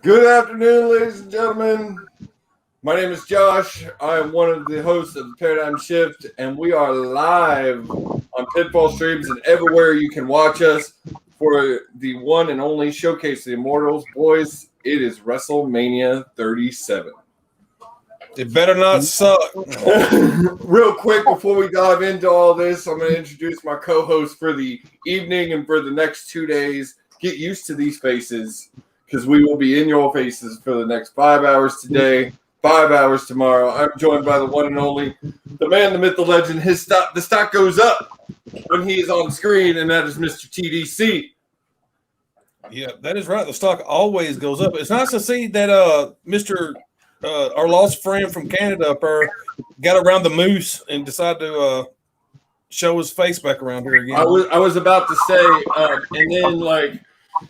Good afternoon, ladies and gentlemen. My name is Josh. I am one of the hosts of the Paradigm Shift, and we are live on PinFall Streams and everywhere you can watch us for the one and only showcase of the Immortals. Boys, it is WrestleMania 37. It better not suck. Real quick, before we dive into all this, I'm going to introduce my co-host for the evening and for the next 2 days. Get used to these faces, because we will be in your faces for the next 5 hours today, 5 hours tomorrow. I'm joined by the one and only, the man, the myth, the legend. The stock goes up when he is on screen, and that is Mr. TDC. Yeah, that is right. The stock always goes up. It's nice to see that Mr. Our lost friend from Canada got around the moose and decided to show his face back around here again. I was about to say, and then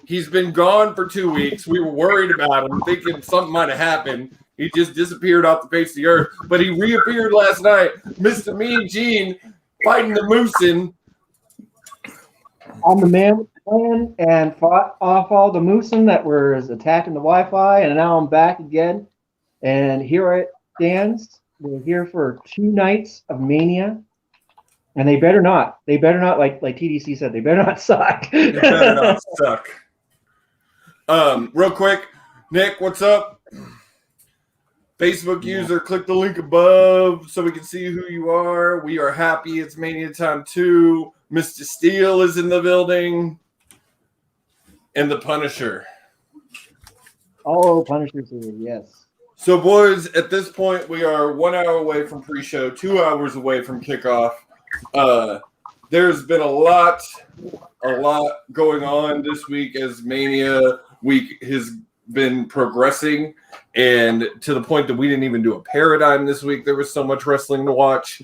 he's been gone for 2 weeks. We were worried about him, thinking something might have happened. He just disappeared off the face of the earth, but he reappeared last night. Mr. Mean Gene fighting the moosin. I'm the man with the plan and fought off all the moosin that was attacking the Wi-Fi, and now I'm back again. And here it stands. We're here for 2 nights of Mania. And they better not, like TDC said, they better not suck. They better not suck. Real quick, Nick, what's up? Facebook user, click the link above so we can see who you are. We are happy it's Mania time 2. Mr. Steele is in the building. And the Punisher. Oh, Punisher's here, yes. So, boys, at this point, we are 1 hour away from pre-show, 2 hours away from kickoff. There's been a lot going on this week as Mania week has been progressing, and to the point that we didn't even do a Paradigm this week. There was so much wrestling to watch.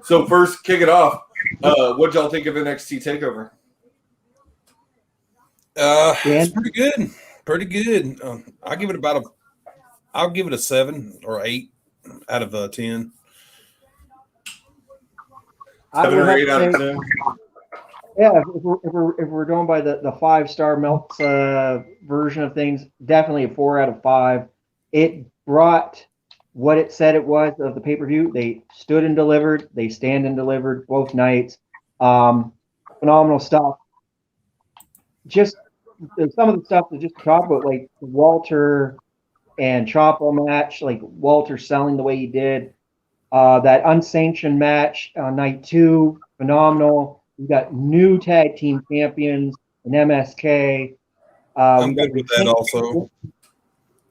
So first, kick it off. What'd y'all think of NXT TakeOver? It's pretty good. Pretty good. I'll give it a 7 or 8 out of 10. 7 or 8 out of 10. Yeah, if we're going by the 5-star Melt's version of things, definitely a 4 out of 5. It brought what it said it was of the pay-per-view. They stood and delivered. They stand and delivered both nights. Phenomenal stuff. Just some of the stuff to just talk about, like the Walter and Ciampa match, like Walter selling the way he did. That unsanctioned match on night 2, phenomenal. We got new tag team champions in MSK. I'm good with that also.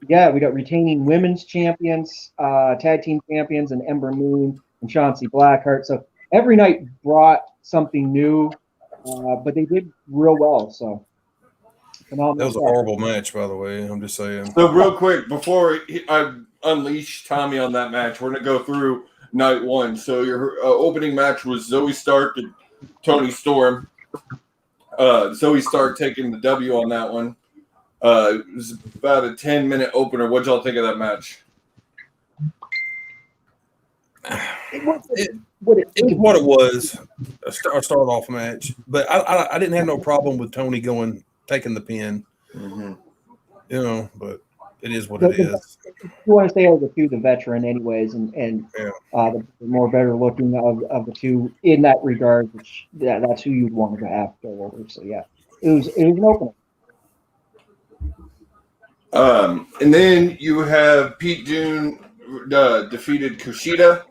Yeah, we got retaining women's champions, tag team champions, and Ember Moon and Chauncey Blackheart. So every night brought something new, but they did real well. So phenomenal. That was a horrible match, by the way. I'm just saying. So real quick, before I unleash Tommy on that match, we're going to go through night 1. So your opening match was Zoe Stark and Toni Storm. Zoe Stark taking the W on that one. It was about a 10-minute opener. What'd y'all think of that match? It was what it was. A start-off match. But I didn't have no problem with Toni taking the pin. Mm-hmm. But it is what it is. You want to stay over the veteran anyways, and yeah. The more better looking of the two in that regard, which that's who you'd want to have go over. So yeah, it was an opener. And then you have Pete Dunne defeated Kushida.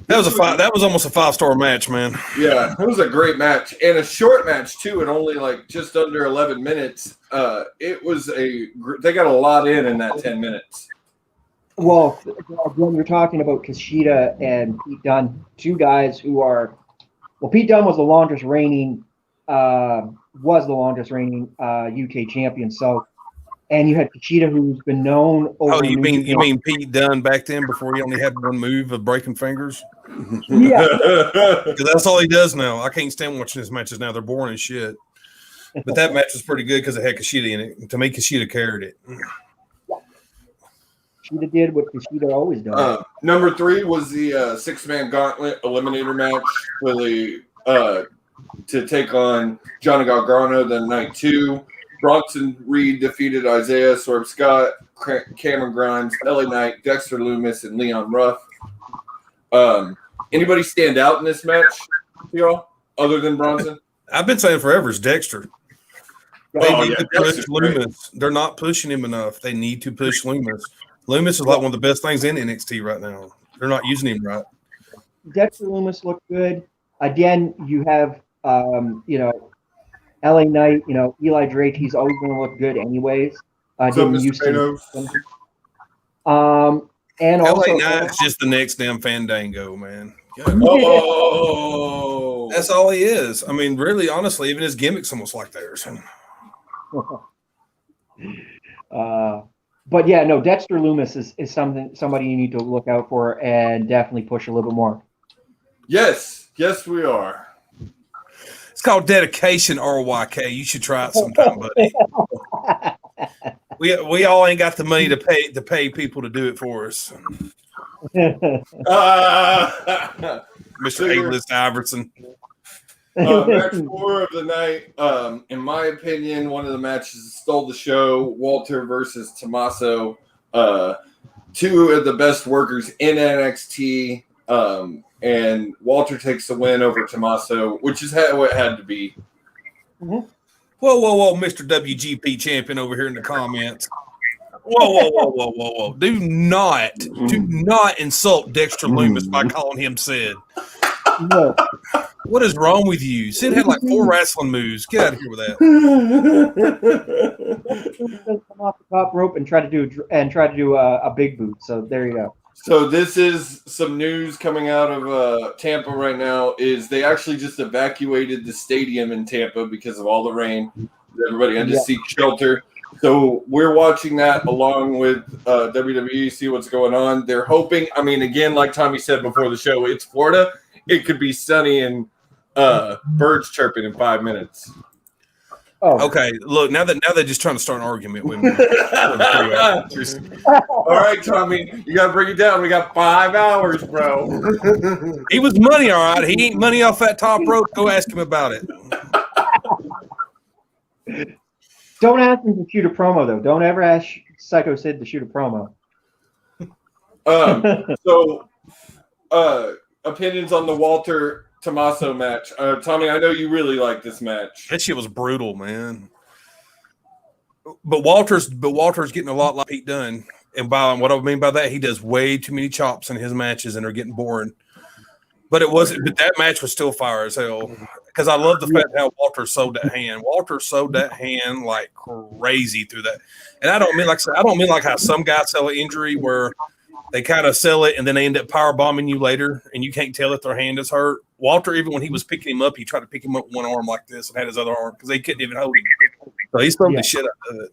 That was almost a 5-star match, man. Yeah, it was a great match and a short match too, and only just under 11 minutes. It was they got a lot in that 10 minutes. Well, when you're talking about Kushida and Pete Dunne, two guys who are, Pete Dunne was the longest reigning UK champion. So, and you had Kushida, who's been known over. Oh, you mean Pete Dunne back then, before he only had one move of breaking fingers? Yeah, because that's all he does now. I can't stand watching his matches now; they're boring as shit. But that match was pretty good because it had Kushida in it. To me, Kushida carried it. Kushida did what Kushida always does. Number 3 was the 6-man gauntlet eliminator match for the to take on Johnny Gargano. Then night 2. Bronson Reed defeated Isaiah, Sorb Scott, Cameron Grimes, LA Knight, Dexter Loomis, and Leon Ruff. Anybody stand out in this match, y'all, other than Bronson? I've been saying forever is Dexter. They need to push Loomis. They're not pushing him enough. They need to push Loomis. Loomis is like one of the best things in NXT right now. They're not using him right. Dexter Loomis looked good. Again, you have, LA Knight, Eli Drake, he's always going to look good anyways. Didn't use him. And also, LA Knight's just the next damn Fandango, man. Oh, that's all he is. I mean, really, honestly, even his gimmick's almost like theirs. But yeah, no, Dexter Loomis is somebody you need to look out for and definitely push a little bit more. Yes, we are. It's called dedication, RYK. You should try it sometime, buddy. We all ain't got the money to pay people to do it for us. Mr. A-list Iverson. Match 4 of the night. In my opinion, one of the matches that stole the show. Walter versus Tommaso. Two of the best workers in NXT. And Walter takes the win over Tommaso, which is how it had to be. Mm-hmm. Whoa, Mr. WGP champion over here in the comments. Whoa. Do not insult Dexter Loomis by calling him Sid. No. What is wrong with you? Sid had like 4 wrestling moves. Get out of here with that. Come off the top rope and try to do a big boot. So there you go. So this is some news coming out of Tampa right now. Is they actually just evacuated the stadium in Tampa because of all the rain. Everybody had to seek shelter. So we're watching that along with WWE, see what's going on. They're hoping. I mean, again, like Tommy said before the show, it's Florida. It could be sunny and birds chirping in 5 minutes. Oh, okay. Look, now they're just trying to start an argument with me. All right, Tommy, you got to bring it down. We got 5 hours, bro. He was money, all right. He ain't money off that top rope. Go ask him about it. Don't ask him to shoot a promo, though. Don't ever ask Psycho Sid to shoot a promo. Opinions on the Walter Tommaso match. Tommy, I know you really like this match. That shit was brutal, man. But Walter's getting a lot like Pete Dunne. And by what I mean by that, he does way too many chops in his matches and they're getting boring. But that match was still fire as hell. Because I love the fact how Walter sold that hand. Walter sold that hand like crazy through that. And I don't mean like how some guys sell an injury where they kind of sell it and then they end up power bombing you later and you can't tell if their hand is hurt. Walter, even when he was picking him up, he tried to pick him up with one arm like this and had his other arm because they couldn't even hold him. So he sold the shit out of it.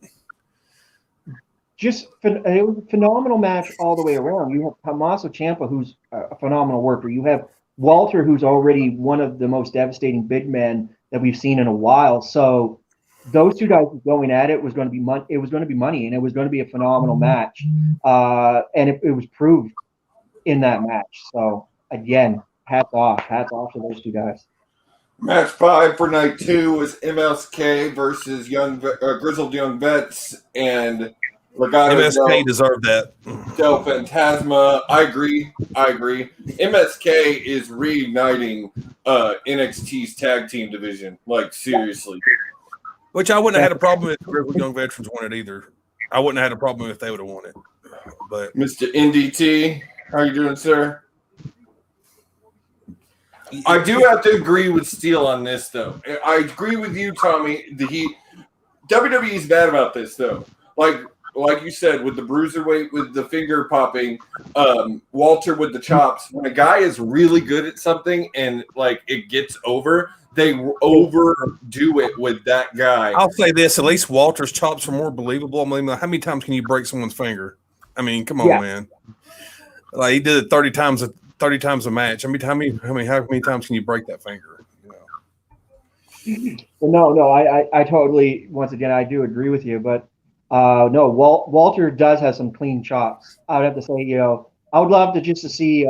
It was a phenomenal match all the way around. You have Tommaso Ciampa, who's a phenomenal worker. You have Walter, who's already one of the most devastating big men that we've seen in a while. So those two guys going at it was going to be money. It was going to be money, and it was going to be a phenomenal match. And it was proved in that match. So again, hats off to those two guys. Match 5 for night 2 was MSK versus Grizzled Young Vets and Legado MSK deserved that. Del Fantasma. I agree. MSK is reigniting NXT's tag team division. Like, seriously. Which I wouldn't have had a problem if Grizzled Young Veterans won it either. I wouldn't have had a problem if they would have won it. But Mr. NDT, how you doing, sir? I do have to agree with Steele on this, though. I agree with you, Tommy. WWE is bad about this, though. Like you said, with the bruiserweight, with the finger popping, Walter with the chops. When a guy is really good at something and like it gets over, they overdo it with that guy. I'll say this: at least Walter's chops are more believable. I mean, how many times can you break someone's finger? I mean, come on, man. Like he did it 30 times a match. I mean, how many times can you break that finger? No, I totally. Once again, I do agree with you, but. No, Walter does have some clean chops. I would have to say, I would love to see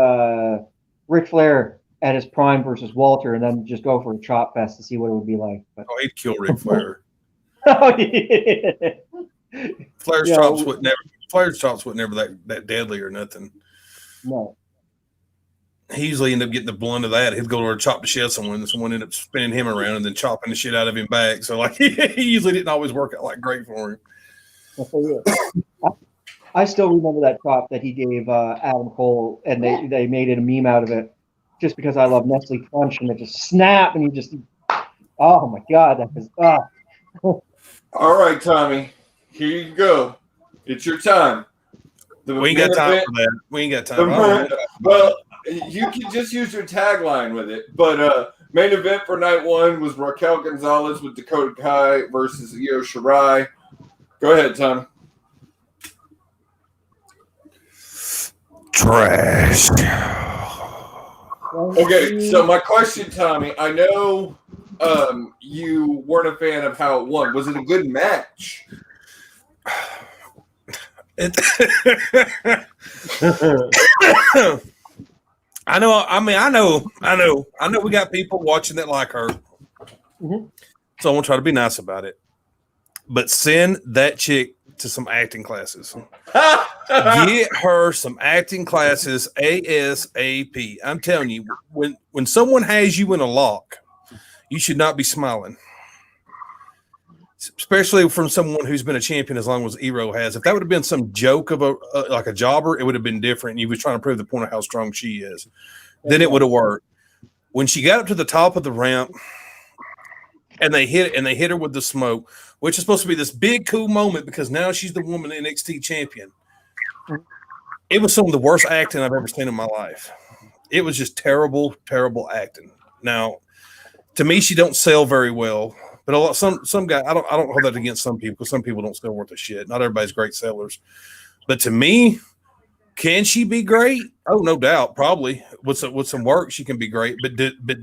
Ric Flair at his prime versus Walter, and then just go for a chop fest to see what it would be like. But, he'd kill Ric Flair. Oh, yeah. Flair's Yeah, chops would never that deadly or nothing. No. He usually ended up getting the blunt of that. He'd go over and chop the shit out of someone, and someone ended up spinning him around and then chopping the shit out of him back. So like he usually didn't always work out like great for him. I still remember that chop that he gave Adam Cole, and they made it a meme out of it, just because I love Nestle Crunch, and it just snap, and you just, oh my god, that was All right, Tommy, here you go. It's your time. We ain't got time for that. We ain't got time. Well, you can just use your tagline with it. But main event for night one was Raquel Gonzalez with Dakota Kai versus Io Shirai. Go ahead, Tommy. Trash. Okay, so my question, Tommy, I know you weren't a fan of how it won. Was it a good match? I know we got people watching that like her. Mm-hmm. So I'm gonna try to be nice about it. But send that chick to some acting classes. Get her some acting classes ASAP. I'm telling you, when someone has you in a lock, you should not be smiling. Especially from someone who's been a champion as long as Iro has. If that would have been some joke of like a jobber, it would have been different. You was trying to prove the point of how strong she is. Then it would have worked. When she got up to the top of the ramp and they hit her with the smoke, which is supposed to be this big cool moment because now she's the woman NXT champion. It was some of the worst acting I've ever seen in my life. It was just terrible, terrible acting. Now, to me, she don't sell very well. But some guy, I don't hold that against some people because some people don't sell worth a shit. Not everybody's great sellers. But to me, can she be great? Oh, no doubt, probably. With some work, she can be great. But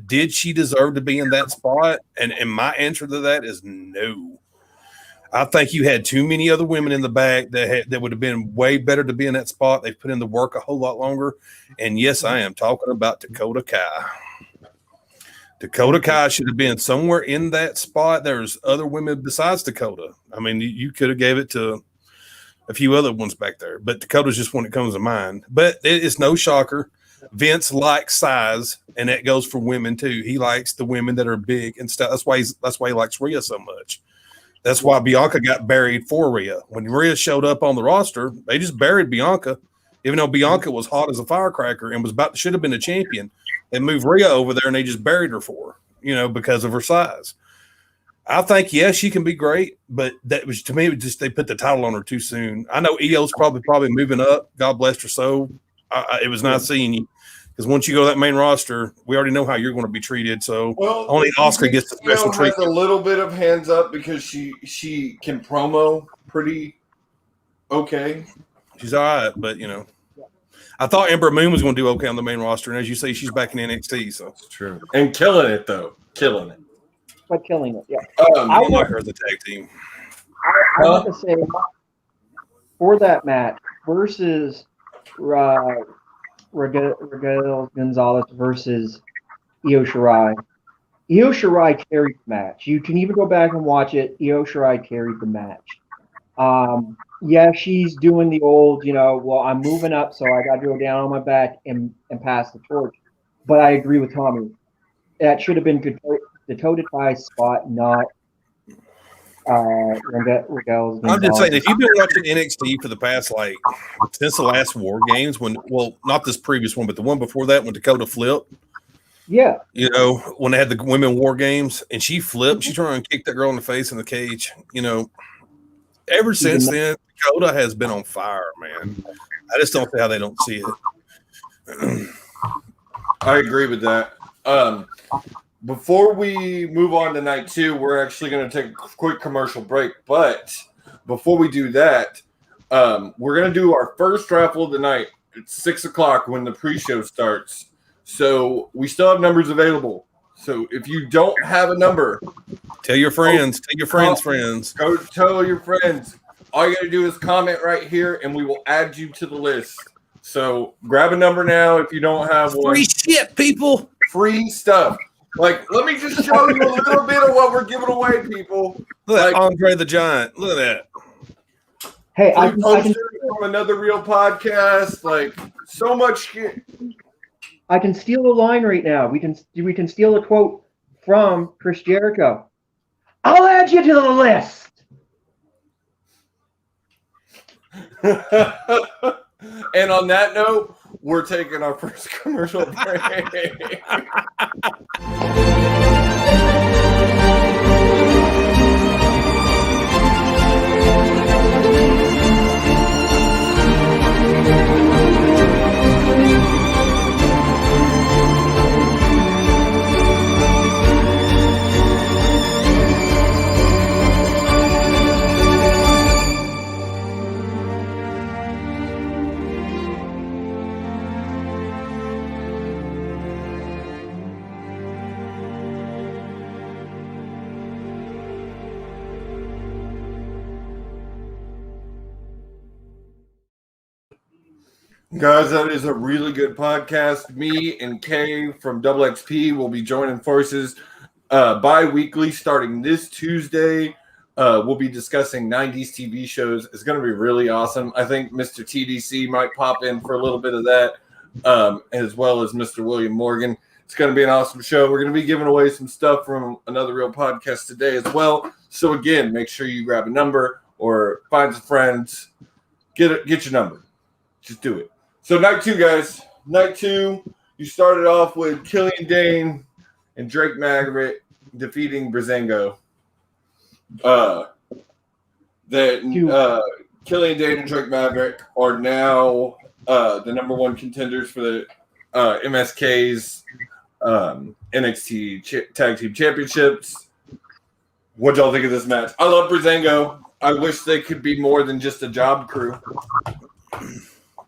did she deserve to be in that spot? And my answer to that is no. I think you had too many other women in the back that would have been way better to be in that spot. They've put in the work a whole lot longer. And yes, I am talking about Dakota Kai. Dakota Kai should have been somewhere in that spot. There's other women besides Dakota. I mean, you could have gave it to a few other ones back there, but Dakota's just one that comes to mind. But it's no shocker. Vince likes size, and that goes for women too. He likes the women that are big and stuff. That's why he likes Rhea so much. That's why Bianca got buried for Rhea. When Rhea showed up on the roster, they just buried Bianca, even though Bianca was hot as a firecracker and should have been a champion. They moved Rhea over there and they just buried her for her, because of her size. I think, yes, she can be great, but that was, to me, they put the title on her too soon. I know Io's probably moving up. God bless her soul. It was nice seeing you because once you go to that main roster, we already know how you're going to be treated. So only Oscar gets the special treatment. Has a little bit of hands up because she can promo pretty okay. She's all right, but I thought Ember Moon was going to do okay on the main roster, and as you say, she's back in NXT. So it's true and killing it though, killing it. But killing it, yeah. I like her as a tag team. I want to say for that match versus Raquel Gonzalez versus Io Shirai. Io Shirai carried the match. You can even go back and watch it. Io Shirai carried the match. Yeah, she's doing the old, well, I'm moving up, so I got to go down on my back and pass the torch. But I agree with Tommy. That should have been Dakota Kai's spot, not Raquel's. I'm just saying, if you've been watching NXT for the past, since the last War Games, not this previous one, but the one before that, when Dakota flipped. Yeah. When they had the Women War Games, and she flipped, she tried to kick that girl in the face in the cage, Ever since then, Dakota has been on fire, man. I just don't see how they don't see it. I agree with that. Before we move on to night two, we're actually going to take a quick commercial break. But before we do that, we're going to do our first raffle of the night. It's 6 o'clock when the pre-show starts. So we still have numbers available. So if you don't have a number, tell your friends. Tell your friends. Go tell your friends. All you got to do is comment right here, and we will add you to the list. So grab a number now if you don't have one. Free shit, people. Free stuff. Like, let me just show you a little bit of what we're giving away, people. Look at Like, Andre the Giant. Look at that. Hey, free posters from Another Real Podcast. Like, so much shit. I can steal a line right now. We can steal a quote from Chris Jericho. I'll add you to the list. And on that note, we're taking our first commercial break. Guys, that is a really good podcast. Me and Kay from Double XP will be joining forces bi-weekly starting this Tuesday. We'll be discussing 90s TV shows. It's going to be really awesome. I think Mr. TDC might pop in for a little bit of that, as well as Mr. William Morgan. It's going to be an awesome show. We're going to be giving away some stuff from Another Real Podcast today as well. So, again, make sure you grab a number or find some friends. Get your number. Just do it. So night 2, guys. Night 2, you started off with Killian Dane and Drake Maverick defeating Breezango. Killian Dane and Drake Maverick are now the number 1 contenders for the MSK's NXT Tag Team Championships. What y'all think of this match? I love Breezango. I wish they could be more than just a job crew.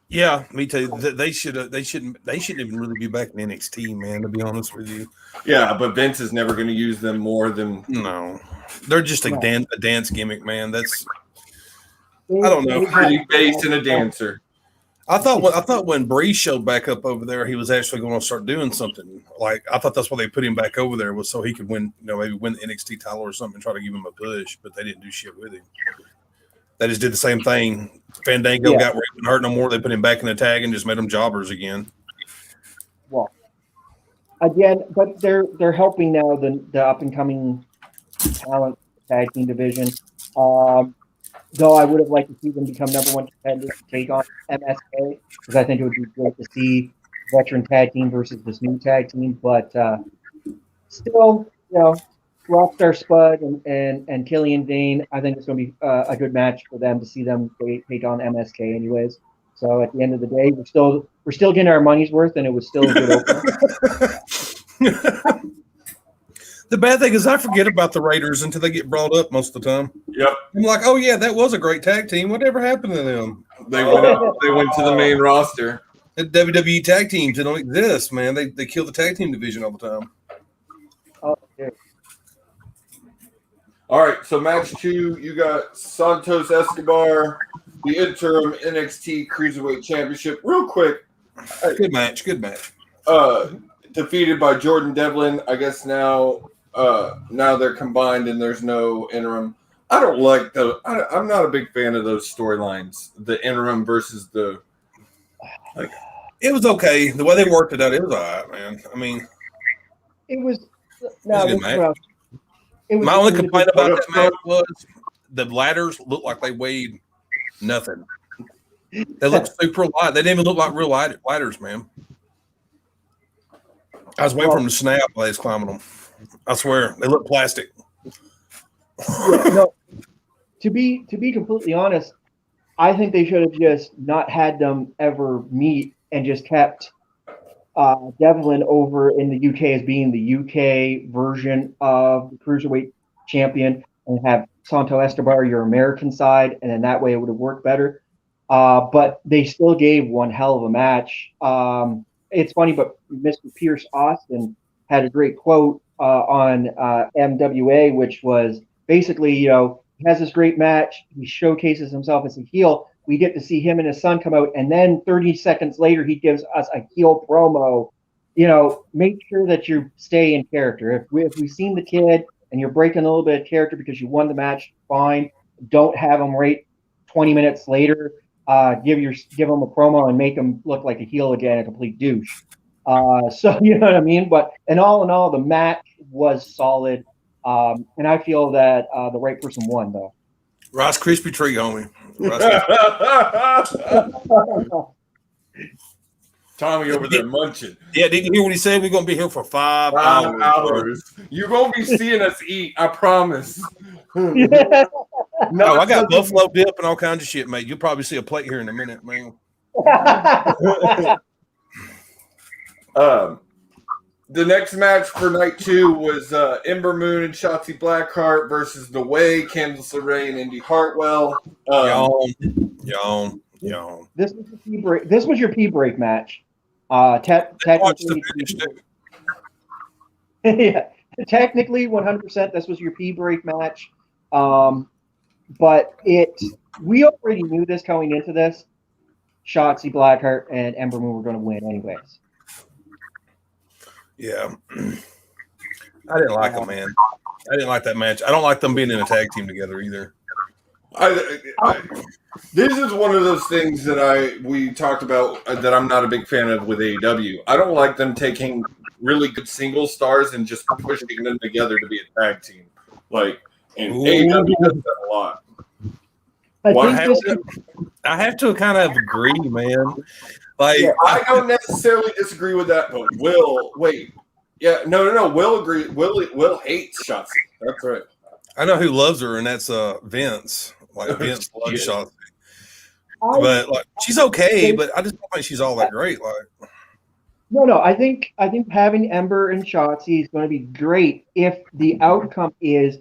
Yeah, me too. They shouldn't even really be back in NXT, man, to be honest with you. Yeah, but Vince is never going to use them more than no. They're just a dance gimmick, man. That's I don't know. Pretty face and a dancer. I thought when Bree showed back up over there, he was actually going to start doing something. Like I thought that's why they put him back over there was so he could win, maybe win the NXT title or something and try to give him a push, but they didn't do shit with him. They just did the same thing. Fandango got where he couldn't hurt no more. They put him back in the tag and just made them jobbers again. Well, again, but they're helping now the up and coming talent tag team division. Though I would have liked to see them become number 1 contenders to take on MSK because I think it would be great to see veteran tag team versus this new tag team. But still, Rockstar Spud and Killian Dane, I think it's going to be a good match for them to see them take on MSK anyways. So at the end of the day, we're still getting our money's worth, and it was still a good opener. The bad thing is I forget about the Raiders until they get brought up most of the time. Yep. I'm like, oh, yeah, that was a great tag team. Whatever happened to them? They went to the main roster. The WWE tag teams, they don't exist, man. They kill the tag team division all the time. Okay. All right, so match 2, you got Santos Escobar, the interim NXT Cruiserweight Championship. Real quick. Good match. Defeated by Jordan Devlin. I guess now they're combined and there's no interim. I don't like I'm not a big fan of those storylines. The interim versus the It was okay. The way they worked it out, it was all right, man. I mean, it was a good match. My only complaint about that match was the ladders looked like they weighed nothing. They looked super light. They didn't even look like real ladders, man. I was waiting for them to snap while they was climbing them. I swear, they look plastic. No, to be completely honest, I think they should have just not had them ever meet and just kept Devlin over in the UK as being the UK version of the Cruiserweight champion and have Santo Escobar your American side, and then that way it would have worked better. But they still gave one hell of a match. It's funny, but Mr. Pierce Austin had a great quote on MWA, which was basically, he has this great match. He showcases himself as a heel. We get to see him and his son come out, and then 30 seconds later, he gives us a heel promo make sure that you stay in character. If we've seen the kid and you're breaking a little bit of character because you won the match, fine. Don't have him right 20 minutes later. Give him a promo and make him look like a heel again, a complete douche. So you know what I mean. But in all, the match was solid, and I feel that the right person won though. Rice Krispie treat, homie. Tommy over there munching. Yeah, did you hear what he said? We're gonna be here for 5 hours. You're gonna be seeing us eat, I promise. No, I got buffalo dip and all kinds of shit, mate. You'll probably see a plate here in a minute, man. The next match for night 2 was Ember Moon and Shotzi Blackheart versus The Way, Candice LeRae, and Indy Hartwell. Yawn. This was the pee break. This was your pee break match. Technically, yeah, technically 100%. This was your pee break match. But we already knew this going into this. Shotzi Blackheart and Ember Moon were going to win anyways. Yeah. I didn't like them, man. I didn't like that match. I don't like them being in a tag team together either. This is one of those things that we talked about that I'm not a big fan of with AEW. I don't like them taking really good single stars and just pushing them together to be a tag team. And AEW does that a lot. I have to kind of agree, man. I don't necessarily disagree with that, but Will agree. Will hates Shotzi. That's right. I know who loves her, and that's Vince. Vince loves Shotzi. But she's okay, but I just don't think she's all that great. No. I think having Ember and Shotzi is going to be great if the outcome is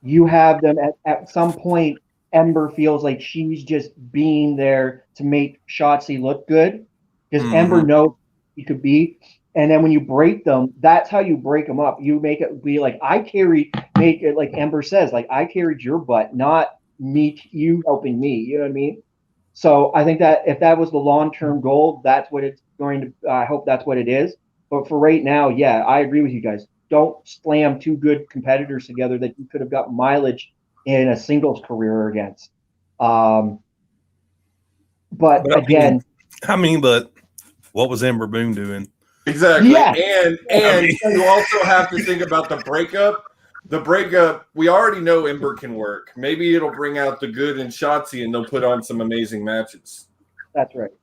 you have them at some point. Ember feels like she's just being there to make Shotzi look good because Ember knows she could be. And then when you break them, that's how you break them up. You make it be like make it like Ember says, like I carried your butt, not you helping me. You know what I mean? So I think that if that was the long-term goal, that's what it's going to. I hope that's what it is. But for right now, yeah, I agree with you guys. Don't slam two good competitors together that you could have got mileage in a singles career against. But again, but what was Ember Moon doing? Exactly. Yeah. And you also have to think about the breakup. The breakup, we already know Ember can work. Maybe it'll bring out the good in Shotzi and they'll put on some amazing matches. That's right.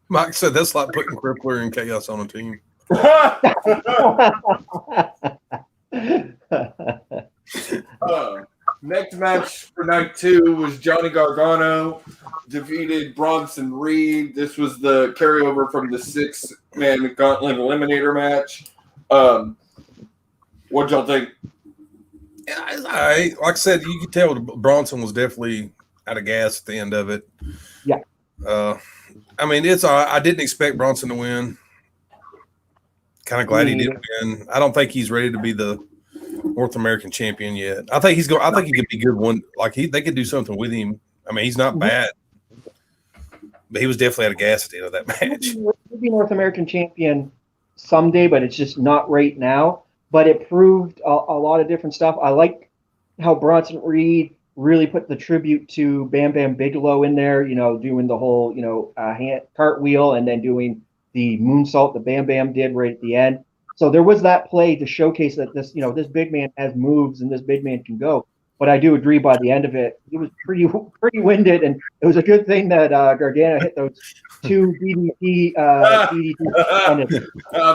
Mike said that's like putting Crippler and Chaos on a team. Next match for night 2 was Johnny Gargano defeated Bronson Reed. This was the carryover from the 6-man gauntlet eliminator match. What'd y'all think? Yeah, like I said, you could tell Bronson was definitely out of gas at the end of it. Yeah. I mean, I didn't expect Bronson to win. Kind of glad he did win. I don't think he's ready to be the North American champion yet. I think he could be good one. They could do something with him. I mean, he's not bad, but he was definitely out of gas at the end of that match. He'll be North American champion someday, but it's just not right now. But it proved a lot of different stuff. I like how Bronson Reed really put the tribute to Bam Bam Bigelow in there, doing the whole, hand cartwheel and then doing the moonsault that Bam Bam did right at the end. So there was that play to showcase that this big man has moves and this big man can go. But I do agree by the end of it, he was pretty winded, and it was a good thing that Gargano hit those 2 DDT out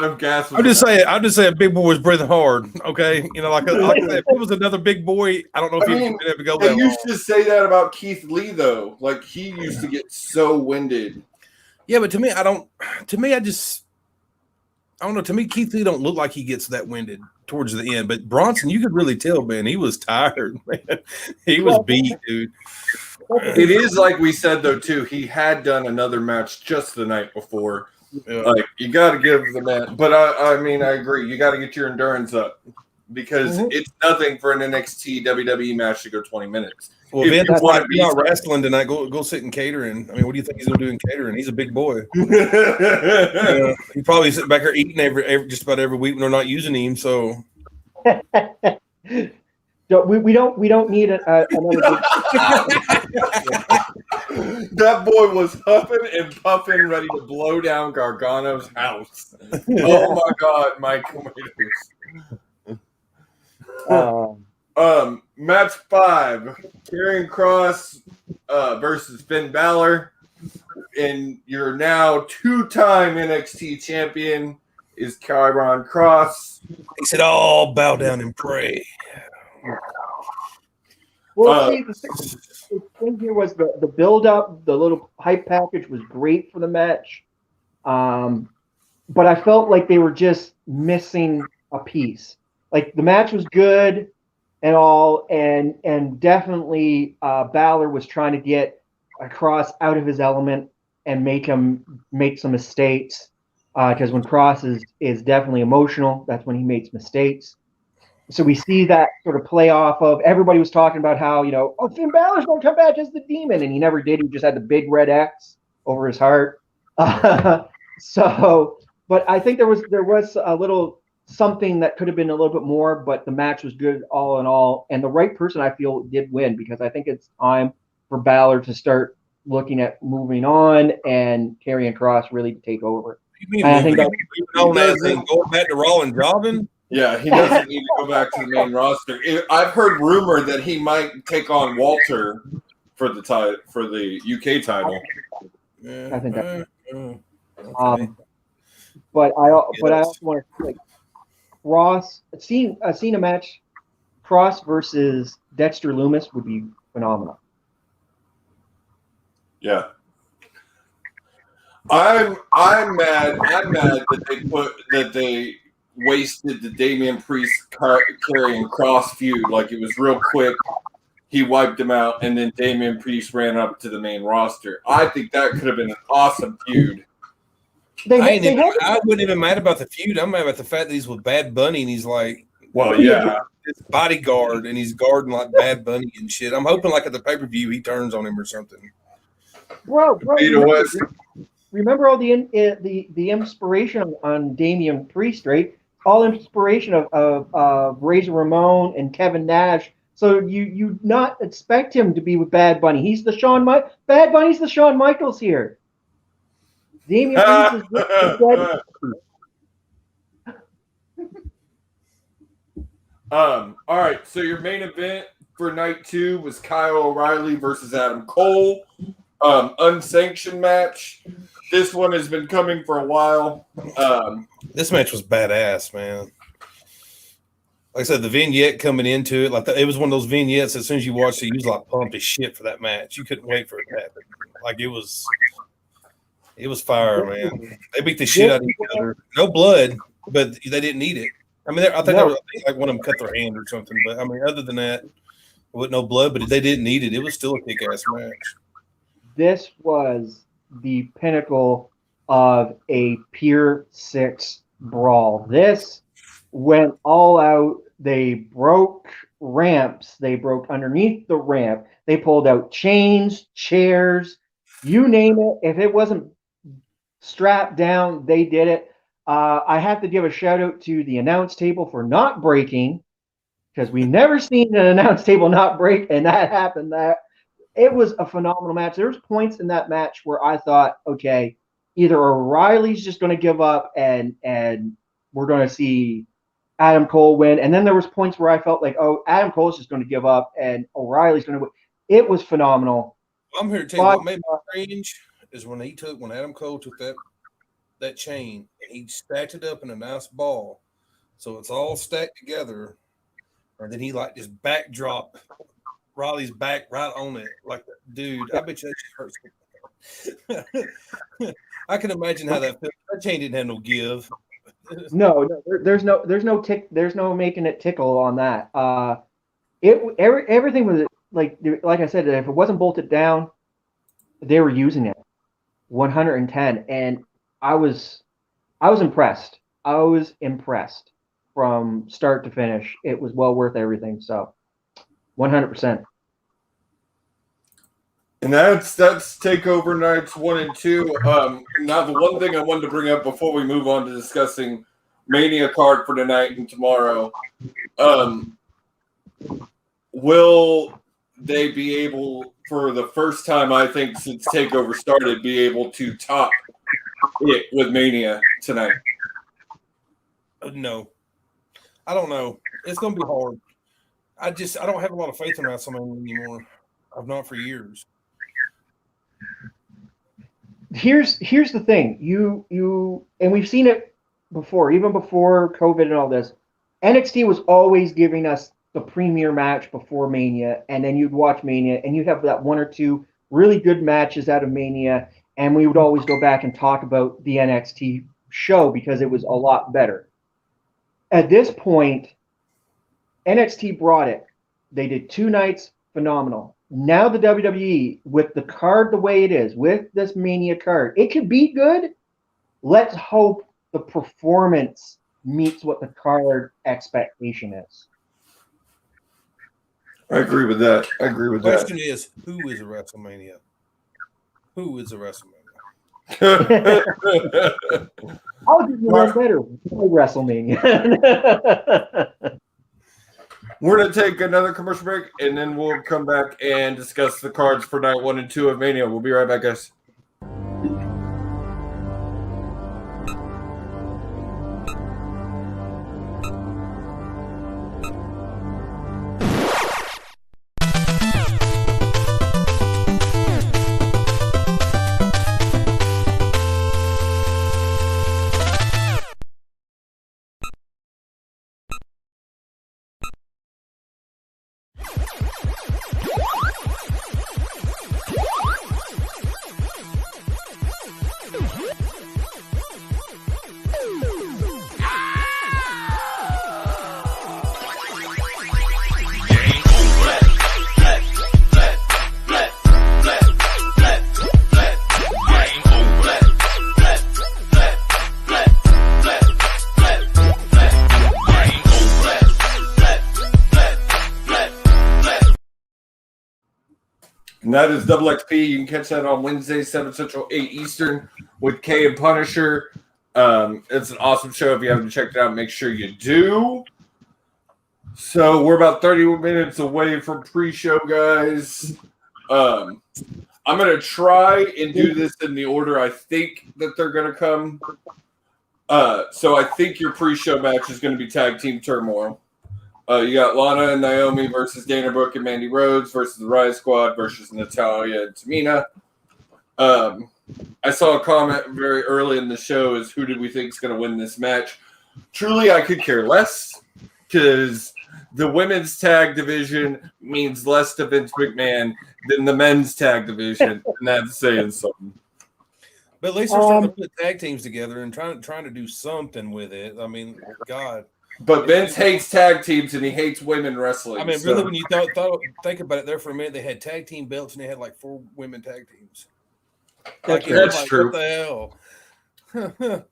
of gas. I'm just saying, big boy was breathing hard. Okay, like if it was another big boy, I don't know if he would have to go. They used to say that about Keith Lee though. Like he used to get so winded. Yeah, but to me, I don't know. To me, Keith Lee don't look like he gets that winded towards the end. But Bronson, you could really tell, man, he was tired, man. He was beat, dude. It is like we said, though, too. He had done another match just the night before. Yeah. Like, you got to give the man. But, I agree. You got to get your endurance up because it's nothing for an NXT WWE match to go 20 minutes. Well, If Vince you is wanna like, be- you're not wrestling tonight. Go sit in catering. I mean, what do you think he's gonna do in catering? He's a big boy. He probably sitting back there eating every just about every week when they're not using him. So we don't need another big. That boy was huffing and puffing, ready to blow down Gargano's house. Oh my God, Michael Tomatoes. Match 5, Karrion Kross versus Finn Balor, and your now 2-time NXT champion is Karrion Kross. he said, "Oh, bow down and pray." Well, see, the thing here was the build up, the little hype package was great for the match, but I felt like they were just missing a piece. Like the match was good and all, and definitely Balor was trying to get Kross out of his element and make him make some mistakes, because when Kross is definitely emotional, that's when he makes mistakes. So we see that sort of play off of, everybody was talking about how, oh, Finn Balor's going to come back as the demon, and he never did. He just had the big red X over his heart. But I think there was a little something that could have been a little bit more, but the match was good all in all. And the right person, I feel, did win, because I think it's time for Balor to start looking at moving on and Karrion Kross really to take over. You mean I think moving on as in going back to Raw and jobbing? Yeah, he doesn't need to go back to the main roster. I've heard rumor that he might take on Walter for the UK title. Yeah, I think that. okay. But I also want to like Kross. I've seen a match, Kross versus Dexter Lumis would be phenomenal. Yeah. I'm mad that they wasted the Damian Priest Karrion Kross feud. Like, it was real quick. He wiped him out, and then Damian Priest ran up to the main roster. I think that could have been an awesome feud. I wouldn't even mad about the feud. I'm mad about the fact that he's with Bad Bunny and he's like, well, yeah, his bodyguard, and he's guarding like Bad Bunny and shit. I'm hoping like at the pay-per-view he turns on him or something. Bro, remember all the inspiration on Damian Priest, right? All inspiration of Razor Ramon and Kevin Nash. So you not expect him to be with Bad Bunny. He's the Bad Bunny's the Shawn Michaels here. Damian Priest is dead. All right, so your main event for night 2 was Kyle O'Reilly versus Adam Cole. Unsanctioned match. This one has been coming for a while. This match was badass, man. Like I said, the vignette coming into it, it was one of those vignettes. As soon as you watched it, you was like pumped as shit for that match. You couldn't wait for it to happen. Like it was fire, man. They beat the shit out of each other. No blood, but they didn't need it. I mean, I think like one of them cut their hand or something. But I mean, other than that, there wasn't no blood. But they didn't need it. It was still a kick-ass match. This was the pinnacle of a Pier 6 brawl. This went all out. They broke ramps. They broke underneath the ramp. They pulled out chains, chairs, you name it. If it wasn't strapped down, they did it. I have to give a shout out to the announce table for not breaking, because we never seen an announce table not break, and that happened. It was a phenomenal match. There was points in that match where I thought, okay, either O'Reilly's just going to give up and we're going to see Adam Cole win. And then there was points where I felt like, oh, Adam Cole's just going to give up and O'Reilly's going to win. It was phenomenal. I'm here to tell you what made me strange is when Adam Cole took that chain and he stacked it up in a nice ball. So it's all stacked together. And then he like just backdrop Riley's back right on it, like dude. I bet you that hurts. I can imagine how that feels. That chain didn't have no give. No, there's no making it tickle on that. Everything was like I said, if it wasn't bolted down, they were using it 110, and I was impressed. I was impressed from start to finish. It was well worth everything. So. 100%. And that's Takeover Nights 1 and 2. Now, the one thing I wanted to bring up before we move on to discussing Mania card for tonight and tomorrow, will they be able, for the first time, I think, since Takeover started, be able to top it with Mania tonight? No. I don't know. It's going to be hard. I don't have a lot of faith in WrestleMania anymore. I've not for years. Here's the thing. You and we've seen it before, even before COVID and all this. NXT was always giving us the premier match before Mania, and then you'd watch Mania, and you'd have that one or two really good matches out of Mania, and we would always go back and talk about the NXT show because it was a lot better. At this point, NXT brought it. They did 2 nights, phenomenal. Now the WWE, with the card the way it is, with this Mania card, it could be good. Let's hope the performance meets what the card expectation is. I agree with that. The question is, who is a WrestleMania? Who is a WrestleMania? I'll give you one better. WrestleMania. We're going to take another commercial break, and then we'll come back and discuss the cards for night 1 and 2 of Mania. We'll be right back, guys. And that is Double XP. You can catch that on Wednesday, 7 Central, 8 Eastern with Kay and Punisher. It's an awesome show. If you haven't checked it out, make sure you do. So we're about 30 minutes away from pre-show, guys. I'm going to try and do this in the order I think that they're going to come. So I think your pre-show match is going to be Tag Team Turmoil. You got Lana and Naomi versus Dana Brooke and Mandy Rhodes versus the Riot Squad versus Natalya and Tamina. I saw a comment very early in the show is who did we think is going to win this match? Truly, I could care less because the women's tag division means less to Vince McMahon than the men's tag division, and that's saying something. But at least they're starting to put tag teams together and trying to do something with it. I mean, God. But Vince hates tag teams and he hates women wrestling. I mean, really, when you think about it there for a minute, they had tag team belts and they had like 4 women tag teams. That's true. What the hell?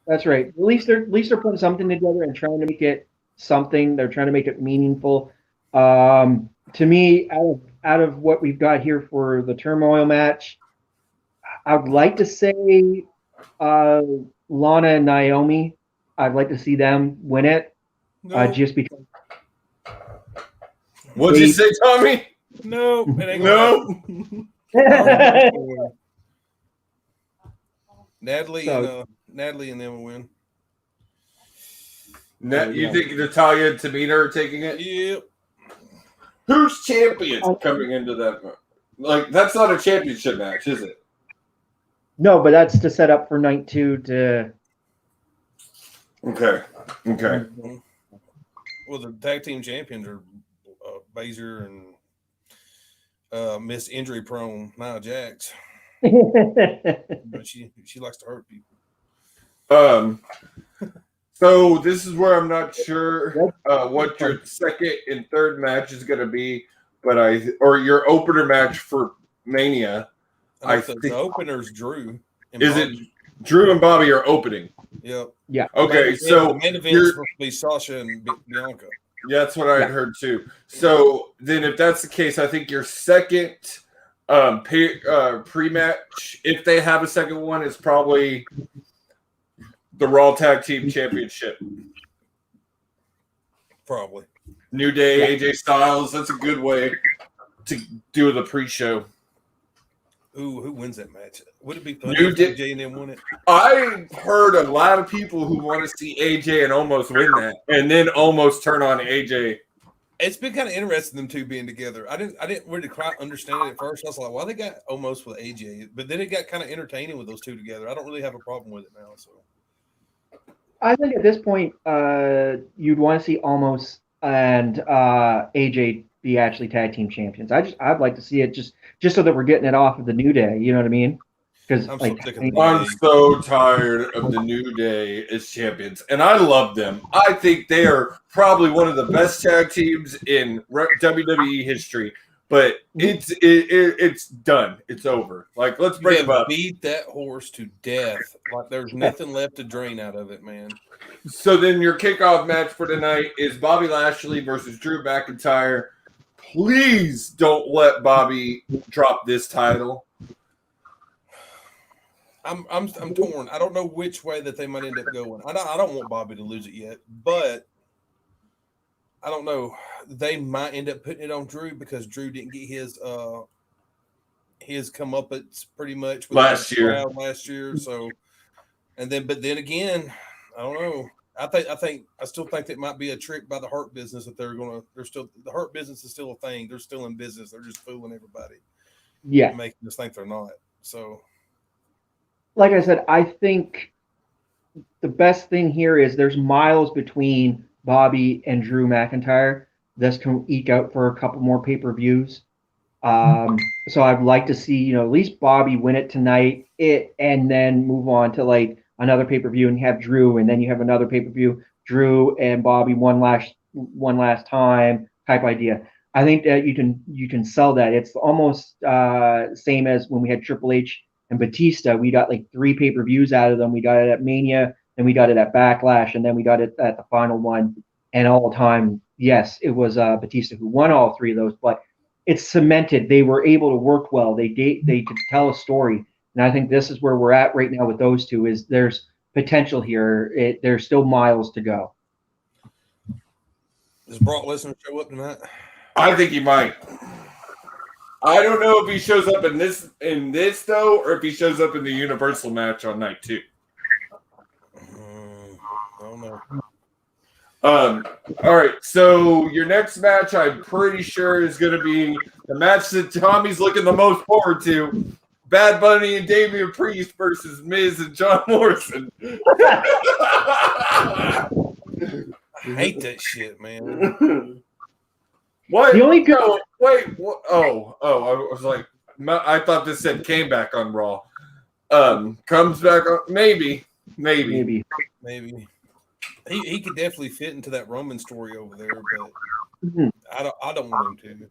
That's right. At least they're putting something together and trying to make it something. They're trying to make it meaningful. To me, out of what we've got here for the Turmoil match, I would like to say Lana and Naomi. I'd like to see them win it, just because. What'd you say, Tommy? No, it ain't No. Natalie and them will win. You think Natalya and Tamina are taking it? Yep. Who's champions coming into that? Like, that's not a championship match, is it? No, but that's to set up for night 2 to. Okay. Mm-hmm. Well, the tag team champions are Baszler and Miss Injury Prone Nia Jax. But she likes to hurt people. So this is where I'm not sure what your second and third match is going to be, or your opener match for Mania. I think the opener's Drew. Is it Drew and Bobby are opening? Yep. Yeah. Okay, so the main event is supposed to be Sasha and Bianca. Yeah, that's what I had heard too. So then, if that's the case, I think your second Pre-match, if they have a second one, is probably the Raw Tag Team Championship. Probably. New Day, AJ Styles. That's a good way to do the pre-show. Ooh, who wins that match? Would it be fun New if Day. AJ and them won it? I've heard a lot of people who want to see AJ and almost win that, and then almost turn on AJ. It's been kind of interesting them two being together. I didn't really quite understand it at first. I was like, why they got almost with AJ? But then it got kind of entertaining with those two together. I don't really have a problem with it now. So I think at this point, you'd want to see Almost and AJ be actually tag team champions. I'd like to see it just so that we're getting it off of the New Day. You know what I mean? Because I'm so tired of the New Day as champions, and I love them. I think they are probably one of the best tag teams in WWE history. But it's done. It's over. Like, let's break them up. Beat that horse to death. Like, there's nothing left to drain out of it, man. So then your kickoff match for tonight is Bobby Lashley versus Drew McIntyre. Please don't let Bobby drop this title. I'm torn. I don't know which way that they might end up going. I don't want Bobby to lose it yet, but I don't know. They might end up putting it on Drew because Drew didn't get his comeuppance pretty much with last year. So, but then again, I don't know. I still think that might be a trick by the Hurt Business that the Hurt Business is still a thing. They're still in business. They're just fooling everybody. Yeah, making us think they're not. So, like I said, I think the best thing here is there's miles between Bobby and Drew McIntyre. This can eke out for a couple more pay-per-views. So I'd like to see, at least Bobby win it tonight, and then move on to like another pay-per-view and have Drew, and then you have another pay-per-view, Drew and Bobby one last time type idea. I think that you can sell that. It's almost same as when we had Triple H and Batista. We got like 3 pay-per-views out of them. We got it at Mania, then we got it at Backlash, and then we got it at the final one. And all the time, yes, it was Batista who won all 3 of those, but it's cemented. They were able to work well. They could tell a story. And I think this is where we're at right now with those two. Is there's potential here. There's still miles to go. Does Brock Lesnar show up tonight? I think he might. I don't know if he shows up in this though, or if he shows up in the Universal match on night 2. I don't know. All right, so your next match, I'm pretty sure, is going to be the match that Tommy's looking the most forward to: Bad Bunny and Damian Priest versus Miz and John Morrison. I hate that shit, man. What? The only good. Wait. What? Oh! I was like, I thought this said came back on Raw. Comes back on maybe. He could definitely fit into that Roman story over there, but I don't want him to.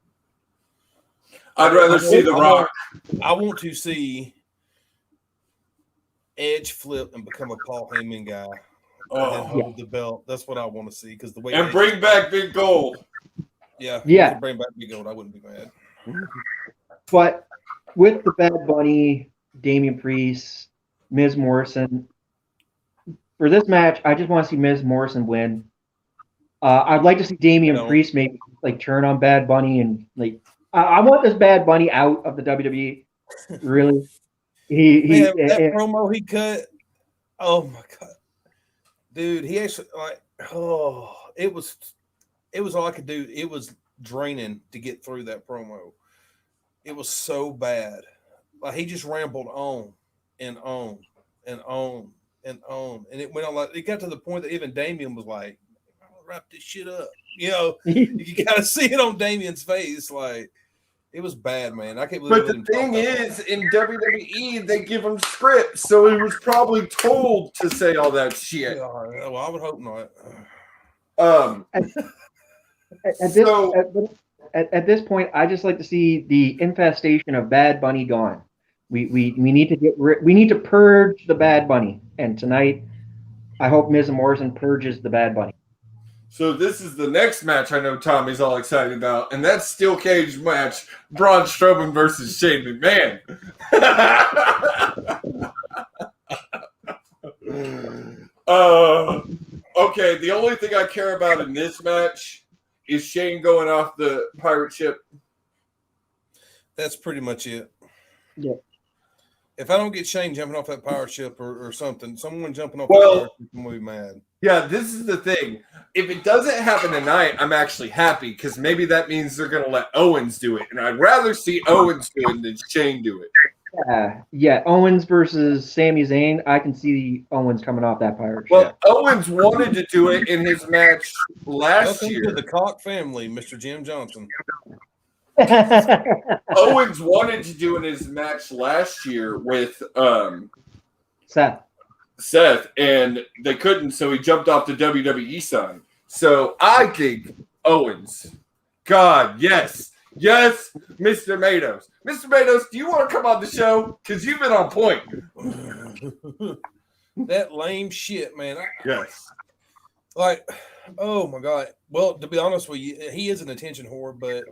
I'd rather see The Rock. I want to see Edge flip and become a Paul Heyman guy and hold the belt. That's what I want to see because the way and bring back Big Gold. Yeah. Bring back Big Gold. I wouldn't be mad. But with the Bad Bunny, Damian Priest, Miz Morrison. For this match, I just want to see Miz Morrison win. I'd like to see Damian Priest maybe like turn on Bad Bunny and like I want this Bad Bunny out of the WWE. Really, that promo he cut. Oh my god, dude! He actually it was all I could do. It was draining to get through that promo. It was so bad. Like he just rambled on and on and on. And it went on like it got to the point that even Damian was like, "I'll wrap this shit up." You gotta see it on Damian's face. Like it was bad, man. I can't believe. But the thing is, in WWE, they give him scripts, so he was probably told to say all that shit. Well, I would hope not. At this point, I just like to see the infestation of Bad Bunny gone. We need to we need to purge the Bad Bunny, and tonight I hope Miz and Morrison purges the Bad Bunny. So this is the next match I know Tommy's all excited about, and that's steel cage match: Braun Strowman versus Shane McMahon. Okay, the only thing I care about in this match is Shane going off the pirate ship. That's pretty much it. Yeah. If I don't get Shane jumping off that pirate ship or something, someone jumping off that pirate ship, I'm going to be mad. Yeah, this is the thing. If it doesn't happen tonight, I'm actually happy because maybe that means they're going to let Owens do it. And I'd rather see Owens do it than Shane do it. Yeah. Owens versus Sami Zayn. I can see Owens coming off that pirate ship. Well, Owens wanted to do it in his match last Welcome year. to the Cock family, Mr. Jim Johnson. Owens wanted to do in his match last year with Seth, and they couldn't, so he jumped off the WWE sign. So I think Owens. God, yes, Mr. Matos. Mr. Matos, do you want to come on the show? Because you've been on point. That lame shit, man. Yes. Like, oh my God. Well, to be honest with you, he is an attention whore, but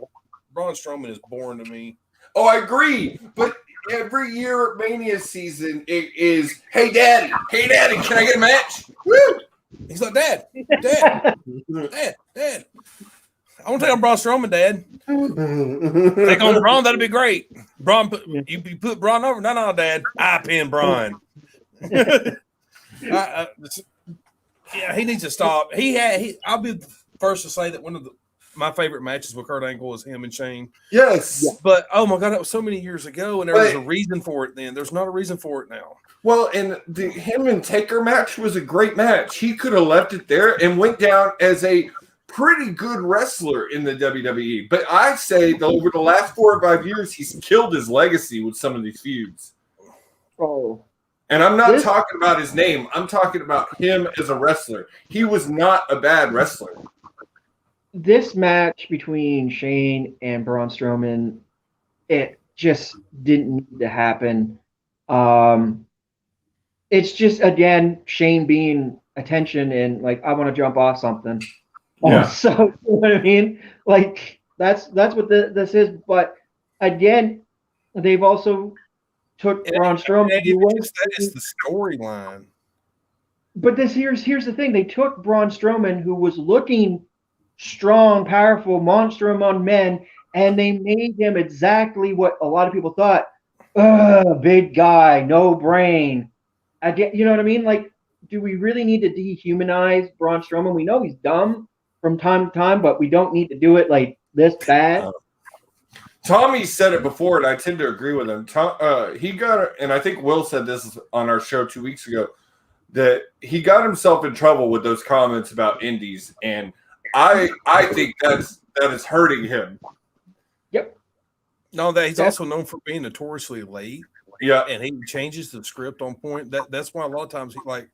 Braun Strowman is boring to me. Oh, I agree. But every year at Mania season, it is, hey, Daddy, can I get a match? Woo! He's like, Dad. I want to take on Braun Strowman, Dad. Take on Braun, that'd be great. Braun, you put Braun over? No, Dad. I pin Braun. Yeah, he needs to stop. I'll be the first to say that one of my favorite matches with Kurt Angle is him and Shane. Yes. But, oh, my God, that was so many years ago, and there was a reason for it then. There's not a reason for it now. Well, and the him and Taker match was a great match. He could have left it there and went down as a pretty good wrestler in the WWE. But I say that over the last 4 or 5 years, he's killed his legacy with some of these feuds. Oh. And I'm not talking about his name. I'm talking about him as a wrestler. He was not a bad wrestler. This match between Shane and Braun Strowman, it just didn't need to happen. It's just, again, Shane being attention and like, I want to jump off something. Yeah. So, you know what I mean? Like, that's what this is. But again, they've also took Braun Strowman. That is the storyline. But here's the thing. They took Braun Strowman, who was looking strong, powerful, monster among men, and they made him exactly what a lot of people thought. Big guy, no brain. You know what I mean? Like, do we really need to dehumanize Braun Strowman? We know he's dumb from time to time, but we don't need to do it like this bad. Tommy said it before, and I tend to agree with him. He got, and I think Will said this on our show 2 weeks ago, that he got himself in trouble with those comments about indies, and I think that is hurting him. Yep. No, that he's also known for being notoriously late. Yeah, and he changes the script on point. That's why a lot of times he like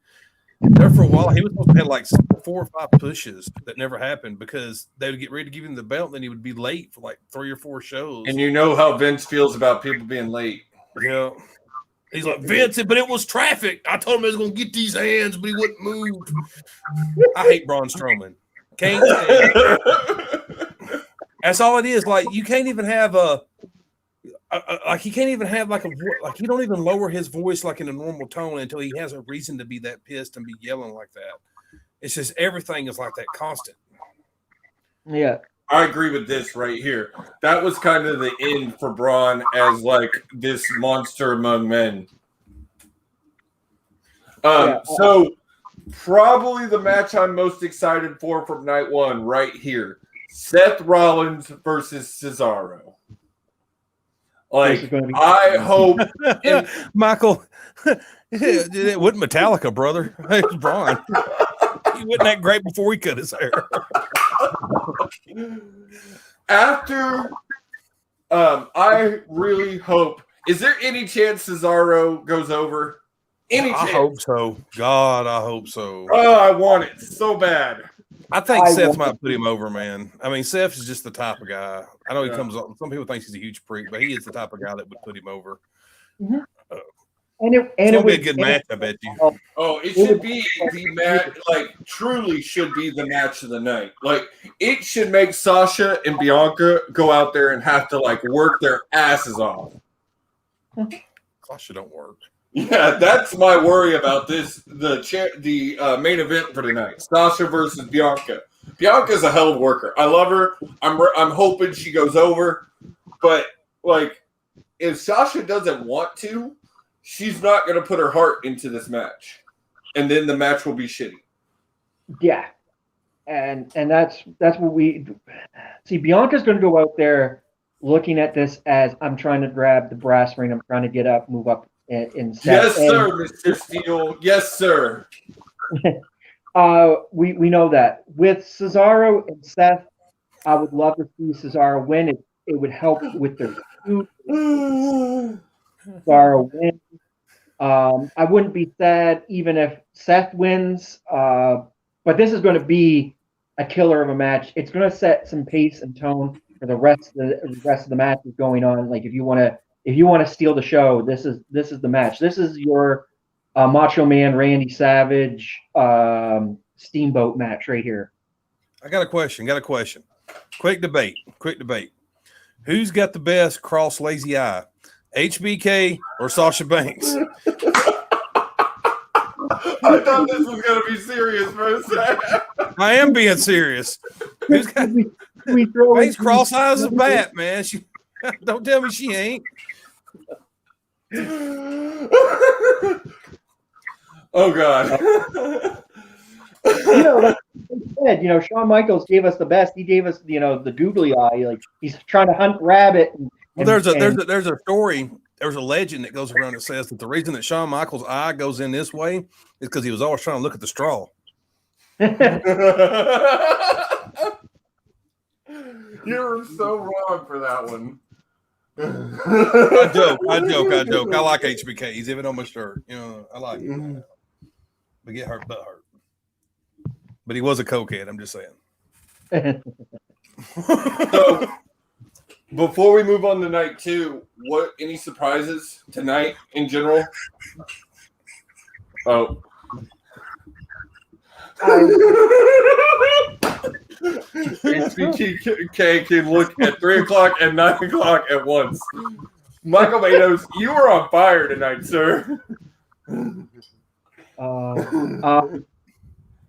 there for a while he was supposed to have like 4 or 5 pushes that never happened because they would get ready to give him the belt, and then he would be late for like 3 or 4 shows. And you know how Vince feels about people being late. Yeah. He's like, Vince, but it was traffic. I told him I was going to get these hands, but he wouldn't move. I hate Braun Strowman. Can't stand. That's all it is. Like, you can't even have he can't even have like he don't even lower his voice like in a normal tone until he has a reason to be that pissed and be yelling like that. It's just everything is like that constant. Yeah. I agree with this right here. That was kind of the end for Braun as like this monster among men. So probably the match I'm most excited for from night one right here. Seth Rollins versus Cesaro. Like, I hope Michael, it wasn't Metallica, brother. It was Braun. He wasn't that great before he cut his hair. After, I really hope. Is there any chance Cesaro goes over? Any chance? I hope so. God, I hope so. Oh, I want it so bad. I think Seth might put him over, man. I mean, Seth is just the type of guy. I know he comes up. Some people think he's a huge freak, but he is the type of guy that would put him over. Mm-hmm. It's gonna be a good match, I bet you. Oh, it should be the match, like truly should be the match of the night. Like it should make Sasha and Bianca go out there and have to like work their asses off. Sasha don't work. Yeah, that's my worry about this. The main event for tonight: Sasha versus Bianca. Bianca's a hell of a worker. I love her. I'm hoping she goes over, but like if Sasha doesn't want to, she's not going to put her heart into this match, and then the match will be shitty. Yeah, and that's what we see. Bianca's going to go out there looking at this as I'm trying to grab the brass ring. I'm trying to get up, move up in step. Yes, sir, Mr. Steele. Yes, sir. We know that with Cesaro and Seth, I would love to see Cesaro win. It would help with their feud. Cesaro win. I wouldn't be sad even if Seth wins, but this is going to be a killer of a match. It's going to set some pace and tone for the rest of the matches going on. Like if you want to steal the show, this is the match. This is your Macho Man Randy Savage Steamboat match right here. I got a question. Quick debate. Who's got the best cross lazy eye? HBK or Sasha Banks? I thought this was going to be serious for a second. I am being serious. Who's got Banks cross eyes as a bat, man? Don't tell me she ain't. Oh God. Like I said, Shawn Michaels gave us the best. He gave us, the googly eye. Like he's trying to hunt rabbit. Well, there's a story. There's a legend that goes around that says that the reason that Shawn Michaels' eye goes in this way is because he was always trying to look at the straw. You're so wrong for that one. I joke. I like HBK. He's even on my shirt. I like him. But get hurt, but hurt. But he was a cokehead. I'm just saying. So, before we move on to night 2, any surprises tonight in general? Oh. HBK can look at 3 o'clock and 9 o'clock at once. Michael Matos, you were on fire tonight, sir.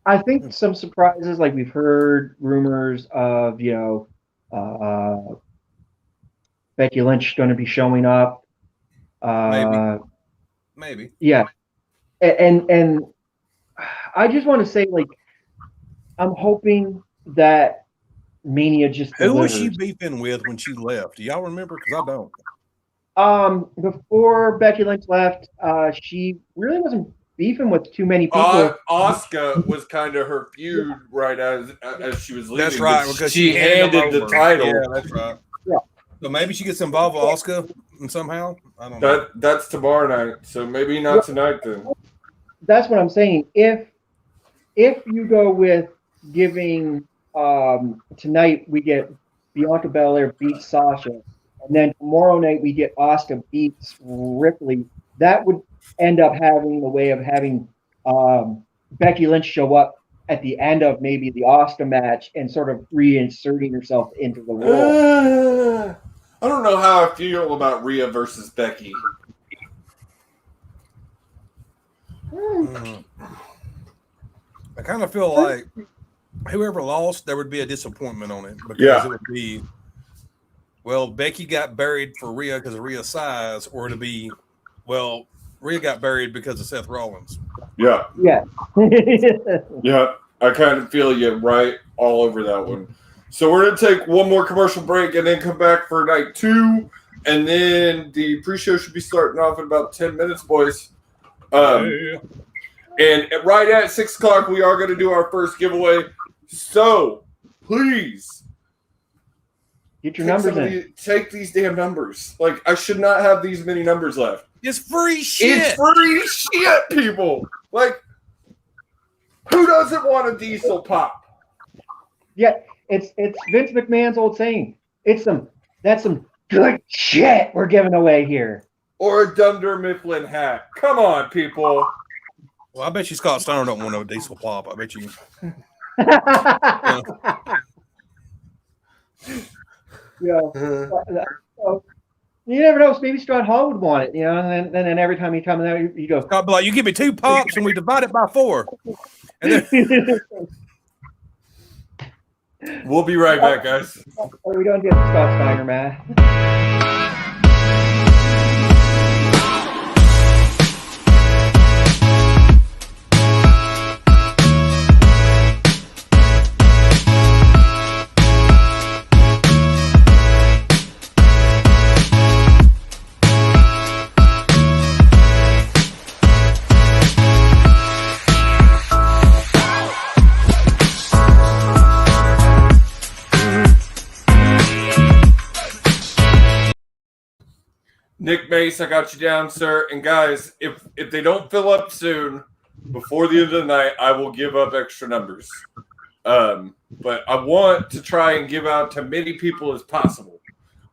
I think some surprises, like we've heard rumors of, Becky Lynch going to be showing up. Maybe. Yeah. And I just want to say, like, I'm hoping that Mania just Who was delivers. she beefing with when she left? Do y'all remember? Because I don't. Before Becky Lynch left, she really wasn't beefing with too many people. Asuka was kind of her feud right as she was leaving. That's right, because she handed the title. Yeah, that's right. Yeah. So maybe she gets involved with Asuka somehow. I don't know. That's tomorrow night, so maybe not tonight then. That's what I'm saying. If you go with giving tonight, we get Bianca Belair beats Sasha, and then tomorrow night we get Asuka beats Ripley. That would end up having the way of having Becky Lynch show up at the end of maybe the Asuka match and sort of reinserting herself into the role. I don't know how I feel about Rhea versus Becky. I kind of feel like whoever lost, there would be a disappointment on it because it would be, well, Becky got buried for Rhea because of Rhea's size, or to be, well, Rhea got buried because of Seth Rollins. Yeah. Yeah. Yeah. I kind of feel you right all over that one. So we're going to take one more commercial break and then come back for night 2. And then the pre-show should be starting off in about 10 minutes, boys. And right at 6 o'clock, we are going to do our first giveaway. So please get your numbers in. Take these damn numbers. Like, I should not have these many numbers left. It's free shit. It's free shit, people. Like, who doesn't want a diesel pop? Yeah, it's Vince McMahon's old saying. That's some good shit we're giving away here. or a Dunder Mifflin hat? Come on, people. Well, I bet you Scott Steiner don't want no diesel pop. I bet you. You never know. Maybe Scott Hall would want it, and then every time he comes out, he goes, Scott be like, "You give me 2 pops and we divide it by 4." And then we'll be right back, guys. We don't get Scott Steiner mad. Nick Mace, I got you down, sir. And guys, if they don't fill up soon, before the end of the night, I will give up extra numbers. But I want to try and give out to many people as possible.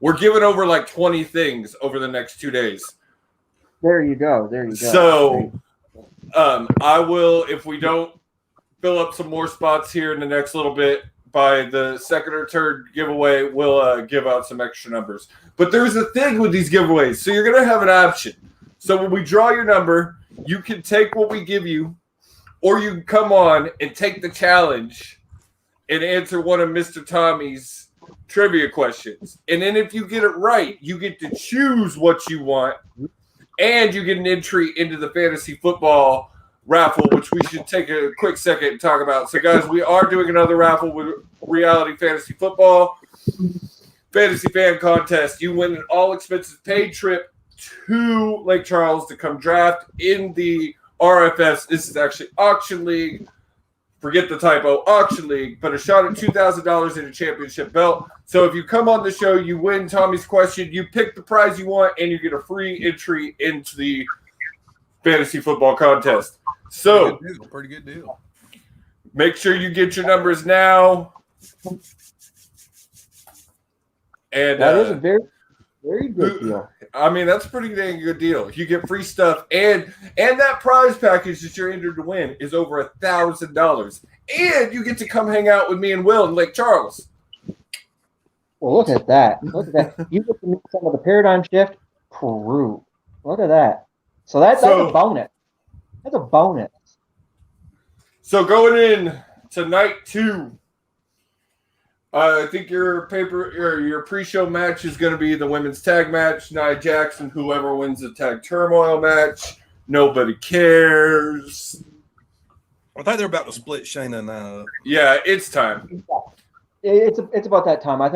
We're giving over like 20 things over the next 2 days. There you go. So I will, if we don't fill up some more spots here in the next little bit, by the second or third giveaway, we'll give out some extra numbers. But there's a thing with these giveaways. So you're going to have an option. So when we draw your number, you can take what we give you, or you can come on and take the challenge and answer one of Mr. Tommy's trivia questions. And then if you get it right, you get to choose what you want, and you get an entry into the fantasy football raffle, which we should take a quick second and talk about. So, guys, we are doing another raffle with Reality Fantasy Football Fantasy Fan Contest. You win an all-expenses-paid trip to Lake Charles to come draft in the RFS. This is actually Auction League. Forget the typo, Auction League, but a shot at $2,000 in a championship belt. So if you come on the show, you win Tommy's question, you pick the prize you want, and you get a free entry into the fantasy football contest. So, pretty good deal. Make sure you get your numbers now. And that is a very, very good deal. I mean, that's a pretty dang good deal. You get free stuff, and that prize package that you're entered to win is over $1,000. And you get to come hang out with me and Will in Lake Charles. Well, look at that. Look at that. You get to meet some of the Paradigm Shift crew. Look at that. So that's a bonus. That's a bonus. So going in to night 2, I think your pre-show match is going to be the women's tag match. Nia Jackson, whoever wins the tag turmoil match. Nobody cares. I thought they were about to split Shayna and Nia. Yeah, it's time. It's about that time. I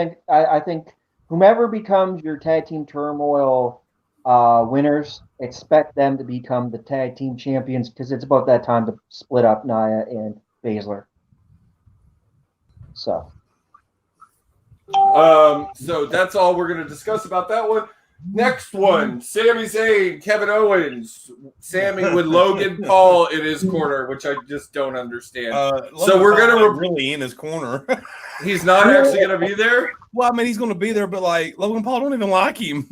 think whomever becomes your tag team turmoil winners, expect them to become the tag team champions, because it's about that time to split up Nia and Baszler. So that's all we're going to discuss about that one. Next one, Sami Zayn, Kevin Owens, Sammy with Logan Paul in his corner, which I just don't understand. So we're going to really in his corner. He's not actually going to be there? Well, I mean, he's going to be there, but like Logan Paul don't even like him.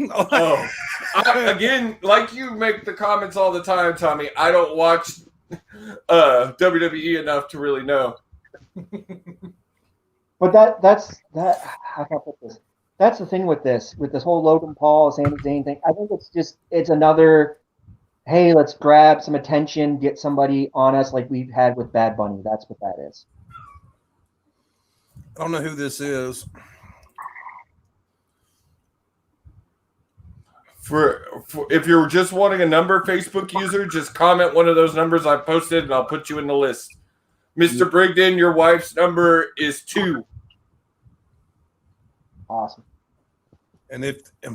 Again, like you make the comments all the time, Tommy, I don't watch WWE enough to really know. But that's how can I put this? That's the thing with this whole Logan Paul, Sami Zayn thing. I think it's another, hey, let's grab some attention, get somebody on us like we've had with Bad Bunny. That's what that is. I don't know who this is. For if you're just wanting a number, Facebook user, just comment one of those numbers I posted, and I'll put you in the list. Mr. Brigden, your wife's number is 2. Awesome. And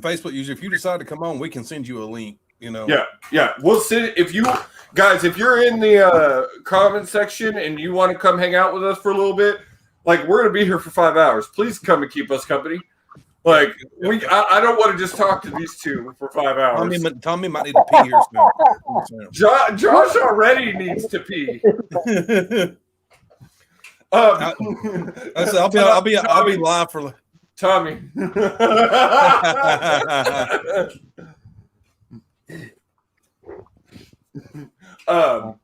Facebook user, if you decide to come on, we can send you a link. Yeah. We'll send it if you're in the comment section and you want to come hang out with us for a little bit. Like, we're gonna be here for 5 hours. Please come and keep us company. Like, I don't want to just talk to these two for 5 hours. Tommy might need to pee here soon. Josh already needs to pee. I'll be live for Tommy. But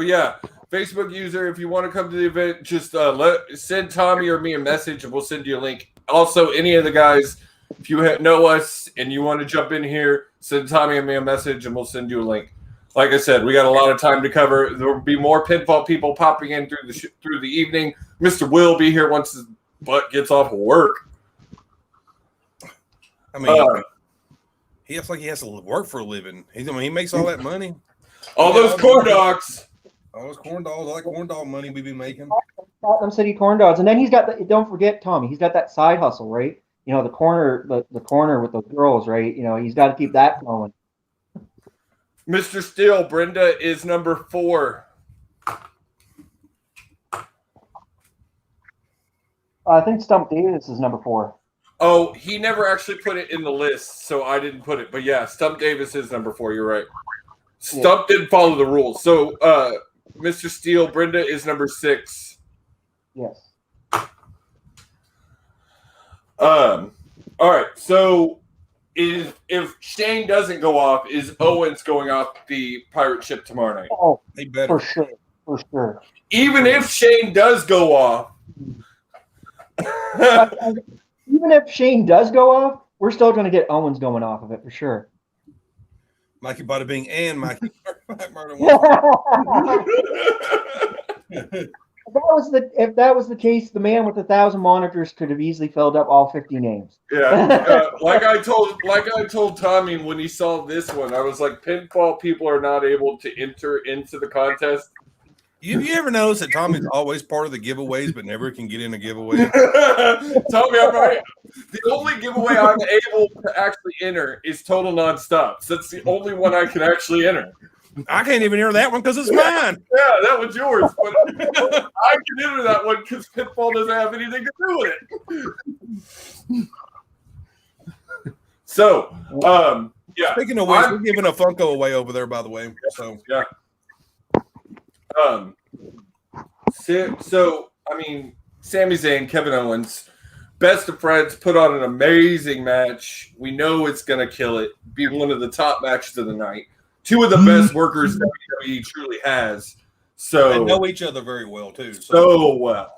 yeah, Facebook user, if you want to come to the event, just send Tommy or me a message and we'll send you a link. Also, any of the guys, if you know us and you want to jump in here, send Tommy and me a message and we'll send you a link. Like I said, we got a lot of time to cover. There will be more pinfall people popping in through the evening. Mr. Will be here once his butt gets off of work. I mean, he looks like he has to work for a living. He makes all that money. All those corn dogs. All those corn dogs, all that corn dog money we be making. Platinum City corn dogs, and then he's got. Don't forget, Tommy. He's got that side hustle, right? You know, the corner with the girls, right? You know, he's got to keep that going. Mr. Steele, Brenda is number 4. I think Stump Davis is number 4. Oh, he never actually put it in the list, so I didn't put it. But yeah, Stump Davis is number 4. You're right. Stump didn't follow the rules. So, Mr. Steele, Brenda is number 6. Yes. All right. So, if Shane doesn't go off, is Owens going off the pirate ship tomorrow night? Oh, they better. For sure. Even if Shane does go off. Even if Shane does go off, we're still going to get Owens going off of it for sure. Mikey Bada Bing and Mikey Murder. If that was the case, the man with 1,000 monitors could have easily filled up all 50 names. Yeah, like I told Tommy when he saw this one, I was like, pinfall people are not able to enter into the contest. You ever notice that Tommy's always part of the giveaways, but never can get in a giveaway? Tommy, I'm right. The only giveaway I'm able to actually enter is Total Nonstops. That's the only one I can actually enter. I can't even enter that one because it's mine. Yeah, that one's yours. But I can enter that one because Pitfall doesn't have anything to do with it. So, yeah. Speaking of which, we're giving a Funko away over there, by the way. So yeah. So I mean, Sami Zayn, Kevin Owens, best of friends, put on an amazing match. We know it's gonna kill it. Be one of the top matches of the night. 2 of the best workers WWE truly has. So they know each other very well too. So well.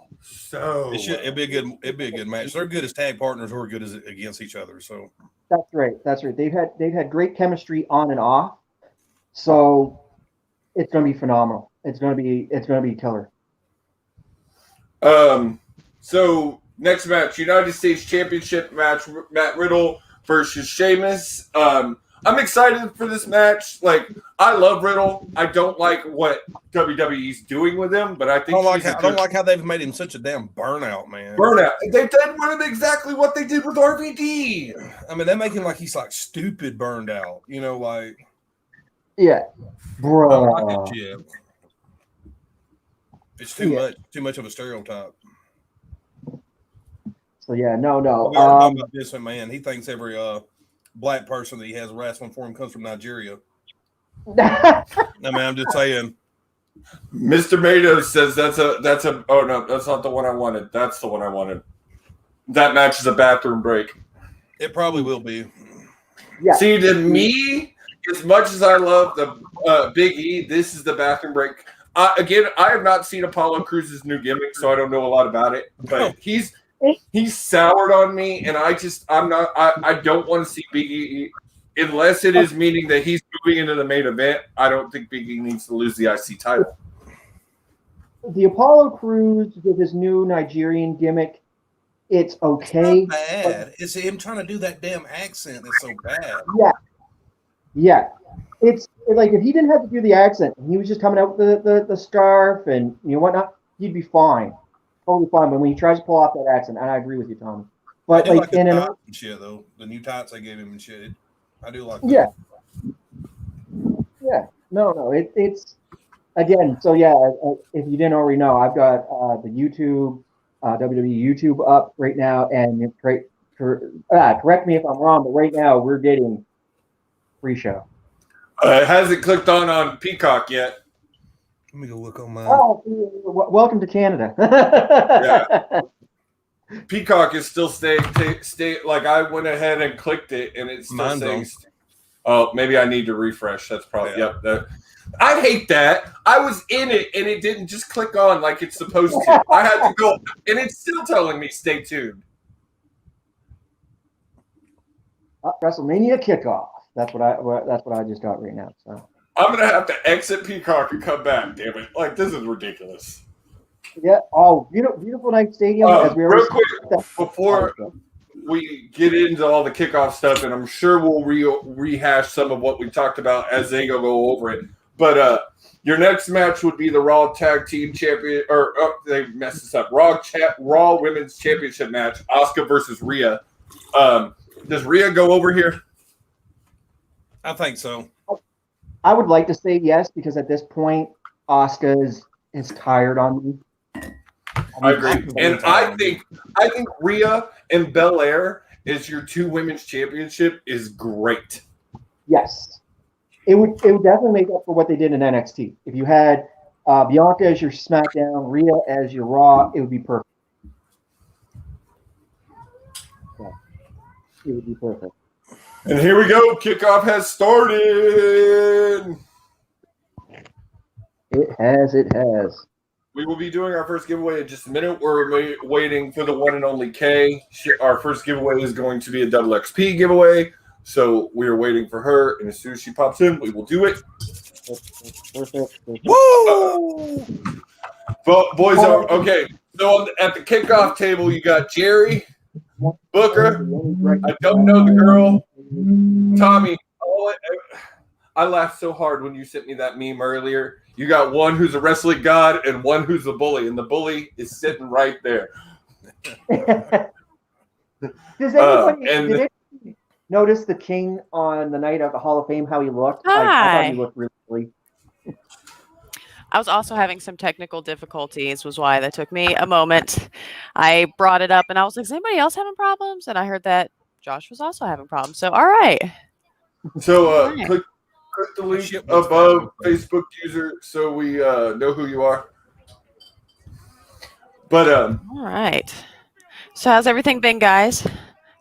It'd be a good match. They're good as tag partners or good as against each other. So that's right. They've had great chemistry on and off. So it's going to be phenomenal. It's going to be killer. So next match, United States Championship match, Matt Riddle versus Sheamus. I'm excited for this match. Like, I love Riddle. I don't like what WWE's doing with him, but I think I don't like how they've made him such a damn burnout, man. They've done with him exactly what they did with RVD. I mean, they make him like he's like stupid burned out. You know, like yeah, bro. I don't like it, yeah. It's too much of a stereotype. So yeah, no. We are talking about this one, man. He thinks every black person that he has wrestling for him comes from Nigeria. I mean, I'm just saying. Mr. Mato says that's a oh no, that's not the one I wanted. That's the one I wanted. That match is a bathroom break. It probably will be. Yeah. See, to me, as much as I love the Big E, this is the bathroom break. Again, I have not seen Apollo Crews' new gimmick, so I don't know a lot about it. But he's soured on me, and I don't want to see Big E unless it is meaning that he's moving into the main event. I don't think Big E needs to lose the IC title. The Apollo Crews with his new Nigerian gimmick, it's okay. It's not bad. It's him trying to do that damn accent that's so bad. Yeah. It's like if he didn't have to do the accent, and he was just coming out with the scarf and whatnot, he'd be fine. Totally fine. But when he tries to pull off that accent, and I agree with you, Tommy. But like in an shit though, the new tights I gave him and shit, I do like. Yeah. No. It's again. So yeah, if you didn't already know, I've got the YouTube, WWE YouTube up right now, and correct me if I'm wrong, but right now we're getting free-show. It hasn't clicked on Peacock yet. Let me go look on mine. Oh, welcome to Canada. Yeah. Peacock is still stay. Like I went ahead and clicked it, and it's still saying. Oh, maybe I need to refresh. That's probably I hate that. I was in it and it didn't just click on like it's supposed to. I had to go, and it's still telling me stay tuned. WrestleMania kickoff. That's what I just got right now. So I'm gonna have to exit Peacock and come back. Damn it! Like this is ridiculous. yeah. Oh, beautiful night stadium. As we Real quick before we get into all the kickoff stuff, and I'm sure we'll rehash some of what we talked about as they go over it. But your next match would be the Raw Tag Team Champion, or they messed this up. Raw Women's Championship match, Asuka versus Rhea. Does Rhea go over here? I think so. I would like to say yes because at this point, Asuka is tired on me. I agree, and I think Rhea and Belair as your 2 women's championship is great. Yes, it would definitely make up for what they did in NXT. If you had Bianca as your SmackDown, Rhea as your Raw, it would be perfect. Yeah. It would be perfect. And here we go. Kickoff has started. It has. We will be doing our first giveaway in just a minute. We're waiting for the one and only Kay. Our first giveaway is going to be a double XP giveaway. So we are waiting for her. And as soon as she pops in, we will do it. Perfect. Woo! Boys, okay. So at the kickoff table, you got Jerry, Booker. I don't know the girl. Tommy. I laughed so hard when you sent me that meme earlier. You got one who's a wrestling god and one who's a bully, and the bully is sitting right there. Does anybody notice the King on the night of the Hall of Fame, how he looked? I thought he looked really I was also having some technical difficulties, was why that took me a moment. I brought it up and I was like, is anybody else having problems? And I heard that Josh was also having problems. So, all right. So, click the link above, Facebook user, so we know who you are. But all right. So how's everything been, guys?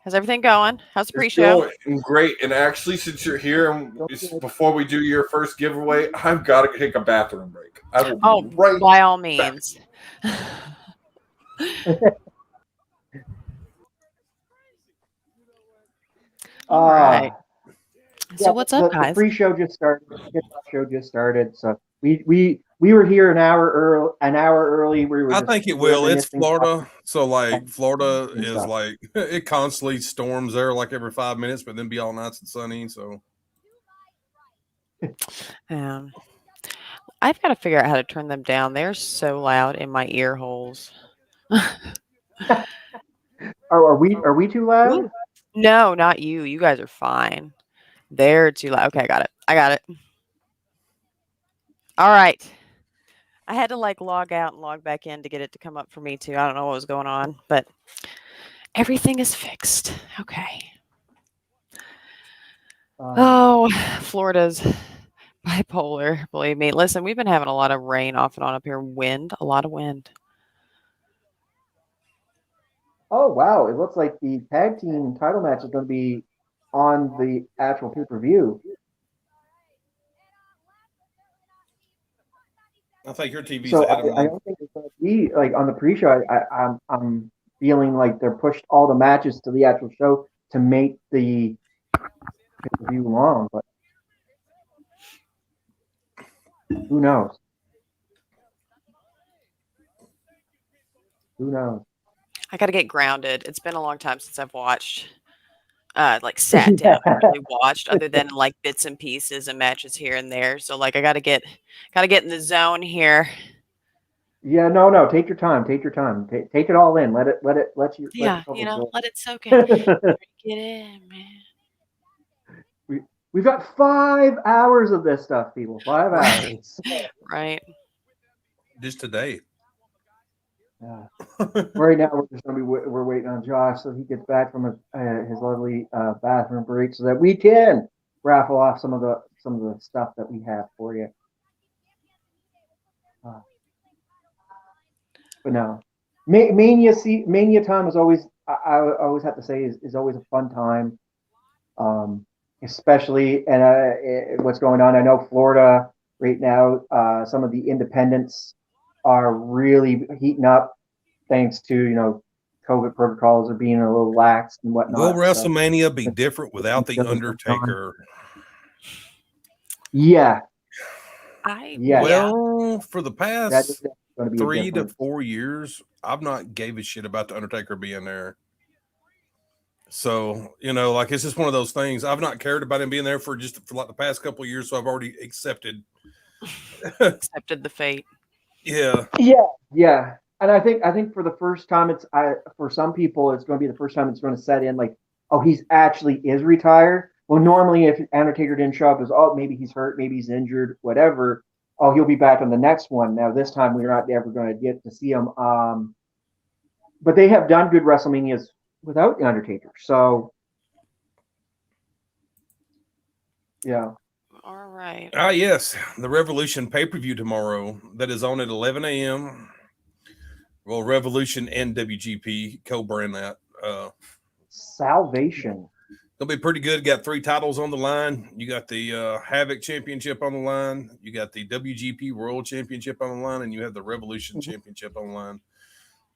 How's everything going? How's the pre-show? Great. And actually, since you're here, and before we do your first giveaway, I've got to take a bathroom break. I will be right by all means. All right. So what's up, guys? The pre-show just started. The show just started. So we were here an hour early. I think it will. It's Florida, so like Florida is like it constantly storms there like every 5 minutes, but then be all nice and sunny. So I've got to figure out how to turn them down. They're so loud in my ear holes. Are we too loud? No, not you. You guys are fine. They're too loud. Okay, I got it. All right. I had to like log out and log back in to get it to come up for me too. I don't know what was going on, but everything is fixed. Okay. Florida's bipolar. Believe me. Listen, we've been having a lot of rain off and on up here. A lot of wind. Oh, wow. It looks like the tag team title match is going to be on the actual pay-per-view. I think your TV's ahead of me. I don't think it's going to be like on the pre-show. I'm feeling like they're pushed all the matches to the actual show to make the pay-per-view long, but who knows? Who knows? I got to get grounded. It's been a long time since I've watched, sat down and really watched, other than like bits and pieces and matches here and there. So like, I got to get in the zone here. Yeah, no. Take your time. Take it all in. Let it soak in. Get in, man. We've got 5 hours of this stuff, people. 5 hours. Right. Just today. Yeah. Right now, we're waiting on Josh so he gets back from his lovely bathroom break so that we can raffle off some of the stuff that we have for you. But no, Mania time is always, I always have to say, is always a fun time. especially and what's going on. I know Florida right now. Some of the independents are really heating up, thanks to COVID protocols are being a little lax and whatnot. Will WrestleMania be different without the Undertaker? Yeah. Well, for the past going to be 3 to 4 years, I've not gave a shit about the Undertaker being there. So, like, it's just one of those things. I've not cared about him being there for like the past couple of years. So I've already accepted the fate. Yeah. And I think for the first time, for some people, it's going to be the first time it's going to set in like, oh, he's actually is retired. Well, normally if Undertaker didn't show up, maybe he's hurt, maybe he's injured, whatever. Oh, he'll be back on the next one. Now this time we're not ever going to get to see him. But they have done good WrestleManias without the Undertaker. So yeah. All right. Yes, the Revolution pay-per-view tomorrow that is on at 11 a.m. Well, Revolution and WGP co-brand that. Salvation. It'll be pretty good. Got 3 titles on the line. You got the Havoc Championship on the line. You got the WGP World Championship on the line, and you have the Revolution Championship on the line.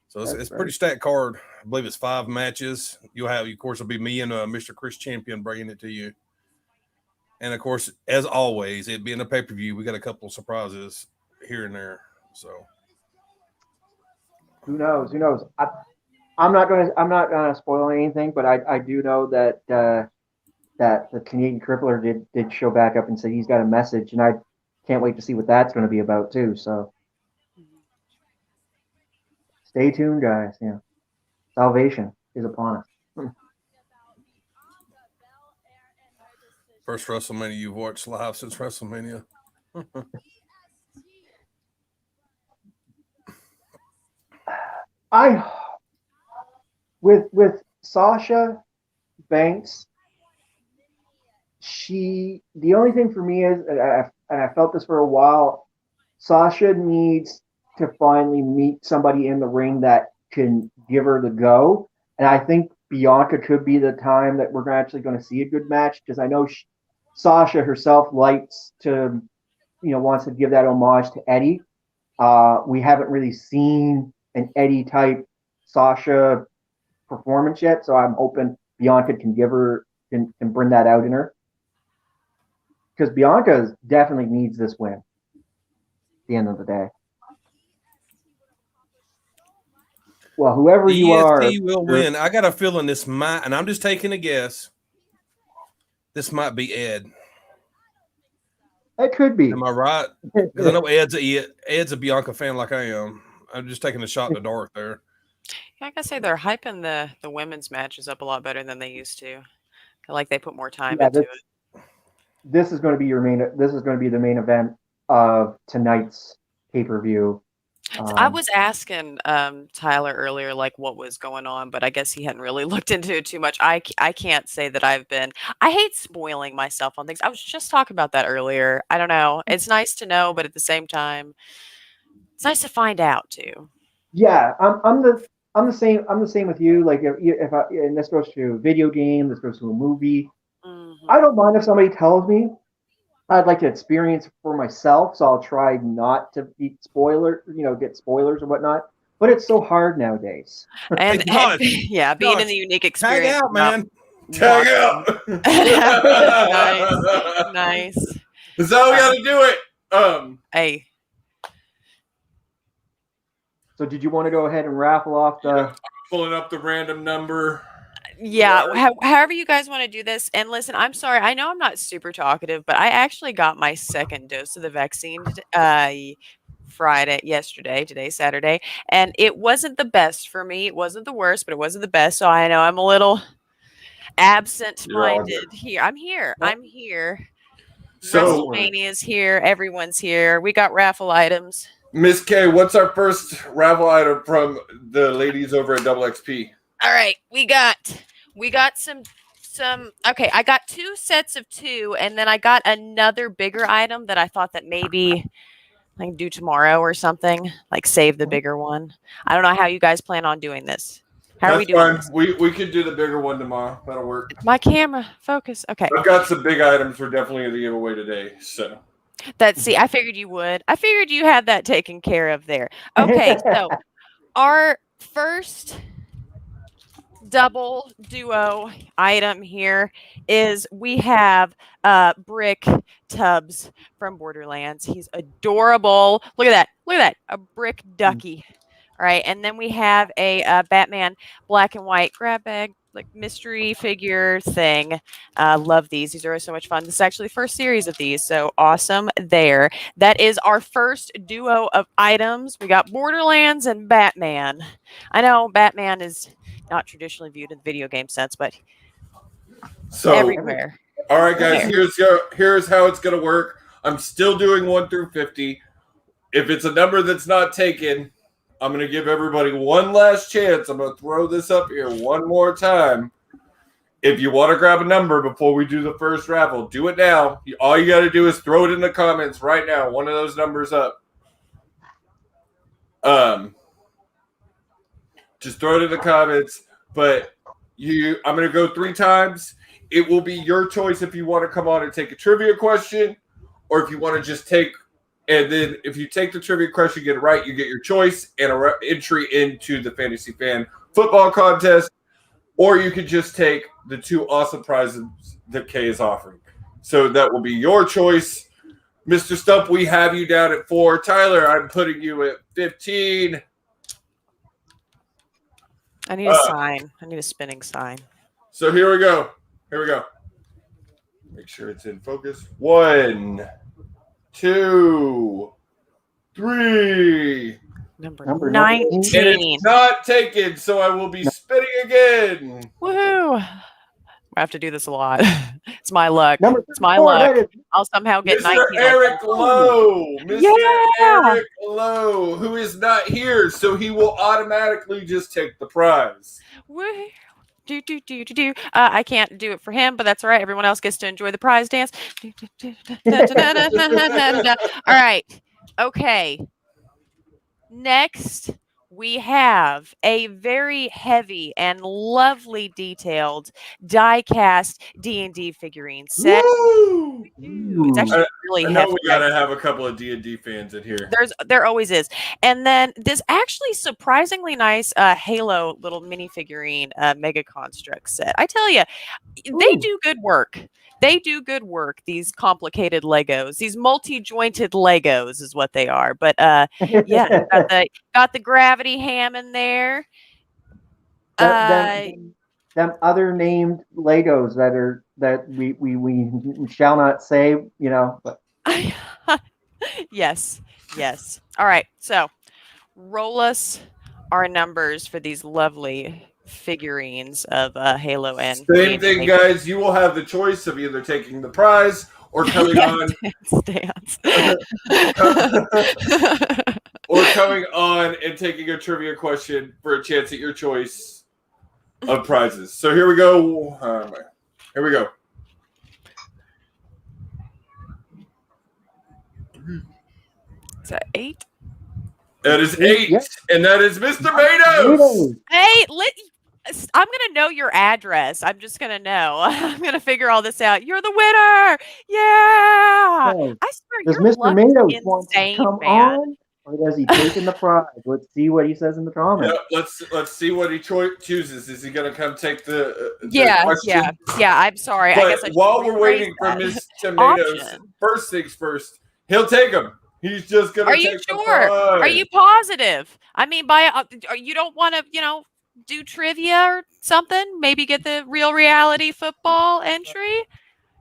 So it's a pretty stacked card. I believe it's 5 matches. You'll have, of course, it'll be me and Mr. Chris Champion bringing it to you. And of course, as always, it being a pay-per-view, we got a couple of surprises here and there. So who knows? I'm not gonna spoil anything, but I do know that that the Canadian Crippler did show back up and say he's got a message, and I can't wait to see what that's going to be about too. So stay tuned, guys. Yeah, salvation is upon us. First WrestleMania you've watched live since WrestleMania. With Sasha Banks, the only thing for me is, and I felt this for a while, Sasha needs to finally meet somebody in the ring that can give her the go. And I think Bianca could be the time that we're actually going to see a good match, because I know Sasha herself likes to, wants to give that homage to Eddie. We haven't really seen an Eddie type Sasha performance yet, so I'm hoping Bianca can bring that out in her, because Bianca definitely needs this win at the end of the day. Well, whoever you are, will win. I got a feeling this might, and I'm just taking a guess, this might be Ed. It could be. Am I right? Because I know Ed's a Bianca fan like I am. I'm just taking a shot in the dark there. Yeah, I gotta say they're hyping the women's matches up a lot better than they used to. Like they put more time into it. This is going to be the main event of tonight's pay-per-view. I was asking Tyler earlier, like, what was going on, but I guess he hadn't really looked into it too much. I can't say that I hate spoiling myself on things. I was just talking about that earlier. I don't know. It's nice to know, but at the same time, it's nice to find out too. Yeah, I'm the same. I'm the same with you. Like if and this goes to a video game, this goes to a movie. Mm-hmm. I don't mind if somebody tells me. I'd like to experience it for myself, so I'll try not to be get spoilers or whatnot. But it's so hard nowadays. And being in the unique experience. Tag out, man. Tag out. Nice. That's how we got to do it. Hey. So did you want to go ahead and raffle off the... Pulling up the random number. Yeah, however you guys want to do this. And listen, I'm sorry. I know I'm not super talkative, but I actually got my second dose of the vaccine yesterday, today's Saturday. And it wasn't the best for me. It wasn't the worst, but it wasn't the best. So I know I'm a little absent-minded here. I'm here. So, WrestleMania's here. Everyone's here. We got raffle items. Miss K, what's our first raffle item from the ladies over at Double XP? All right, we got some. Okay, I got 2 sets of 2, and then I got another bigger item that I thought that maybe I can do tomorrow or something. Like save the bigger one. I don't know how you guys plan on doing this. How are we doing? That's fine. We could do the bigger one tomorrow. That'll work. My camera focus. Okay. I've got some big items we're definitely going to give away today. So I figured you would. I figured you had that taken care of there. Okay, so our first double duo item here is we have Brick Tubbs from Borderlands. He's adorable. Look at that. Look at that. A brick ducky. All right. And then we have a Batman black and white grab bag, like mystery figure thing. Love these. These are so much fun. This is actually the first series of these. So awesome there. That is our first duo of items. We got Borderlands and Batman. I know Batman is not traditionally viewed in the video game sense, but everywhere. All right, guys, here's how it's going to work. I'm still doing 1 through 50. If it's a number that's not taken, I'm going to give everybody one last chance. I'm going to throw this up here one more time. If you want to grab a number before we do the first raffle, do it now. All you got to do is throw it in the comments right now. One of those numbers up. Just throw it in the comments. But I'm going to go 3 times. It will be your choice if you want to come on and take a trivia question, or if you want to just take. And then if you take the trivia question, get it right, you get your choice and an entry into the Fantasy Fan Football Contest. Or you could just take the 2 awesome prizes that Kay is offering. So that will be your choice. Mr. Stump, we have you down at 4. Tyler, I'm putting you at 15. I need a sign. I need a spinning sign. So here we go. Make sure it's in focus. 1, 2, 3. Number 19. And it's not taken, so I will be spinning again. Woohoo! I have to do this a lot. It's my luck. It's my 4, luck. I'll somehow get Mr. 19. Eric Lowe. Eric Lowe, who is not here, so he will automatically just take the prize. Woo. I can't do it for him, but that's all right. Everyone else gets to enjoy the prize dance. All right. Okay. Next, we have a very heavy and lovely detailed die-cast D&D figurine set. Woo! It's actually really I know heavy. we gotta have a couple of D&D fans in here. There always is. And then this actually surprisingly nice Halo little mini figurine Mega Construct set. I tell you, they do good work. They do good work, these complicated Legos. These multi-jointed Legos is what they are. But yeah, got the gravity ham in there. Them other named Legos that we shall not say, you know. But. Yes. All right. So roll us our numbers for these lovely figurines of Halo and same thing, guys. You will have the choice of either taking the prize or coming on dance. or coming on and taking a trivia question for a chance at your choice of prizes. So here we go. Here we go. Is that 8? That is 8, Yep. and that is Mr. Matos. Hey, I'm gonna know your address. I'm just gonna know. I'm gonna figure all this out. You're the winner! Yeah! Hey, I swear, does your Mr. luck Matos is want to insane, come man. on, or does he take in the prize? Let's see what he says in the comments. Yeah, let's see what he chooses. Is he gonna come take the Yeah. I'm sorry. But I guess I should while we're waiting for rephrase that. Miss Tomatoes, Option. first things first, he'll take them. He's just gonna. Are take you the sure? prize. Are you positive? I mean, you don't want to, do trivia or something? Maybe get the Real Reality Football entry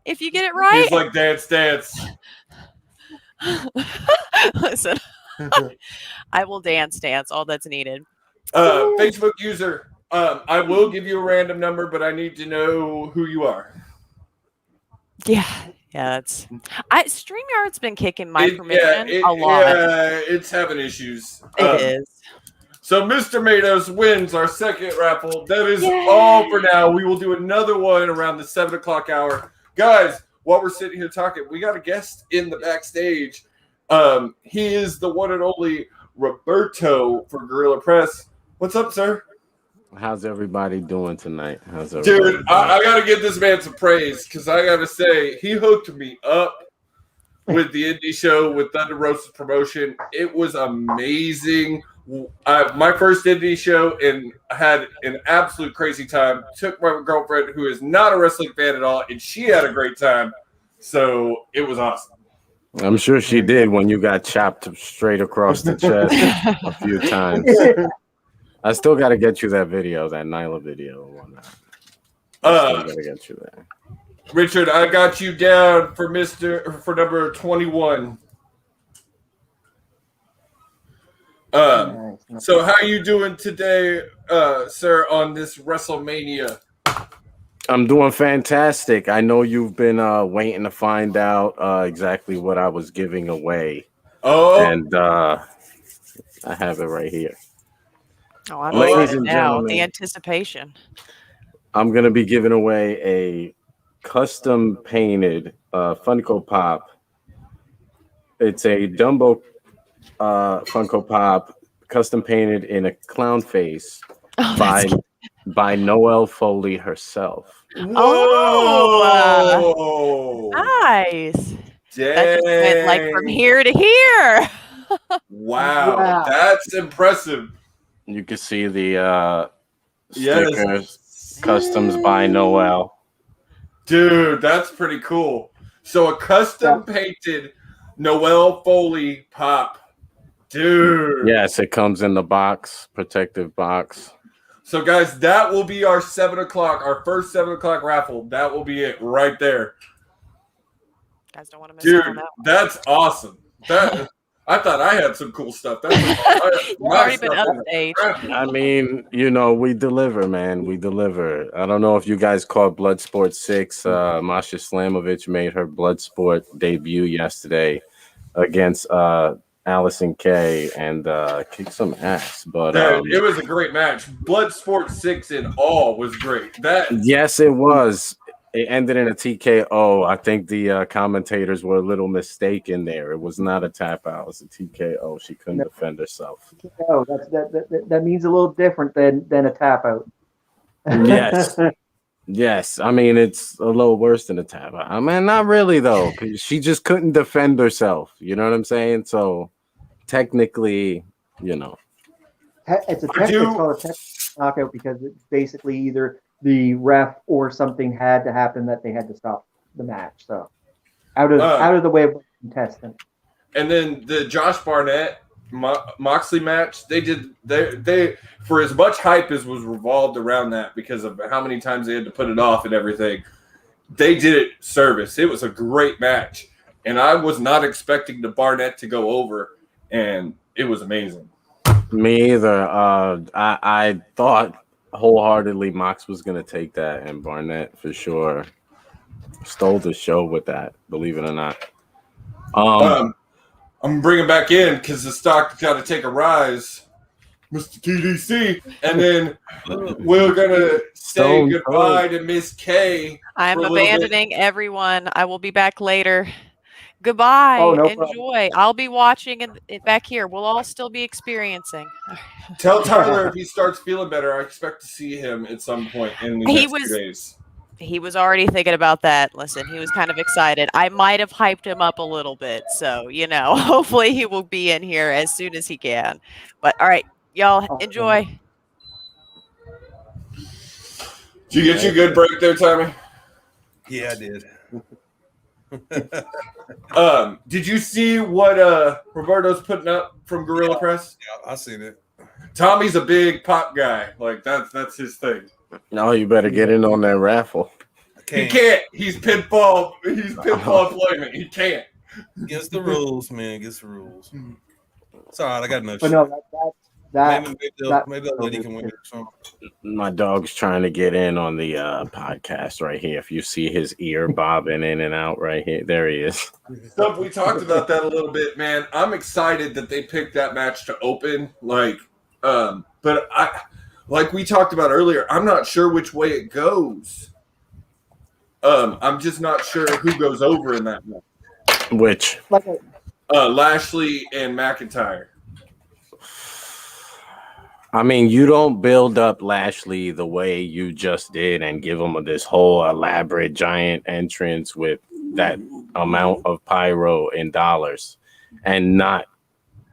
if you get it right. He's like dance. Listen, I will dance. All that's needed. Facebook user, I will give you a random number, but I need to know who you are. Yeah, that's. StreamYard's been kicking my permission a lot. Yeah, it's having issues. It is. So Mr. Matos wins our second raffle. That is all for now. We will do another one around the 7 o'clock hour. Guys, while we're sitting here talking, we got a guest in the backstage. He is the one and only Roberto for Gorilla Press. What's up, sir? How's everybody doing tonight? How's everybody? Dude, I gotta give this man some praise because I gotta say he hooked me up with the indie show with Thunder Roast's promotion. It was amazing. My first indie show and had an absolute crazy time. Took my girlfriend, who is not a wrestling fan at all, and she had a great time. So it was awesome. I'm sure she did when you got chopped straight across the chest a few times. I still got to get you that video, that Nyla video and whatnot. I still got to get you that. Richard, I got you down for number 21. So how you doing today, sir, on this WrestleMania? I'm doing fantastic. I know you've been waiting to find out exactly what I was giving away. Oh, and I have it right here. Oh, I'm Ladies excited and now. gentlemen. The anticipation. I'm going to be giving away a custom painted Funko Pop. It's a Dumbo Funko Pop, custom painted in a clown face by Noelle Foley herself. Oh, nice. dang. That just went like from here to here. Wow, that's impressive. You can see the stickers, customs by Noelle. Dude, that's pretty cool. So a custom painted Noelle Foley pop. Dude. Yes, it comes in the box, protective box. So guys, that will be our 7 o'clock, our first 7 o'clock raffle. That will be it right there. Guys don't want to miss out on Dude, that. that's awesome. I thought I had some cool stuff. You've already been upstaged. I mean, we deliver, man. We deliver. I don't know if you guys caught Bloodsport 6. Masha Slamovich made her Bloodsport debut yesterday against Allison Kay and kicked some ass. But it was a great match. Bloodsport 6 in all was great. Yes, it was. It ended in a TKO. I think the commentators were a little mistaken there. It was not a tap out. It was a TKO. She couldn't defend herself. Oh, that means a little different than a tap out. Yes. Yes. I mean, it's a little worse than a tap out. I mean, not really, though. She just couldn't defend herself. You know what I'm saying? So, technically, It's called a technical knockout because it's basically either the ref or something had to happen that they had to stop the match. So out of the way of contestant. And then the Josh Barnett Moxley match, they for as much hype as was revolved around that because of how many times they had to put it off and everything, they did it service. It was a great match, and I was not expecting the Barnett to go over, and it was amazing. Me either. I thought wholeheartedly Mox was going to take that, and Barnett for sure stole the show with that, believe it or not. I'm bringing back in because the stock got to take a rise, Mr. TDC, and then we're going to say goodbye to Miss K. I'm abandoning everyone. I will be back later. Goodbye. Oh, no Enjoy. problem. I'll be watching it back here. We'll all still be experiencing. Tell Tyler if he starts feeling better, I expect to see him at some point in the next 2 days. He was already thinking about that. Listen, he was kind of excited. I might have hyped him up a little bit. So, hopefully he will be in here as soon as he can. But all right, y'all enjoy. Did you get your good break there, Tommy? Yeah, I did. Did you see what Roberto's putting up from Gorilla Press? Yeah, I seen it. Tommy's a big pop guy. Like that's his thing. No, you better get in on that raffle. He can't. He's pinfall employment. He can't. Against the rules, man. Against the rules. It's all right. I got enough. But no, maybe that lady can win it or something. My dog's trying to get in on the podcast right here. If you see his ear bobbing in and out right here, there he is. Stuff we talked about that a little bit, man. I'm excited that they picked that match to open. But like we talked about earlier, I'm not sure which way it goes. I'm just not sure who goes over in that match. Which? Lashley and McIntyre. I mean, you don't build up Lashley the way you just did and give him this whole elaborate giant entrance with that amount of pyro and dollars and not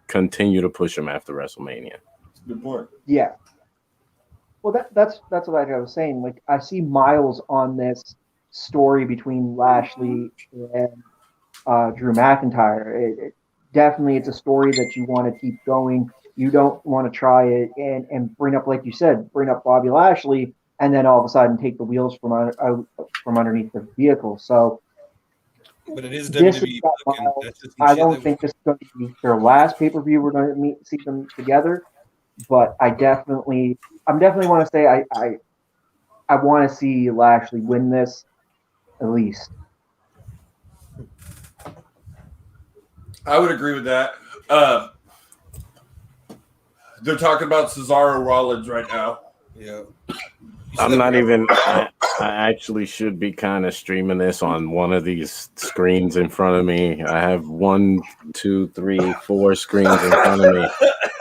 continue to push him after WrestleMania. Good point. Yeah. Well, that's what I was saying. Like, I see miles on this story between Lashley and Drew McIntyre. Definitely, it's a story that you want to keep going. You don't want to try it and bring up, like you said, bring up Bobby Lashley and then all of a sudden take the wheels from underneath the vehicle. So, but it is this WWE. I don't think this is going to be their last pay-per-view. We're going to see them together, but I'm definitely want to say I want to see Lashley win this at least. I would agree with that. They're talking about Cesaro Rollins right now. Yeah. I'm not even. I actually should be kind of streaming this on one of these screens in front of me. I have 1, 2, 3, 4 screens in front of me,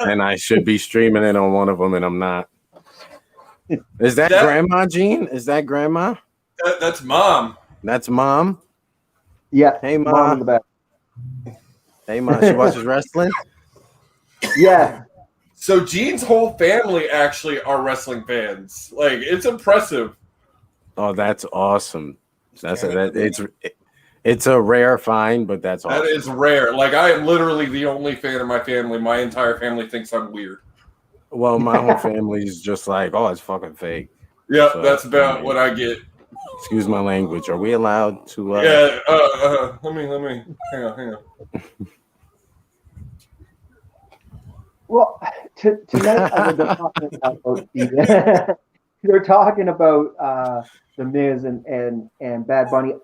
and I should be streaming it on one of them, and I'm not. Is that Grandma, Gene? Is that Grandma? That's Mom. That's Mom? Yeah. Hey, Mom in the back. Hey, Mom. She watches wrestling? Yeah. So Gene's whole family actually are wrestling fans. Like, it's impressive. Oh, that's awesome. It's a rare find, but that's awesome. That is rare. Like, I am literally the only fan of my family. My entire family thinks I'm weird. Well, my whole family is just like, oh, it's fucking fake. Yep, So, that's about what I get. Excuse my language. Are we allowed to? Let me. Hang on. Well, tonight they're talking about the Miz and Bad Bunny.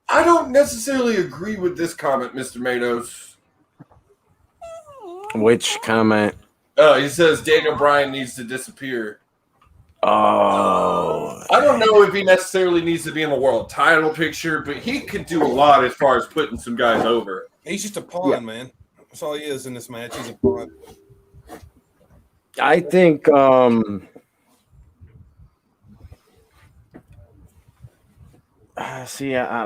I don't necessarily agree with this comment, Mr. Matos. Which comment? He says Daniel Bryan needs to disappear. Oh. I don't know if he necessarily needs to be in the world title picture, but he could do a lot as far as putting some guys over. He's just a pawn, man. That's all he is in this match. He's a pawn. I think I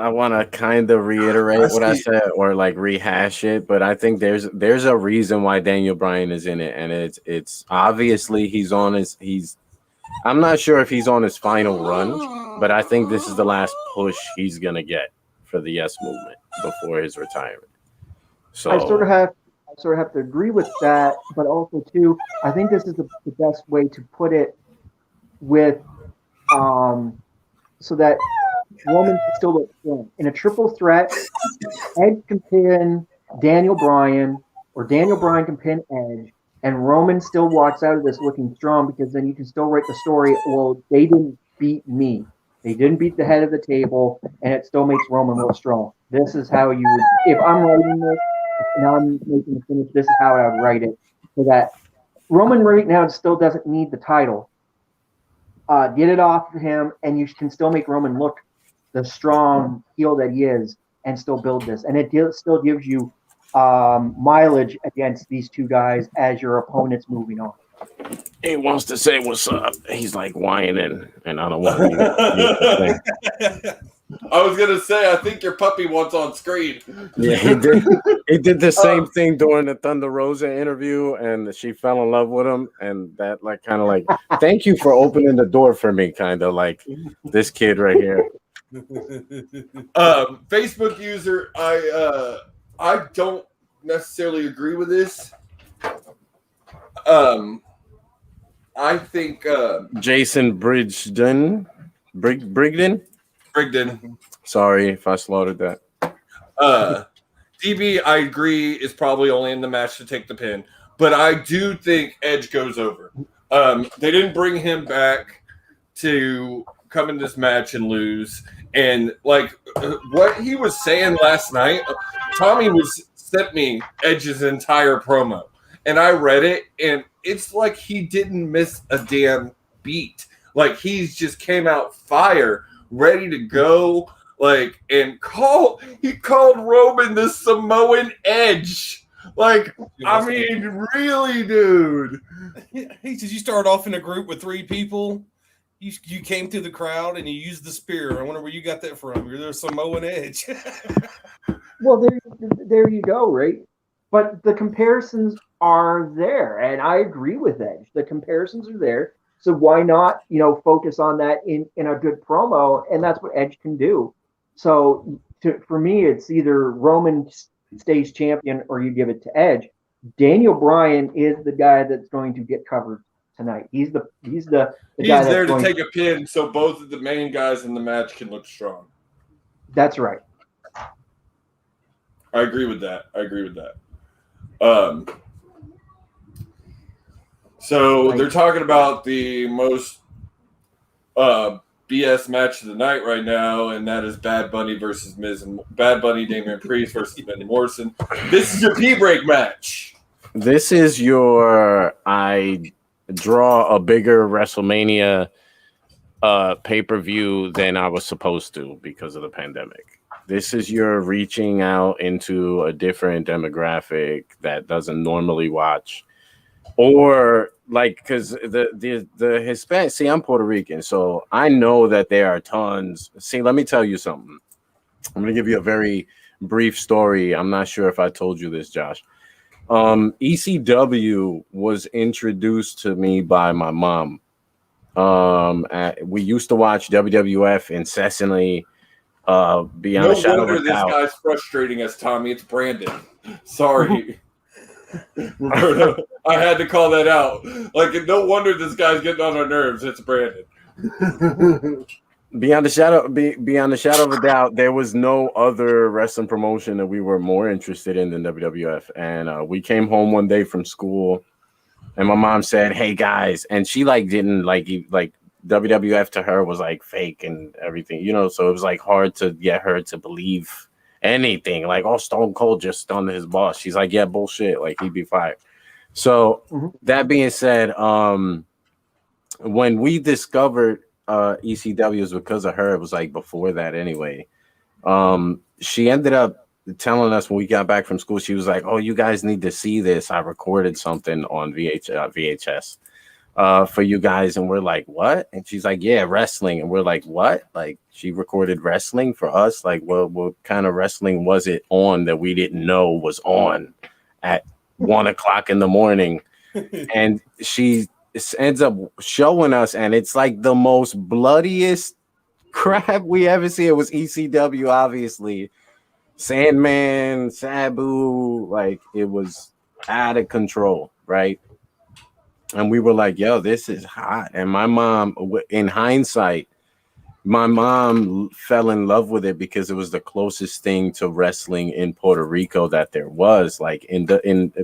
want to kind of reiterate what I said or like rehash it, but I think there's a reason why Daniel Bryan is in it, and it's obviously I'm not sure if he's on his final run, but I think this is the last push he's gonna get for the Yes Movement before his retirement. So I sort of have to agree with that, but also too, I think this is the best way to put it with so that Roman can still look strong. In a triple threat, Edge can pin Daniel Bryan, or Daniel Bryan can pin Edge, and Roman still walks out of this looking strong, because then you can still write the story, well, they didn't beat me. They didn't beat the head of the table, and it still makes Roman look strong. This is how you would, if I'm writing this, and I'm making the finish, this is how I would write it, so that Roman right now still doesn't need the title. Get it off of him, and you can still make Roman look the strong heel that he is, and still build this. And it still gives you mileage against these two guys as your opponent's moving on. he wants to say what's up. He's like whining, and I don't want to. I was gonna say, I think your puppy wants on screen. Yeah, he did. He did the same thing during the Thunder Rosa interview, and she fell in love with him. And that, like, kind of like, thank you for opening the door for me, kind of like this kid right here. Facebook user, I don't necessarily agree with this. I think Jason Brigden. Sorry if I slaughtered that. DB, I agree, is probably only in the match to take the pin, but I do think Edge goes over. They didn't bring him back to come in this match and lose. And like what he was saying last night, Tommy sent me Edge's entire promo, and I read it, and it's like he didn't miss a damn beat. Like he's just came out fire, ready to go. Like, and he called Roman the Samoan Edge. Like, I mean, really, dude. He says you started off in a group with 3 people. You came through the crowd and you used the spear. I wonder where you got that from. You're the Samoan Edge. Well, there you go, right? But the comparisons are there, and I agree with Edge. The comparisons are there, so why not, focus on that in a good promo, and that's what Edge can do. So for me, it's either Roman stays champion or you give it to Edge. Daniel Bryan is the guy that's going to get covered tonight. He's the guy there to take a pin, so both of the main guys in the match can look strong. That's right. I agree with that. So they're talking about the most BS match of the night right now, and that is Bad Bunny versus Miz and Bad Bunny, Damian Priest versus Miz and Morrison. This is your P-break match. This is your I draw a bigger WrestleMania pay-per-view than I was supposed to because of the pandemic. This is your reaching out into a different demographic that doesn't normally watch, or like, because the Hispanic. See, I'm Puerto Rican, so I know that there are tons. See, let me tell you something. I'm gonna give you a very brief story. I'm not sure if I told you this, Josh. ECW was introduced to me by my mom. We used to watch WWF incessantly. Beyond a shadow of a doubt. This guy's frustrating us, Tommy. It's Brandon. Sorry. Roberto, I had to call that out. Like, no wonder this guy's getting on our nerves. It's Brandon. Beyond the shadow of a doubt, there was no other wrestling promotion that we were more interested in than WWF. And we came home one day from school, and my mom said, "Hey guys," and she didn't like WWF to her was like fake and everything, so it was like hard to get her to believe anything. Like, oh, Stone Cold just stunned his boss. She's like, yeah, bullshit. Like, he'd be fired. So that being said, when we discovered ECW was because of her. It was like before that anyway. She ended up telling us when we got back from school, she was like, oh, you guys need to see this. I recorded something on VHS. For you guys, and we're like, what? And she's like, yeah, wrestling. And we're like, what? Like, she recorded wrestling for us? Like, well, what kind of wrestling was it on that we didn't know was on at 1 o'clock in the morning? And she ends up showing us, and it's like the most bloodiest crap we ever see. It was ECW, obviously. Sandman, Sabu, like, it was out of control, right? And we were like, yo, this is hot. And my mom, in hindsight, my mom fell in love with it because it was the closest thing to wrestling in Puerto Rico that there was. Like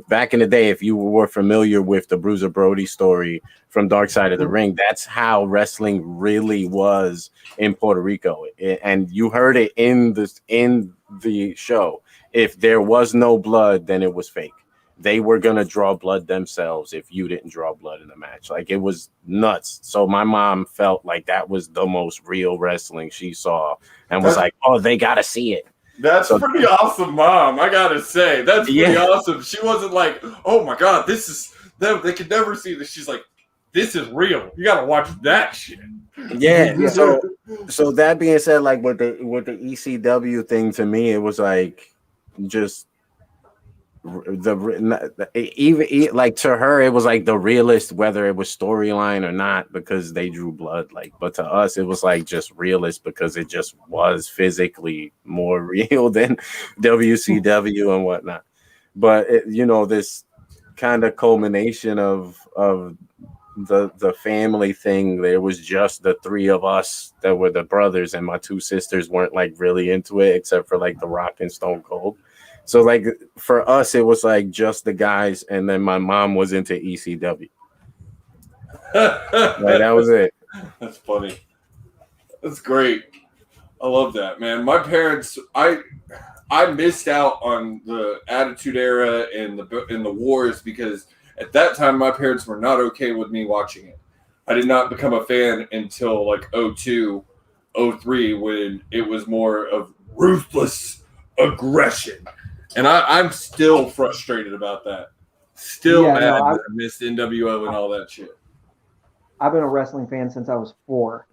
back in the day, if you were familiar with the Bruiser Brody story from Dark Side of the Ring, that's how wrestling really was in Puerto Rico. And you heard it in the show. If there was no blood, then it was fake. They were going to draw blood themselves if you didn't draw blood in the match. Like, it was nuts. So my mom felt like that was the most real wrestling she saw and was like, oh, they got to see it. That's pretty awesome, Mom. I got to say, that's pretty awesome. She wasn't like, oh my God, this is, they could never see this. She's like, this is real. You got to watch that shit. Yeah. So that being said, like with the ECW thing, to me, it was like just, even like to her it was like the realest, whether it was storyline or not, because they drew blood. Like, but to us it was like just realist because it just was physically more real than WCW and whatnot. But this kind of culmination of the family thing, there was just the three of us that were the brothers, and my two sisters weren't like really into it except for like The Rock and Stone Cold. So, like, for us, it was, like, just the guys, and then my mom was into ECW. Like, that was it. That's funny. That's great. I love that, man. My parents, I missed out on the Attitude Era and the Wars because at that time, my parents were not okay with me watching it. I did not become a fan until, like, 02, 03, when it was more of ruthless aggression. And I'm still frustrated about that. Still mad that I missed NWO and all that shit. I've been a wrestling fan since I was 4.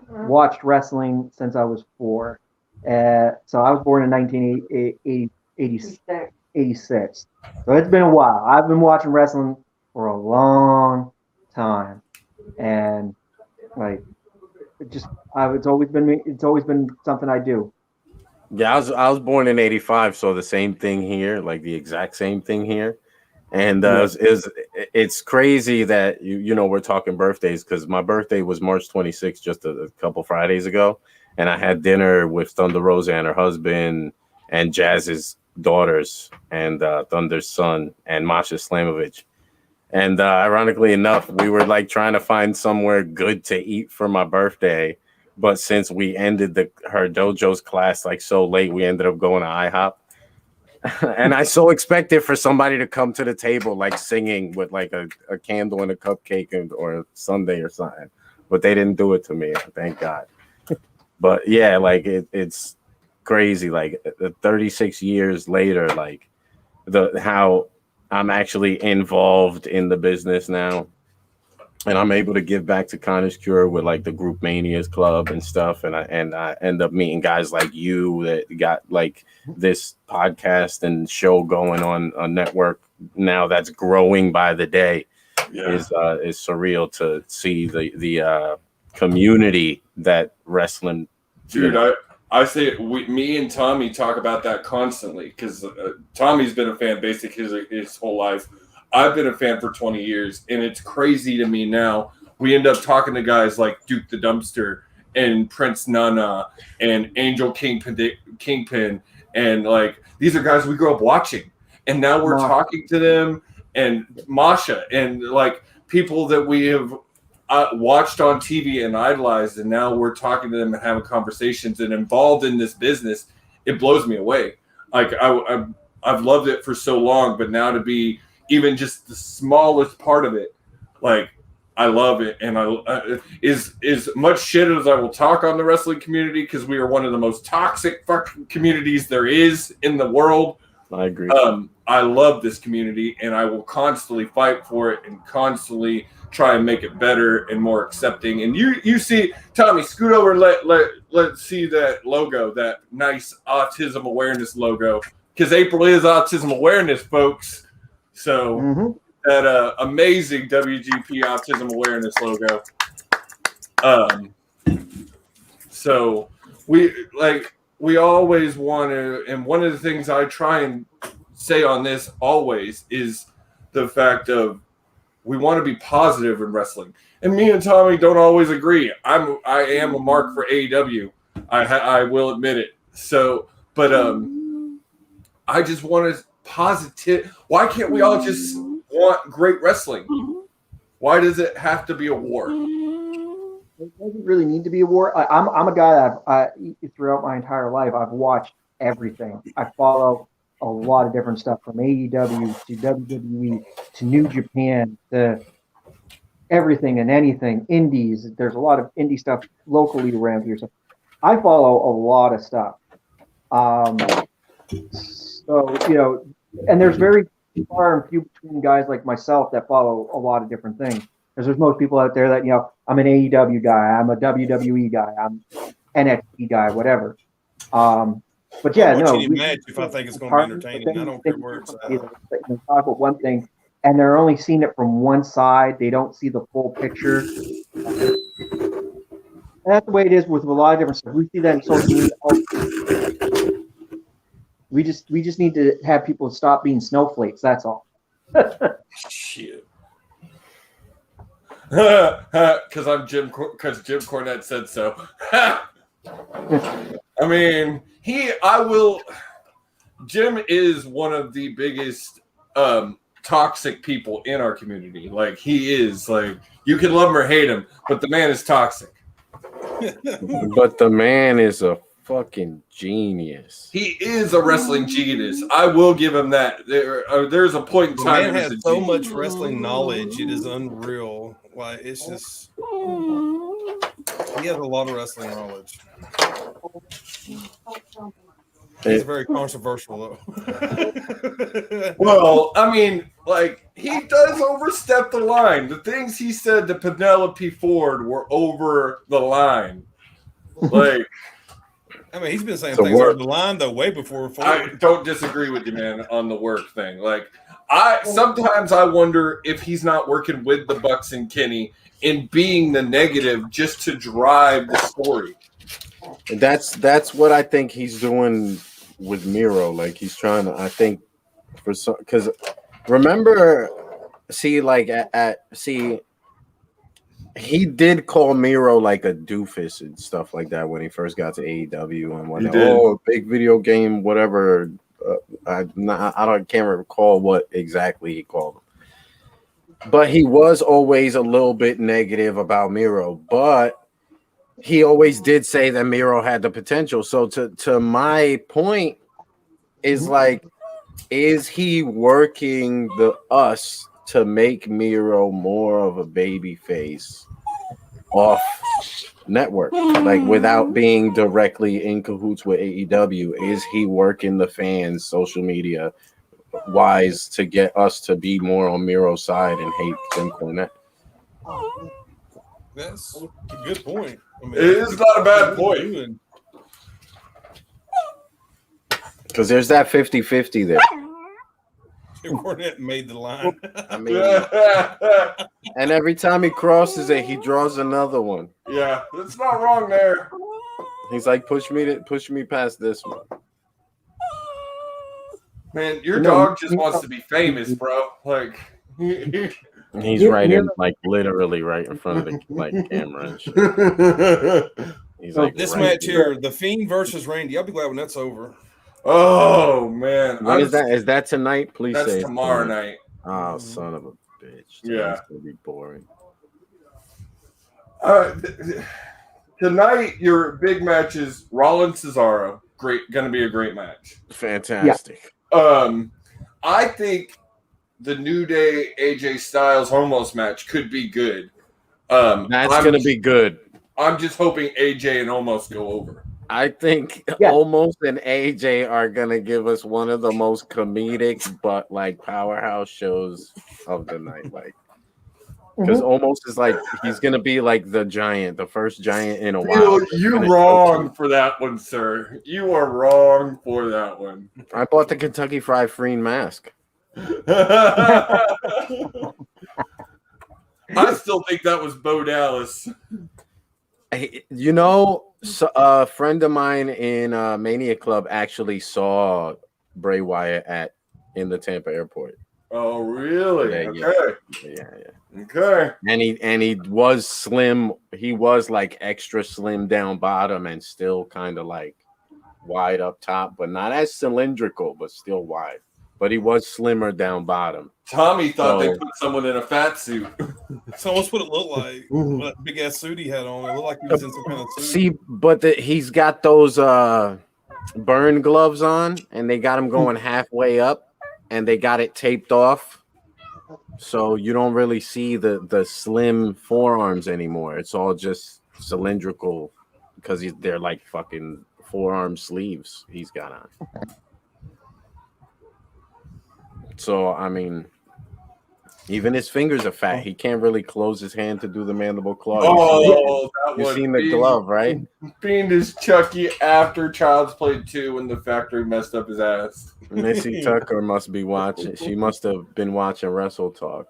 Watched wrestling since I was 4. So I was born in 1986. So it's been a while. I've been watching wrestling for a long time, and like it's always been something I do. Yeah, I was born in '85, so the same thing here, like the exact same thing here. And it's crazy that you know we're talking birthdays, because my birthday was March 26th, just a couple Fridays ago, and I had dinner with Thunder Rosa and her husband and Jazz's daughters and Thunder's son and Masha Slamovich. And ironically enough, we were like trying to find somewhere good to eat for my birthday, but since we ended her dojo's class like so late, we ended up going to IHOP. And I so expected for somebody to come to the table like singing with like a candle and a cupcake or a sundae or something, but they didn't do it to me, thank God. But yeah, like it's crazy, like 36 years later, like how I'm actually involved in the business now, and I'm able to give back to Connor's Cure with like the Group Manias Club and stuff. And I end up meeting guys like you that got like this podcast and show going on a network now that's growing by the day. Is surreal to see the community that wrestling. Dude, I say me and Tommy talk about that constantly, because Tommy's been a fan basically his whole life. I've been a fan for 20 years, and it's crazy to me now. We end up talking to guys like Duke the Dumpster and Prince Nana and Angel Kingpin, and like these are guys we grew up watching, and now we're talking to them, and Masha, and like people that we have watched on TV and idolized, and now we're talking to them and having conversations and involved in this business. It blows me away. Like I've loved it for so long, but now to be even just the smallest part of it, like I love it. And is much shit as I will talk on the wrestling community, because we are one of the most toxic fucking communities there is in the world. I agree. I love this community, and I will constantly fight for it and constantly try and make it better and more accepting. And you see, Tommy, scoot over and let's see that logo, that nice autism awareness logo, because April is Autism Awareness, folks. So that amazing WGP Autism Awareness logo. So we always want to, and one of the things I try and say on this always is the fact of we want to be positive in wrestling. And me and Tommy don't always agree. I am a mark for AEW. I will admit it. So, but I just want to positive. Why can't we all just want great wrestling? Why does it have to be a war? It doesn't really need to be a war. I'm a guy that throughout my entire life I've watched everything. I follow a lot of different stuff, from AEW to WWE to New Japan to everything and anything. Indies. There's a lot of indie stuff locally around here. So I follow a lot of stuff. So and there's very far and few between guys like myself that follow a lot of different things. Because there's most people out there that, I'm an AEW guy, I'm a WWE guy, I'm NXT guy, whatever. But yeah, match if I think it's going to be entertaining. I don't care where it's at. They talk about one thing, and they're only seeing it from one side. They don't see the full picture. And that's the way it is with a lot of different stuff. We see that in social media. We just need to have people stop being snowflakes. That's all. Shit. Because Jim Cornette said so. I mean, Jim is one of the biggest toxic people in our community. Like, he is, like, you can love him or hate him, but the man is toxic. But the man is a fucking genius. He is a wrestling genius. I will give him that. There's a point in time. The man has so much wrestling knowledge. It is unreal. Like, it's just, he has a lot of wrestling knowledge. He's very controversial, though. Well, I mean, like, he does overstep the line. The things he said to Penelope Ford were over the line. Like, I mean, he's been saying To things work. over the line, though, way before Ford. I don't disagree with you, man, on the work thing. Like, sometimes I wonder if he's not working with the Bucks and Kenny in being the negative just to drive the story. That's what I think he's doing with Miro. Like he's trying to. I think for some because remember, see, like he did call Miro like a doofus and stuff like that when he first got to AEW and whatnot. Oh, big video game, whatever. I can't recall what exactly he called him. But he was always a little bit negative about Miro, but he always did say that Miro had the potential. So to my point is like, is he working us to make Miro more of a baby face off network, like without being directly in cahoots with AEW? Is he working the fans social media wise to get us to be more on Miro's side and hate Jim Cornette? That's a good point. I mean, It is not a bad point. Because there's that 50-50 there. Jim Cornette made the line. I mean, and every time he crosses it, he draws another one. Yeah, it's not wrong there. He's like, push me past this one. Man, your dog just wants to be famous, bro. Like, He's right in, like literally right in front of the like camera and shit. He's like This right match here. here, The Fiend versus Randy. I'll be glad when that's over. oh man, When is that? Is that tonight? Please That's say tomorrow night. Oh, son of a bitch! Yeah. It's gonna be boring. Tonight, your big match is Rollins Cesaro. Gonna be a great match. Fantastic. I think the New Day AJ Styles Homos match could be good. That's gonna be good. I'm just hoping AJ and Omos go over. I think Omos and AJ are gonna give us one of the most comedic but like powerhouse shows of the night. Like, because Omos is like he's gonna be like the giant, the first giant in a while. You're wrong for that one, sir. You are wrong for that one. I bought the Kentucky Fried Fried mask. I still think that was Bo Dallas. You know, a friend of mine in Mania Club actually saw Bray Wyatt in the Tampa airport. Oh, really? Yeah, Okay. Yeah. Okay. And he was slim. He was like extra slim down bottom and still kind of like wide up top, but not as cylindrical, but still wide. But he was slimmer down bottom. Tommy thought they put someone in a fat suit. So what's what it looked like? That big ass suit he had on. It looked like he was in some kind of suit. See, but he's got those burn gloves on, and they got him going halfway up, and they got it taped off, so you don't really see the slim forearms anymore. It's all just cylindrical because they're like fucking forearm sleeves he's got on. So I mean, even his fingers are fat. He can't really close his hand to do the mandible claw. You've seen the glove, right? Fiend is Chucky after Child's Play 2 when the factory messed up his ass. Missy Tucker must be watching. She must have been watching Wrestle Talk.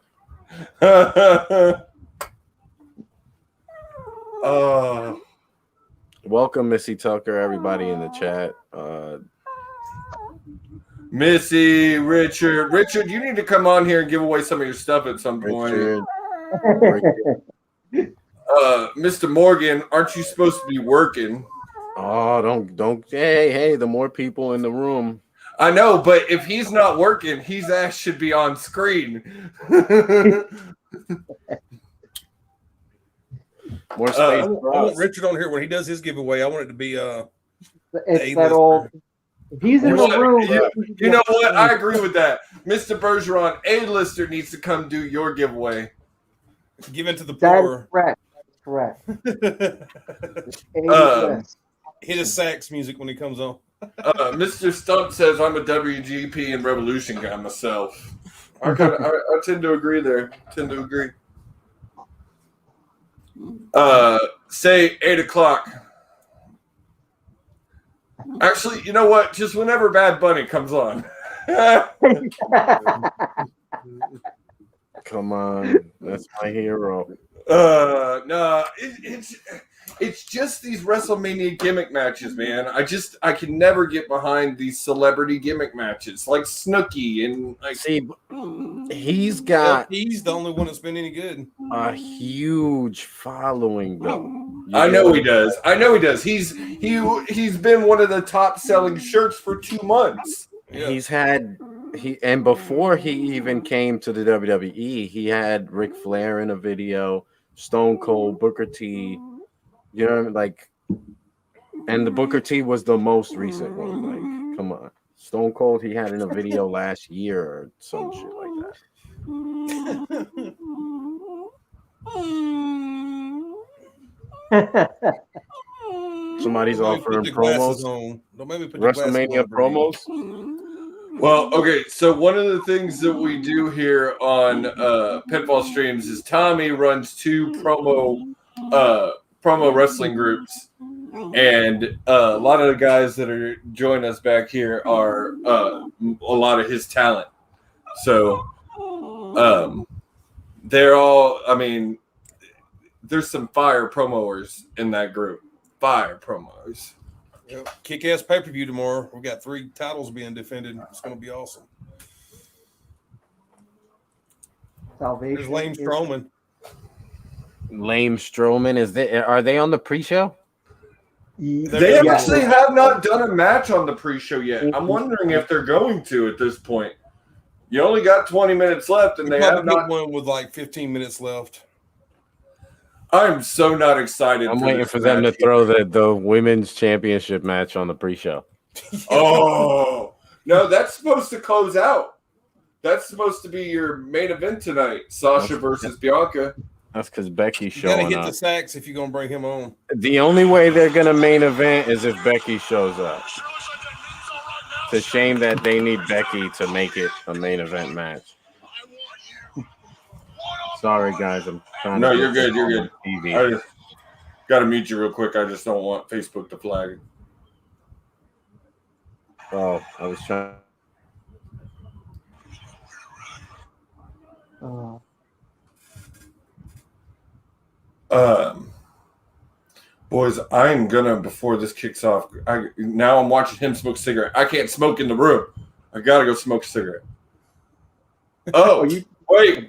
Welcome, Missy Tucker, everybody in the chat. Missy, Richard, you need to come on here and give away some of your stuff at some point. Mr. Morgan, aren't you supposed to be working? Oh, don't. Hey, the more people in the room. I know, but if he's not working, his ass should be on screen. More space. I want Richard on here when he does his giveaway. I want it to be it's that old. If he's in the room. You know what? I agree with that. Mr. Bergeron, A-lister needs to come do your giveaway. Give it to the That poor. is correct. Correct. hit his sax music when he comes on. Mr. Stump says I'm a WGP and Revolution guy myself. I tend to agree there. Say 8 o'clock. Actually, you know what? Just whenever Bad Bunny comes on. Come on, that's my hero. No, it's just these WrestleMania gimmick matches, man. I can never get behind these celebrity gimmick matches like Snooki and like. See, he's the only one that's been any good. A huge following, though. I know he does. He's been one of the top selling shirts for 2 months. Yeah. And before he even came to the WWE, he had Ric Flair in a video, Stone Cold, Booker T. You know, like, and the Booker T was the most recent one. Like, come on, Stone Cold, he had in a video last year or some shit like that. Somebody's offering promos. Don't make me put WrestleMania promos. Well, okay, so one of the things that we do here on PinFall Streams is Tommy runs 2 promo wrestling groups, and a lot of the guys that are joining us back here are a lot of his talent. So they're all, I mean, there's some fire promoters in that group. Fire promos. Yep. Kick-ass pay-per-view tomorrow. We've got 3 titles being defended. It's going to be awesome. Salvation. There's Lame Strowman. Lame Strowman, are they on the pre-show? They actually have not done a match on the pre-show yet. I'm wondering if they're going to at this point. You only got 20 minutes left, and they have not one with like 15 minutes left. I'm so not excited. I'm waiting for them to throw the women's championship match on the pre-show. Oh no, that's supposed to close out. That's supposed to be your main event tonight, Sasha versus Bianca. That's because Becky's showing up. You gotta hit the sacks if you're gonna bring him on. The only way they're gonna main event is if Becky shows up. It's a shame that they need Becky to make it a main event match. Sorry, guys. I'm trying. No, to you're good. You're good. TV. I just got to mute you real quick. I just don't want Facebook to flag. Oh, I was trying. Boys, I'm gonna before this kicks off. Now I'm watching him smoke a cigarette. I can't smoke in the room. I gotta go smoke a cigarette. Oh, wait.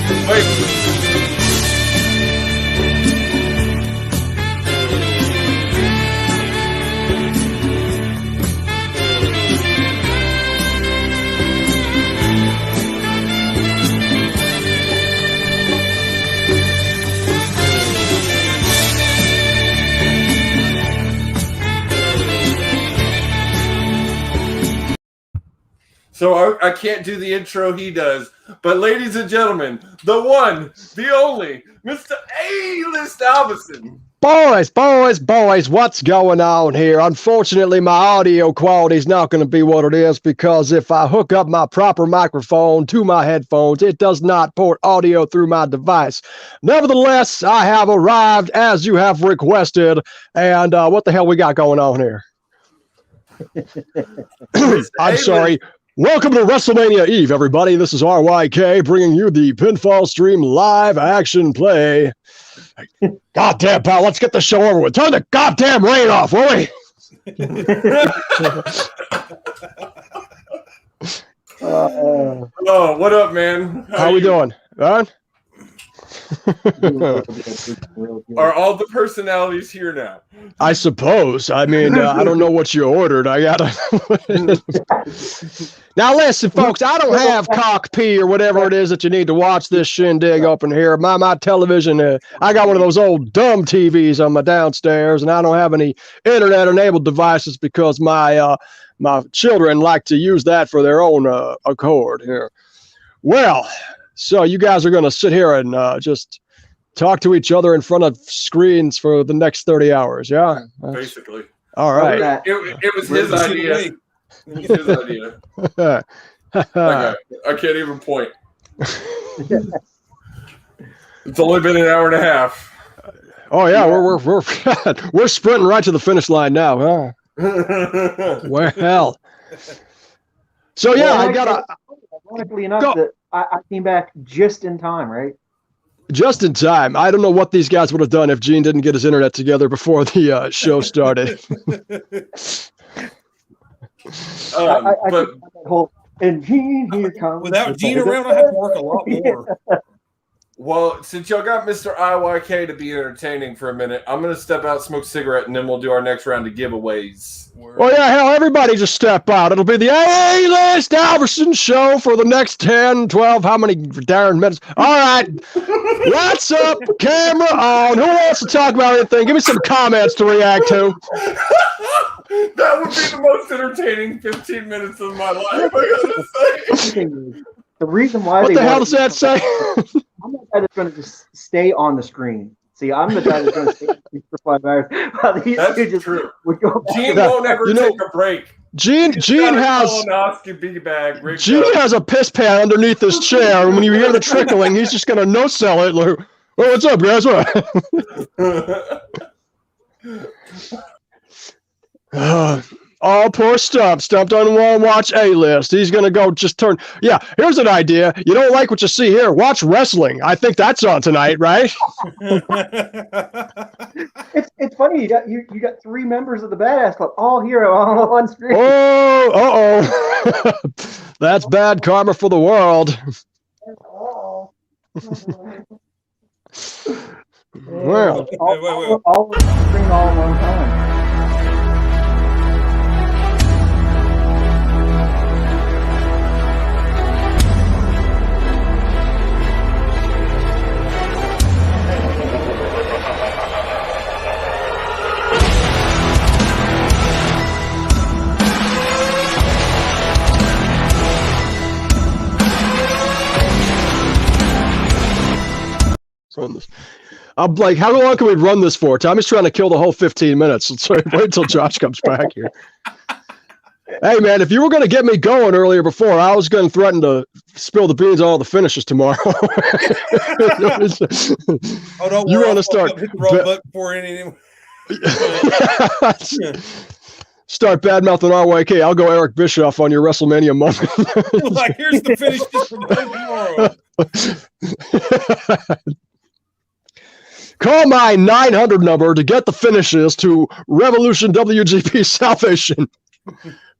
So I can't do the intro he does. But ladies and gentlemen, the one, the only, Mr. A-List Alvison. Boys, what's going on here? Unfortunately, my audio quality is not going to be what it is because if I hook up my proper microphone to my headphones, it does not port audio through my device. Nevertheless, I have arrived as you have requested. And what the hell we got going on here? I'm sorry. Welcome to WrestleMania Eve, everybody. This is RYK bringing you the Pinfall Stream live action play. Goddamn, pal, let's get the show over with. Turn the goddamn rain off, will we? Oh, what up, man? How we doing? Huh? Are all the personalities here now? I suppose. I mean, I don't know what you ordered. I gotta. Now, listen, folks. I don't have cock pee or whatever it is that you need to watch this shindig up in here. My television. I got one of those old dumb TVs on my downstairs, and I don't have any internet-enabled devices because my children like to use that for their own accord here. Well. So you guys are going to sit here and just talk to each other in front of screens for the next 30 hours, yeah? Basically. All right. It was his idea. It was his idea. Okay, I can't even point. It's only been an hour and a half. Oh yeah, we're sprinting right to the finish line now, huh? Well. So yeah, I got ironically enough that I came back just in time, right? Just in time. I don't know what these guys would have done if Gene didn't get his internet together before the show started. And Gene here comes. Without Gene around, I have to work a lot more. Well, since y'all got Mr. IYK to be entertaining for a minute, I'm going to step out, smoke a cigarette, and then we'll do our next round of giveaways. Oh, yeah, hell, everybody just step out. It'll be the A-List Alverson show for the next 10, 12, how many darn minutes? All right, lights up, camera on. Who wants to talk about anything? Give me some comments to react to. That would be the most entertaining 15 minutes of my life, I gotta say. The reason why what the hell does that say? I'm the guy that's going to just stay on the screen. See, I'm the guy that's going to stay on the screen for 5 hours. That's true. Gene won't ever take a break. Gene has a piss pan underneath his chair, and when you hear the trickling, he's just going to no-sell it. Like, oh, what's up, guys? Oh, poor Stump. Stump doesn't want to watch A-List. He's going to go just turn. Yeah, here's an idea. You don't like what you see here. Watch wrestling. I think that's on tonight, right? It's funny. You got 3 members of the Badass Club all here all on screen. Oh, that's bad karma for the world. Well, all screen all at one time. Run this. I'm like, how long can we run this for? Tommy's trying to kill the whole 15 minutes. Let's wait until Josh comes back here. Hey, man, if you were going to get me going earlier before, I was going to threaten to spill the beans on all the finishes tomorrow. You want to start hit the wrong button for anything. Start bad-mouthing RYK. I'll go Eric Bischoff on your WrestleMania moment. Like, here's the finishes for tomorrow. Call my 900 number to get the finishes to Revolution WGP Salvation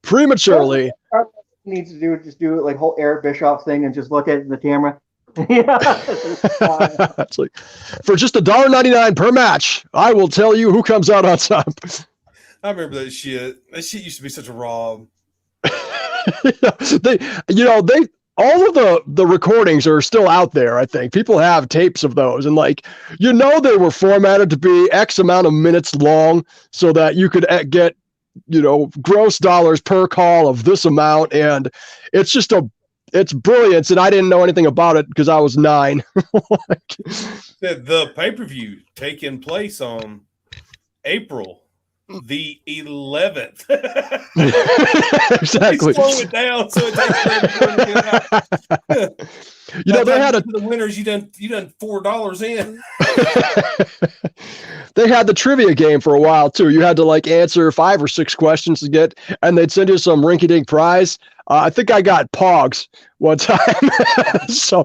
prematurely. All he needs to do is just do it like whole Eric Bischoff thing and just look at the camera. It's like, for just $1.99 per match, I will tell you who comes out on top. I remember that shit. That shit used to be such a rob. All of the recordings are still out there, I think. People have tapes of those. And, they were formatted to be X amount of minutes long so that you could get, gross dollars per call of this amount. And it's just it's brilliance. And I didn't know anything about it because I was 9. The pay-per-view taking place on April the 11th. Exactly. Slow it down so it takes they had the winners. You done $4 in. They had the trivia game for a while too. You had to answer 5 or 6 questions to get, and they'd send you some rinky-dink prize. I think I got Pogs one time. so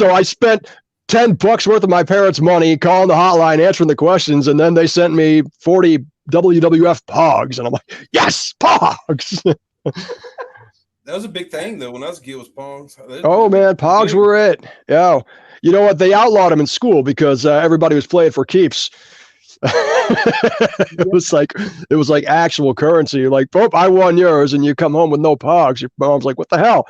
I spent $10 worth of my parents' money calling the hotline, answering the questions, and then they sent me 40 WWF Pogs, and I'm like, yes, Pogs. That was a big thing though when I was a kid. Was Pogs? Oh man, Pogs were it. Yeah, you know what? They outlawed them in school because everybody was playing for keeps. It was like actual currency. You're like, oh, I won yours, and you come home with no Pogs. Your mom's like, what the hell?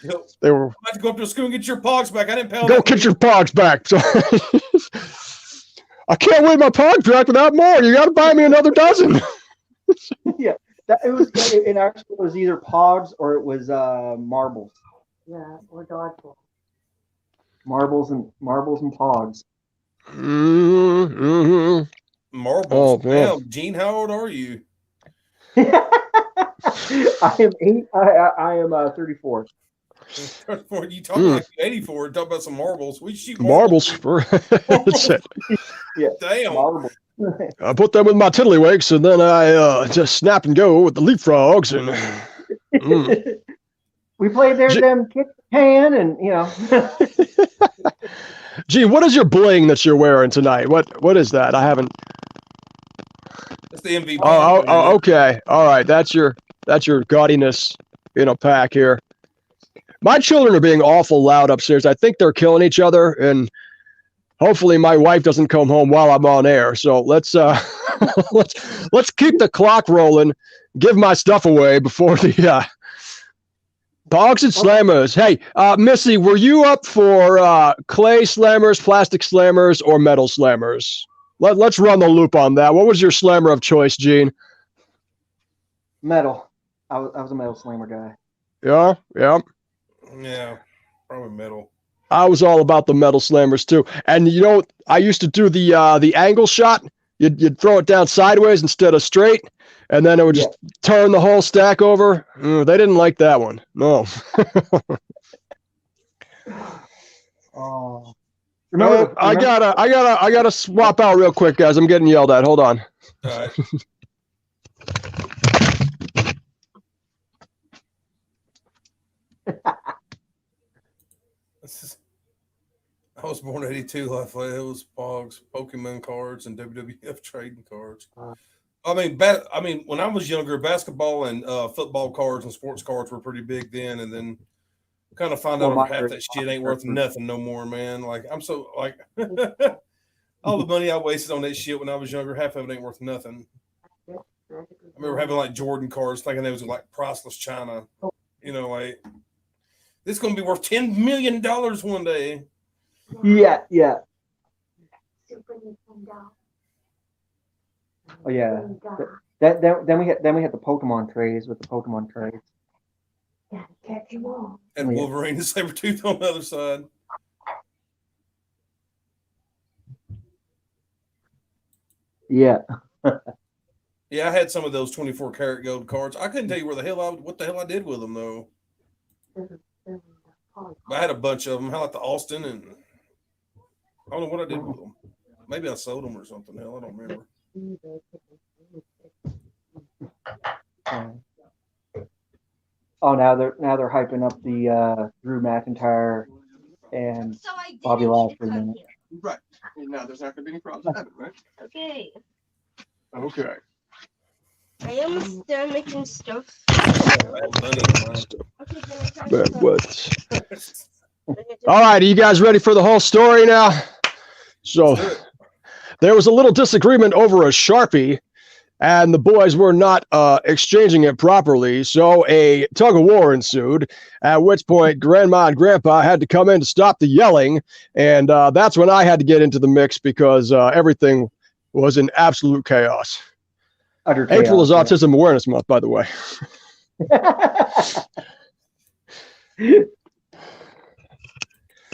Yep. They were. I have to go up to school and get your Pogs back. I didn't pay. Go get your Pogs back. So I can't win my Pog back without more. You got to buy me another dozen. Yeah, it was in our school. It was either Pogs or it was marbles. Yeah, or dodgeball. Marbles and Pogs. Mm-hmm. Marbles. Oh, man. Gene, how old are you? I am 34. You talking like 84? Talk about some marbles. We shoot Marbles. That's it. Yeah. Damn. Marble. I put them with my tiddlywinks, and then I just snap and go with the leapfrogs. And we played there, them kick the can, and Gee, what is your bling that you're wearing tonight? What is that? I haven't. That's the MVP. Oh, okay. All right. That's your gaudiness in a pack here. My children are being awful loud upstairs. I think they're killing each other, and hopefully my wife doesn't come home while I'm on air. So let's let's keep the clock rolling. Give my stuff away before the Dogs and Slammers. Hey, Missy, were you up for clay slammers, plastic slammers, or metal slammers? Let's run the loop on that. What was your slammer of choice, Gene? metal. I was a metal slammer guy. Yeah. Yeah, probably metal. I was all about the metal slammers too. And I used to do the angle shot. You'd throw it down sideways instead of straight, and then it would just turn the whole stack over. They didn't like that one. No. Oh. I gotta swap out real quick, guys. I'm getting yelled at. Hold on. All right. I was born in 82. I played it was Pogs, Pokemon cards, and WWF trading cards. I mean, when I was younger, basketball and football cards and sports cards were pretty big then, and then kind of find out over half that shit ain't worth nothing no more, man. Like I'm so like all the money I wasted on that shit when I was younger, half of it ain't worth nothing. I remember having like Jordan cards, thinking they was like priceless china. Like this is gonna be worth $10 million one day. Yeah. Oh yeah. Then we had the Pokemon trays with the Pokemon trays. Yeah, catch them all. And Wolverine and Sabretooth on the other side. Yeah. Yeah, I had some of those 24 karat gold cards. I couldn't tell you what the hell I did with them though. I had a bunch of them. I like the Austin, and I don't know what I did with them. Maybe I sold them or something. Hell, I don't remember. Oh, now they're hyping up the Drew McIntyre and Bobby Lashley minute. Right. Now there's not going to be any problems with that, right? Okay. Okay. I am done making stuff. But what? All right, are you guys ready for the whole story now? So there was a little disagreement over a Sharpie, and the boys were not exchanging it properly, so a tug of war ensued, at which point Grandma and Grandpa had to come in to stop the yelling, and that's when I had to get into the mix because everything was in absolute chaos. April is Autism Awareness Month, by the way.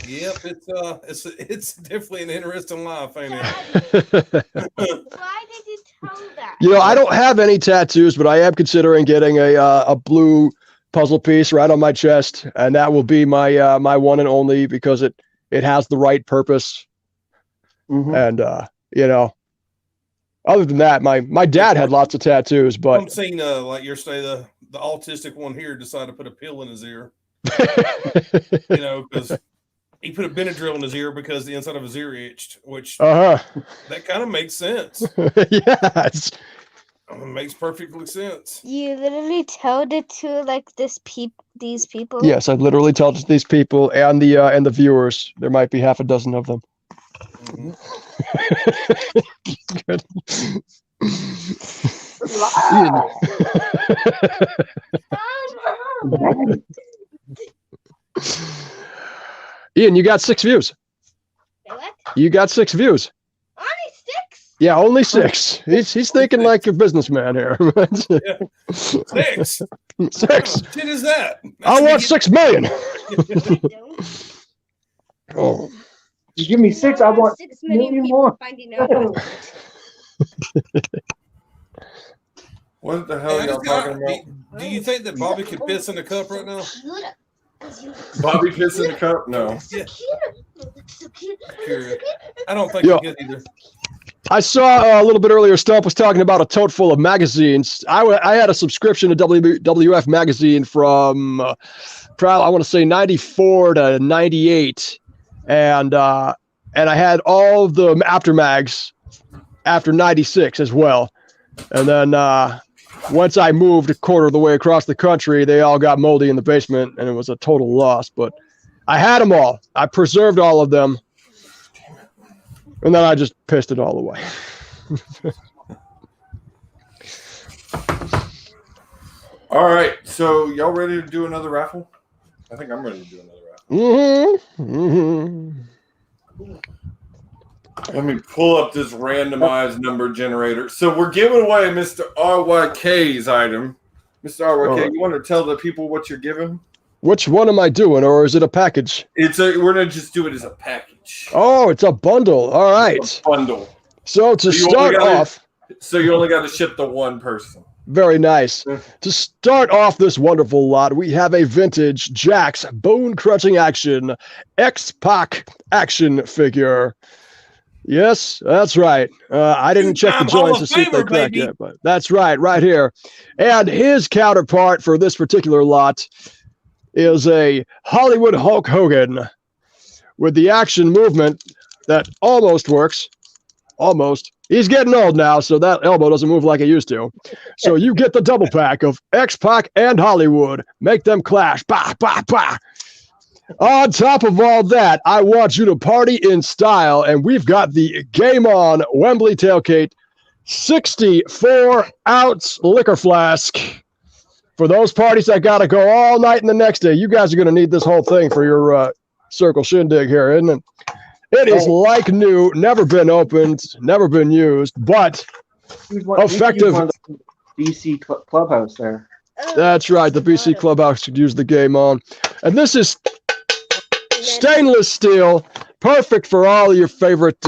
Yep, it's definitely an interesting life, ain't it? Why did you tell that? I don't have any tattoos, but I am considering getting a blue puzzle piece right on my chest, and that will be my my one and only because it has the right purpose. And other than that, my dad had lots of tattoos, but I'm seeing like you're saying the autistic one here decided to put a pill in his ear. Because he put a Benadryl in his ear because the inside of his ear itched, which that kind of makes sense. Yes. It makes perfectly sense. You literally told it to like these people. Yes, I literally told these people and the viewers. There might be half a dozen of them. Good. Ian, you got 6 views. What? You got 6 views. Only 6? Yeah, only 6. He's thinking like a businessman here. 6. 6. What is that? I want 6 million. Oh. You give me 6, I want 6 million more. Finding out. What the hell are y'all talking about? Do you think that Bobby could piss in the cup right now? Bobby piss in the cup? No. Yeah. Curious. I don't think Yo. he could either. I saw a little bit earlier, Stump was talking about a tote full of magazines. I had a subscription to WWF magazine from I want to say 94 to 98. And I had all the aftermags after 96 as well. And then once I moved a quarter of the way across the country, they all got moldy in the basement, and it was a total loss. But I had them all. I preserved all of them. And then I just pissed it all away. All right. So y'all ready to do another raffle? I think I'm ready to do another raffle. Let me pull up this randomized number generator. So we're giving away Mr. RYK's item. Mr. RYK, you want to tell the people what you're giving? Which one am I doing, or is it a package? We're gonna just do it as a package. Oh, it's a bundle. All right. It's a bundle. So to start off, so you only got to ship to one person. very nice. To start off this wonderful lot, we have a vintage Jax Bone Crunching Action X-Pac action figure. Yes, that's right. I didn't check the joints to see if they cracked yet, but that's right here. And his counterpart for this particular lot is a Hollywood Hulk Hogan with the action movement that almost works. Almost. He's getting old now, so that elbow doesn't move like it used to. So you get the double pack of X-Pac and Hollywood. Make them clash. Bah, bah, bah. On top of all that, I want you to party in style, and we've got the Game On Wembley Tailgate 64-ounce liquor flask. For those parties that got to go all night and the next day, you guys are going to need this whole thing for your circle shindig here, isn't it? It is like new, never been opened, never been used, but effective. BC Clubhouse there. That's right. The BC Clubhouse could use the Game On. And this is stainless steel, perfect for all your favorite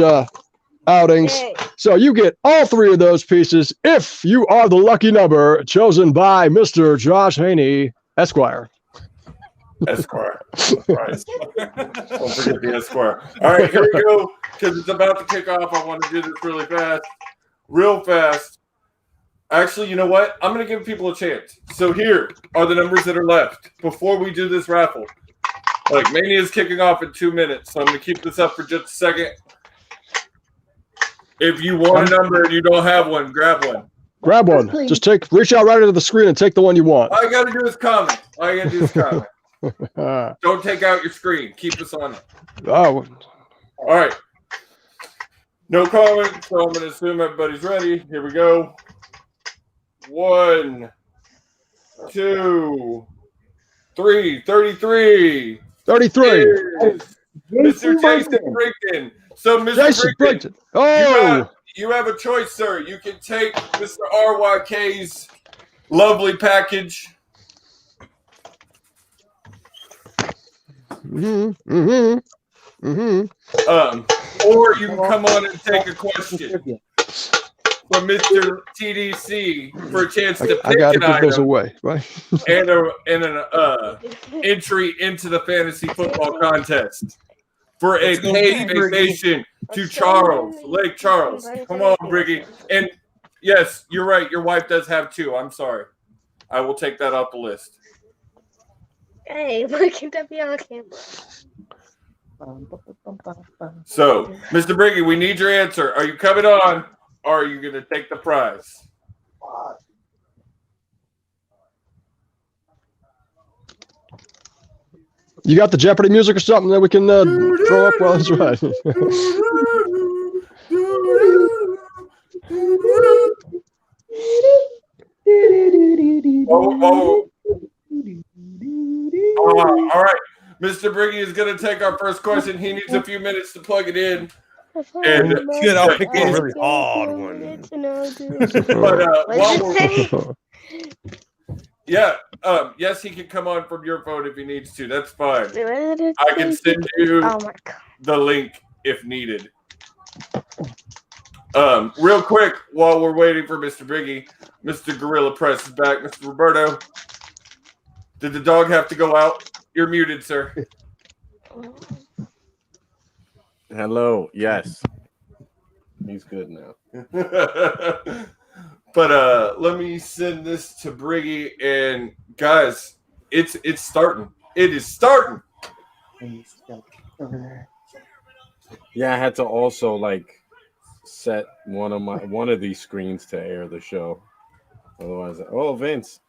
outings. So you get all three of those pieces if you are the lucky number chosen by Mr. Josh Haney, Esquire. Esquire. Right. Don't forget the Esquire. All right, here we go. Because it's about to kick off. I want to do this really fast. Real fast. Actually, you know what? I'm going to give people a chance. So here are the numbers that are left before we do this raffle. Like, Mania is kicking off in 2 minutes, so I'm going to keep this up for just a second. If you want a number and you don't have one, grab one. Grab one. Just reach out right into the screen and take the one you want. All you got to do is comment. Don't take out your screen. Keep us on it. Oh. All right. No comment, so I'm going to assume everybody's ready. Here we go. 1, 2, 3. 33. 33. Mr. Jason Brinkton. So, Mr. Brinkton, oh, you have a choice, sir. You can take Mr. RYK's lovely package. Or you can come on and take a question from Mr. TDC for a chance to pick I gotta an put those item away, right? and an entry into the fantasy football contest for a paid vacation to Charles, Lake Charles. Come on, Briggy. And yes, you're right. Your wife does have two. I'm sorry. I will take that off the list. Hey, look at that be on camera. So, Mr. Briggy, we need your answer. Are you coming on, or are you going to take the prize? You got the Jeopardy music or something that we can throw up while it's right? All right. Mr. Briggy is going to take our first question. He needs a few minutes to plug it in. And good, I'll pick a really hard one. Yes, he can come on from your phone if he needs to. That's fine. I can send you the link if needed. Real quick, while we're waiting for Mr. Briggy, Mr. Gorilla Press is back. Mr. Roberto, did the dog have to go out? You're muted, sir. Hello. Yes. He's good now. But let me send this to Briggy, and guys, it's starting. It is starting. Yeah, I had to also set one of these screens to air the show. Otherwise, Vince.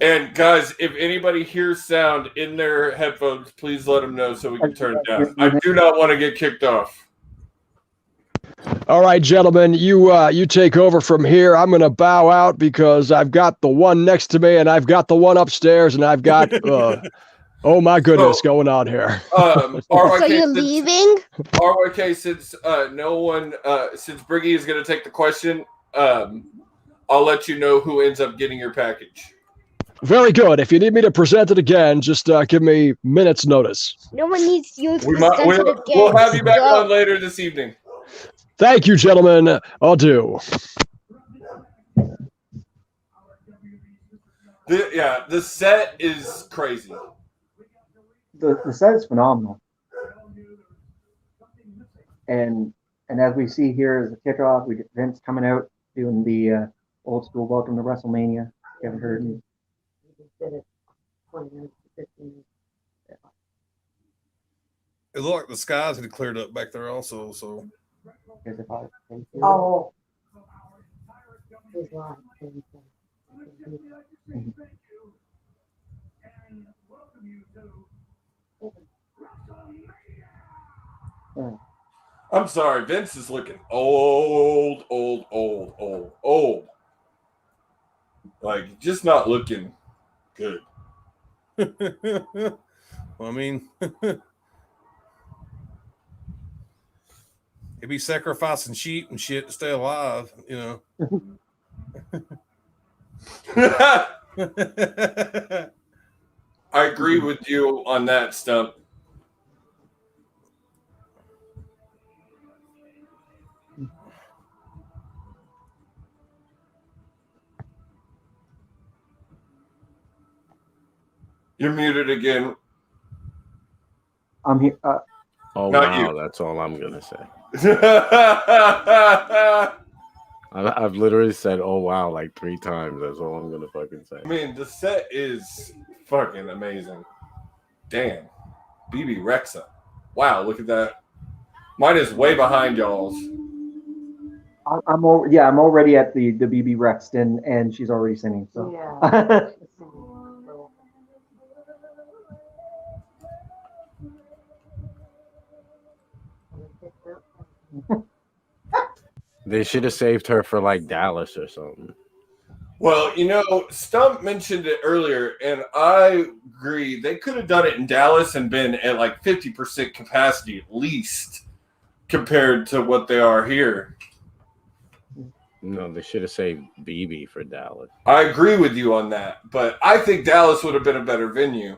And guys, if anybody hears sound in their headphones, please let them know so we can turn it down. I do not want to get kicked off. All right, gentlemen, you take over from here. I'm going to bow out because I've got the one next to me and I've got the one upstairs and I've got, oh my goodness, going on here. So you're leaving? RYK, since since Briggy is going to take the question, I'll let you know who ends up getting your package. Very good. If you need me to present it again, just give me minutes notice. No one needs you to We'll have you back on later this evening. Thank you, gentlemen. Adieu. The set is crazy. The set is phenomenal. And as we see here as a kickoff, we get Vince coming out doing the old school welcome to WrestleMania. You haven't heard me. It looked like the skies had cleared up back there also, so. Oh. I'm sorry, Vince is looking old. Like, just not looking good. Well, I mean, he'd be sacrificing sheep and shit to stay alive, you know. I agree with you on that, Stump. You're muted again. I'm here. Oh, Not wow. you. That's all I'm going to say. I've literally said, oh, wow, like 3 times. That's all I'm going to fucking say. I mean, the set is fucking amazing. Damn. BB Rexa. Wow, look at that. Mine is way behind y'all's. I'm already at the BB Rex and she's already singing. So. Yeah. They should have saved her for like Dallas or something. Well, you know, Stump mentioned it earlier, and I agree. They could have done it in Dallas and been at like 50% capacity at least compared to what they are here. No, they should have saved BB for Dallas. I agree with you on that, but I think Dallas would have been a better venue.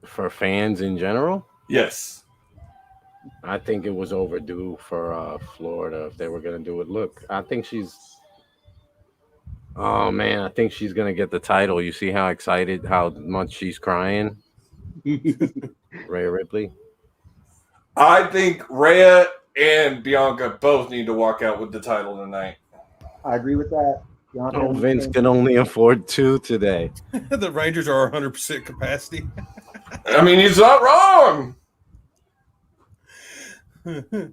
For fans in general? Yes. I think it was overdue for Florida if they were going to do it. Look, I think she's... Oh, man, I think she's going to get the title. You see how excited, how much she's crying? Rhea Ripley? I think Rhea and Bianca both need to walk out with the title tonight. I agree with that. Bianca Oh, Vince can only afford 2 today. The Rangers are 100% capacity. I mean, he's not wrong. And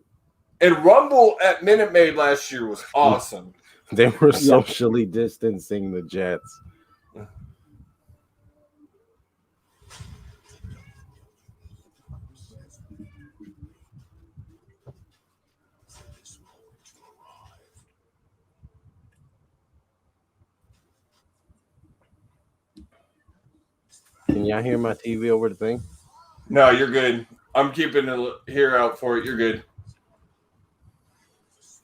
Rumble at Minute Maid last year was awesome. They were socially distancing the Jets. Can y'all hear my TV over the thing? No, you're good. I'm keeping it here out for it. You're good.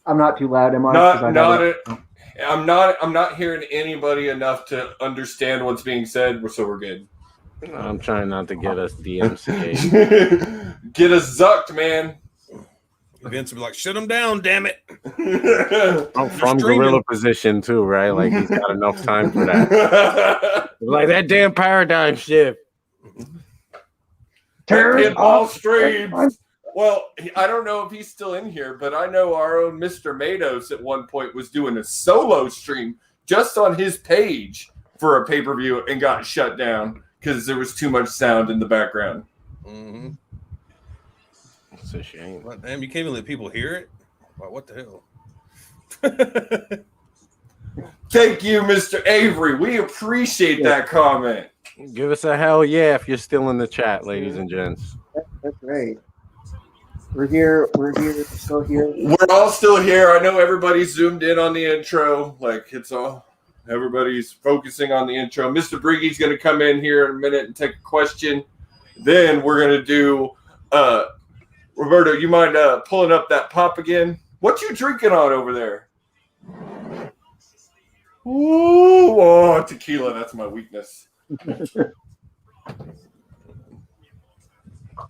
I'm not too loud, am I? I'm not hearing anybody enough to understand what's being said, so we're good. I'm trying not to get us DMCA. Get us zucked, man. Vince would be like, shut him down, damn it. From gorilla position too, right? Like he's got enough time for that. Like that damn paradigm shift. PinFall Streams. Well, I don't know if he's still in here, but I know our own Mr. Matos at one point was doing a solo stream just on his page for a pay-per-view and got shut down because there was too much sound in the background. Mm-hmm. It's a shame. Well, damn, you can't even let people hear it? Wow, what the hell? Thank you, Mr. Avery. We appreciate that comment. Give us a hell yeah if you're still in the chat, ladies and gents. That's right. We're here. We're still here. We're all still here. I know everybody's zoomed in on the intro. Like it's all everybody's focusing on the intro. Mr. Briggy's going to come in here in a minute and take a question. Then we're going to do Roberto, you mind pulling up that pop again? What you drinking on over there? Ooh, oh, tequila. That's my weakness.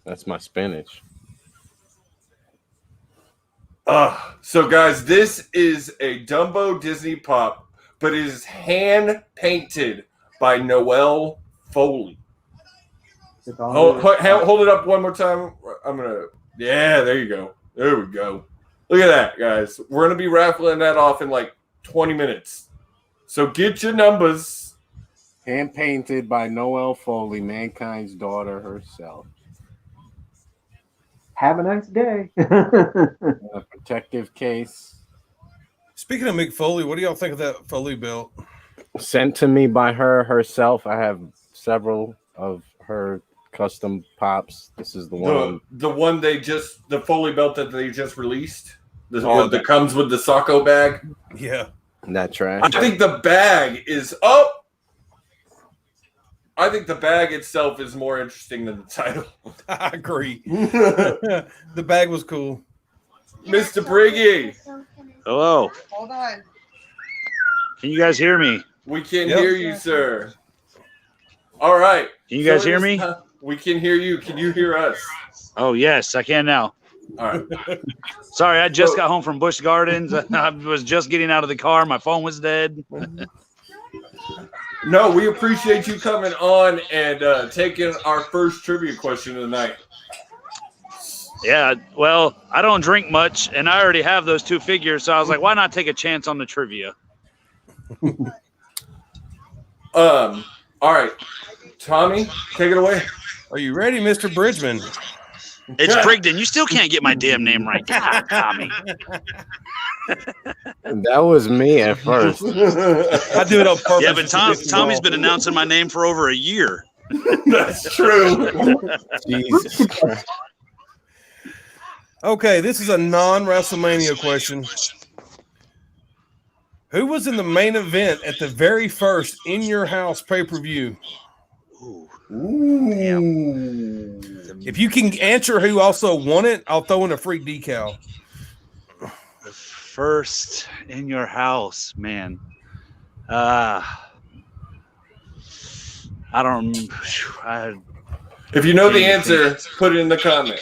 That's my spinach. So guys, this is a Dumbo Disney Pop, but it is hand painted by Noel Foley. Hold it up one more time. Yeah, there you go. There we go. Look at that, guys. We're going to be raffling that off in like 20 minutes. So get your numbers. Hand painted by Noel Foley, Mankind's daughter herself. Have a nice day. A protective case. Speaking of Mick Foley, what do y'all think of that Foley belt? Sent to me by her herself. I have several of her custom pops. This is the one. The one the Foley belt that they just released. That comes with the Sacco bag. Yeah. That trash. I think the bag is up. I think the bag itself is more interesting than the title. I agree. The bag was cool. Mr. Briggy. Hello. Hold on. Can you guys hear me? We can hear you, sir. All right. Can you guys hear me? We can hear you. Can you hear us? Oh, yes, I can now. All right. Sorry, I just got home from Busch Gardens. I was just getting out of the car. My phone was dead. No, we appreciate you coming on and taking our first trivia question of the night. Yeah, well, I don't drink much, and I already have those two figures, so I was like, why not take a chance on the trivia? All right. Tommy, take it away. Are you ready, Mr. Bridgman? It's Brigden. You still can't get my damn name right. God, Tommy. That was me at first. I do it on purpose. Yeah, but Tommy's been announcing my name for over a year. That's true. Jesus Christ. Okay, this is a non-WrestleMania question. Who was in the main event at the very first In Your House pay-per-view? Ooh. If you can answer who also won it, I'll throw in a free decal. The first In Your House, man. I don't. If you know the answer, put it in the comment.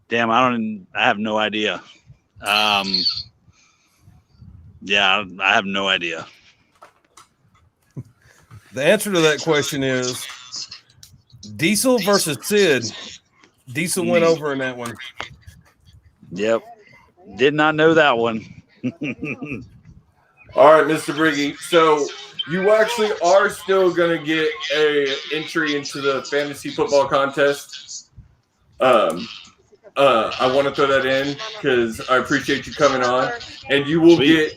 Damn, I have no idea. Yeah, I have no idea. The answer to that question is Diesel versus Sid. Diesel went over in that one. Yep. Did not know that one. All right, Mr. Briggy. So you actually are still going to get a entry into the fantasy football contest. I want to throw that in because I appreciate you coming on. And you will get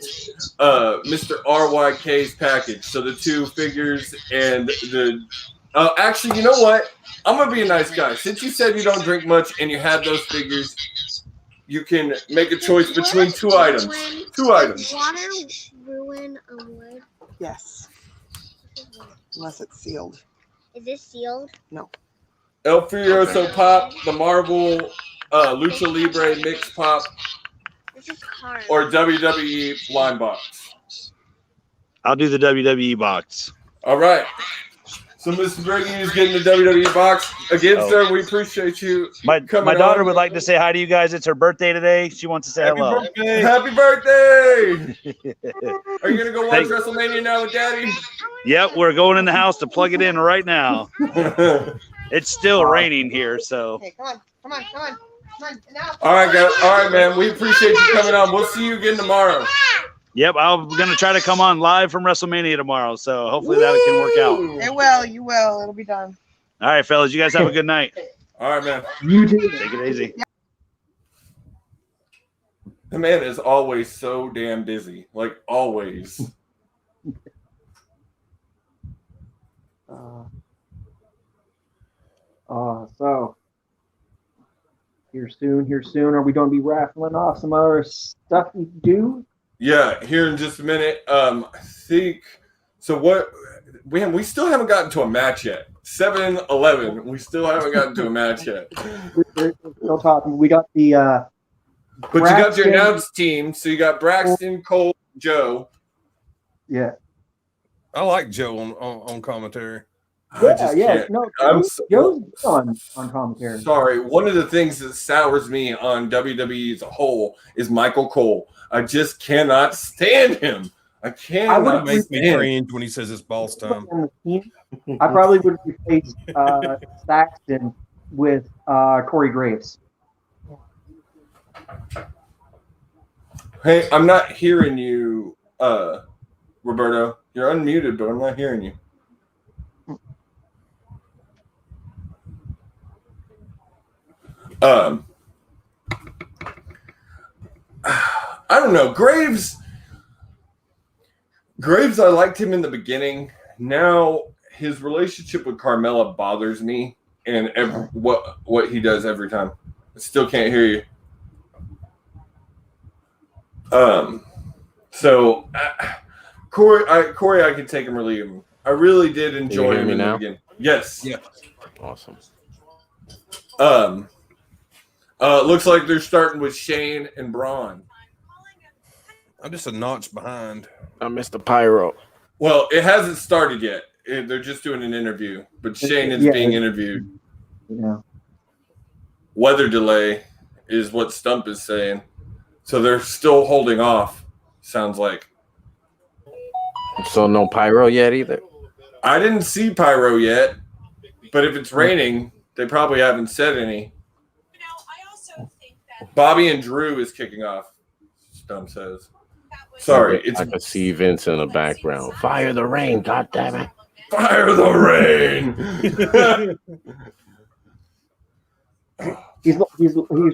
Mr. RYK's package. So the two figures and the actually, you know what? I'm going to be a nice guy. Since you said you don't drink much and you have those figures, you can make a choice between two items. Two items. Water ruin a wood? Yes. Unless it's sealed. Is this sealed? No. El Furioso Pop, the Marvel Lucha Libre Mix Pop, This is hard. or WWE Blind Box. I'll do the WWE box. All right. So, Mr. Brady is getting the WWE box again, Oh. sir. We appreciate you. My coming daughter on. would like to say hi to you guys. It's her birthday today. She wants to say hello. Happy birthday! Are you gonna go watch Thank- WrestleMania now with Daddy? Yep, we're going in the house to plug it in right now. It's still raining here, so Okay, come on. Now. All right, guys. All right, man. We appreciate you coming on. We'll see you again tomorrow. yep, I'm gonna try to come on live from WrestleMania tomorrow. So hopefully that can work out. It will. You will. It'll be done. All right, fellas, you guys have a good night. All right, man. You too. Take it easy. The man is always so damn busy. Like always. So here soon. Are we going to be raffling off some other stuff we do? Yeah, here in just a minute. I think so. What we still haven't gotten to a match yet. 7-11. We still haven't gotten to a match yet. We're still talking. We got the. But you got your Braxton- announced team. So you got Braxton, Cole, Joe. Yeah. I like Joe on commentary. I just can't. No, I'm Joe's on commentary. Sorry. One of the things that sours me on WWE as a whole is Michael Cole. I just cannot stand him. I cannot That makes me stand him. cringe when he says it's boss time. On the team, I probably would replace Saxton with Corey Graves. Hey, I'm not hearing you, Roberto. You're unmuted, but I'm not hearing you. I don't know. Graves, I liked him in the beginning. Now his relationship with Carmella bothers me, and what he does every time. I still can't hear you. So Corey, I can take him or leave him. I really did enjoy hear him me in the now? beginning. Yes. Yeah. Awesome. Looks like they're starting with Shane and Braun. I'm just a notch behind. I missed the pyro. Well, it hasn't started yet. They're just doing an interview, but Shane is being interviewed. Yeah. Weather delay is what Stump is saying. So they're still holding off, sounds like. So no pyro yet either. I didn't see pyro yet, but if it's raining, they probably haven't said any. Bobby and Drew is kicking off, Stump says. Sorry, it's I could see Vince in the background. Fire the rain, God damn it! fire the rain. He's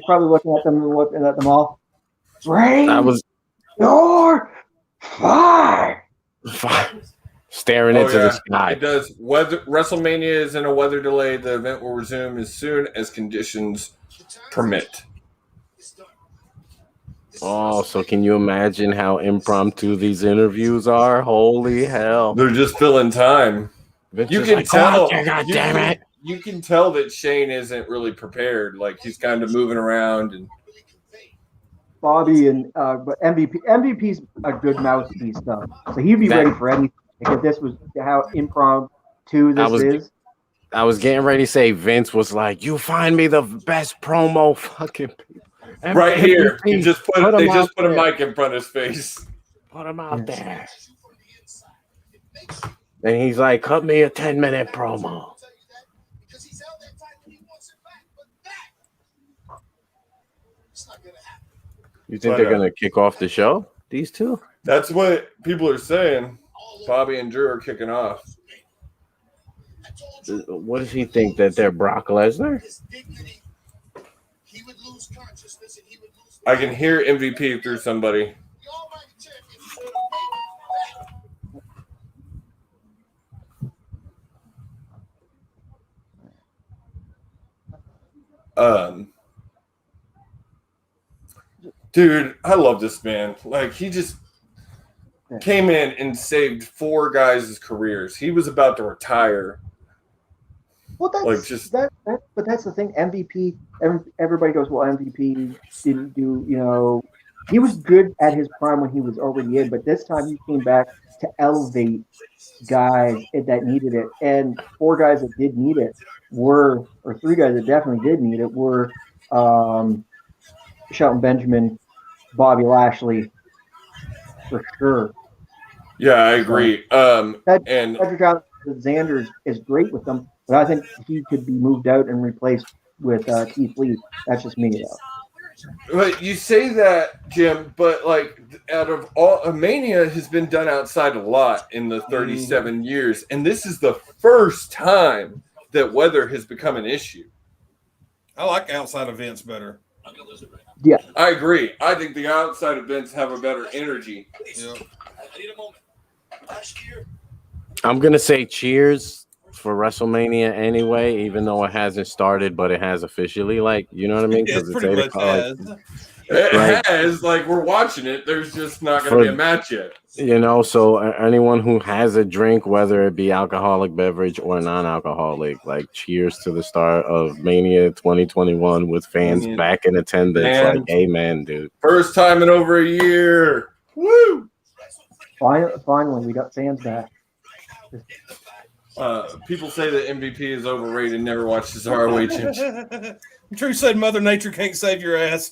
probably looking at them all. Rain. I was Your fire. staring into the sky. It does. WrestleMania is in a weather delay. The event will resume as soon as conditions permit. Oh, so can you imagine how impromptu these interviews are? Holy hell! They're just filling time. Vince You is can like, tell. God damn it! You can tell that Shane isn't really prepared. Like he's kind of moving around and. Bobby and but MVP's a good mouthpiece stuff, so he'd be ready for anything. If this was how impromptu this is. I was getting ready to say Vince was like, "You find me the best promo, fucking people." Right here, he just put him they out just put a there. mic in front of his face. Put him out there. And he's like, "Cut me a 10-minute promo." You think they're gonna kick off the show? These two? That's what people are saying. Bobby and Drew are kicking off. What does he think that they're Brock Lesnar? I can hear MVP through somebody. Dude, I love this man. Like he just came in and saved 4 guys' careers. He was about to retire. Well, that's Like, just- but that's the thing. MVP. Everybody goes, well, MVP didn't do he was good at his prime when he was already in, but this time he came back to elevate guys that needed it. And 4 guys that did need it or 3 guys that definitely did need it were Shelton Benjamin, Bobby Lashley, for sure. Yeah, I agree. And Cedric Alexander is great with them, but I think he could be moved out and replaced with Keith Lee. That's just me, though. But you say that, Jim, but like out of all, Mania has been done outside a lot in the 37 years, and this is the first time that weather has become an issue. I like outside events better. Yeah, I agree. I think the outside events have a better energy. Yeah. I'm gonna say cheers for WrestleMania anyway, even though it hasn't started, but it has officially. Like, you know what I mean? Yeah, Because it's pretty much has. It has, like, we're watching it. There's just not going to be a match yet. You know, so anyone who has a drink, whether it be alcoholic beverage or non-alcoholic, like, cheers to the start of Mania 2021 with fans back in attendance. Like, amen, dude. First time in over a year. Woo! Finally, we got fans back. People say that MVP is overrated. Never watched his ROH. True said Mother Nature can't save your ass.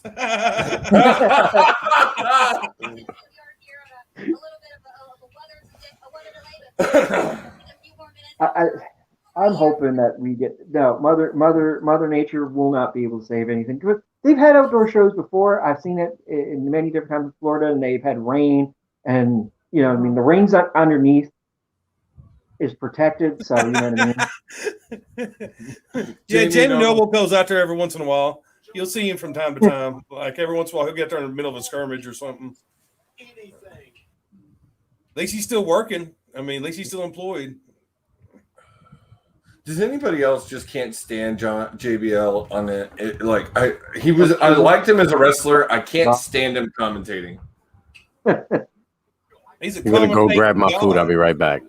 I'm hoping that we get Mother Nature will not be able to save anything. They've had outdoor shows before. I've seen it in many different times in Florida, and they've had rain, and the rain's underneath is protected, so you know what I mean. Yeah, Jamie Noble goes out there every once in a while. You'll see him from time to time. Like every once in a while, he'll get there in the middle of a skirmish or something. At least he's still working. I mean, at least he's still employed. Does anybody else just can't stand JBL on it? I liked him as a wrestler. I can't stand him commentating. He's I'm gonna go grab my food. I'll be right back.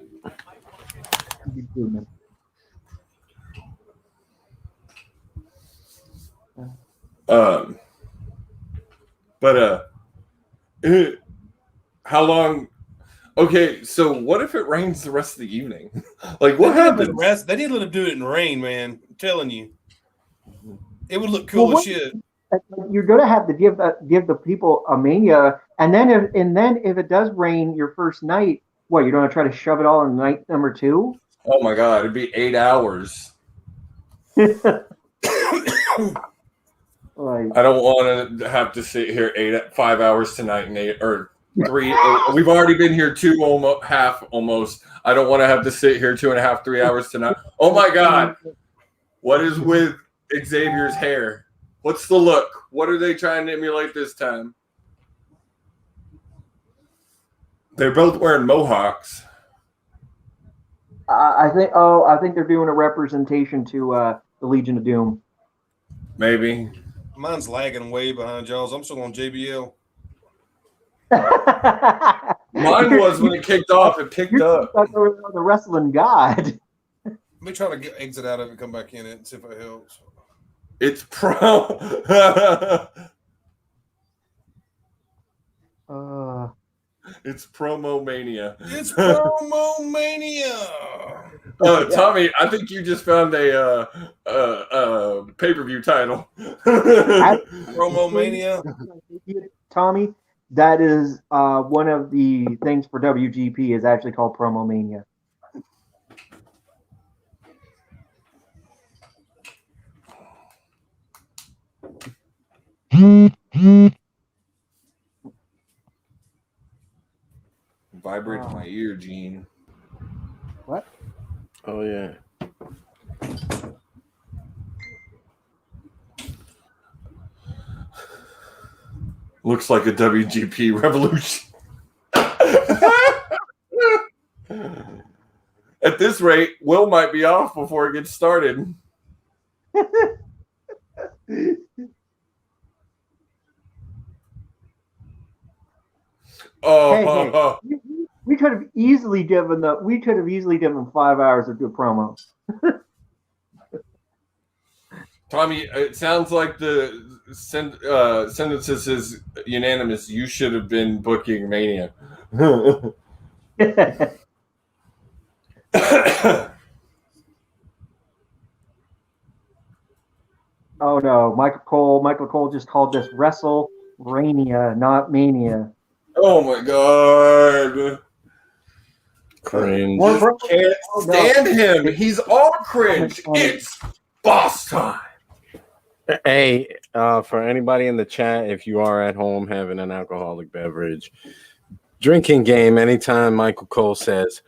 How long? Okay, so what if it rains the rest of the evening? Like, what happens? They didn't let him do it in rain, man. I'm telling you, it would look cool as shit. You're gonna have to give the people a Mania, and then if it does rain your first night, what, you're gonna try to shove it all in night number 2? Oh my God, it'd be 8 hours. I don't want to have to sit here 5 hours tonight and 8 or 3. We've already been here 2 almost. I don't want to have to sit here 2.5, 3 hours tonight. Oh my God, what is with Xavier's hair? What's the look? What are they trying to emulate this time? They're both wearing mohawks. I think they're doing a representation to the Legion of Doom. Maybe. Mine's lagging way behind y'all's. I'm still on JBL. Mine was when it kicked off. It picked up. The wrestling god. Let me try to exit out of it and come back in it and see if it helps. It's pro. It's promo mania. It's promo mania. Tommy, I think you just found a pay-per-view title. Promo mania. Tommy, that is one of the things for WGP is actually called Promo Mania. Vibrated my ear, Gene. What? Oh yeah. Looks like a WGP revolution. At this rate, Will might be off before it gets started. Hey, we could have easily given 5 hours of good promo. Tommy, it sounds like the census is unanimous. You should have been booking Mania. Oh no, Michael Cole just called this WrestleMania, not Mania. Oh my god. Cringe. Can't stand him. He's all cringe. It's boss time. Hey, for anybody in the chat, if you are at home having an alcoholic beverage, drinking game, anytime Michael Cole says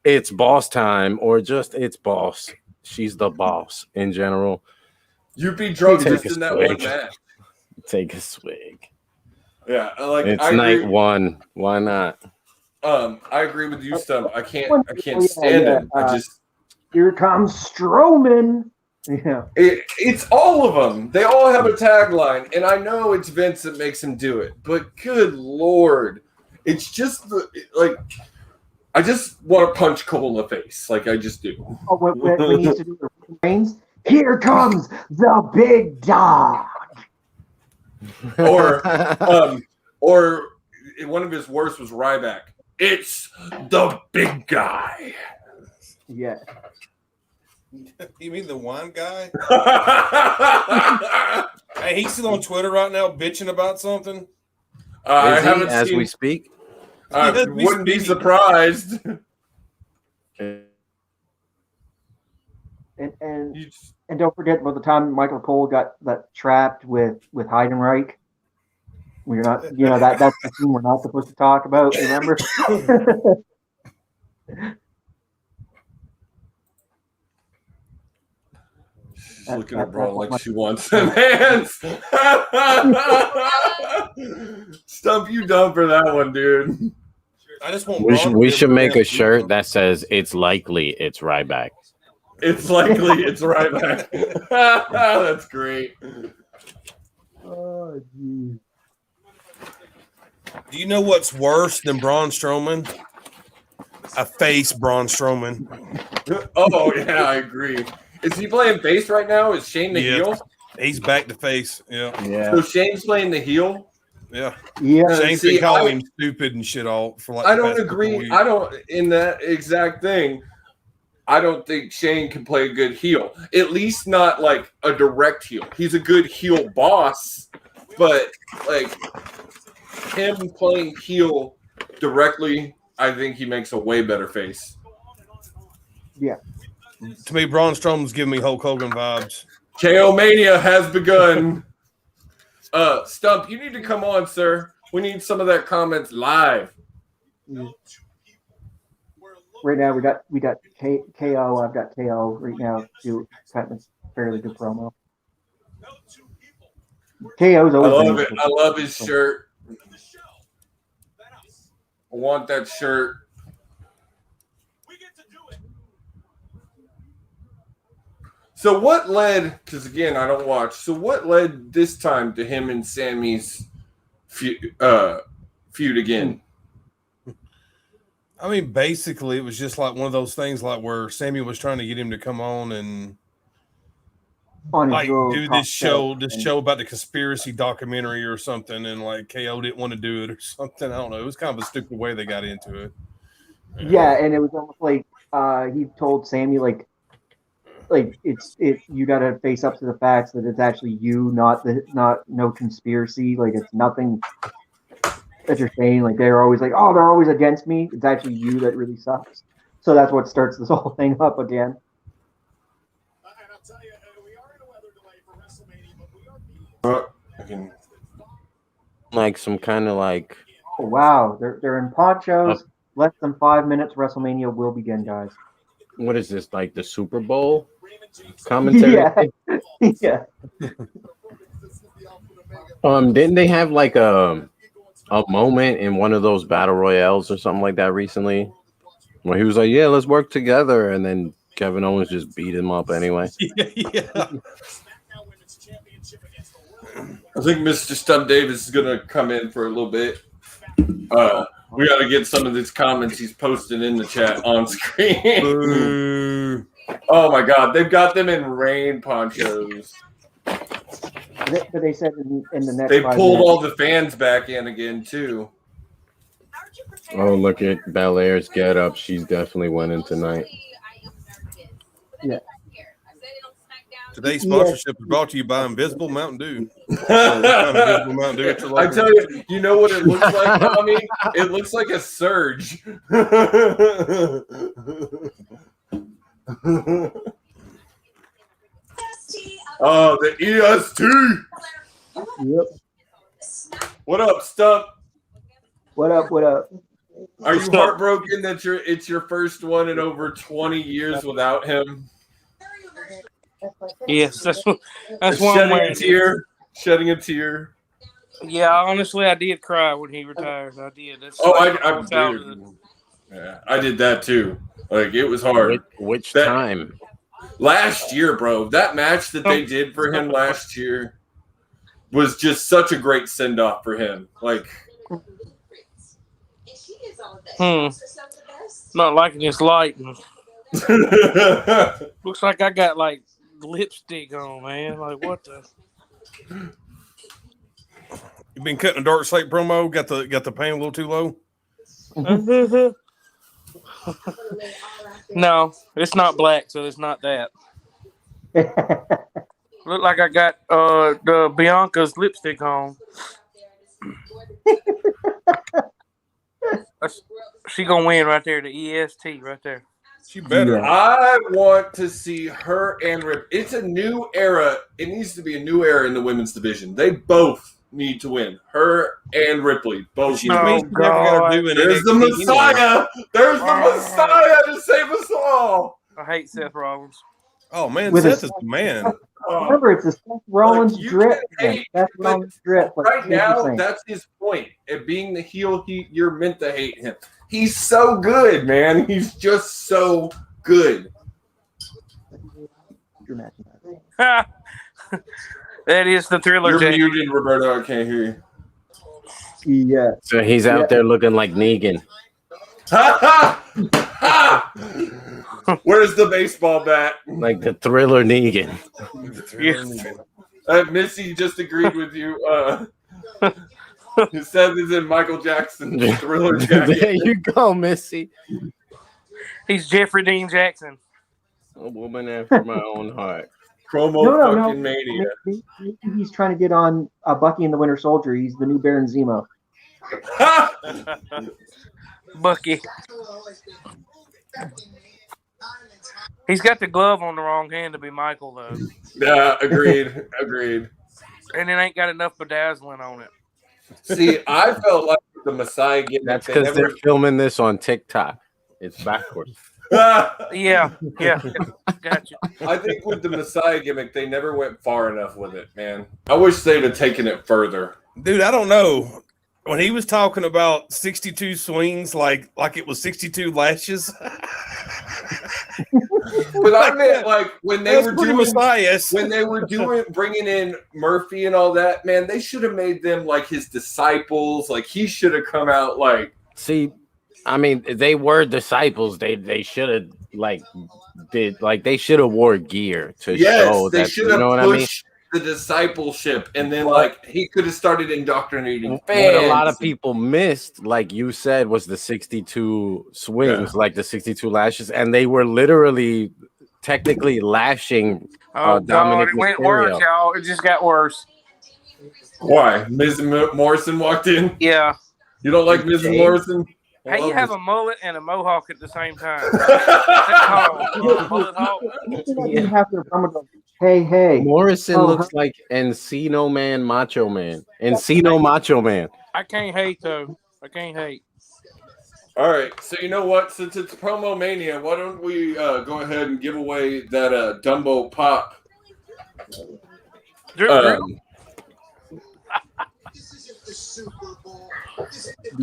it's boss time or just it's boss, she's the boss in general. You'd be drunk Take just a in that swig. one match. Take a swig. Yeah, It's night one. Why not? I agree with you, Stump. I can't stand him. Here comes Strowman. Yeah, it's all of them. They all have a tagline, and I know it's Vince that makes him do it. But good lord, it's just I just want to punch Cole in the face, like I just do. Oh, when he used to do the Reigns, here comes the big dog. Or one of his worst was Ryback. It's the big guy. Yeah. You mean the wine guy? Hey, he's still on Twitter right now bitching about something. I haven't as seen, we speak. wouldn't be surprised. And don't forget about the time Michael Cole got trapped with Heidenreich. We're not, that's the thing we're not supposed to talk about. Remember? She's looking at Braun like she wants some hands. Stump, you dumb for that one, dude. I just want. We should make a shirt that says "It's likely it's Ryback." It's likely it's Ryback. That's great. Oh, geez. Do you know what's worse than Braun Strowman? A face Braun Strowman. Oh yeah, I agree. Is he playing face right now? Is Shane the heel? He's back to face. Yeah. So Shane's playing the heel? Yeah. Yeah. Shane's been calling him stupid and shit all for like. I don't agree. I don't in that exact thing. I don't think Shane can play a good heel. At least not like a direct heel. He's a good heel boss, but like him playing heel directly, I think he makes a way better face. Yeah. To me, Braun Strowman's giving me Hulk Hogan vibes. KO Mania has begun. Stump, you need to come on, sir. We need some of that comments live. Right now we got KO. I've got KO right now. Do kind of fairly good promo. KO's always. I love his shirt. I want that shirt. So what led? Because again, I don't watch. So what led this time to him and Sammy's feud again? I mean, basically, it was just like one of those things, like where Sammy was trying to get him to come on and like do this show about the conspiracy documentary or something, and like KO didn't want to do it or something. I don't know. It was kind of a stupid way they got into it. Yeah, and it was almost like he told Sammy like you got to face up to the facts that it's actually you, not no conspiracy. Like it's nothing that you're saying. Like they're always like, oh, they're always against me. It's actually you that really sucks. So that's what starts this whole thing up again. And I'll tell you, we are in a weather delay for WrestleMania, but we are. Like some kind of like. Oh, wow, they're in ponchos. Less than 5 minutes, WrestleMania will begin, guys. What is this, like the Super Bowl commentary? Yeah. Didn't they have like a moment in one of those battle royales or something like that recently, where he was like, "Yeah, let's work together," and then Kevin Owens just beat him up anyway? Yeah. I think Mr. Stump Davis is gonna come in for a little bit. We got to get some of these comments he's posting in the chat on screen. Oh my God, they've got them in rain ponchos. But they said in the next. They 5 pulled minutes. all the fans back in again too. Oh, look at Belair's get up. She's definitely winning tonight. Yeah. Today's sponsorship is brought to you by Invisible Mountain Dew. I Mountain Dew at your local- tell you know what it looks like, Tommy? It looks like a surge. Oh, the EST. Yep. What up, Stump? What up? What up? Are you heartbroken that it's your first one in over 20 years without him? Yes, that's one I'm Shedding a wearing. tear. Shedding a tear. Yeah, honestly, I did cry when he retired. I did. That's Oh, like I did. Yeah, I did that too. Like, it was hard. Which time? Last year, bro. That match that they did for him last year was just such a great send off for him. Like, not liking this light. Looks like I got like lipstick on, man. Like what the? You been cutting a dark slate promo? Got the pain a little too low? No, it's not black, so it's not that. Look like I got the Bianca's lipstick on. She gonna win right there. The EST right there. She better. I want to see her and Rip. It's a new era. It needs to be a new era in the women's division. They both need to win. Her and Ripley both. She never got to do an There's the NXT Messiah. There's the Messiah to save us all. I hate Seth Rollins. Oh man, With Seth a- is the man. Remember, it's a Seth Rollins you drip. can Man. hate, Seth but Rollins drip. Like Right now, saying. that's his point. At being the heel, you're meant to hate him. He's so good, man. He's just so good. That is the Thriller. You're Jack. muted, Roberto. I can't hear you. Yeah. So he's out there looking like Negan. Ha ha! Ha! Where's the baseball bat? Like the Thriller Negan. Missy just agreed with you. He said it's in Michael Jackson's Thriller jacket. There you go, Missy. He's Jeffrey Dean Jackson. A woman after my own heart. Promo fucking mania. Maybe he's trying to get on Bucky and the Winter Soldier. He's the new Baron Zemo. Bucky. He's got the glove on the wrong hand to be Michael, though. Yeah, agreed. Agreed. And it ain't got enough bedazzling on it. See, I felt like the Messiah gimmick. That's because they're filming this on TikTok. It's backwards. Yeah, gotcha. I think with the Messiah gimmick, they never went far enough with it, man. I wish they'd have taken it further. Dude, I don't know. When he was talking about 62 swings like it was 62 lashes. But I meant like when they were doing Messiahs. When they were bringing in Murphy and all that, man, they should have made them like his disciples. Like he should have come out like. See, I mean, they were disciples. They should have they should have wore gear to show they that. should You have know what pushed I mean? the discipleship, and then like he could have started indoctrinating fans. What a lot of people missed, like you said, was the 62 swings, like the 62 lashes, and they were literally technically lashing. Oh, God, Dominic it went Mysterio. worse, y'all. It just got worse. Why? Ms. Morrison walked in? Yeah. You don't like Mrs. Morrison? How you have a mullet and a mohawk at the same time? That's called mullet hawk. You have to come and go, hey. Morrison looks like Encino Man, Macho Man. Encino Macho Man. I can't hate, though. I can't hate. All right, so you know what? Since it's Promo Mania, why don't we go ahead and give away that Dumbo Pop?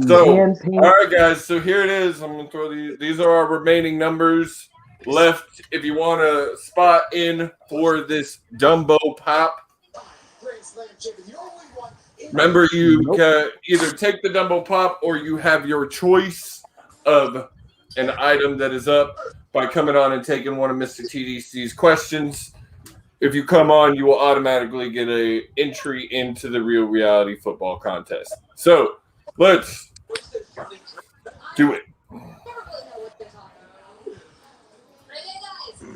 So, all right, guys. So here it is. I'm gonna throw these. These are our remaining numbers left. If you want to spot in for this Dumbo Pop, remember you can either take the Dumbo Pop or you have your choice of an item that is up by coming on and taking one of Mr. TDC's questions. if you come on, you will automatically get a entry into the Real Reality Football Contest. So let's do it.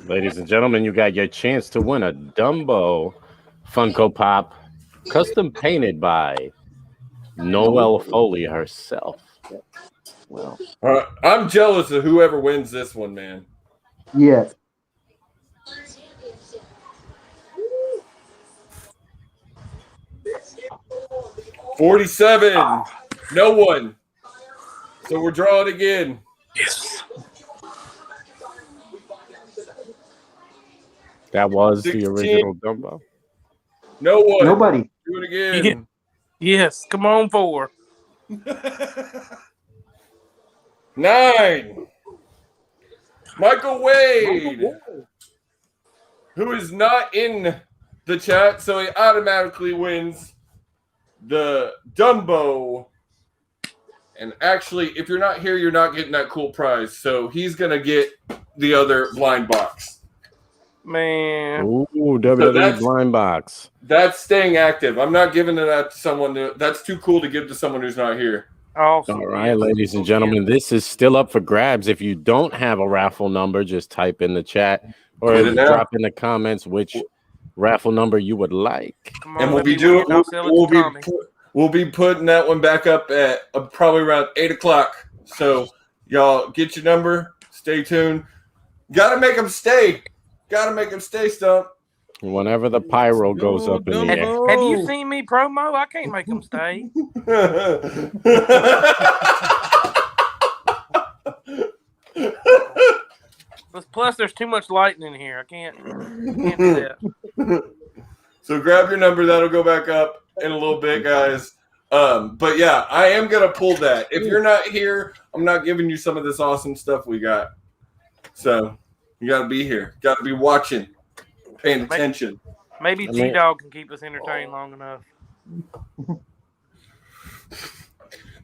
Ladies and gentlemen, you got your chance to win a Dumbo Funko Pop, custom painted by Noelle Foley herself. Well, I'm jealous of whoever wins this one, man. yeah. $47. No one. So we're drawing again. Yes. That was 16. the original Dumbo. No one. Nobody. Do it again. Yes. Come on, 4. 9. Michael Wade, who is not in the chat, so he automatically wins the Dumbo. And actually, if you're not here, you're not getting that cool prize. So he's going to get the other blind box. Man. Ooh, WWE blind box. That's staying active. I'm not giving it out to someone. That's too cool to give to someone who's not here. Awesome. All right, ladies and gentlemen, this is still up for grabs. If you don't have a raffle number, just type in the chat or drop in the comments which raffle number you would like. And we'll be putting that one back up at probably around 8 o'clock. So y'all get your number. Stay tuned. Got to make them stay. Stump. Whenever the pyro goes up in the air. Have you seen me promo? I can't make them stay. Plus, there's too much lighting in here. I can't do that. So grab your number. That'll go back up in a little bit, guys. But yeah, I am going to pull that. If you're not here, I'm not giving you some of this awesome stuff we got. So you got to be here. Got to be watching. Paying attention. Maybe T-Dog can keep us entertained long enough.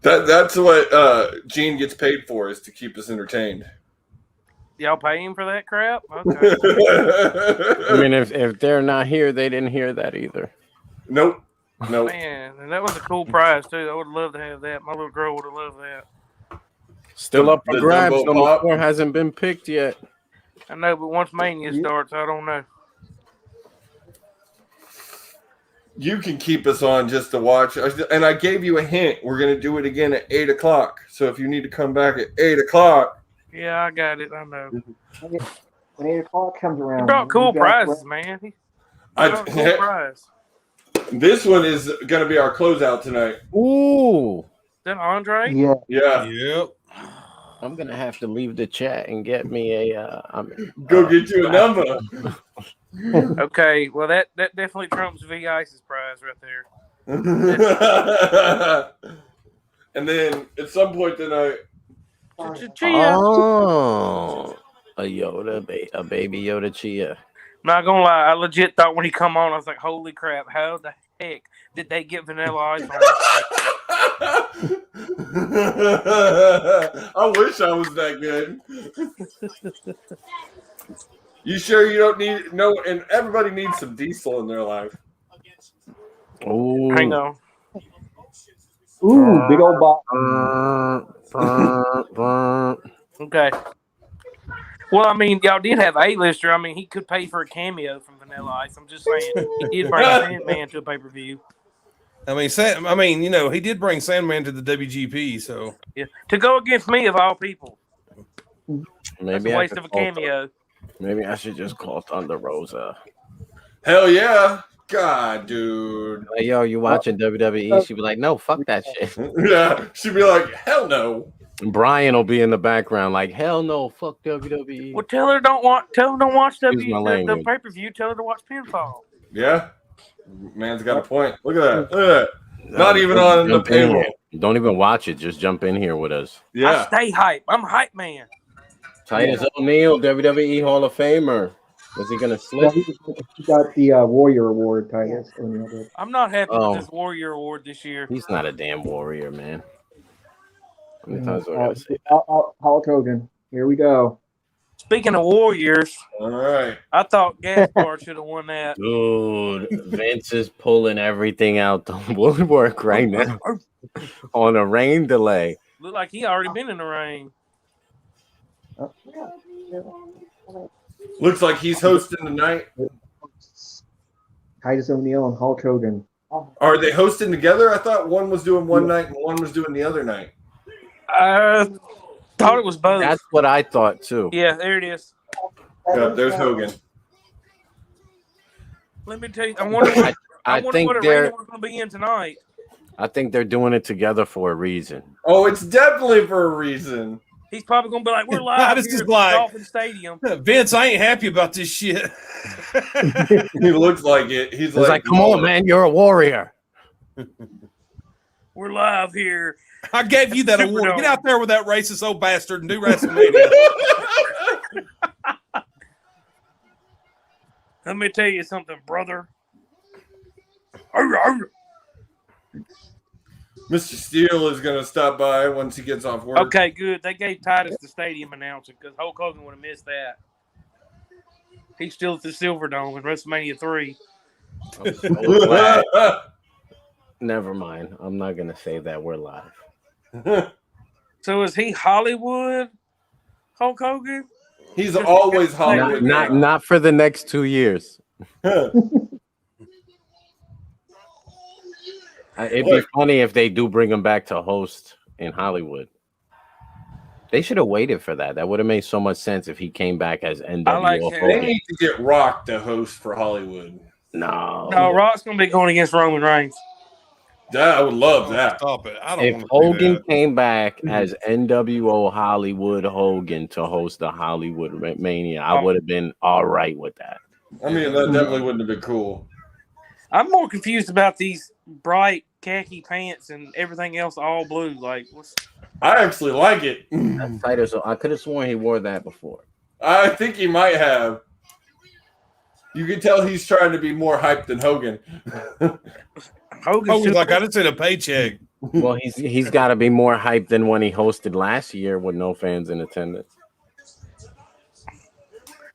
That's what Gene gets paid for, is to keep us entertained. Y'all pay him for that crap? Okay. I mean, if they're not here, they didn't hear that either. Nope. Man, and that was a cool prize too. I would love to have that. My little girl would have loved that. Still up for grabs. Number 4 hasn't been picked yet. I know, but once Mania starts, I don't know. You can keep us on just to watch. And I gave you a hint. We're going to do it again at 8 o'clock. So if you need to come back at 8 o'clock. Yeah, I got it. I know. When 8 o'clock comes around. He brought cool prizes, man. He brought cool prize. This one is going to be our closeout tonight. Ooh. Is that Andre? Yeah. Yep. I'm going to have to leave the chat and get me a... Go get you a number. Okay, well, that definitely trumps V Ice's prize right there. And then at some point tonight... Oh, a Yoda, a baby Yoda Chia. Not gonna lie, I legit thought when he come on, I was like, "Holy crap! How the heck did they get Vanilla Ice on this?" I wish I was that good. You sure you don't need no? And everybody needs some diesel in their life. Oh, I know. Ooh, big old box. Okay. Well, I mean, y'all did have A-lister. I mean, he could pay for a cameo from Vanilla Ice. I'm just saying, he did bring Sandman to a pay-per-view. I mean, he did bring Sandman to the WGP, so yeah, to go against me of all people. Maybe that's a waste of a cameo. Maybe I should just call Thunder Rosa. Hell yeah. God, dude. Like, yo, you watching WWE? She'd be like, no, fuck that shit. Yeah, she'd be like, hell no. And Brian will be in the background like, hell no, fuck WWE. Well, tell her don't watch the pay-per-view. Tell her to watch Pinfall. Yeah. Man's got a point. Look at that. Not even on the payroll. Don't even watch it. Just jump in here with us. Yeah. I stay hype. I'm a hype man. Titus O'Neil, WWE Hall of Famer. Was he gonna slip? He got the Warrior Award, Titus. I'm not happy with this Warrior Award this year. He's not a damn warrior, man. How many times do I gotta say? Hulk Hogan. Here we go. Speaking of Warriors, All right. I thought Gaspar should have won that. Dude, Vince is pulling everything out the woodwork right now on a rain delay. Look like he already been in the rain. Looks like he's hosting tonight. Titus O'Neil and Hulk Hogan. Are they hosting together? I thought one was doing one night and one was doing the other night. I thought it was both. That's what I thought too. Yeah, there it is. Yeah, there's Hogan. Let me tell you, I wonder what, I wonder think what they're. arena we're going to be in tonight. I think they're doing it together for a reason. Oh, it's definitely for a reason. He's probably going to be like, we're live This here is at like- Dolphin Stadium. Vince, I ain't happy about this shit. He looks like it. He's It's like, come on, man, you're a warrior. We're live here. I gave you that Superdome. award. Get out there with that racist old bastard and do WrestleMania. Let me tell you something, brother. Mr. Steele is going to stop by once he gets off work. Okay, good. They gave Titus the stadium announcer because Hulk Hogan would have missed that. He's still at the Silverdome in WrestleMania 3. I'm so glad. Never mind. I'm not gonna say that we're live. So is he Hollywood Hulk Hogan? He's always Hollywood. Not for the next 2 years. It'd be funny if they do bring him back to host in Hollywood. They should have waited for that. That would have med so much sense if he came back as NWO. They need to get Rock to host for Hollywood. No, Rock's gonna be going against Roman Reigns. I would love that. Stop it. I don't If want to Hogan do that. came back as NWO Hollywood Hogan to host the Hollywood Mania, I would have been all right with that. I mean, that definitely wouldn't have been cool. I'm more confused about these bright khaki pants and everything else all blue. Like, what's... I actually like it. That's tighter, so I could have sworn he wore that before. I think he might have. You can tell he's trying to be more hyped than Hogan. Hogan's like, I didn't see the paycheck. Well, he's got to be more hyped than when he hosted last year with no fans in attendance.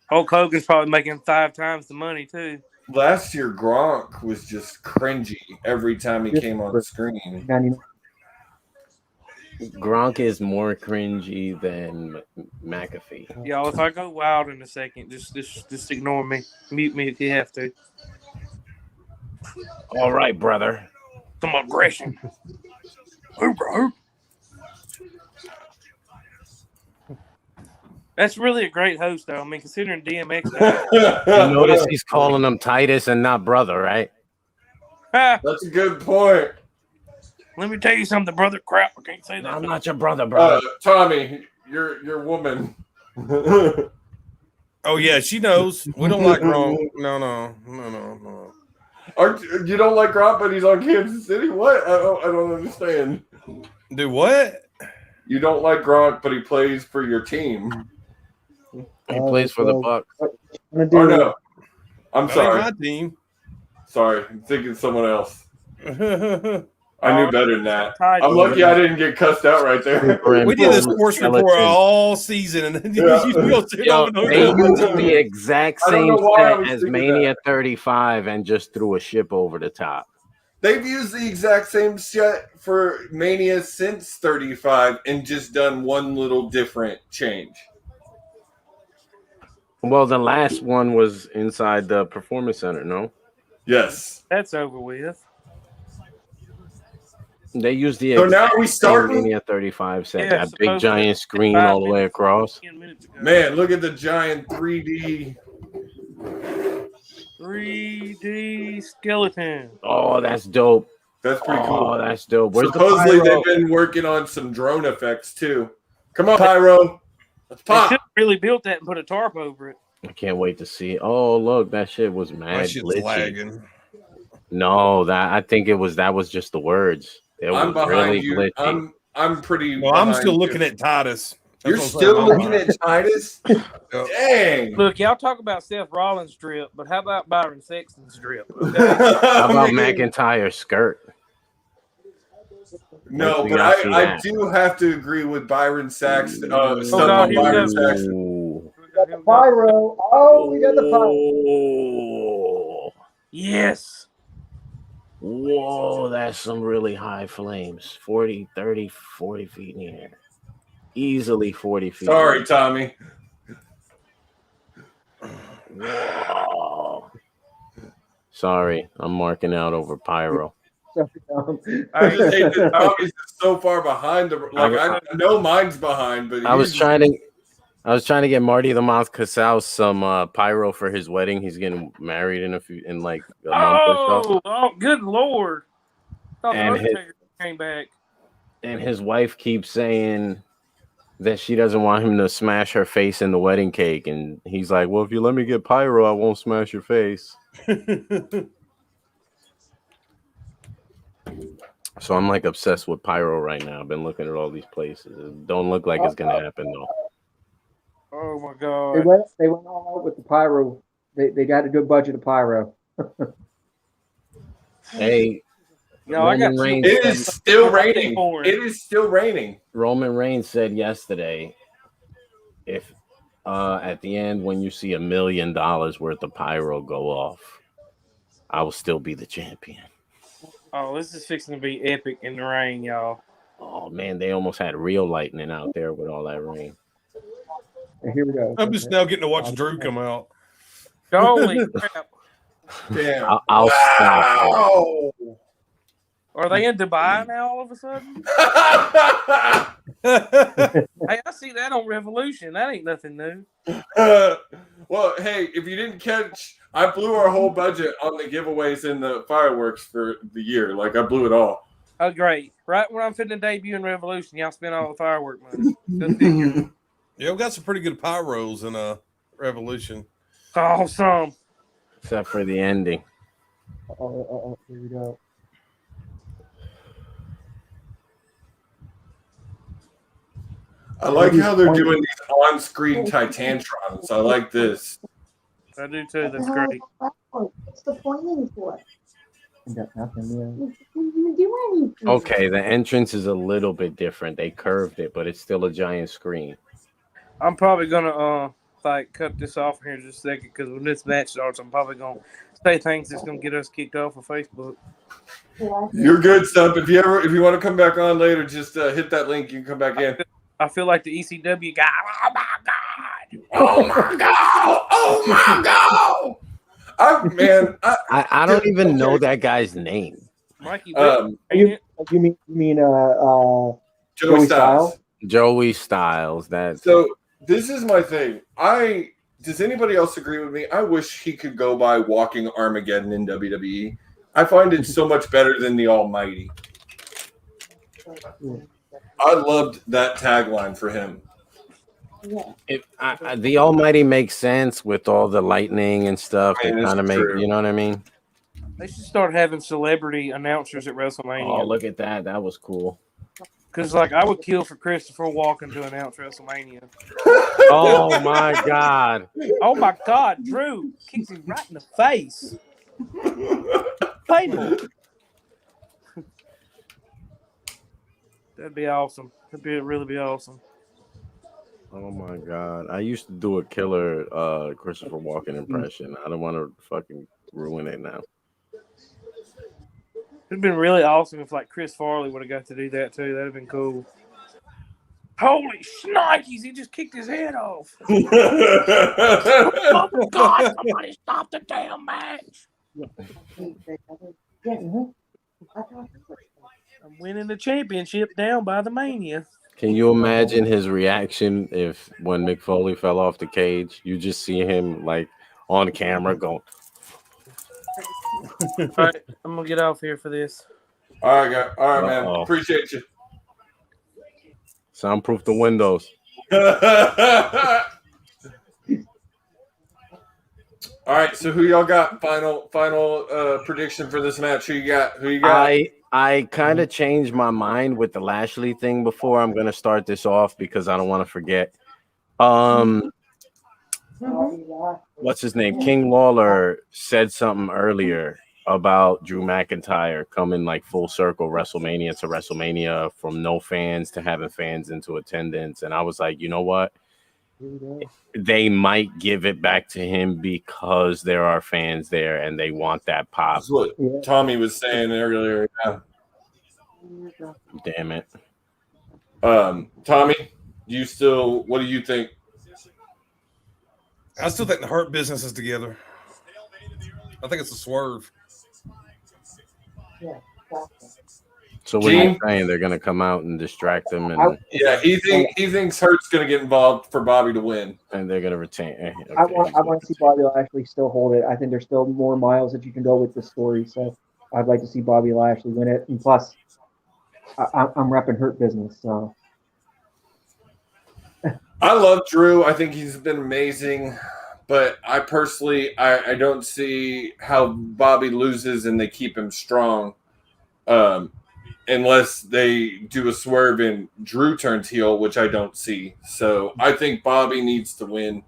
Hulk Hogan's probably making 5 times the money too. Last year, Gronk was just cringy every time he came on screen. Gronk is more cringy than McAfee. Y'all, if I go wild in a second, just ignore me. Mute me if you have to. All right, brother. Some aggression. That's really a great host, though. I mean, considering DMX. You notice he's calling him Titus and not brother, right? That's a good point. Let me tell you something, brother. Crap, I can't say that. I'm not your brother, brother. Tommy, your woman. Oh yeah, she knows. We don't like Gronk. No. You don't like Gronk, but he's on Kansas City? What? I don't understand. Do what? You don't like Gronk, but he plays for your team. He plays for the Bucks. Oh, no. I'm That ain't sorry. my team. Sorry. I'm thinking someone else. I knew better than that. Tied I'm lucky I didn't get cussed out right there. We did this sports report all season, and then you still sit Yo, on they used the exact I don't same know why I set was as thinking Mania 35 and just threw a ship over the top. They've used the exact same set for Mania since 35 and just done one little different change. Well, the last one was inside the Performance Center, no? Yes. That's over with. They used the So now exact we same starting? Mania 35 set. Yeah, That big supposed to giant be screen 5 all the way minutes, across. 10 minutes ago. Man, look at the giant 3D. 3D skeleton. Oh, that's dope. That's pretty cool. Oh, that's dope. Where's Supposedly the pyro? they've been working on some drone effects too. Come on, Pyro. Let's They should pop. have really built that and put a tarp over it. I can't wait to see. Oh, look, that shit was mad That shit's glitchy. lagging. No, that was just the words. It I'm was behind really you. glitchy. I'm pretty. Well, I'm behind still you. looking at Titus. You're That's what still I'm saying. looking at Titus? Dang. Look, y'all talk about Seth Rollins' drip, but how about Byron Sexton's drip? Okay? How about McIntyre's skirt? No, We but gotta see I that. do have to agree with Byron Sachs. Stuff God, on here we Byron go. Sachs. Ooh. got the pyro. Oh, we got the pyro. Oh, Yes. whoa, that's some really high flames. 40, 30, 40 feet in the air. Easily 40 feet. Sorry, Tommy. Whoa. Sorry, I'm marking out over pyro. I just hate that Tommy's so far behind. I know mine's behind, but I was trying to get Marty the Moth Casal some pyro for his wedding. He's getting married in a month or so. Oh, good lord! Thought the And Undertaker came back. And his wife keeps saying that she doesn't want him to smash her face in the wedding cake, and he's like, "Well, if you let me get pyro, I won't smash your face." So I'm like obsessed with pyro right now. I've been looking at all these places. It don't look like it's gonna happen though. Oh my god! They went all out with the pyro. They got a good budget of pyro. Hey, No, I got Reigns It is still raining. It is still raining. Roman Reigns said yesterday, if at the end when you see $1 million worth of pyro go off, I will still be the champion. Oh, this is fixing to be epic in the rain, y'all. Oh man, they almost had real lightning out there with all that rain. And here we go. I'm just now getting to watch Drew come out. Holy crap! Damn. I'll stop. Are they in Dubai now all of a sudden? Hey, I see that on Revolution. That ain't nothing new. Well, hey, if you didn't catch, I blew our whole budget on the giveaways and the fireworks for the year. Like, I blew it all. Oh, great. Right when I'm fitting to debut in Revolution, y'all spent all the firework money. Good figure. Yeah, we got some pretty good pyros in Revolution. Awesome. Except for the ending. Here we go. I like how they're doing these on-screen Titantrons. I like this. I do too. That's great. What's the pointing for? Got nothing, You didn't do anything. Okay, the entrance is a little bit different. They curved it, but it's still a giant screen. I'm probably gonna cut this off here in just a second because when this match starts, I'm probably gonna say things that's gonna get us kicked off of Facebook. You're good, Stump. If you want to come back on later, just hit that link. You can come back in. I feel like the ECW guy. Oh my god! Oh my god! Oh my god! I don't even know that guy's name. Mikey, you mean Joey Styles. Joey Styles. So this is my thing. Does anybody else agree with me? I wish he could go by Walking Armageddon in WWE. I find it so much better than the Almighty. I loved that tagline for him. The Almighty makes sense with all the lightning and stuff. They kind of make, true. you know what I mean? They should start having celebrity announcers at WrestleMania. Oh, look at that. That was cool. Because, I would kill for Christopher Walken to announce WrestleMania. Oh, my God. Oh, my God. Drew kicks him right in the face. Painful. That'd be awesome. That'd really be awesome. Oh, my God. I used to do a killer Christopher Walken impression. I don't want to fucking ruin it now. It'd been really awesome if Chris Farley would have got to do that too. That'd have been cool. Holy shnikes! He just kicked his head off. Oh my God! Somebody stop the damn match! I'm winning the championship down by the Mania. Can you imagine his reaction if when Mick Foley fell off the cage, you just see him on camera going. All right, I'm gonna get off here for this. All right, man. Appreciate you. Soundproof the windows. All right, so who y'all got? Final prediction for this match. Who you got? I kind of changed my mind with the Lashley thing before. I'm gonna start this off because I don't want to forget. What's his name? King Lawler said something earlier about Drew McIntyre coming full circle WrestleMania to WrestleMania from no fans to having fans into attendance. And I was like, you know what? they might give it back to him because there are fans there and they want that pop. That's what Tommy was saying earlier. Yeah. Damn it. Tommy, what do you think? I still think the Hurt Business is together. I think it's a swerve. So what are you saying? They're going to come out and distract him, and he thinks Hurt's going to get involved for Bobby to win, and they're going to retain. Okay. I want to see Bobby Lashley still hold it. I think there's still more miles that you can go with this story, so I'd like to see Bobby Lashley win it. And plus, I'm repping Hurt Business, so. I love Drew. I think he's been amazing, but I personally, I don't see how Bobby loses and they keep him strong, unless they do a swerve and Drew turns heel, which I don't see. So I think Bobby needs to win.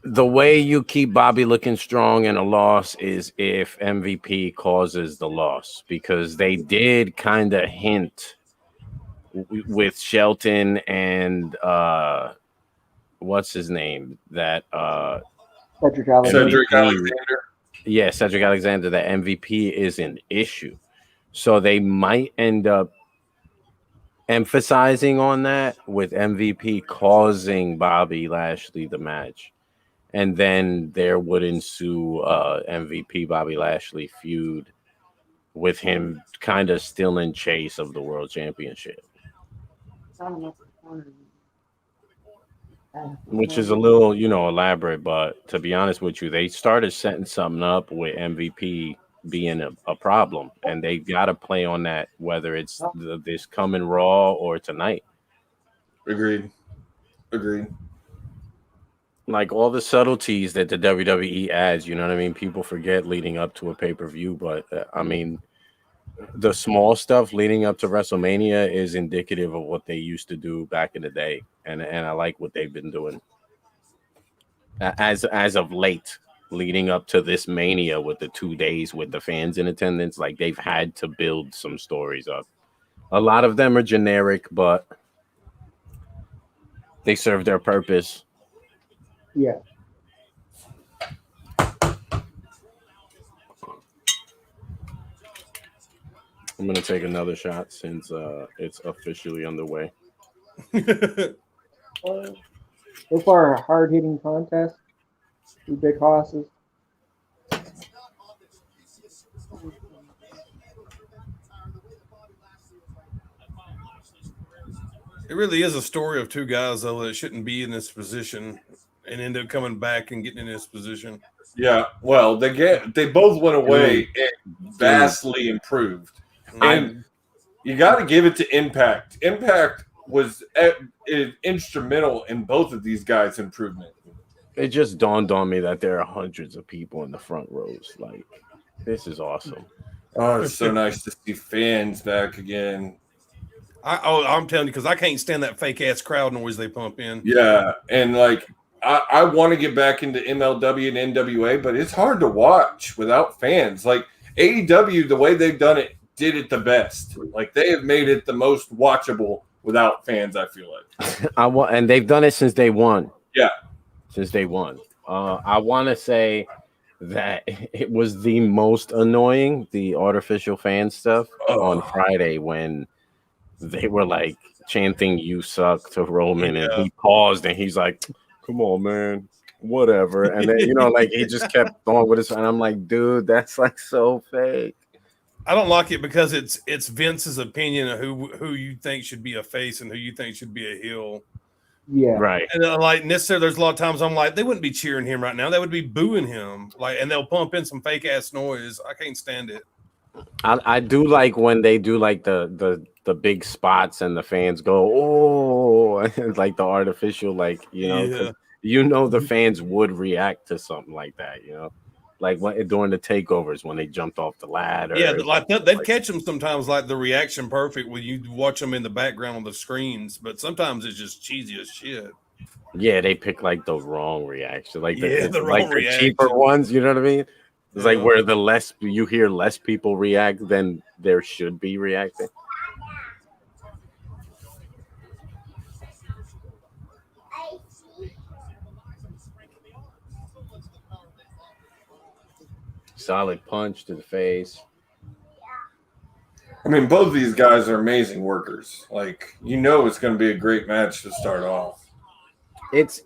The way you keep Bobby looking strong in a loss is if MVP causes the loss, because they did kind of hint with Shelton and what's his name, that Cedric Alexander. Yeah, Cedric Alexander, that MVP is an issue. So they might end up emphasizing on that with MVP causing Bobby Lashley the match. And then there would ensue MVP Bobby Lashley feud with him kind of still in chase of the world championship. Which is a little, elaborate, but to be honest with you, they started setting something up with MVP being a problem, and they got to play on that, whether it's this coming Raw or tonight. Agreed. Like all the subtleties that the WWE adds, you know what I mean? People forget leading up to a pay-per-view, but I mean, the small stuff leading up to WrestleMania is indicative of what they used to do back in the day, and I like what they've been doing as of late, leading up to this Mania with the 2 days with the fans in attendance. Like, they've had to build some stories up. A lot of them are generic, but they serve their purpose. Yeah. I'm going to take another shot since it's officially underway. So far, a hard-hitting contest. 2 big hosses. It really is a story of 2 guys, though, that shouldn't be in this position and end up coming back and getting in this position. Yeah, well, they both went away and vastly improved. And you got to give it to Impact. Impact was instrumental in both of these guys' improvement. It just dawned on me that there are hundreds of people in the front rows. Like, this is awesome. Oh, it's so nice to see fans back again. I'm telling you, because I can't stand that fake ass crowd noise they pump in. Yeah, and like I want to get back into MLW and NWA, but it's hard to watch without fans. Like AEW, the way they've done it, did it the best. Like, they have made it the most watchable without fans, I feel like. And they've done it since day one. Yeah. Since day one. I want to say that it was the most annoying, the artificial fan stuff on Friday, when they were like chanting "You suck" to Roman, and he paused and he's like, "Come on, man, whatever." And then, like, he just kept going with it. And I'm like, dude, that's like so fake. I don't like it because it's Vince's opinion of who you think should be a face and who you think should be a heel. Yeah, right. And like necessarily, there's a lot of times I'm like, they wouldn't be cheering him right now; they would be booing him. Like, and they'll pump in some fake ass noise. I can't stand it. I do like when they do like the big spots and the fans go, oh, like the artificial, like, the fans would react to something like that, like during the takeovers when they jumped off the ladder. Yeah, like they'd catch them sometimes, like the reaction perfect when you watch them in the background on the screens, but sometimes it's just cheesy as shit. Yeah, they pick like the wrong reaction, like the wrong reaction. The cheaper ones, you know what I mean? It's like where you hear less people react than there should be reacting. solid punch to the face. I mean, both of these guys are amazing workers. Like, you know, it's going to be a great match to start off. It's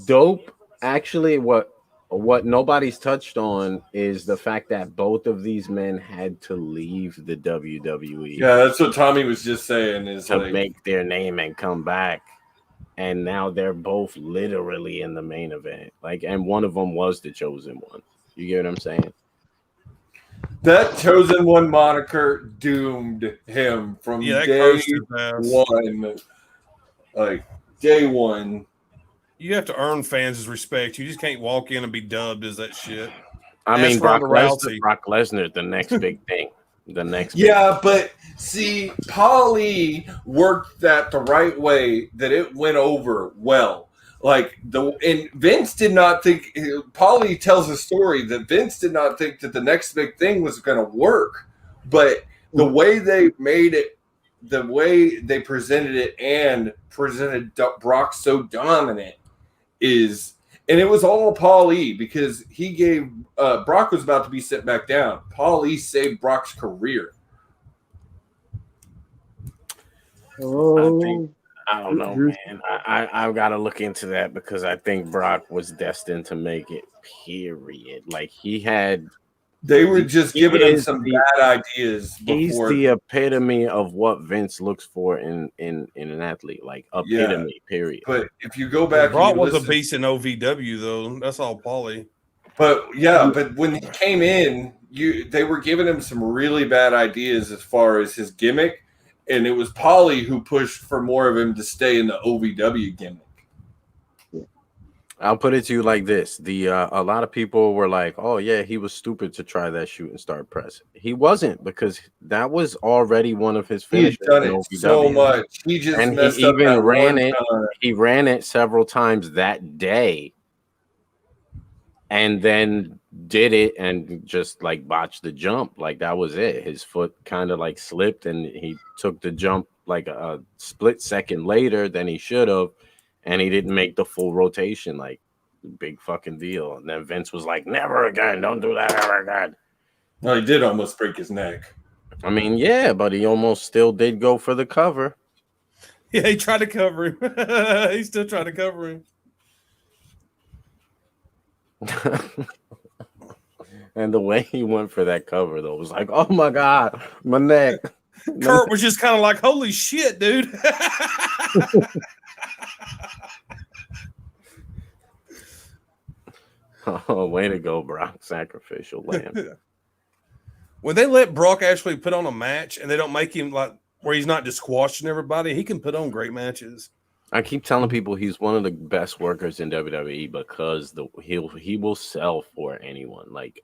dope. Actually, what nobody's touched on is the fact that both of these men had to leave the WWE. Yeah, that's what Tommy was just saying. Is to like, make their name and come back, and now they're both literally in the main event. Like, and one of them was the chosen one. You get what I'm saying? that chosen one moniker doomed him from day one. Like, day one. You have to earn fans' respect. You just can't walk in and be dubbed as that shit. I mean, Brock Brock Lesnar, the next big thing. The next Yeah, but see, Paulie worked that the right way that it went over well. Like and Vince did not think. Paulie tells a story that Vince did not think that the next big thing was going to work, but the way they made it, the way they presented it, and presented Brock so dominant is, and it was all Paulie because he gave Brock was about to be sent back down. Paulie saved Brock's career. I don't know, man. I've got to look into that because I think Brock was destined to make it, period. Like, they were just giving him some bad ideas before. He's the epitome of what Vince looks for in an athlete, like epitome, period. But if you go back, Brock was a beast in OVW, though. That's all Paulie. But yeah, but when he came in, they were giving him some really bad ideas as far as his gimmick. And it was Paulie who pushed for more of him to stay in the OVW gimmick. I'll put it to you like this: a lot of people were like, "Oh yeah, he was stupid to try that shooting star press." He wasn't, because that was already one of his finishes. He's done it so much. He just messed he up even that ran one it. time. He ran it several times that day, and then did it and just like botched the jump. Like, that was it. His foot kind of like slipped, and he took the jump like a split second later than he should have, and he didn't make the full rotation. Like, big fucking deal. And then Vince was like, "Never again, don't do that ever again." No, he did almost break his neck. I mean, yeah, but he almost still did go for the cover. Yeah, he tried to cover him. He still tried to cover him. And the way he went for that cover, though, was like, "Oh my God, my neck." Kurt was just kind of like, "Holy shit, dude." Oh, way to go, Brock. Sacrificial lamb. When they let Brock actually put on a match and they don't make him like where he's not just squashing everybody, he can put on great matches. I keep telling people he's one of the best workers in WWE because he will sell for anyone. Like,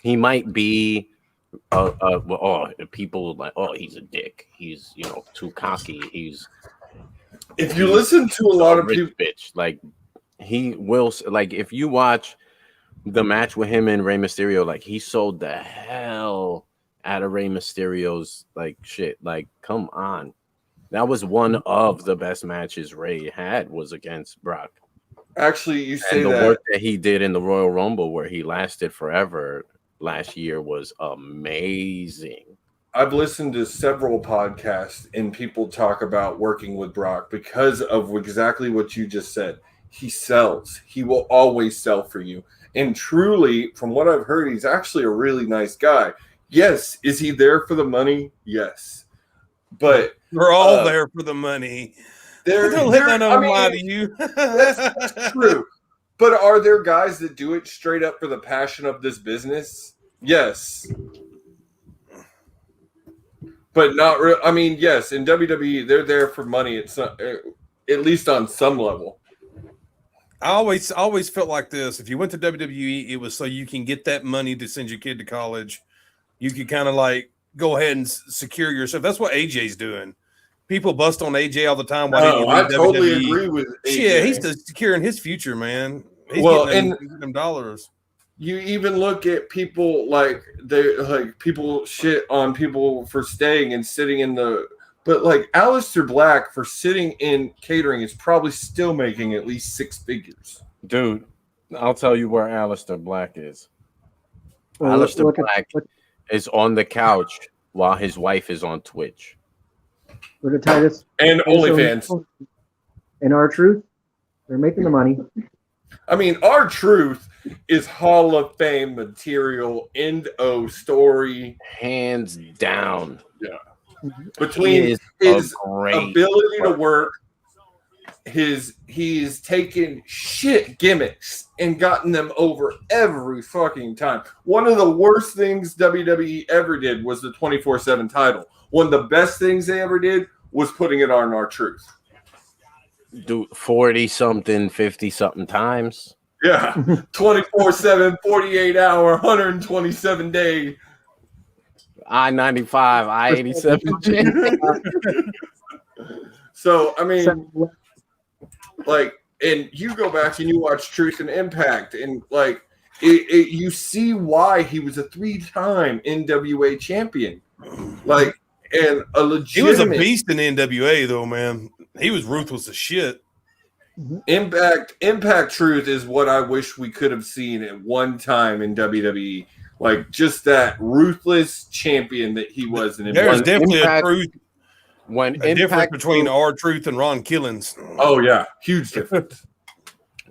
he might be people like, "Oh, he's a dick. He's, too cocky. He's." If you listen to a lot of people, bitch, like, he will, like, if you watch the match with him and Rey Mysterio, like, he sold the hell out of Rey Mysterio's like shit. Like, come on. That was one of the best matches Rey had, was against Brock. Actually, you say and the that work that he did in the Royal Rumble, where he lasted forever last year, was amazing. I've listened to several podcasts and people talk about working with Brock because of exactly what you just said. He sells. He will always sell for you. And truly, from what I've heard, he's actually a really nice guy. Yes. Is he there for the money? Yes. But we're all there for the money. Don't let that lie to you. That's true. But are there guys that do it straight up for the passion of this business? Yes. But not real. I mean, yes, in WWE, they're there for money. It's not, at least on some level. I always felt like this. If you went to WWE, it was so you can get that money to send your kid to college. You could kind of like go ahead and secure yourself. That's what AJ's doing. People bust on AJ all the time. Why didn't you leave I totally WWE? agree with AJ. Yeah, he's securing his future, man. He's getting them dollars. You even look at people like people shit on people for staying and sitting in the, but like Aleister Black for sitting in catering is probably still making at least 6 figures. Dude, I'll tell you where Aleister Black is. Aleister Black is on the couch while his wife is on Twitch. Look at Titus. And OnlyFans. And R-Truth. They're making the money. I mean, R-Truth is Hall of Fame material, end of story. Hands down. Yeah. Between his ability to work, he's taken shit gimmicks and gotten them over every fucking time. One of the worst things WWE ever did was the 24/7 title. One of the best things they ever did was putting it on R-Truth. Do 40-something, 50-something times. Yeah. 24/7, 48-hour, 127 day. I-95, I-87. So, I mean, like, and you go back and you watch Truth and Impact, and like, you see why he was a 3-time NWA champion. Like, and a legitimate. He was a beast in the NWA, though, man. He was ruthless as shit. Impact Truth is what I wish we could have seen at one time in WWE. Like, just that ruthless champion that he was in. There's definitely a difference between R-Truth and Ron Killings. Oh, yeah. Huge difference.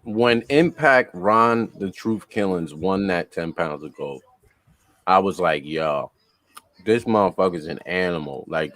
When Impact Ron the Truth Killings won that 10 pounds of gold, I was like, yo, this motherfucker's an animal. Like,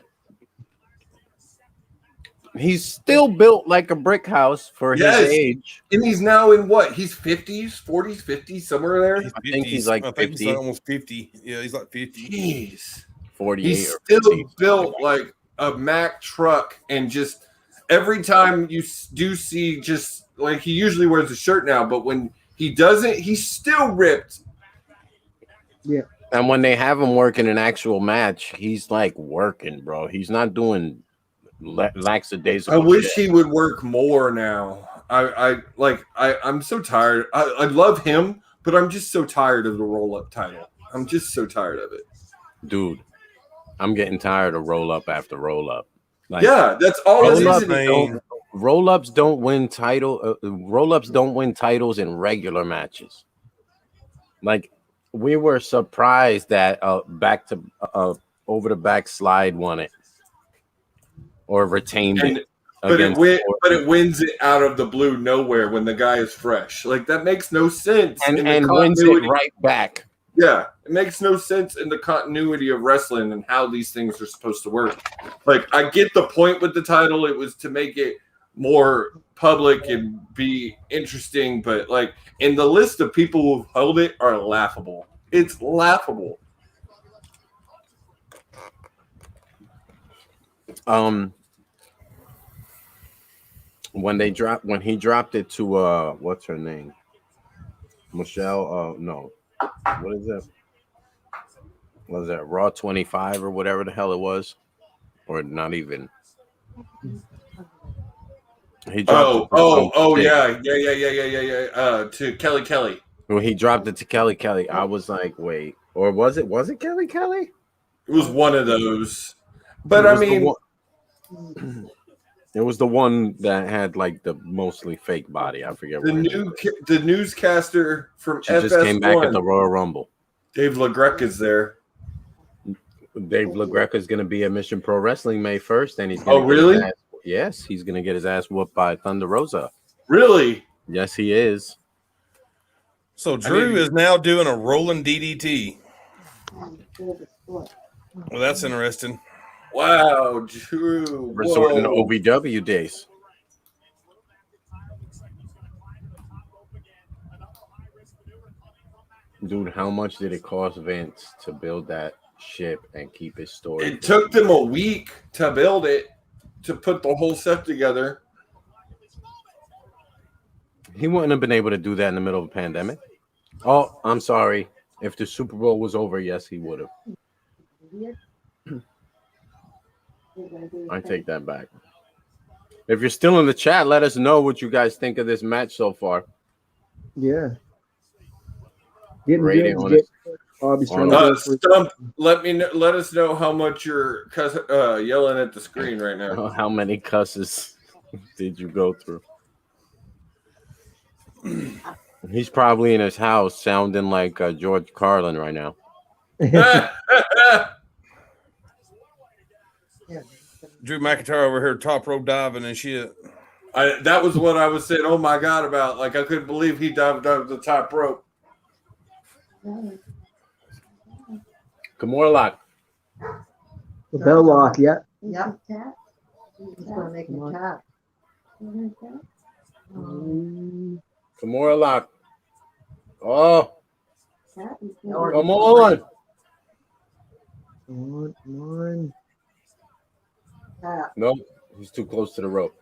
he's still built like a brick house for his age. And he's now in what? He's 50s, 40s, 50s, somewhere there? I think he's like 50. He's almost 50. Yeah, he's like 50. Jeez. 48 he's or still 50. built like a Mack truck, and just every time you do see, just like, he usually wears a shirt now, but when he doesn't, he's still ripped. Yeah. And when they have him working an actual match, he's like working, bro. He's not doing lackadaisical. I wish he would work more now. I'm so tired. I love him, but I'm just so tired of the roll-up title. I'm just so tired of it. Dude, I'm getting tired of roll-up after roll-up. Like, yeah, that's all it is. Roll-ups don't win title. Roll-ups don't win titles in regular matches. Like, we were surprised that back to over the back slide won it or retained it. But it wins it out of the blue nowhere when the guy is fresh. Like, that makes no sense. And wins it right back. Yeah, it makes no sense in the continuity of wrestling and how these things are supposed to work. Like, I get the point with the title. It was to make it more public and be interesting, but like, in the list of people who've held it are laughable. It's laughable. When he dropped it to what's her name? Michelle, no. What is that? Was that Raw 25 or whatever the hell it was? Or not even. He dropped yeah. To Kelly. When he dropped it to Kelly, I was like, wait, or was it Kelly? It was one of those. But I mean, it was the one that had like the mostly fake body. I forget the newscaster from she FS1 just came back at the Royal Rumble. Dave LaGreca is there. Dave LaGreca is going to be at Mission Pro Wrestling May 1st, and he's going really? Yes, he's going to get his ass whooped by Thunder Rosa. Really? Yes, he is. So Drew is now doing a rolling DDT. Well, that's interesting. Wow, Drew. Resorting to OVW days. Dude, how much did it cost Vince to build that ship and keep his story? It took them a week to build it, to put the whole set together. He wouldn't have been able to do that in the middle of a pandemic. Oh, I'm sorry. If the Super Bowl was over, yes, he would have. I take that back. If you're still in the chat, let us know what you guys think of this match so far. Yeah. Stump, let us know how much you're yelling at the screen right now. How many cusses did you go through? He's probably in his house sounding like George Carlin right now. Drew McIntyre over here top rope diving and shit. That was what I was saying. Oh my God! About like I couldn't believe he dived over the top rope. Kimura lock. The bell lock, yeah. Yep. He's gonna make him tap. Kimura lock. Oh, come on. Come on. Tap. No, he's too close to the rope.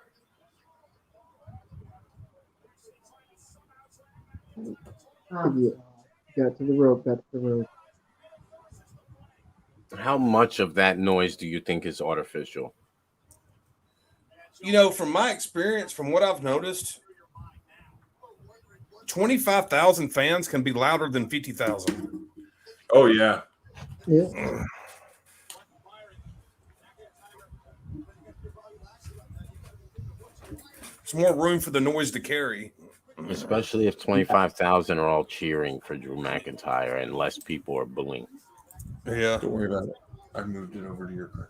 Yeah. Got to the rope. How much of that noise do you think is artificial? You know, from my experience, from what I've noticed, 25,000 fans can be louder than 50,000. Oh yeah. Yeah. There's more room for the noise to carry. Especially if 25,000 are all cheering for Drew McIntyre and less people are booing. Yeah. Don't worry about it. I moved it over to your car.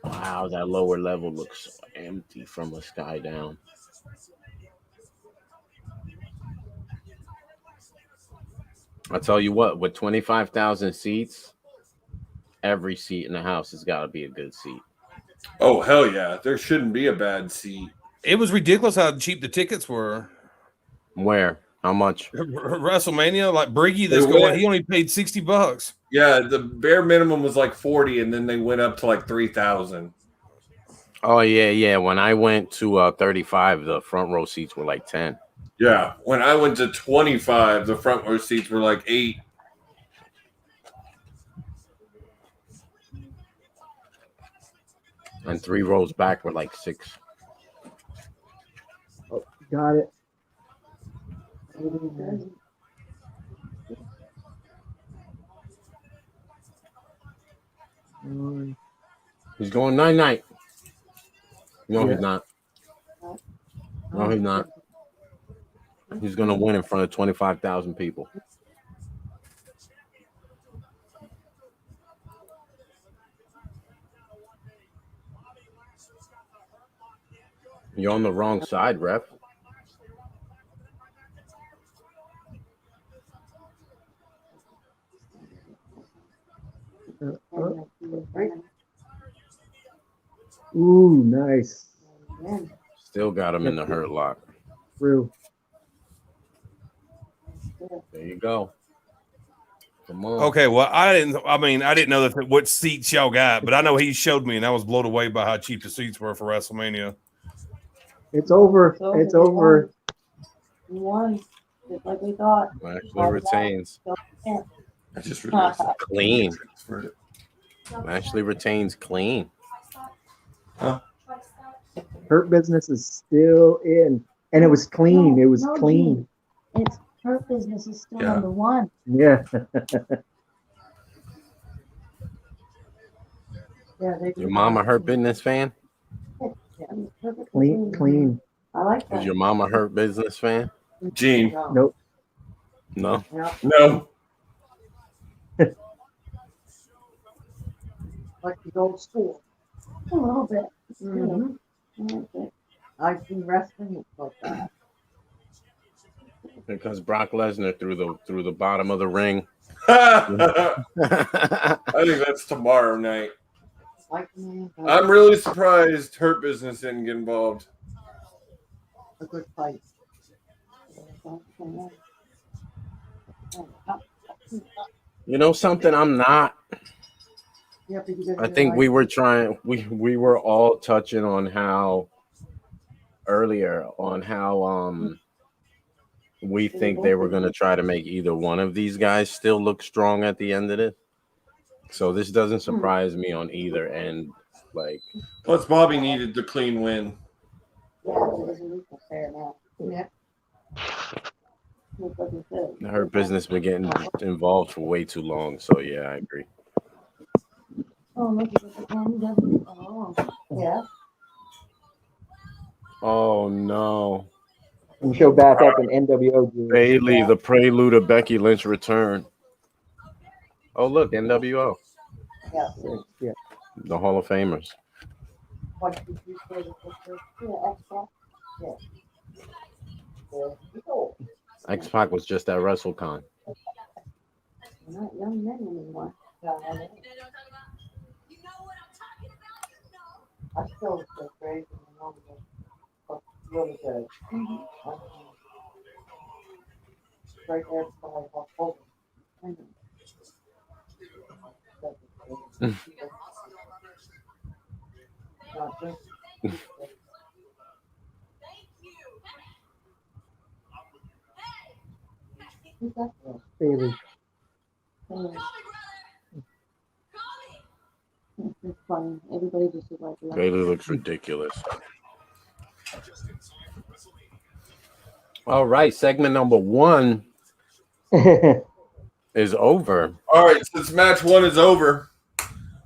Wow, that lower level looks so empty from the sky down. I'll tell you what, with 25,000 seats, every seat in the house has got to be a good seat. Oh, hell yeah. There shouldn't be a bad seat. It was ridiculous how cheap the tickets were. Where? How much? WrestleMania, like Briggy that's going, he only paid $60. Yeah, the bare minimum was like 40, and then they went up to like 3,000. Oh, yeah. When I went to 35, the front row seats were like 10. Yeah, when I went to 25, the front row seats were like 8. And 3 rows back were like 6. Oh, got it. He's going 9-9. No, Yeah. he's not. No, he's not. He's going to win in front of 25,000 people. You're on the wrong side, ref. Ooh, nice. Still got him in the hurt lock. Through. There you go. Come on. Okay, well, I didn't know that what seats y'all got, but I know he showed me, and I was blown away by how cheap the seats were for WrestleMania. It's over. It's over. We won, just like we thought. Lashley retains. I just realized that. Clean. Lashley retains clean. Huh? Hurt Business is still in, and it was clean. It was clean. It's Hurt Business is still Yeah. number one. Yeah. Yeah, Your mom a Hurt Business fan? Clean. Clean. I like that. Is your mom a Hurt Business fan? Gene. Nope. No. No. Like the old school. A little bit. Mm-hmm. I've seen wrestling like that. Because Brock Lesnar through the bottom of the ring. I think that's tomorrow night. Like I'm really surprised Hurt Business didn't get involved. a good fight. You know something? I'm not. Yeah, because I think we were trying. We were all touching on how earlier on how we think they were going to try to make either one of these guys still look strong at the end of it. So this doesn't surprise me on either end. Like, Plus, Bobby needed the clean win. Yeah. her business been getting involved for way too long. So yeah, I agree. Oh, look at the NW. Oh, yeah. Oh no. And show back up in NWO. gear. Bailey, the prelude of Becky Lynch return. Oh, look, NWO. Yeah. Yeah. The Hall of Famers. What did you say the picture? Yeah, Xbox. Yeah. There you go. X-Pac was just at WrestleCon. We're not young men anymore. Yeah, I know. I still feel great and I know what's really good. Right there, it's like Hulk Hogan. I know. Not just. Who's that for? Bailey. It's funny. Everybody just is like. Bailey looks ridiculous. All right, segment number 1 is over. All right, since match 1 is over,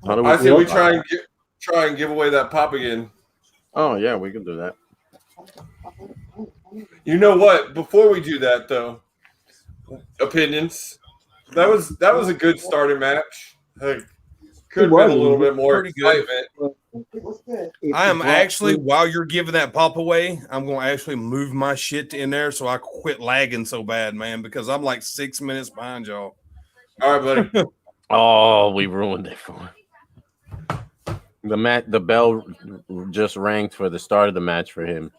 How do I say feel we about try and give away that pop again. Oh yeah, we can do that. You know what? Before we do that, though, opinions. That was a good starting match. Like, could have been a little bit more Pretty good. excitement. It was good. I am actually, while you're giving that pop away, I'm going to actually move my shit in there so I quit lagging so bad, man, because I'm like 6 minutes behind y'all. All right, buddy. Oh, we ruined it for him. The bell just rang for the start of the match for him.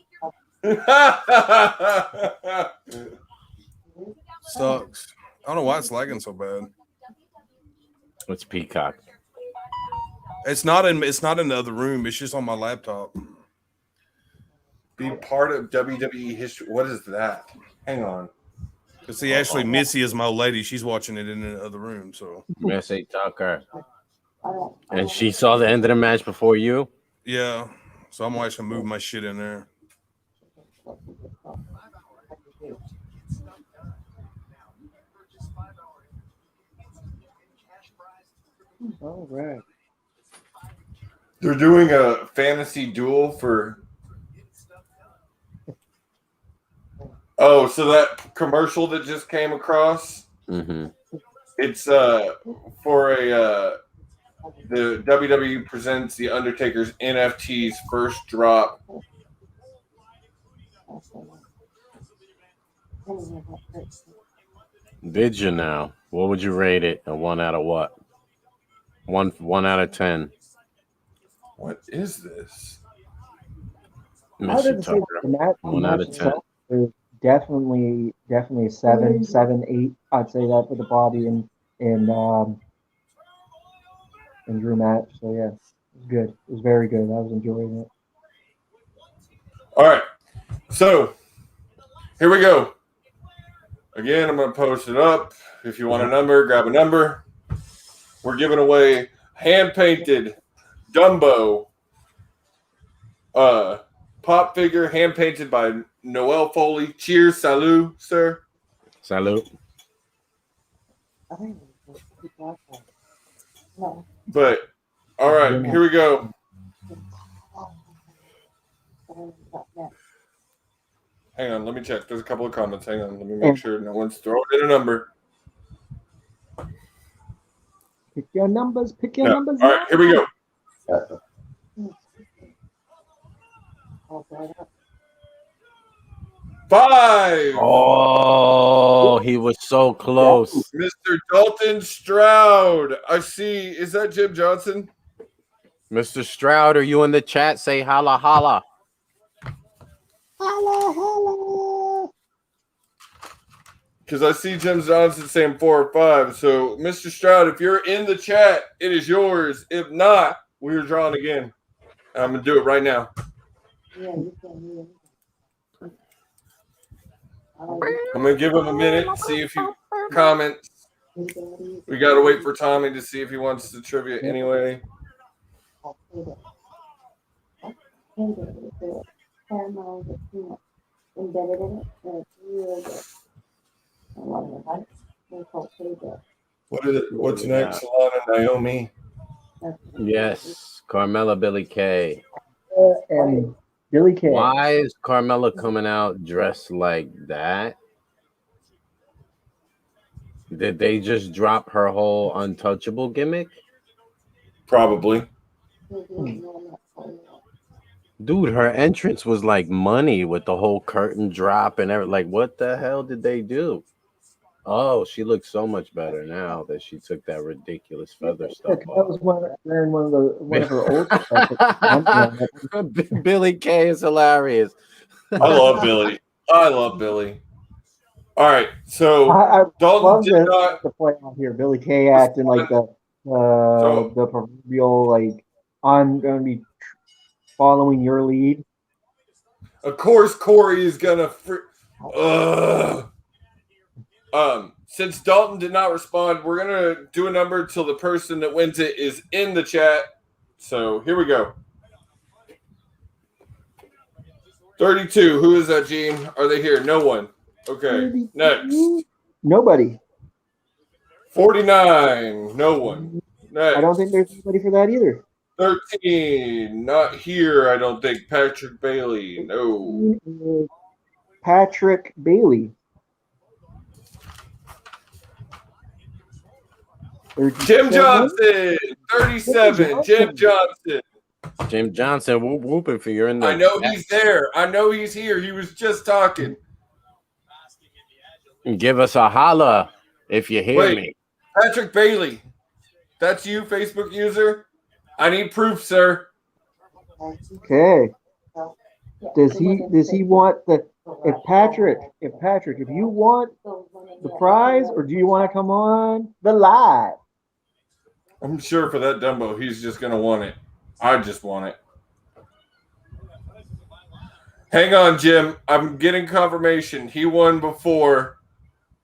Sucks. I don't know why it's lagging so bad. It's Peacock. It's not in the other room. It's just on my laptop. Be part of WWE history. What is that? Hang on. But see, actually, Missy is my lady. She's watching it in the other room. So Missy Tucker. And she saw the end of the match before you? yeah. So I'm actually move my shit in there. All right. They're doing a fantasy duel for. Oh, so that commercial that just came across. Mm-hmm. It's for a the WWE presents the Undertaker's NFT's first drop. Did you now? What would you rate it? A 1 out of what? One out of 10. What is this? I Missy would say Tucker. the match 1 out of 10. itself is definitely a 7, 8. I'd say that for the Bobby and Drew match. So yeah, it was good. It was very good. I was enjoying it. All right, so here we go. Again, I'm going to post it up. If you want a number, grab a number. We're giving away hand-painted Dumbo pop figure, hand-painted by Noel Foley. Cheers, salut, sir. Salute. But, all right, here we go. Hang on, let me check. There's a couple of comments. Hang on, let me make sure no one's throwing in a number. Pick your numbers. Pick your No. numbers. All right, here we go. 5. Oh, he was so close. Mr. Dalton Stroud. I see. Is that Jim Johnson? Mr. Stroud, are you in the chat? Say holla holla. Holla, holla. Because I see Jim Johnson saying 4 or 5. So, Mr. Stroud, if you're in the chat, it is yours. If not, we are drawing again. I'm going to do it right now. I'm going to give him a minute, see if he comments. We got to wait for Tommy to see if he wants the trivia anyway. What is it? What's next? Alana Naomi. Yes, Carmella Billy Kay. And Billy Kay. Why is Carmella coming out dressed like that? Did they just drop her whole untouchable gimmick? Probably. Dude, her entrance was like money with the whole curtain drop and everything. Like, what the hell did they do? Oh, she looks so much better now that she took that ridiculous feather stuff That off. was wearing one of her old stuff. Billy Kay is hilarious. I love Billy. I love Billy. All right, so I Dalton love did not. the play out here. Billy Kay acting like the proverbial like I'm going to be following your lead. Of course, Corey is gonna. Since Dalton did not respond, we're gonna do a number till the person that wins it is in the chat. So here we go. 32. Who is that, Gene? Are they here? No one. Okay. Next. Nobody. 49. No one. Next. I don't think there's anybody for that either. 13. Not here, I don't think. Patrick Bailey. No. Patrick Bailey. Jim Johnson. 37. Jim Johnson. Jim Johnson whooping for you in the. I know he's there. I know he's here. He was just talking. Give us a holla if you hear me. Patrick Bailey. That's you, Facebook user? I need proof, sir. Okay. Does he want the if Patrick, if you want the prize or do you want to come on the live? I'm sure for that Dumbo, he's just gonna want it. I just want it. Hang on, Jim. I'm getting confirmation. He won before.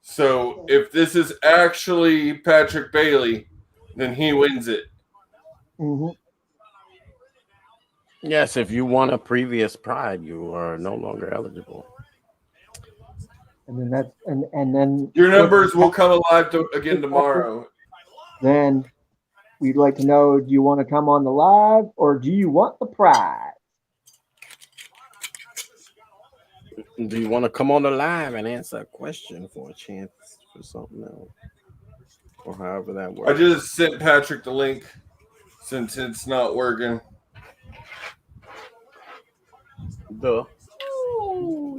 So if this is actually Patrick Bailey, then he wins it. Mm-hmm. Yes, if you won a previous Pride, you are no longer eligible. And then that's and then your numbers will come alive again tomorrow. Then we'd like to know: do you want to come on the live or do you want the prize? Do you want to come on the live and answer a question for a chance for something else, or however that works? I just sent Patrick the link since it's not working.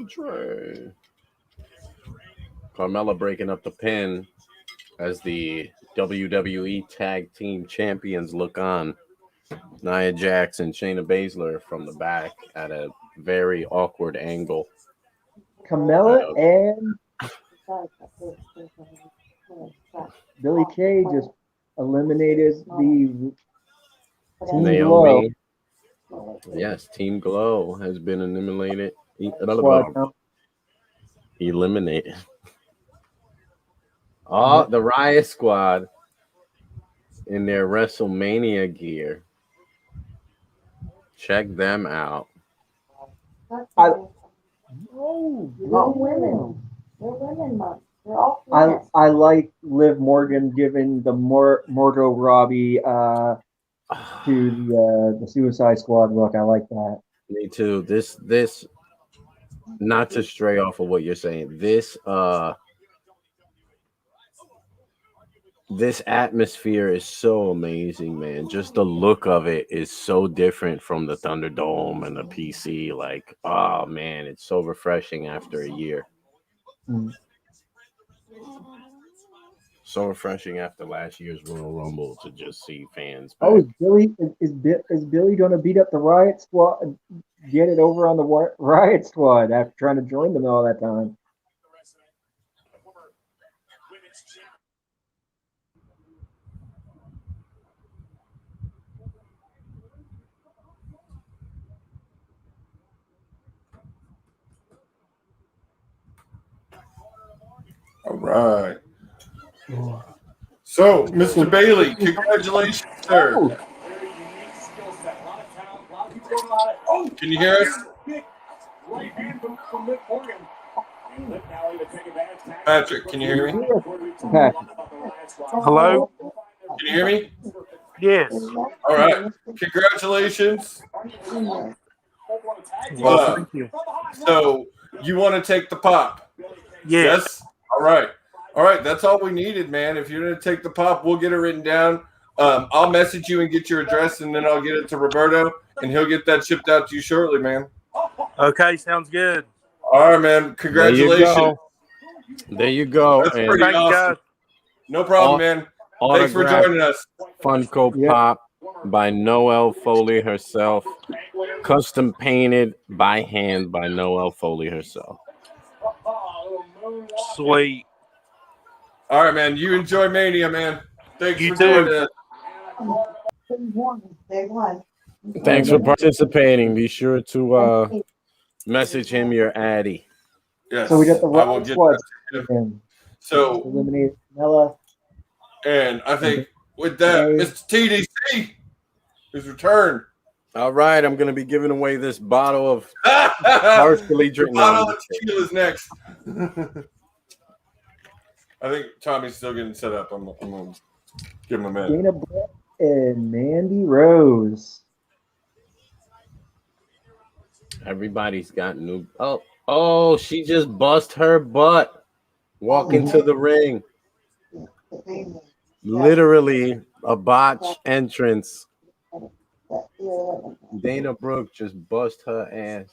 Trey. Carmella breaking up the pin as the WWE Tag Team Champions look on. Nia Jax and Shayna Baszler from the back at a very awkward angle. Camilla and Billy Kay just eliminated the Team Glow. Yes, Team Glow has been eliminated. Eliminated. Oh, the Riot Squad in their WrestleMania gear. Check them out. I like Liv Morgan giving the Margot Robbie to the Suicide Squad look. I like that. Me too. This not to stray off of what you're saying. This atmosphere is so amazing, man. Just the look of it is so different from the Thunderdome and the PC. Like, oh man, it's so refreshing after a year. Mm. So refreshing after last year's Royal Rumble to just see fans. Oh, is Billy going to beat up the Riot Squad and get it over on the Riot Squad after trying to join them all that time? All right. So, Mr. Bailey, congratulations, sir. Can you hear us? Patrick, can you hear me? Hello? Can you hear me? Yes. All right. Congratulations. Well, thank you. So you want to take the pop? Yes. All right. That's all we needed, man. If you're going to take the pop, we'll get it written down. I'll message you and get your address, and then I'll get it to Roberto, and he'll get that shipped out to you shortly, man. Okay, sounds good. All right, man. Congratulations. There you go. That's And pretty awesome. No problem, man. Thanks for joining us. Funko Pop by Noelle Foley herself. Custom painted by hand by Noelle Foley herself. Sweet. All right, man. You enjoy Mania, man. Thanks You for joining us. Thanks for participating. Be sure to message him your Addy. Yes. So we got the I will Rock get Squad. that to him. So eliminated Nella. And I think with that, Mr. TDC is returned. All right, I'm going to be giving away this bottle of partially drinking. Bottle of tequila is next. I think Tommy's still getting set up. I'm going to give him a minute. Dana Brooke and Mandy Rose. Everybody's got new. Oh, she just bust her butt walking to the ring. Literally a botch entrance. Dana Brooke just bust her ass.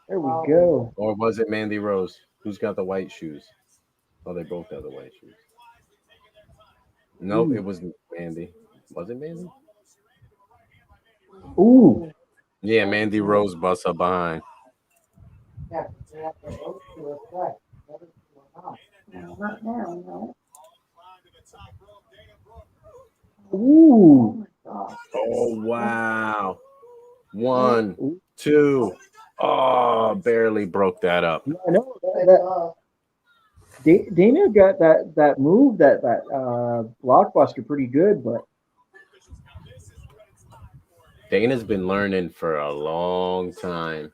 There we go. Or was it Mandy Rose? Who's got the white shoes? Oh, they both got the white shoes. Nope, it was Mandy. Was it Mandy? Ooh. Yeah, Mandy Rose bust her behind. Not now, no. Ooh. Oh, wow. 1, 2. Oh, barely broke that up. I know Dana got that move, that blockbuster pretty good, but Dana's been learning for a long time.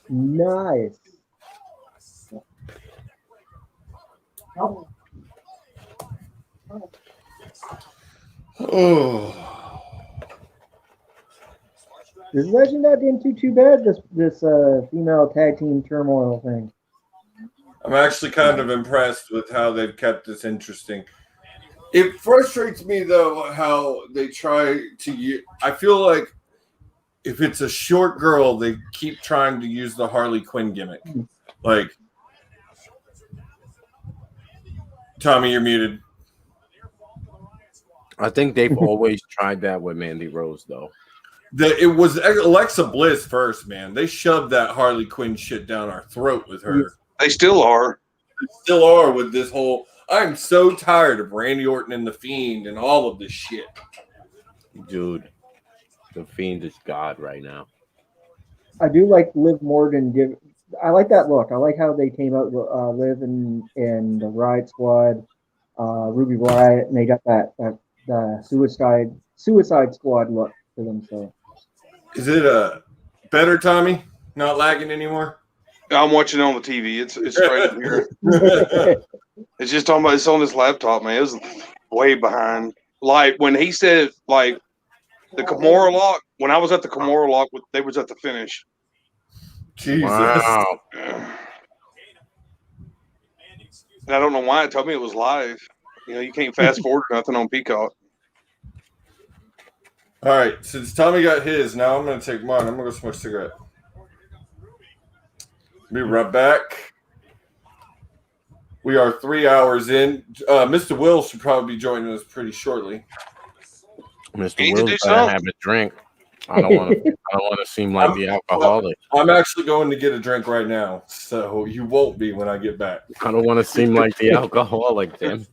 nice. Oh. This is actually not doing too bad, this female tag team turmoil thing. I'm actually kind of impressed with how they've kept this interesting. It frustrates me, though, how they try to I feel like if it's a short girl, they keep trying to use the Harley Quinn gimmick. Like, Tommy, you're muted. I think they've always tried that with Mandy Rose, though. It was Alexa Bliss first, man. They shoved that Harley Quinn shit down our throat with her. They still are. They still are with this whole. I'm so tired of Randy Orton and The Fiend and all of this shit. Dude, The Fiend is God right now. I do like Liv Morgan. I like that look. I like how they came out with Liv and the Riot Squad, Ruby Riott, and they got that Suicide Squad look to them. So, is it better, Tommy? Not lagging anymore? I'm watching it on the TV. It's right here. It's just talking about it's on this laptop, man. It was way behind. Like when he said like the Kimura lock, when I was at the Kimura lock, they was at the finish. Jesus. Wow. And I don't know why it told me it was live. You know, you can't fast forward nothing on Peacock. All right, since Tommy got his, now I'm going to take mine. I'm going to go smoke a cigarette. Be right back. We are 3 hours in. Mr. Will should probably be joining us pretty shortly. Mr. Will's gotta have a drink. I don't want to seem like the alcoholic. I'm actually going to get a drink right now, so you won't be when I get back. I don't want to seem like the alcoholic, damn.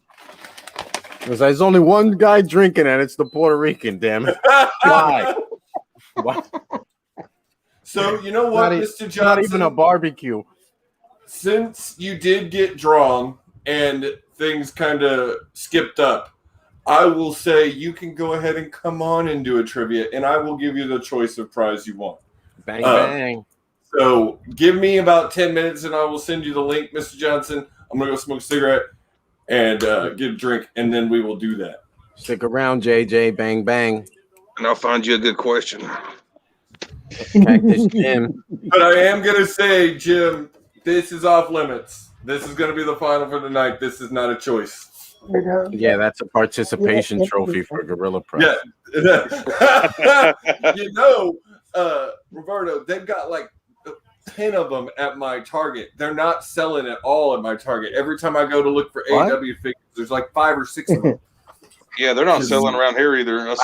Because there's only one guy drinking, and it's the Puerto Rican, damn it. Why? Why? So, you know what, Mr. Johnson? Not even a barbecue. Since you did get drawn and things kind of skipped up, I will say you can go ahead and come on and do a trivia, and I will give you the choice of prize you want. Bang, bang. So give me about 10 minutes, and I will send you the link, Mr. Johnson. I'm going to go smoke a cigarette and get a drink, and then we will do that. Stick around, JJ. Bang, bang. And I'll find you a good question. Cactus Jim. But I am going to say, Jim, this is off limits. This is going to be the final for the night. This is not a choice. Yeah, that's a participation trophy for Gorilla Press. Yeah. Roberto, they've got like 10 of them at my Target. They're not selling at all at my Target. Every time I go to look for AEW figures, there's like 5 or 6 of them. Yeah, they're not selling around here either.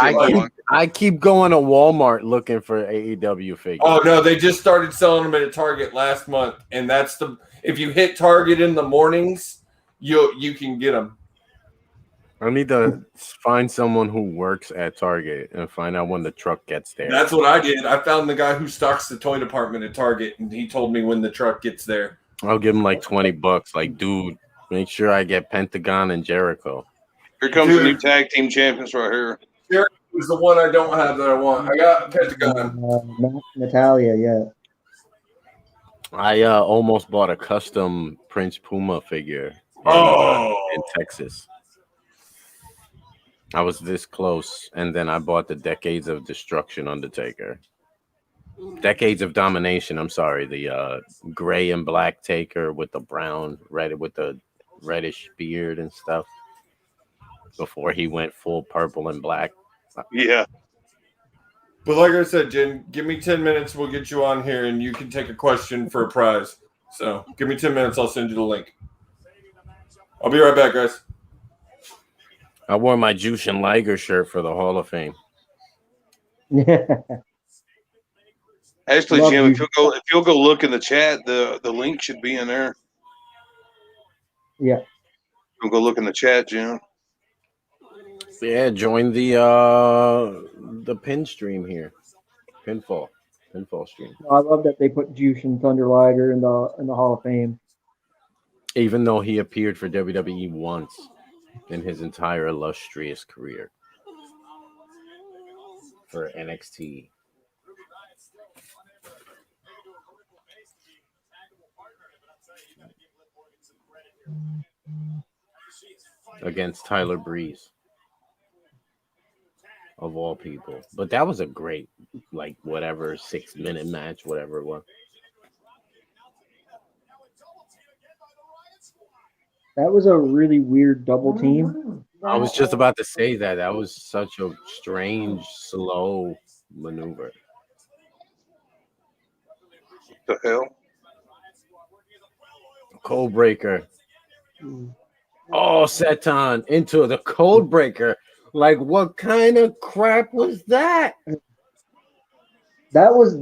I keep going to Walmart looking for AEW figures. Oh no, they just started selling them at Target last month, and that's if you hit Target in the mornings, you can get them. I need to find someone who works at Target and find out when the truck gets there. That's what I did. I found the guy who stocks the toy department at Target, and he told me when the truck gets there. I'll give him like $20. Like, dude, make sure I get Pentagon and Jericho. Here comes the new tag team champions right here. Jericho is the one I don't have that I want. I got Pentagon. Natalia, yeah. I almost bought a custom Prince Puma figure in Texas. I was this close, and then I bought the Decades of Destruction Undertaker. Decades of Domination, I'm sorry. The gray and black Taker with the with the reddish beard and stuff. Before he went full purple and black. Yeah. But like I said, Jen, give me 10 minutes. We'll get you on here, and you can take a question for a prize. So give me 10 minutes. I'll send you the link. I'll be right back, guys. I wore my Jushin Liger shirt for the Hall of Fame. Actually, Jim, if you'll go look in the chat, the link should be in there. Yeah. We'll go look in the chat, Jim. Yeah, join the pin stream here. PinFall stream. I love that they put Jushin Thunder Liger in the Hall of Fame. Even though he appeared for WWE once in his entire illustrious career for NXT. Against Tyler Breeze. Of all people. But that was a great, 6-minute match, whatever it was. That was a really weird double team. I was just about to say that. That was such a strange, slow maneuver. What the hell? Code breaker. Oh, Seton into the code breaker. Like, what kind of crap was that? That was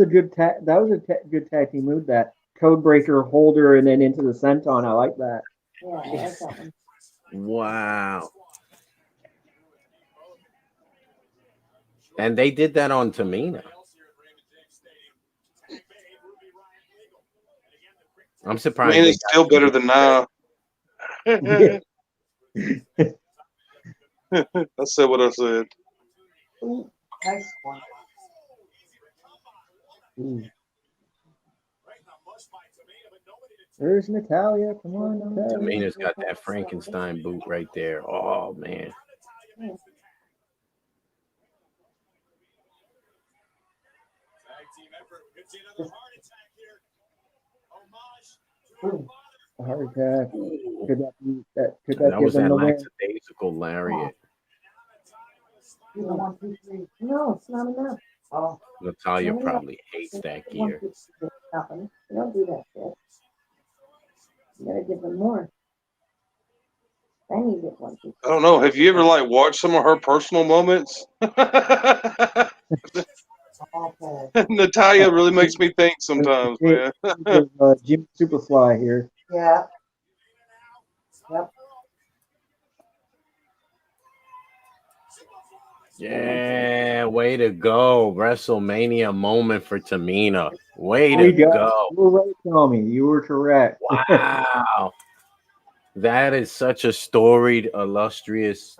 a good good tag team move. That code breaker holder and then into the senton. I like that. Yeah, I like that one. Wow. And they did that on Tamina. I'm surprised. I mean, it's still better than now. I said what I said. Ooh, nice one. Ooh. There's Natalia. Come on, Natalia. Tamina's got that Frankenstein boot right there. Oh, man. Ooh, a heart attack. Could that That give was them that the win? lackadaisical lariat. You don't want 2, 3. No, it's not enough. Oh. Natalia probably hates that gear. Nothing. You don't do that shit. You gotta give them more. Then you get 1, 2, 3. I don't know. Have you ever watched some of her personal moments? Natalia really makes me think sometimes, man. Jim Superfly here. Yeah. Yep. Yeah, way to go. WrestleMania moment for Tamina. Way to go. You were right, Tommy. You were correct. Wow. That is such a storied, illustrious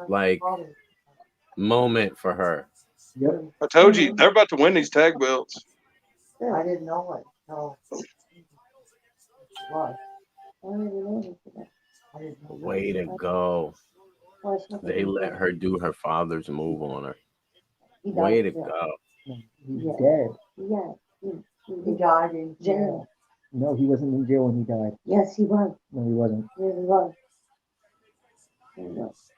moment for her. Yep. I told you they're about to win these tag belts. Yeah, I didn't know it. No. Why? I didn't know it. I didn't know Way to go. Well, it's not They that let her do her father's move on her. he died Way to in jail. go. He's Yeah. dead. Yeah. He died in jail. No, he wasn't in jail when he died. Yes, he was. No, he wasn't. Yes, he was.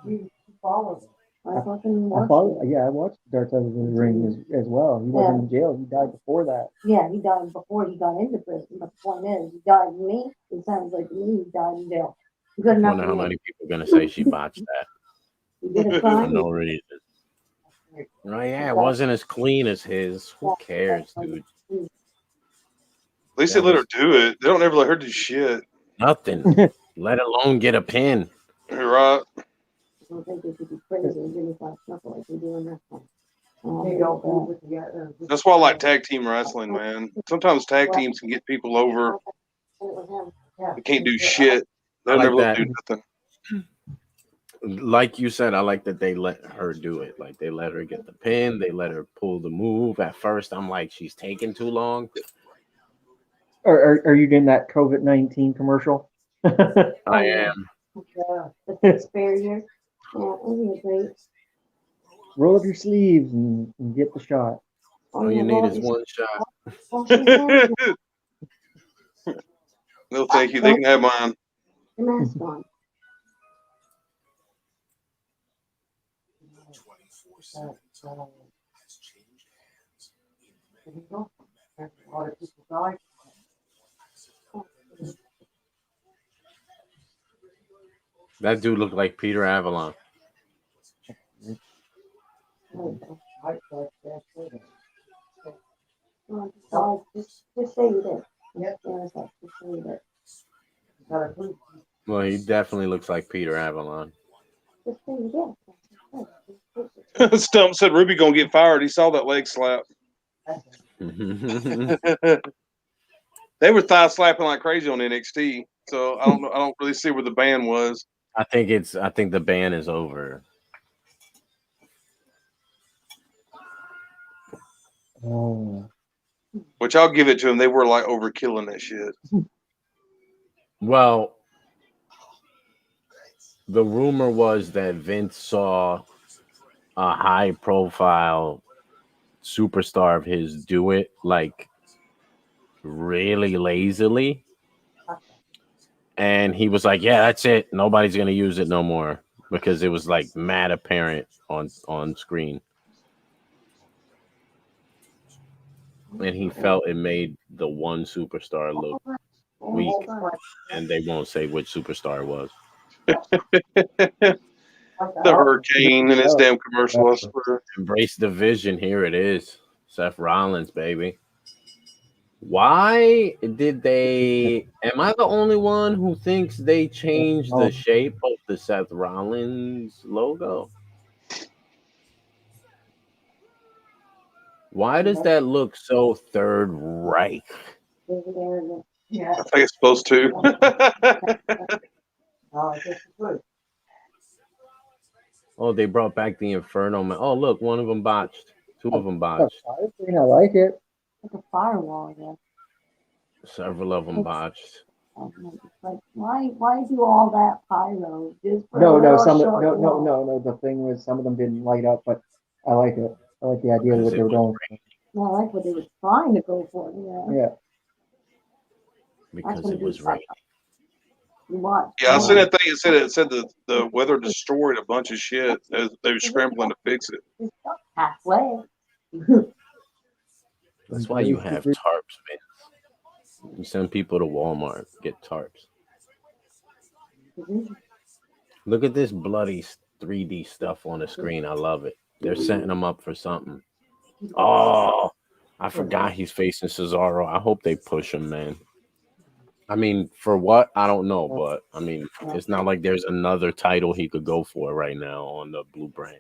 You followed him. I fucking watched it. Yeah, I watched Dark Side of the Ring as well. He wasn't in jail. He died before that. Yeah, he died before he got into prison. But the point is, he died in me. It sounds like to me he died in jail. Good I enough wonder for how me. many people are going to say she botched that. He did a For crime. no reason. Right, yeah, it wasn't as clean as his. Who cares, dude? At least they let her do it. They don't ever let her do shit. Nothing. Let alone get a pin. You're right. I don't think they could be crazy and give me five knuckle like they do in wrestling. They don't move it together. That's why I like tag team wrestling, man. Sometimes tag teams can get people over. They can't do shit. I They'll like never let that. them do nothing. Like you said, I like that they let her do it. Like they let her get the pin. They let her pull the move. At first, I'm like, she's taking too long. Are you getting that COVID-19 commercial? I am. Yeah, the spare years. Yeah, it'll be great. Roll up your sleeves and get the shot. All you need is one shot. No, thank you. They can have mine. The mask on. That dude looked like Peter Avalon. Just say you did. Yep. Just say you did. Well, he definitely looks like Peter Avalon. Just say you did. Stump said Ruby gonna get fired. He saw that leg slap. They were thigh slapping like crazy on NXT. So I don't know. I don't really see where the ban was. I think the ban is over. Oh. Which I'll give it to them. They were like overkilling that shit. Well, the rumor was that Vince saw a high-profile superstar of his do it like really lazily, and he was like, "Yeah, that's it. Nobody's gonna use it no more," because it was like mad apparent on screen, and he felt it made the one superstar look weak, and they won't say which superstar it was. The Hurricane and his damn commercial. I swear. Embrace the vision. Here it is. Seth Rollins, baby. Why did they? Am I the only one who thinks they changed the shape of the Seth Rollins logo? Why does that look so Third Reich? Yeah. I think it's supposed to. Oh, they brought back the Inferno Man. Oh, look, one of them botched. Two of them botched. I like it. Like a firewall, I guess. Several of them botched. Like, why do all that pyro? Just for No, a little some short wall? no. The thing was, some of them didn't light up, but I like it. I like the idea of what they were going for. No, I like what they were trying to go for. Yeah. Yeah. Because it was raining. Yeah, I seen that thing. It said the weather destroyed a bunch of shit as they were scrambling to fix it. It's halfway. That's why you have tarps, man. You send people to Walmart, get tarps. Look at this bloody 3D stuff on the screen. I love it. They're setting him up for something. Oh, I forgot he's facing Cesaro. I hope they push him, man. I mean, for what? I don't know, but I mean, it's not like there's another title he could go for right now on the blue brand.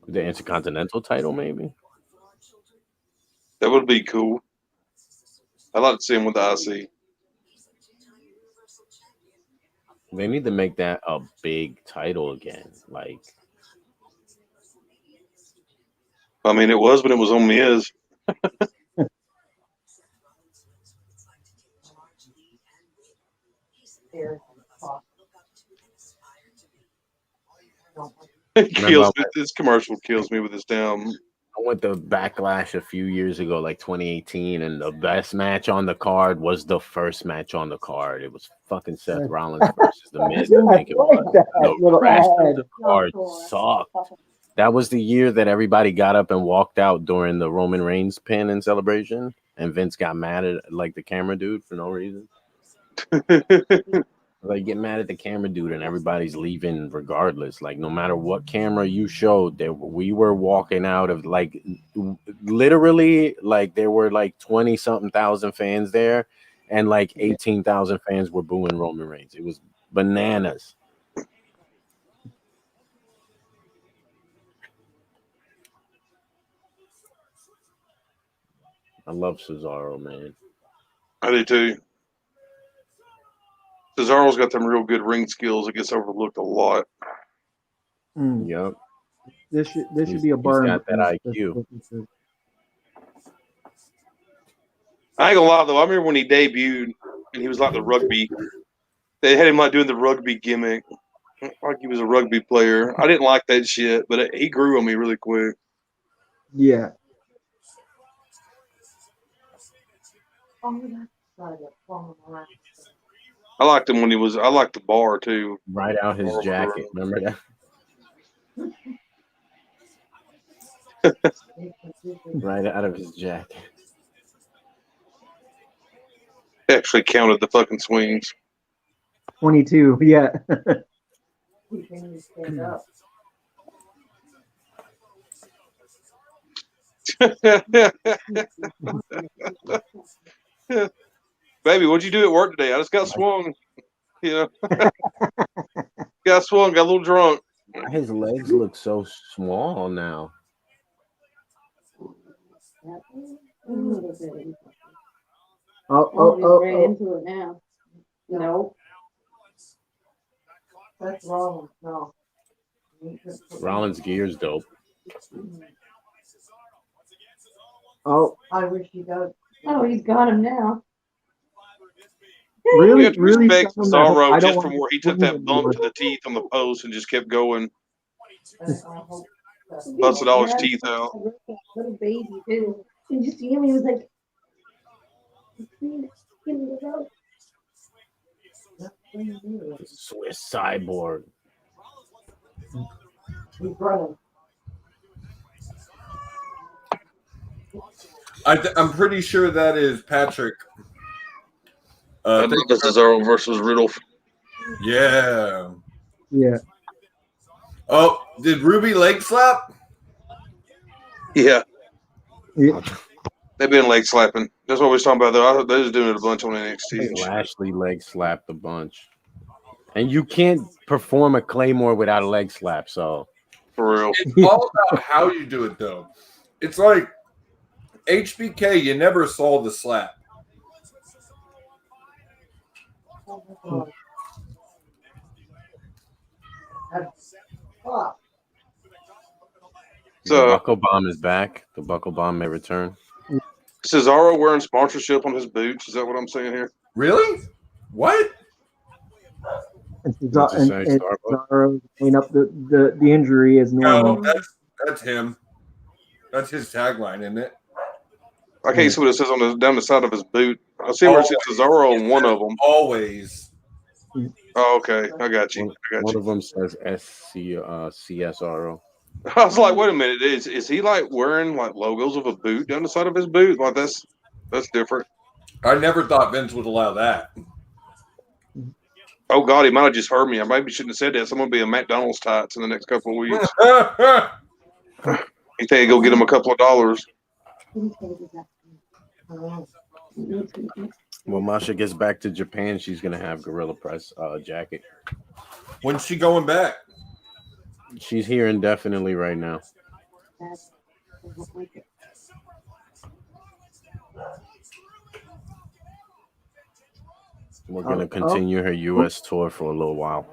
The Intercontinental title, maybe? That would be cool. I'd like to see him with the IC. They need to make that a big title again. Like, I mean, it was when it was on Miz. It kills me. This commercial kills me with this damn. I went to Backlash a few years ago, like 2018, and the best match on the card was the first match on the card. It was fucking Seth Rollins versus The Miz. I think it was. The rest of the card sucked. That was the year that everybody got up and walked out during the Roman Reigns pin and celebration, and Vince got mad at like the camera dude for no reason. Like, get mad at the camera dude and everybody's leaving regardless. Like, no matter what camera you showed, we were walking out of, like, literally, like, there were like 20 something thousand fans there, and like 18,000 fans were booing Roman Reigns. It was bananas. I love Cesaro, man. I do too. Cesaro's got them real good ring skills. It gets overlooked a lot. Yep. This should be a burn. He's got that IQ. I ain't gonna lie though. I remember when he debuted and he was like the rugby. They had him like doing the rugby gimmick, like he was a rugby player. I didn't like that shit, but he grew on me really quick. Yeah. I liked him when he was. I liked the bar too. Right out his jacket. Remember that? Right out of his jacket. He actually counted the fucking swings. 22. Yeah. Baby, what'd you do at work today? I just got swung. You know, got swung, got a little drunk. His legs look so small now. Right into it now. No. That's wrong. No. Rollins' gear's dope. Oh, I wish he does. Oh, he's got him now. Really, You have to respect someone Cesaro I don't just from want where he took that bump to the teeth on the post and just kept going. Busted all his teeth out. Little baby too. Did you see him? He was like, Swiss cyborg. he's running. I'm pretty sure that is Patrick. This is Cesaro versus Riddle. Yeah. Yeah. Oh, did Ruby leg slap? Yeah. Yeah. They've been leg slapping. That's what we was talking about, though. They're just doing it a bunch on NXT. Lashley leg slapped a bunch. And you can't perform a Claymore without a leg slap, so. For real. It's all about how you do it, though. It's like HBK, you never saw the slap. So, the Buckle Bomb is back. The Buckle Bomb may return. Cesaro wearing sponsorship on his boots. Is that what I'm saying here? Really? What? And Cesaro clean up the injury as normal. No, that's him. That's his tagline, isn't it? I can't see what it says on down the side of his boot. I see where it says Cesaro on one of them. Always. Oh, okay. I got you. One of them says CSRO. I was like, wait a minute. Is he like wearing like logos of a boot down the side of his boot? Like that's different. I never thought Vince would allow that. Oh God, he might have just heard me. I maybe shouldn't have said that. Someone be a McDonald's tights in the next couple of weeks. You think go get him a couple of dollars? When Masha gets back to Japan, she's gonna have Gorilla Press jacket. When's she going back? She's here indefinitely right now. We're gonna continue her U.S. tour for a little while.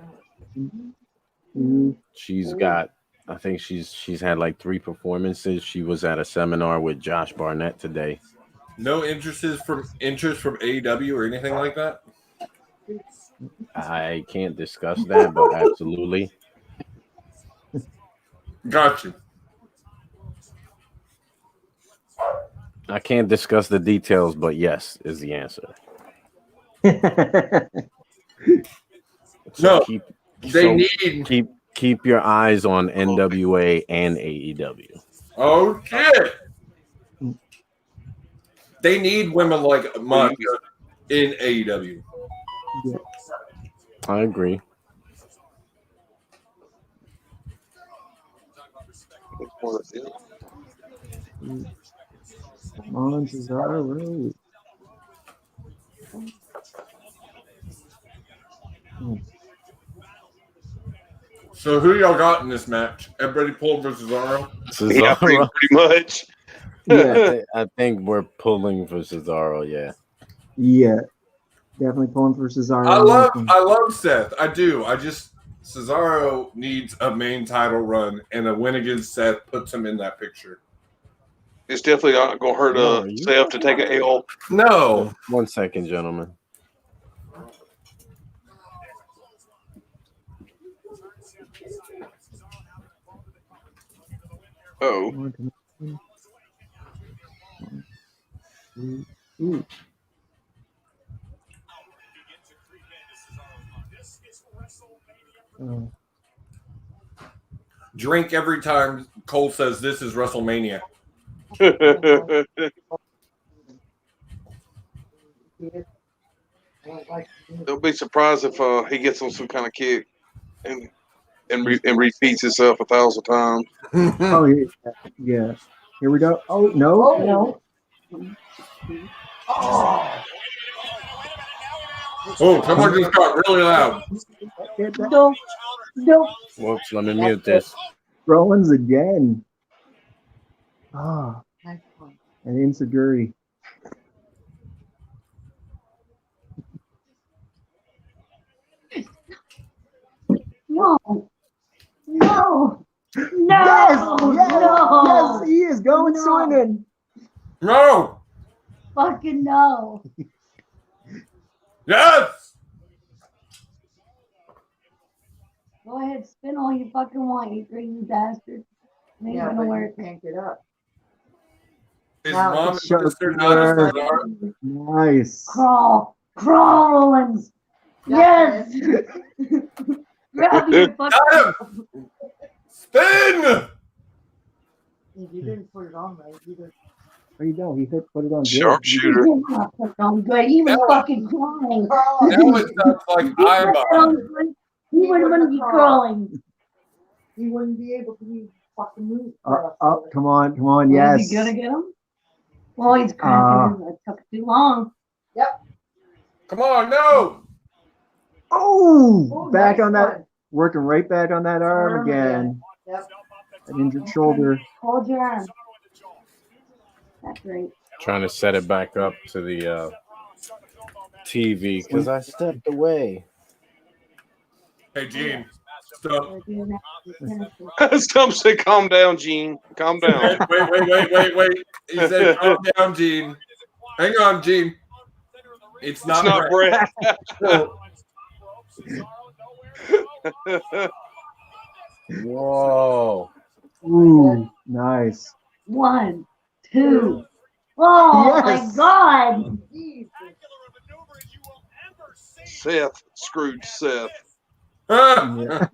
She's got, I think she's had like 3 performances. She was at a seminar with Josh Barnett today. No interest from AEW or anything like that? I can't discuss that, but absolutely. Got you. I can't discuss the details, but yes is the answer. No, keep your eyes on NWA and AEW. Oh shit! They need women like Monica in AEW. I agree. Come on, Cesaro. So who y'all got in this match? Everybody pulling for Cesaro? Yeah, pretty much. Yeah, I think we're pulling for Cesaro. Yeah. Yeah, definitely pulling for Cesaro. I love Seth. I do. Cesaro needs a main title run, and a win against Seth puts him in that picture. It's definitely not going to hurt Seth to take an L. No. 1 second, gentlemen. Oh. Drink every time Cole says this is WrestleMania. Don't be surprised if he gets on some kind of kick and repeats himself 1,000 times. Oh yeah. Here we go. Oh no. Oh, someone just got really loud. No. Whoops, let me mute this. Rollins again. And Insecurity. No. Yes, he is going swinging. No. Fucking no. Yes. Go ahead, spin all you fucking want, you crazy bastard. Ain't gonna work. Can't get up. His Now mom and it's sister not as bizarre. Nice. Crawl, Rollins. Yes. Grab your fucking. Got him. Spin. If you didn't put it on right, you didn't. There you go. He put it on. Sharpshooter. He did not put it on good. He was fucking crawling. Now it sounds like I'm behind. He wouldn't want to be crawling. He wouldn't be able to be fucking move. Come on. Yes. Is he gonna get him? Well, he's cracking him. It took too long. Yep. Come on, no. Oh, back on that. Working right back on that arm again. Yep. An injured shoulder. Hold your arm. That's great. Trying to set it back up to the TV because I stepped away. Hey, Gene. Stop. Some say, calm down, Gene. Calm down. Wait. He said, calm down, Gene. Hang on, Gene. It's not Brett. Whoa. Ooh, nice. 1, 2. Oh Yes. my God. Seth screwed Seth. Yeah.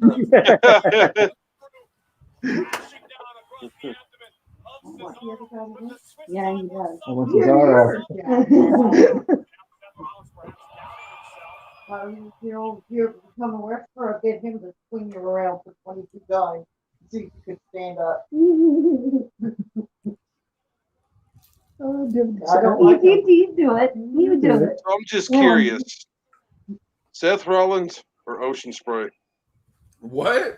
Yeah, he does. Oh, Cesaro. You're coming work for a bit, him to swing you around for 22 times. See if you could stand up. I don't like him. He'd do it. He would do it. I'm just curious. Seth Rollins or Ocean Spray? What?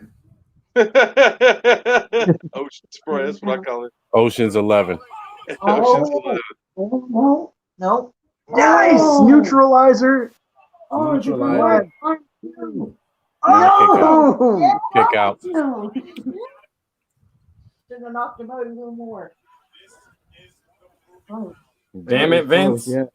Ocean Spray, that's what I call it. Ocean's 11. Ocean's 11. No. Nice neutralizer. Oh, it's a good Neutralizer. one. No! Kick out. No. Should have knocked him out a little more. Oh. Damn it, Vince. Yeah.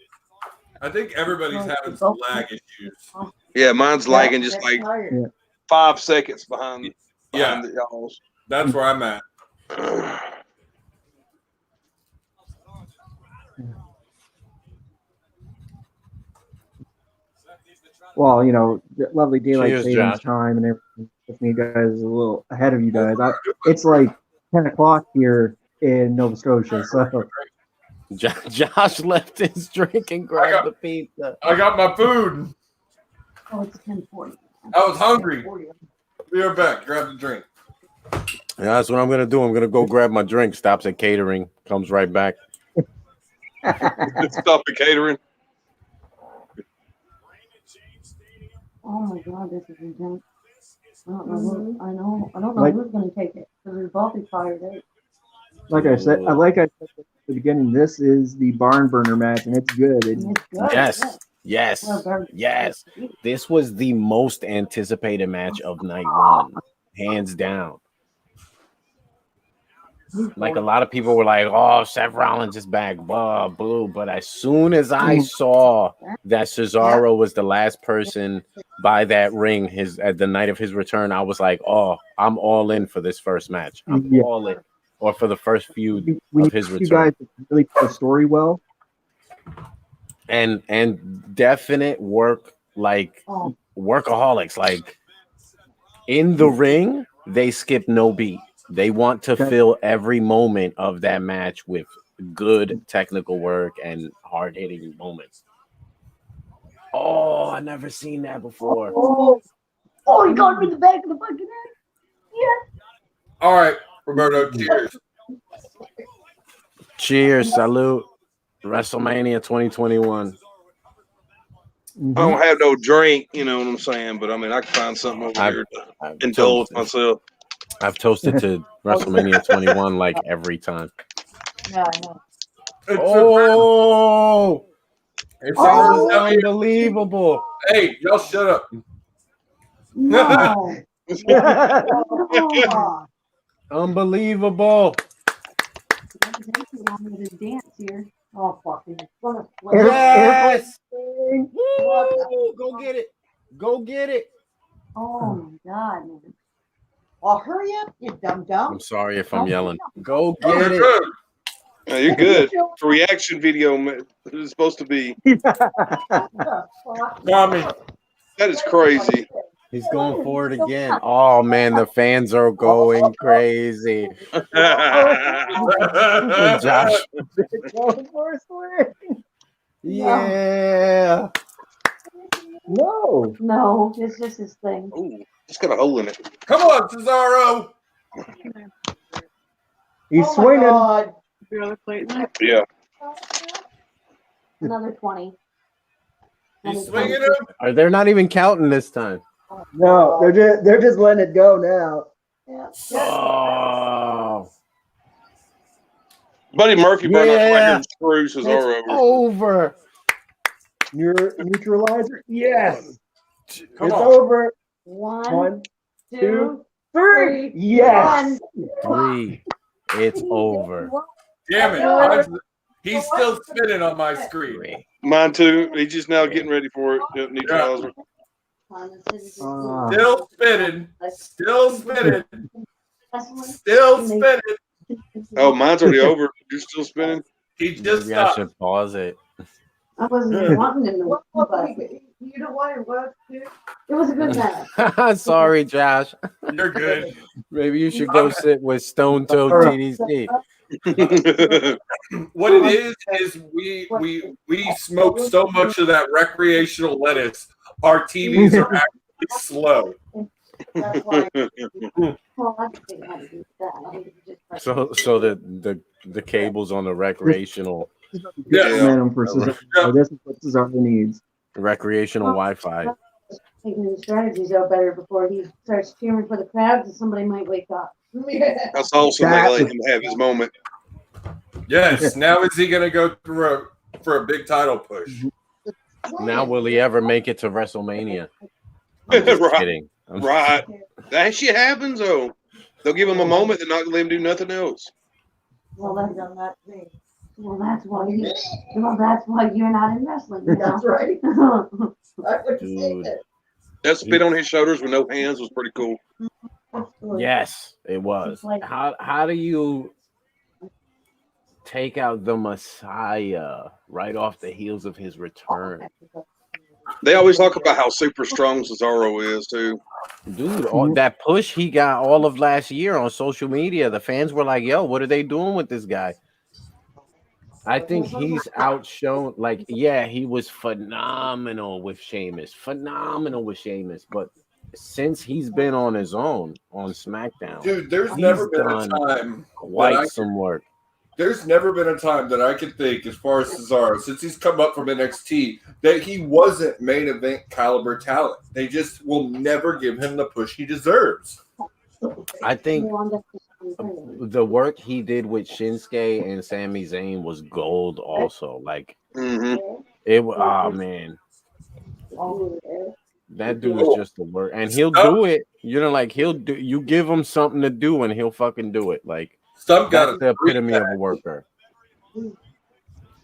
I think everybody's having some lag issues. Yeah, mine's lagging just like Yeah. 5 seconds behind Yeah, the y'all's. that's where I'm at. Well, lovely daylight Cheers, savings Josh. time and everything. With me guys is a little ahead of you guys. It's like 10 o'clock here in Nova Scotia. So Josh left his drink and grabbed the pizza. I got my food. Oh, it's 10:40. I was hungry. Be right back. Grab the drink. Yeah, that's what I'm gonna do. I'm gonna go grab my drink. Stops at catering. Comes right back. Stop the catering. Oh my God, this is intense. I don't know who. I don't know Like- who's gonna take it because we've all been fired out. like I said at the beginning, this is the barn burner match, and it's good. And it's good. Yes. Well, very- Yes. This was the most anticipated match of night one, hands down. Like a lot of people were like, "Oh, Seth Rollins is back, blah, boo." But as soon as I saw that Cesaro was the last person by that ring, at the night of his return, I was like, "Oh, I'm all in for this first match. I'm all in, or for the first feud of his You return." guys really tell the story well. And definite work, like workaholics. Like in the ring, they skip no beat. They want to fill every moment of that match with good technical work and hard-hitting moments. Oh, I never seen that before. Oh, he got me in the back of the fucking head. Yeah. All right, Roberto, cheers. Cheers, salute. WrestleMania 2021. I don't have no drink, you know what I'm saying? But I mean, I can find something over here to indulge myself. I've toasted to WrestleMania 21 like every time. Yeah, I know. Oh, It's unbelievable. Hey, y'all shut up. No. No. Unbelievable. I'm gonna dance here. Oh, fucking. Yes. Woo, go get it. Go get it. Oh, my God, man. Oh, hurry up, you dumb. I'm sorry if I'm yelling. Go get it. No, you're good. It's a reaction video. It's supposed to be. Mommy. That is crazy. He's going for it again. Oh man, the fans are going crazy. Josh. Yeah. No, it's just his thing. Ooh, it's got a hole in it. Come on, Cesaro. He's Oh my swinging. God. Yeah. Another 20. He's swinging him. Are they not even counting this time? No, they're just letting it go now. Yeah. Oh. Buddy Murphy brought up Yeah. and screw Cesaro It's over. over. Your neutralizer? Yes. Come It's on. over. One, 1, 2, two, 3. Yes. 3. It's over. Damn it. He's still spinning on my screen. Mine too. He's just now getting ready for it. Yep, neutralizer. Still spinning. Still spinning. Still spinning. Oh, mine's already over. You're still spinning? He just Maybe I stopped. should pause it. I wasn't wanting him to. But You don't want to work too? it was a good match. Sorry, Josh. You're good. Maybe you should go sit with Stone Toad TDC. What it is we smoke so much of that recreational lettuce. Our TVs are actually slow. That's why. Well, I didn't think I had to do that. I think it's just So the cables on the recreational Momentum for Cesaro. This is what Cesaro needs. recreational Wi-Fi. taking his strategies out better before he starts cheering for the crowd, and somebody might wake up. That's awesome. They let him have his moment. Yes. Now is he going to go through for a big title push? Now, will he ever make it to WrestleMania? I'm just Right. kidding. Right. That shit happens, though. They'll give him a moment. They're not going to let him do nothing else. Well, that's why you're not in wrestling. You know? That's right. Dude. That spit on his shoulders with no hands was pretty cool. Yes, it was. How do you take out the Messiah right off the heels of his return? They always talk about how super strong Cesaro is, too. Dude, all that push he got all of last year on social media, the fans were like, yo, what are they doing with this guy? I think he's outshone. Like, yeah, he was phenomenal with Sheamus. But since he's been on his own on SmackDown, dude, there's he's never been a done time quite some work. There's never been a time that I could think, as far as Cesaro, since he's come up from NXT, that he wasn't main event caliber talent. They just will never give him the push he deserves. I think the work he did with Shinsuke and Sami Zayn was gold also. Like, it was, oh man. That dude is just the work. And he'll do it. You know, like, you give him something to do and he'll fucking do it. Like, Some got that's the epitome of a worker.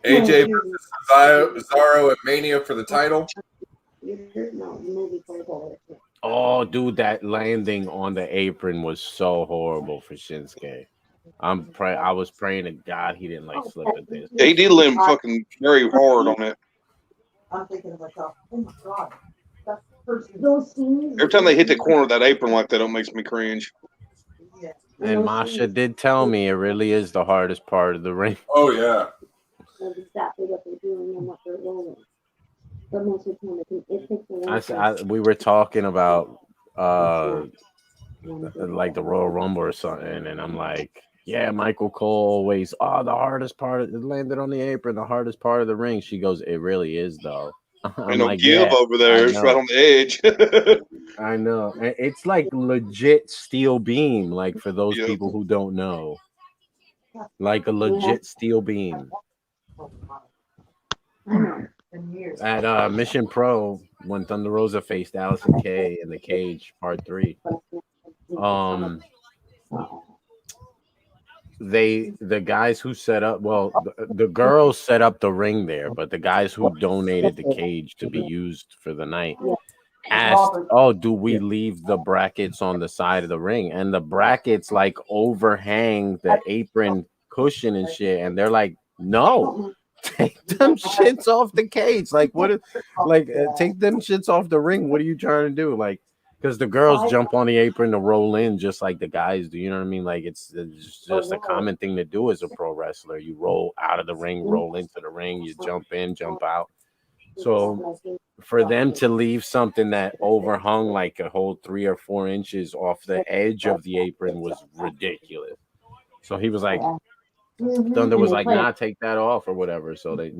AJ versus Cesaro at Mania for the title. Oh, dude, that landing on the apron was so horrible for Shinsuke. I was praying to God he didn't like slip at this. Yeah, he did land fucking very hard on it. I'm thinking to myself, oh my God. Every time they hit the corner of that apron like that, it makes me cringe. And Masha did tell me it really is the hardest part of the ring. Oh, yeah. That's exactly what they're doing and what they're rolling. But most of the time, it takes a long We were talking about like the Royal Rumble or something, and I'm like, yeah, Michael Cole always, the hardest part of it landed on the apron, the hardest part of the ring. She goes, it really is though. Ain't no give over there. It's right on the edge. I know. It's like legit steel beam, like for those people who don't know. Like a legit steel beam. At Mission Pro, when Thunder Rosa faced Allison Kay in the cage, part 3. The guys who set up, the girls set up the ring there, but the guys who donated the cage to be used for the night asked, do we leave the brackets on the side of the ring? And the brackets like overhang the apron cushion and shit, and they're like, no, take them shits off the cage. Like, take them shits off the ring. What are you trying to do? Like, because the girls jump on the apron to roll in just like the guys do. You know what I mean? Like, it's just a common thing to do as a pro wrestler. You roll out of the ring, roll into the ring, you jump in, jump out. So for them to leave something that overhung like a whole 3 or 4 inches off the edge of the apron was ridiculous. So he was like, Thunder was like, nah, take that off or whatever. So they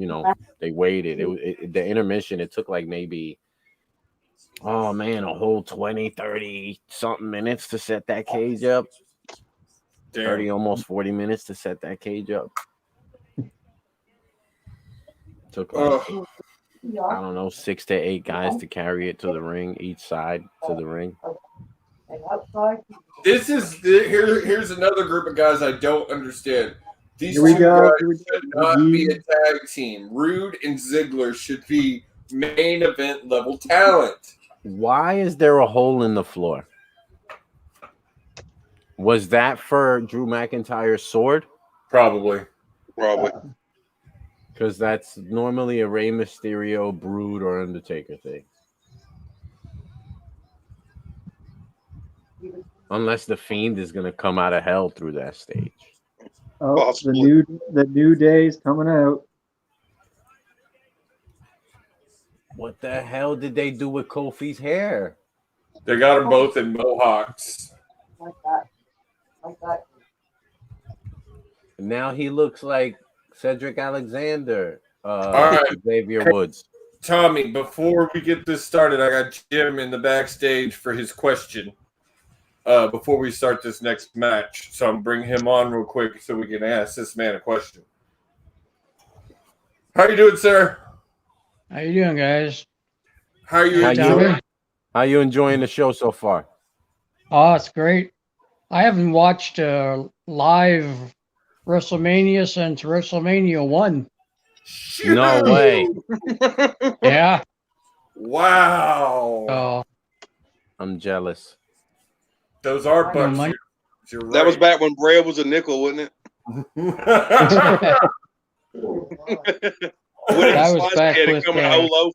waited. The intermission, it took like maybe, a whole 20, 30 something minutes to set that cage up. 30, almost 40 minutes to set that cage up. Took like, I don't know, 6 to 8 guys to carry it to the ring, each side to the ring. Here's another group of guys I don't understand. These Here we two go. guys should not be a tag team. Rude and Ziggler should be main event level talent. Why is there a hole in the floor? Was that for Drew McIntyre's sword? Probably. Because that's normally a Rey Mysterio, Brood, or Undertaker thing. Unless the Fiend is going to come out of hell through that stage. Oh, the new day's coming out. What the hell did they do with Kofi's hair? They got them both in mohawks. like that. Now he looks like Cedric Alexander, All right. Xavier Woods. Tommy, before we get this started, I got Jim in the backstage for his question before we start this next match. So I'm bringing him on real quick so we can ask this man a question. How you doing, sir? How you doing, guys? How are you? How you enjoying the show so far? Oh, it's great. I haven't watched live WrestleMania since WrestleMania 1. No way. Yeah. Wow. Oh, I'm jealous. Those are No, bucks. my- You're right. That was back when bread was a nickel, wasn't it? that was back It with come in a whole loaf.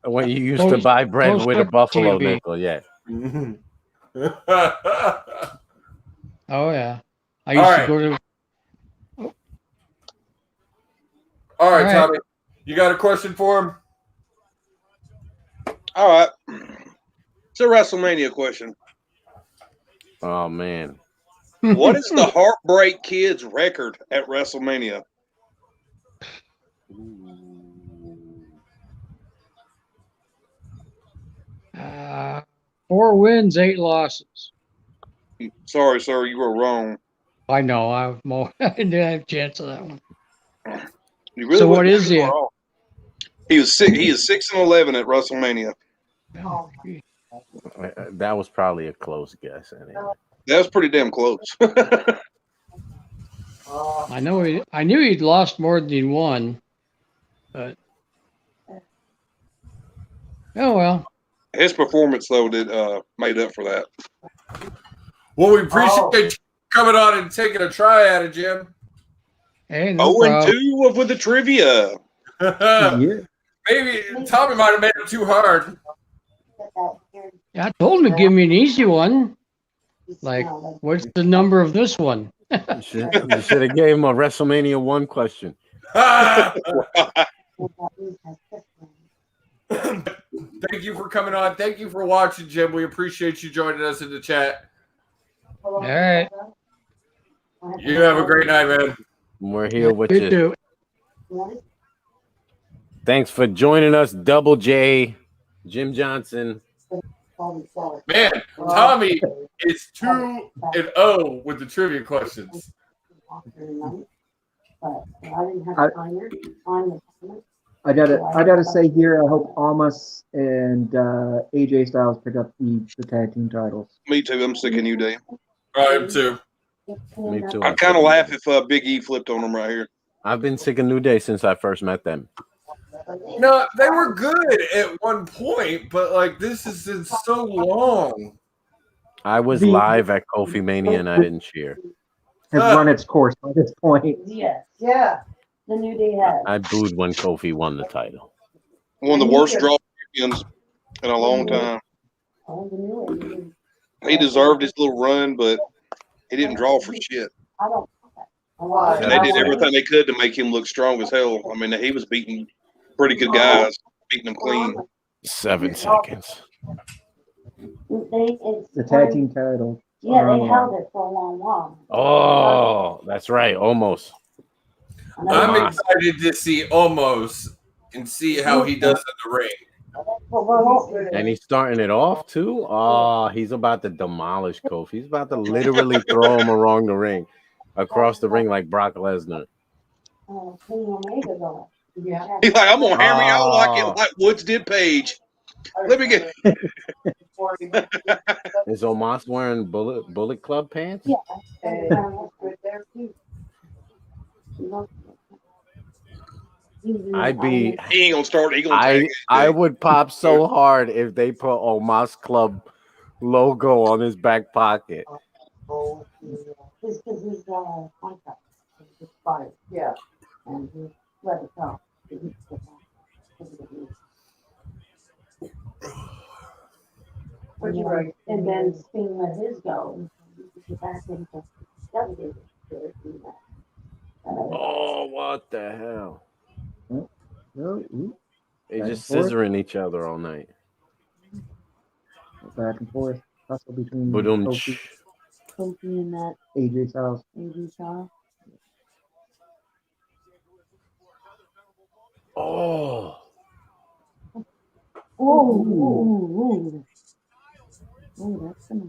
When you used to buy bread with a buffalo nickel, yeah. Oh yeah. I All used right. to go to. All right, All right. Tommy. You got a question for him? All right. It's a WrestleMania question. Oh man. What is the Heartbreak Kids record at WrestleMania? 4 wins, 8 losses. Sorry, sir, you were wrong. I know. I didn't have a chance of that one. You really So what wasn't is too he? far off. He is 6-11 at WrestleMania. That was probably a close guess. Anyway. That was pretty damn close. I knew he'd lost more than he won, but oh well. His performance though did made up for that. Well, we appreciate you coming on and taking a try at it, Jim. Hey, no problem. 0-2 with the trivia. Maybe Tommy might have made it too hard. Yeah, I told him to give me an easy one. Like, what's the number of this one? You should have gave him a WrestleMania 1 question. Thank you for coming on. Thank you for watching, Jim. We appreciate you joining us in the chat. All right. You have a great night, man. We're here with You you. too. Thanks for joining us, Double J, Jim Johnson. Man, Tommy is 2-0 with the trivia questions. I gotta say here, I hope Almas and AJ Styles pick up the tag team titles. Me too. I'm sick of you, Dave. I am too. Me too. I kind of laugh if Big E flipped on him right here. I've been sick of New Day since I first met them. No, they were good at one point, but like this has been so long. I was live at Kofi Mania and I didn't cheer. Has run its course by this point. Yes. Yeah. The New Day has. I booed when Kofi won the title. One of the worst draw champions in a long time. He deserved his little run, but he didn't draw for shit. And they did everything they could to make him look strong as hell. I mean, he was beating pretty good guys, beating them clean. 7 seconds. The tag team title. Yeah, they held it for a long while. Oh, that's right. Almost. I'm excited to see Omos and see how he does in the ring. And he's starting it off too. Oh, he's about to demolish Kofi. He's about to literally throw him around the ring, across the ring like Brock Lesnar. He's like, I'm gonna hammer y'all like Woods did Paige. Let me get. Is Omos wearing Bullet Club pants? Yeah. He ain't gonna start. He gonna tag I would pop so hard if they put Omos Club logo on his back pocket. His contract expired. Yeah. And he let it go. And then Sting let his go. He back into delegated. Oh, what the hell? They Back just and forth. scissoring each other all night. Back and forth. Hustle between Ba-dum. Kofi, Kofi and that AJ Styles. AJ Styles. Oh. Oh, that's gonna.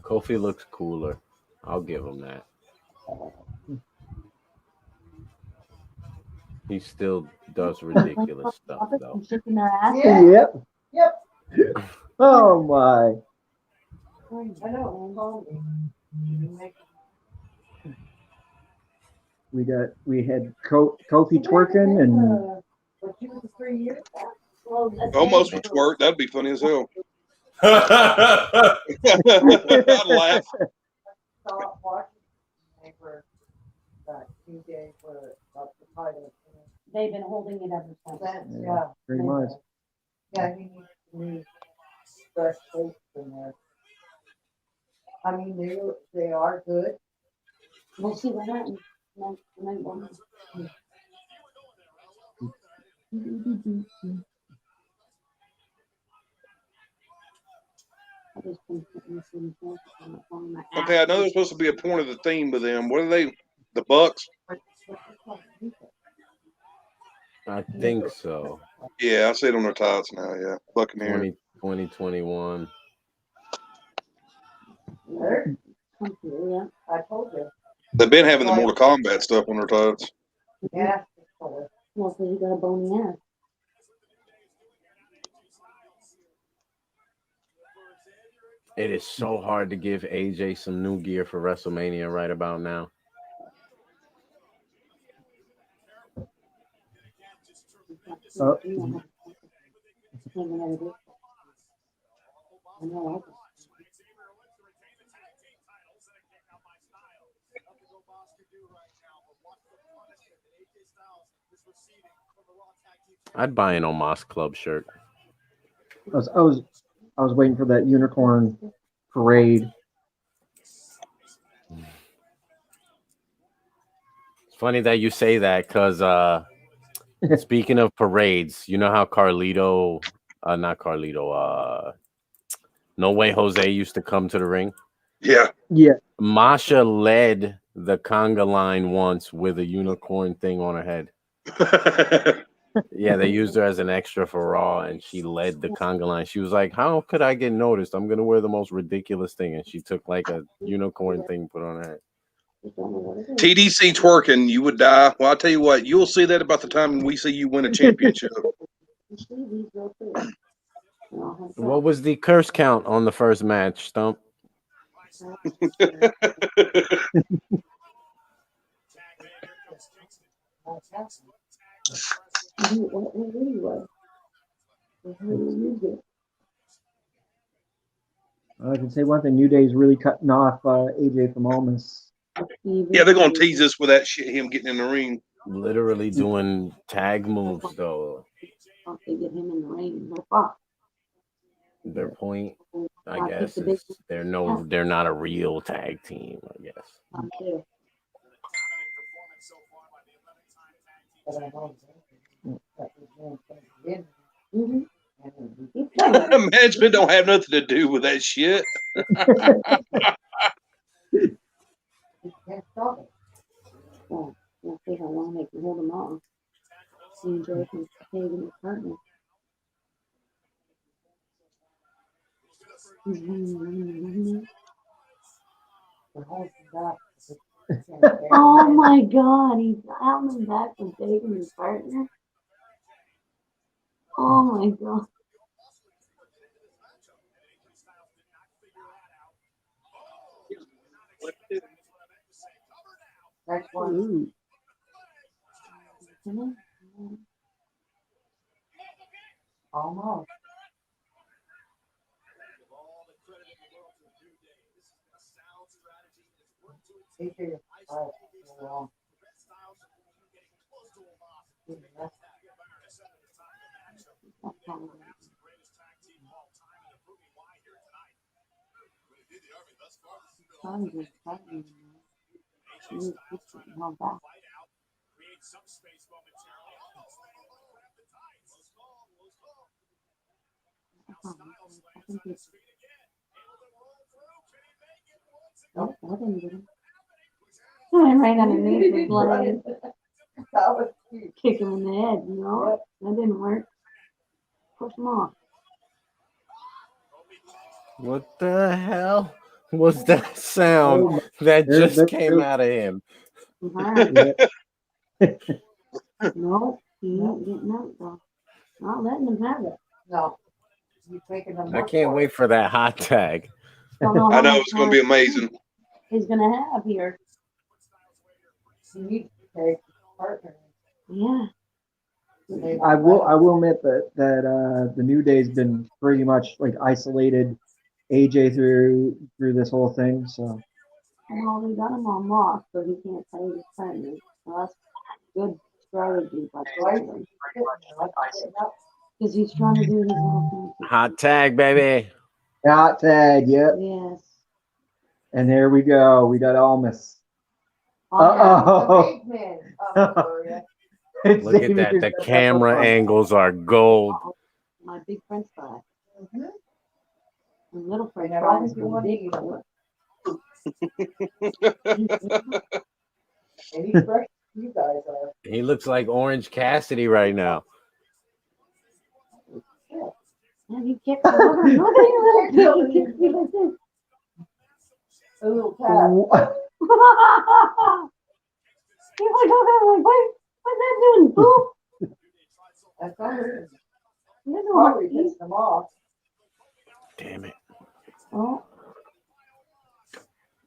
Kofi looks cooler. I'll give him that. He still does ridiculous stuff, though. Shaking their ass. Yep. Yep. Oh my. I know. We had Kofi twerking and But you was 3 years back. Well, that's Almost what would twerk. That'd be funny as hell. That's I'd laugh. Stop watching. They were TJ for the title. they've been holding it ever since. Yeah. pretty much. Yeah, he needs new fresh faces in there. I mean, they are good. We'll see what happens. Tonight, one. Okay, I know there's supposed to be a point of the theme with them. What are they? The Bucks? I think so. Yeah, I see it on their tights now. Yeah, Buccaneers. 2021. I told you. They've been having the Mortal Kombat stuff on their tights. Yeah. Well, because you got a bony ass. It is so hard to give AJ some new gear for WrestleMania right about now. I'd buy an Omos Club shirt. I was waiting for that unicorn parade. It's funny that you say that because speaking of parades, you know how No Way Jose used to come to the ring? Yeah. Yeah. Masha led the conga line once with a unicorn thing on her head. Yeah, they used her as an extra for Raw, and she led the conga line. She was like, how could I get noticed? I'm going to wear the most ridiculous thing. And she took like a unicorn thing put on her head. TDC twerking, you would die. Well, I'll tell you what, you'll see that about the time we see you win a championship. What was the curse count on the first match, Stump? I can say one thing: New Day's really cutting off AJ from Almas. Yeah, they're going to tease us with that shit, him getting in the ring. Literally doing tag moves, though. They get him in the ring. No fuck. Their point, I guess, is they're not a real tag team, I guess. Management don't have nothing to do with that shit. Well, we'll see how long they can hold them off. CJ can stay in his partner. Oh my God, he's holding back from taking his partner. Oh my God. Next one. Almost. Nope, I didn't get him. I went right underneath his leg. That was cute. Kick him in the head, you know? That didn't work. Push him off. What the hell? was that sound that just came out of him? No, he ain't getting out though. Not letting him have it. No. You taking them I can't wait for that hot tag. Don't know I how know much it's going to be amazing. he's gonna have here. You need to take partner. Yeah. I will admit that the New Day's been pretty much like isolated AJ through this whole thing. So Well, we got him on lock, so he can't play his partner. So that's good strategy by him. Because he's trying to do his little thing. Hot tag, baby. hot tag, yep. Yes. And there we go. We got Almas. Oh. Look at that. The camera angles are gold. My big French fry. And little French fries is the big one. And he's fresh. You guys are. He looks like Orange Cassidy right now. And he kicks over. Look at him. He kicks me like this. A little tap. He's like, okay, like, what's that doing? Boop. That's not her. He's Probably pissed them off. Damn it. Oh.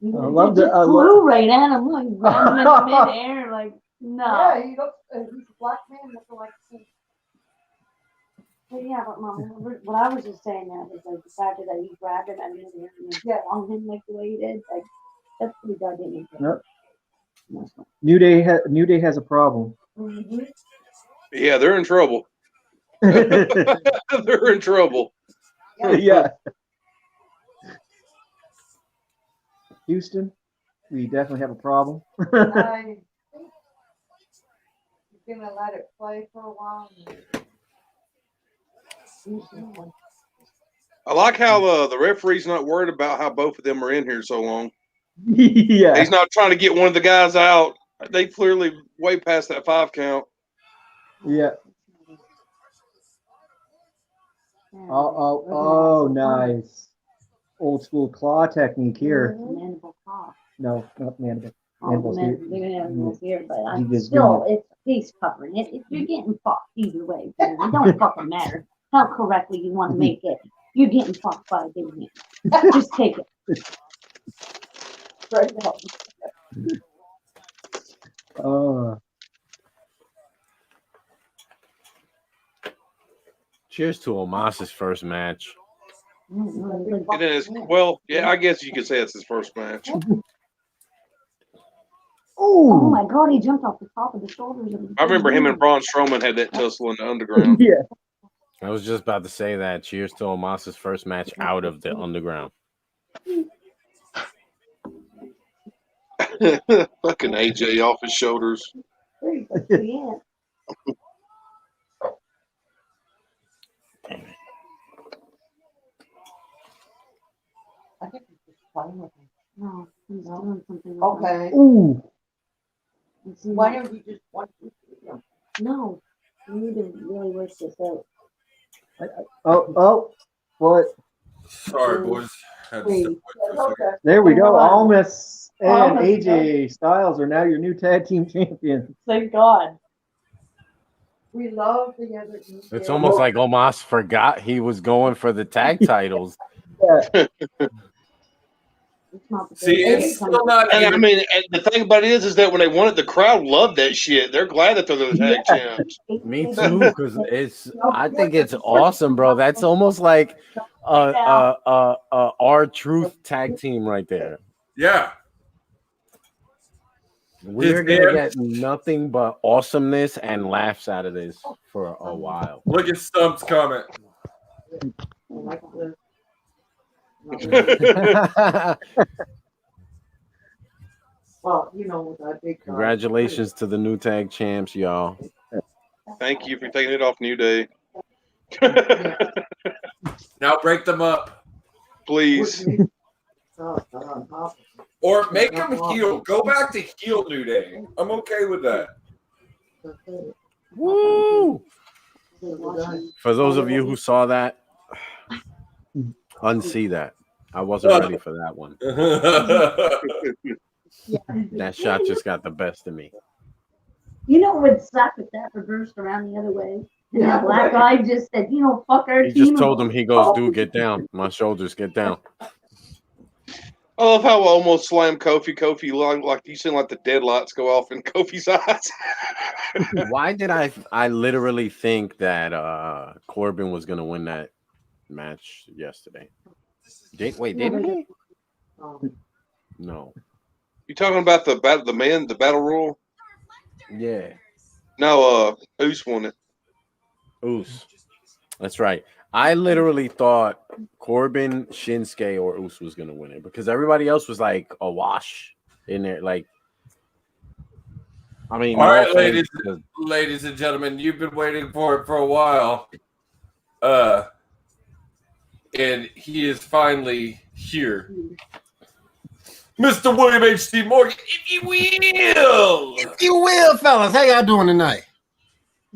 I love just the flew right at him, like grabbed him in midair, like no. Yeah, he looks. He's a black man looking like. But yeah, but Mom, what I was just saying that is like the fact that he grabbed him and he flung him like the way he did, like that's pretty goddamn impressive. Yep. New Day has a problem. Mm-hmm. Yeah, they're in trouble. They're in trouble. Yeah. Houston, we definitely have a problem. I think he's gonna let it play for a while. I like how the referee's not worried about how both of them are in here so long. Yeah. He's not trying to get one of the guys out. They clearly way past that 5 count. Yeah. Oh, nice. Old school claw technique here. Mandible claw. No, not mandible. Mandibles here, but You I'm just still, it's face covering. If you're getting fucked either way, it don't fucking matter how correctly you want to make it. You're getting fucked by a big man. Just take it. Right now. Cheers to Omos's first match. It is. Well, yeah, I guess you could say it's his first match. Oh my god, he jumped off the top of the shoulders of the I remember him and Braun Strowman had that tussle in the underground. Yeah. I was just about to say that. Cheers to Omos's first match out of the underground. Fucking AJ off his shoulders. Yeah. I think he's just playing with him. No, he's doing something. Okay. Ooh. Why don't you just want to see him? No, we need to really work this out. What? Sorry, boys. Had to step away for a second. There we go. Almas and Almas, AJ Styles are now your new tag team champions. Thank God. We love the other. It's almost like Omos forgot he was going for the tag titles. See, it's still not. And I mean, and the thing about it is that when they won it, the crowd loved that shit. They're glad that they're the tag champs. Me too, because I think it's awesome, bro. That's almost like our truth tag team right there. Yeah. We're gonna get nothing but awesomeness and laughs out of this for a while. Look at Stump's comment. Well, you know, that big. Congratulations to the new tag champs, y'all. Thank you for taking it off New Day. Now break them up. Please. Or make them heel. Go back to heel New Day. I'm okay with that. Woo! For those of you who saw that, unsee that. I wasn't ready for that one. That shot just got the best of me. You know what would suck if that reversed around the other way? Yeah, black guy just said, fuck our He team. just told him, he goes, dude, get down. My shoulders, get down. I love how I almost slammed Kofi. Kofi, like you seen like the deadlights go off in Kofi's eyes. Why did I literally think that Corbin was going to win that match yesterday? Didn't he? No. You talking about the battle royal? Yeah. No, Oos won it. Oos. That's right. I literally thought Corbin, Shinsuke, or Oos was going to win it because everybody else was like a wash in there. Like, I mean, all right, ladies and gentlemen, you've been waiting for it for a while. And he is finally here. Mr. William H.T. Morgan, if you will. If you will, fellas. How y'all doing tonight?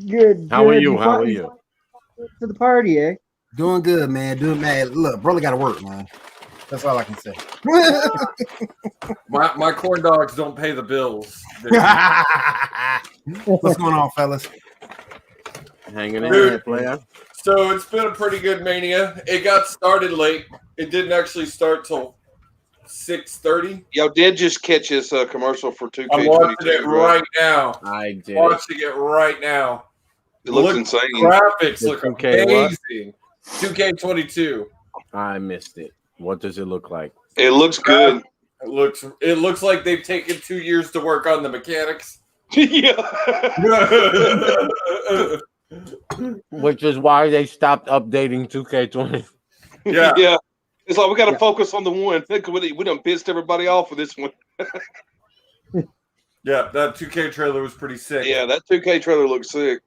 Good. How are you? How are you? To the party, eh? Doing good, man. Look, brother got to work, man. That's all I can say. My corn dogs don't pay the bills. What's going on, fellas? Hanging in there, player. So it's been a pretty good Mania. It got started late. It didn't actually start till 6:30. Y'all did just catch this commercial for 2K22. I'm watching it right now. I did. Watching it right now. It looks insane. Graphics look 2K amazing. 2K22. I missed it. What does it look like? It looks good. It looks like they've taken 2 years to work on the mechanics. Yeah. Which is why they stopped updating 2K20. Yeah. Yeah. It's like we got to focus on the one. We done pissed everybody off with this one. Yeah, that 2K trailer was pretty sick. Yeah, that 2K trailer looks sick.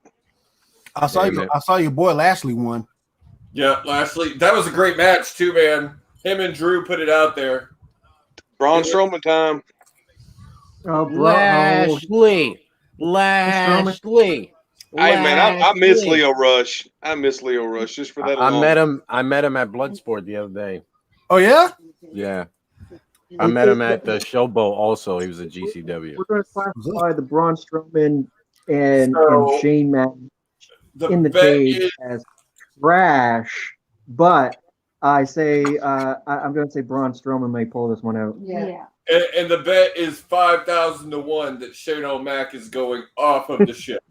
I saw your boy Lashley won. Yeah, Lashley. That was a great match too, man. Him and Drew put it out there. Braun Strowman time. Oh, Lashley. Hey man, I miss Leo Rush. I miss Leo Rush just for that alone. I met him at Bloodsport the other day. Oh yeah? Yeah. I met him at the Showboat also. He was a GCW. We're going to classify the Braun Strowman and Shane match in the cage as trash, but I say I'm going to say Braun Strowman may pull this one out. Yeah. And the bet is 5,000 to 1 that Shane O'Mac is going off of the ship.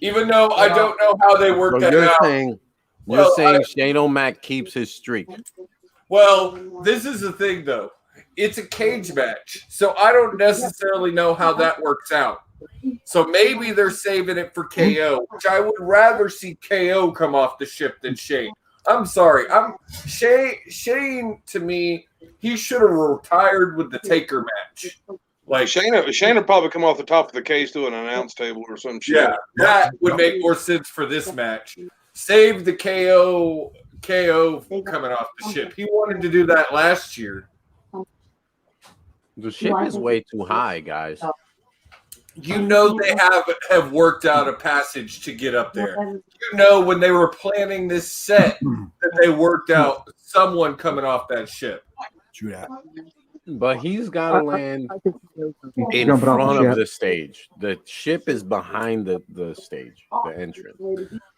Even though I don't know how they work that out. You're saying Shane O'Mac keeps his streak. Well, this is the thing, though. It's a cage match, so I don't necessarily know how that works out. So maybe they're saving it for KO, which I would rather see KO come off the ship than Shane. I'm sorry. Shane to me, he should have retired with the Taker match. Like Shane would probably come off the top of the cage to an announce table or some shit. Yeah, that would make more sense for this match. Save the KO coming off the ship. He wanted to do that last year. The ship is way too high, guys. You know they have worked out a passage to get up there. You know when they were planning this set that they worked out someone coming off that ship. True that. But he's got to land in front of the stage. The ship is behind the stage, the entrance.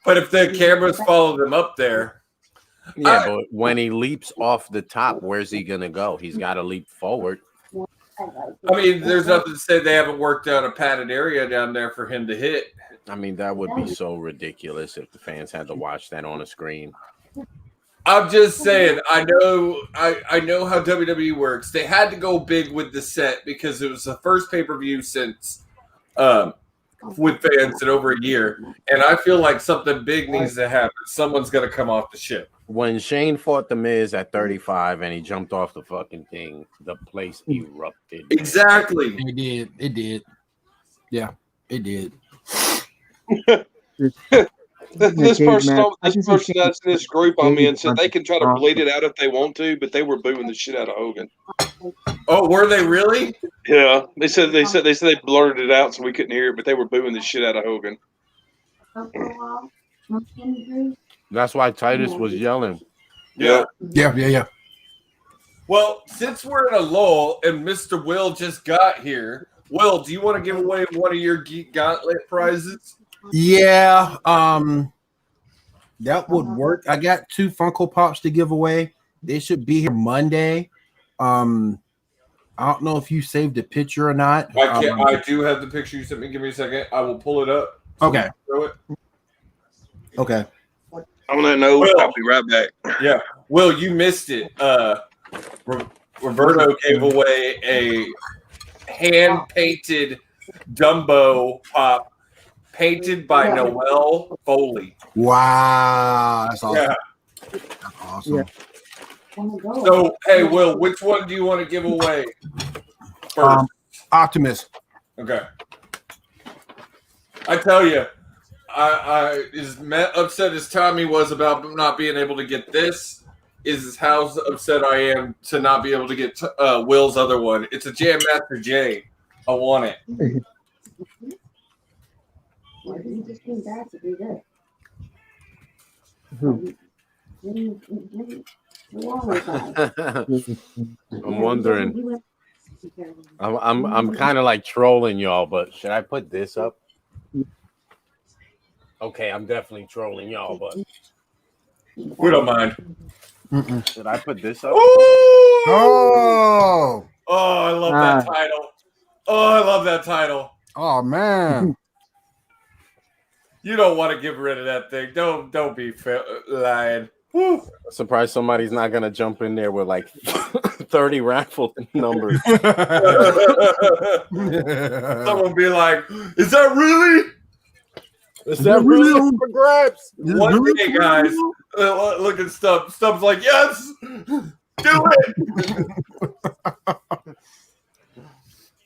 But if the cameras follow them up there. Yeah, but when he leaps off the top, where's he going to go? He's got to leap forward. I mean, there's nothing to say they haven't worked out a padded area down there for him to hit. I mean, that would be so ridiculous if the fans had to watch that on a screen. I'm just saying, I know how WWE works. They had to go big with the set because it was the first pay-per-view since with fans in over a year. And I feel like something big needs to happen. Someone's going to come off the ship. When Shane fought The Miz at 35 and he jumped off the fucking thing, the place erupted. Exactly. It did. Yeah, it did. This person that's in this group I'm in said they can try to bleed it out if they want to, but they were booing the shit out of Hogan. Oh, were they really? Yeah, they said they blurted it out so we couldn't hear it, but they were booing the shit out of Hogan. That's why Titus was yelling. Yeah. Well, since we're in a lull and Mr. Will just got here, Will, do you want to give away one of your Geek Gauntlet prizes? Yeah, that would work. I got 2 Funko Pops to give away. They should be here Monday. I don't know if you saved a picture or not. I can't. I do have the picture you sent me. Give me a second. I will pull it up. Okay. Throw it. Okay. I'm gonna know. Will. I'll be right back. Yeah. Will, you missed it. Roberto gave away a hand-painted Dumbo pop painted by Noel Foley. Wow, that's awesome. Yeah. That's awesome. So, hey, Will, which one do you want to give away first? Optimus. Okay. I tell you, I as upset as Tommy was about not being able to get this, is how upset I am to not be able to get Will's other one. It's a Jam Master J. I want it. Well, he just came back to do this. I'm wondering. I'm kind of like trolling y'all, but should I put this up? Okay, I'm definitely trolling y'all, but we don't mind. Should I put this up? Oh, I love that title. Oh, I love that title. Oh man. You don't want to get rid of that thing. Don't be lying. Woo. Surprised somebody's not gonna jump in there with like 30 raffle numbers. Someone be like, "Is that really? Is that really for grabs?" One day, guys. Look at Stubbs. Stubbs like, yes, do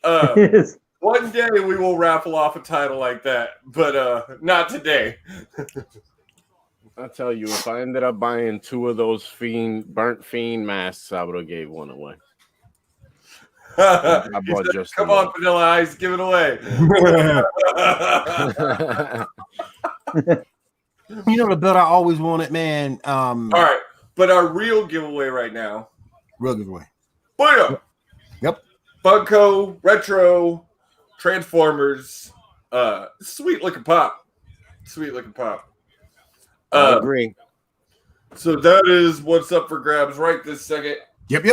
it. One day we will raffle off a title like that, but not today. I tell you, if I ended up buying 2 of those burnt fiend masks, I would have gave one away. I bought just Come on, Vanilla Ice, give it away. You know the build I always wanted, man. All right, but our real giveaway right now. Real giveaway. Booyah! Yep. Funko Retro Transformers. Sweet looking pop. Sweet looking pop. I agree. So that is what's up for grabs right this second. Yep.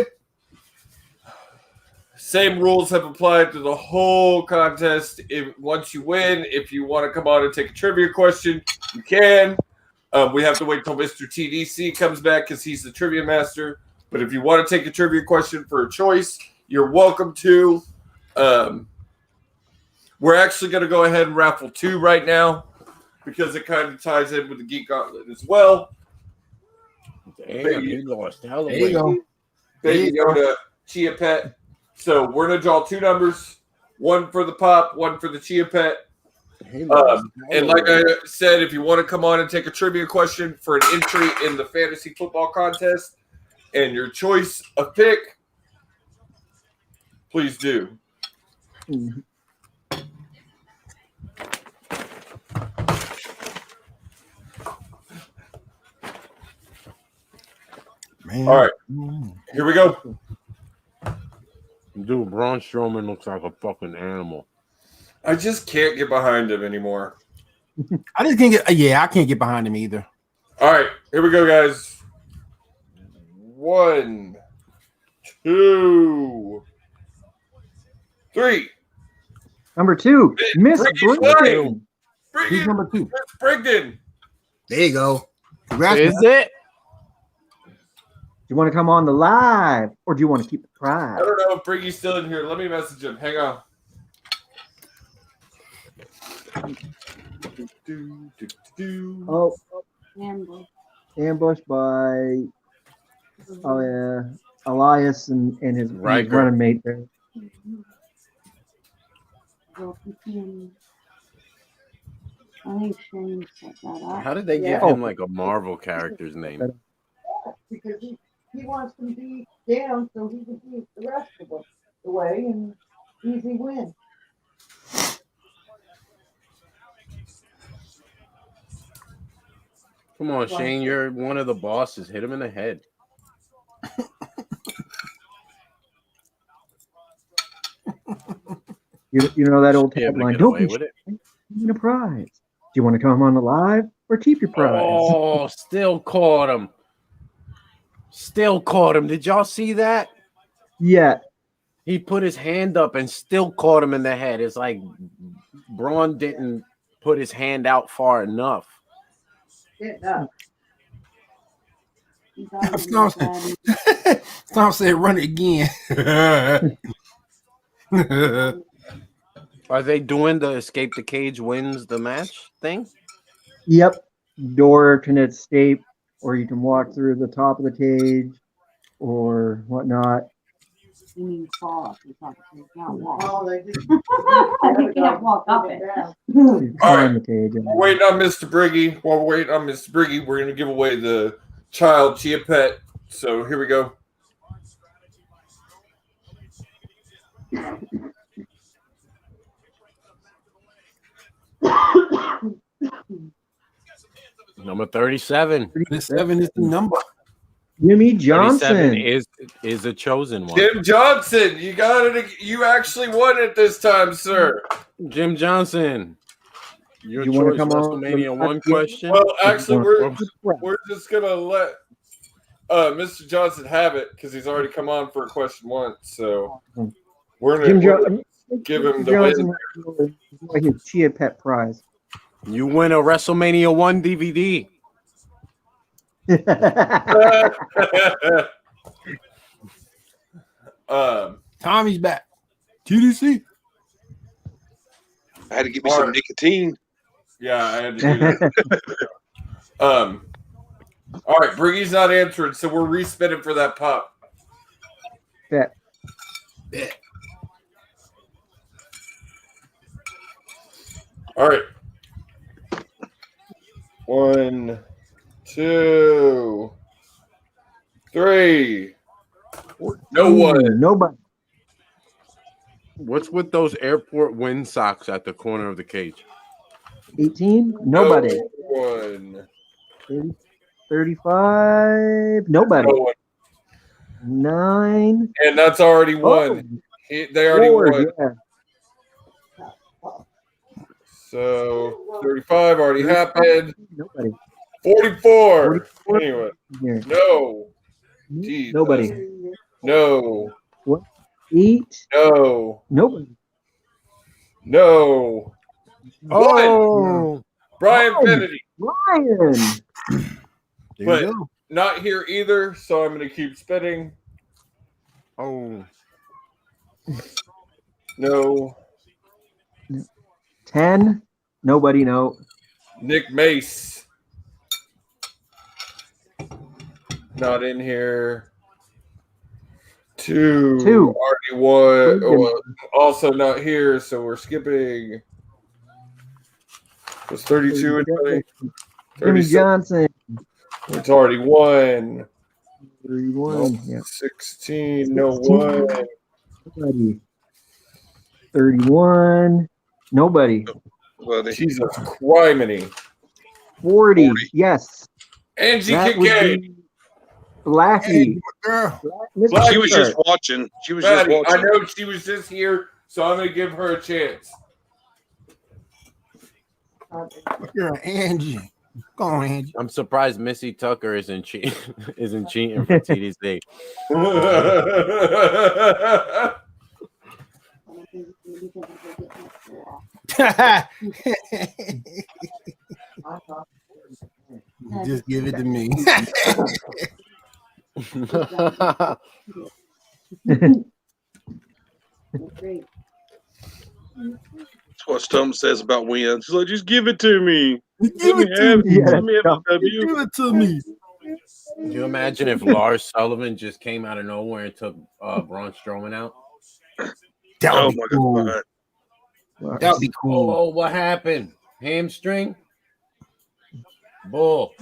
Same rules have applied to the whole contest. Once you win, if you want to come on and take a trivia question, you can. We have to wait till Mr. TDC comes back because he's the trivia master. But if you want to take a trivia question for a choice, you're welcome to. We're actually going to go ahead and raffle 2 right now because it kind of ties in with the Geek Gauntlet as well. Damn, he lost. There you go. Baby Yoda, Chia Pet. So we're going to draw 2 numbers, 1 for the pop, 1 for the Chia Pet. And like I said, if you want to come on and take a trivia question for an entry in the fantasy football contest and your choice of pick, please do. Man. All right, here we go. Dude, Braun Strowman looks like a fucking animal. I just can't get behind him anymore. I just can't get. Yeah, I can't get behind him either. All right, here we go, guys. 1, 2, 3. Number 2, Miss Brigden. Who's number 2? Miss Brigden. There you go. Congrats, Is man. it? Do you want to come on the live, or do you want to keep the I prize? don't know if Briggy's still in here. Let me message him. Hang on. Oh, ambush by Elias and his running mate there. I think Shane set that up. How did they give him like a Marvel character's name? Because he wants them to be down so he can beat the rest of them the way and easy win. Come on, Shane, you're one of the bosses. Hit him in the head. You know that old Be able to tagline, get don't away be with it. shy, win a prize. Do you want to come on the live or keep your prize? Oh, still caught him. Still caught him. Did y'all see that? Yeah. He put his hand up and still caught him in the head. It's like Braun didn't put his hand out far enough. Tom said, "Run it again." Are they doing the escape the cage wins the match thing? Yep. Door can escape, or you can walk through the top of the cage, or whatnot. You mean fall off the top of the cage, not walk. You can't walk up it. You All climb right. the cage. We're waiting on Mr. Briggy. While we're waiting on Mr. Briggy, we're going to give away the child Chia Pet. So here we go. Number 37. 37 is the number. Jimmy 37 Johnson is a chosen one. Jim Johnson, you got it. You actually won it this time, sir. Jim Johnson. Your You wanna choice, come on? WrestleMania 1 question. Well, actually, we're just gonna let Mr. Johnson have it because he's already come on for question 1. So we're gonna give him the win. Like his Chia Pet prize. You win a WrestleMania 1 DVD. Tommy's back. TDC. I had to get me some nicotine. Yeah, I had to do that. All right, Briggy's not answering, so we're respinning for that pop. Bet. All right. 1, 2, 3. No one. Nobody. What's with those airport wind socks at the corner of the cage? 18. Nobody. No one. 30, 35. Nobody. No one. 9. And that's already won. They already 4, won. yeah. So 35 already happened. Nobody. 44. 44. Anyway. Here. No. Jesus. Nobody. No. What? 8. No. Nobody. No. Oh. One. Brian Kennedy. Ryan. But not here either, so I'm going to keep spinning. Oh. No. 10. Nobody. No. Nick Mace. Not in here. 2. Already won. Oh, also not here, so we're skipping. Was 32 anybody? Jimmy Johnson. It's already won. 31. Nope. Yeah. 16. No one. Nobody. 31. Nobody. Well, Jesus criminy. 40. Yes. Angie That would Kincaid. be Blackie. She was just watching. She was just Maddie, watching. I know she was just here, so I'm going to give her a chance. You're Angie. Go on, Angie. I'm surprised Missy Tucker isn't cheating for TDC. Just give it to me. That's what Stump says about wins. He's like, just give it to me. Give it to me. Let me have a W. Give it to me. Can you imagine if Lars Sullivan just came out of nowhere and took Braun Strowman out? That would be cool. That would be cool. Oh, what happened? Hamstring? Bull.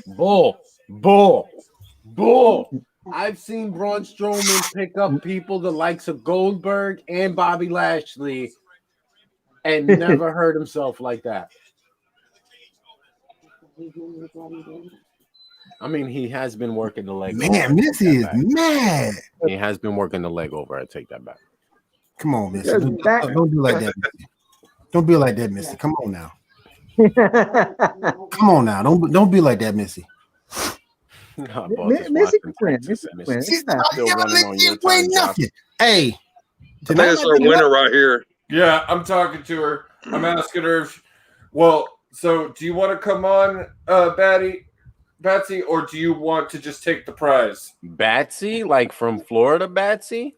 I've seen Braun Strowman pick up people the likes of Goldberg and Bobby Lashley and never hurt himself like that. I mean, he has been working the leg. Man, Missy is mad. He has been working the leg over. I take that back. Come on, Missy. Don't do like that. Missy. Don't be like that, Missy. Come on now. Come on now. Don't be like that, Missy. Missy win. She's not win nothing. Hey, that's our winner right here. Yeah, I'm talking to her. I'm asking her. So do you want to come on, Batsy, or do you want to just take the prize? Batsy, like from Florida, Batsy.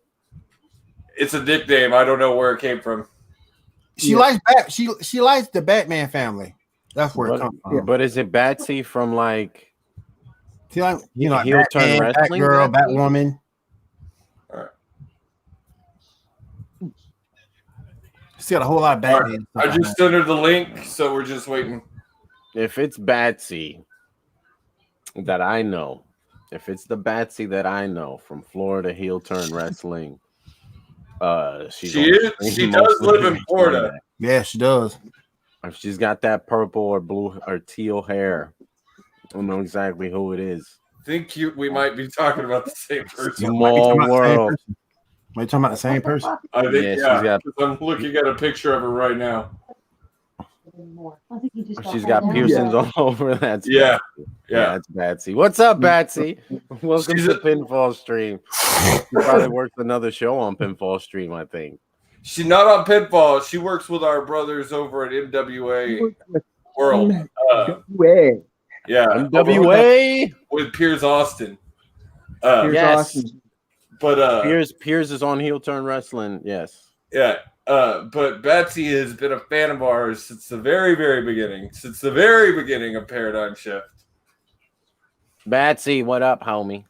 It's a nickname. I don't know where it came from. She likes she likes the Batman family. That's where it comes from. But is it Batsy from like? She like heel turn wrestling, Batgirl, Batwoman. All right. She got a whole lot of Batman. Right. I just sent her the link, so we're just waiting. If it's Batsy that I know, if it's the Batsy that I know from Florida heel turn wrestling, she does live in Florida. Yeah, she does. If she's got that purple or blue or teal hair, I don't know exactly who it is. I think we might be talking about the same person. Small world. Are you talking about the same person? I think, yeah. I'm looking at a picture of her right now. She's got piercings all over. That's yeah, Batsy. That's Batsy. What's up, Batsy? Welcome to PinFall Stream. She probably works another show on PinFall Stream, I think. She's not on Pinfall. She works with our brothers over at MWA World. Yeah, MWA with Piers Austin. Yes, but Piers is on heel turn wrestling. Yes. Yeah. But Batsy has been a fan of ours since the very, very beginning. Since the very beginning of Paradigm Shift. Batsy, what up, homie?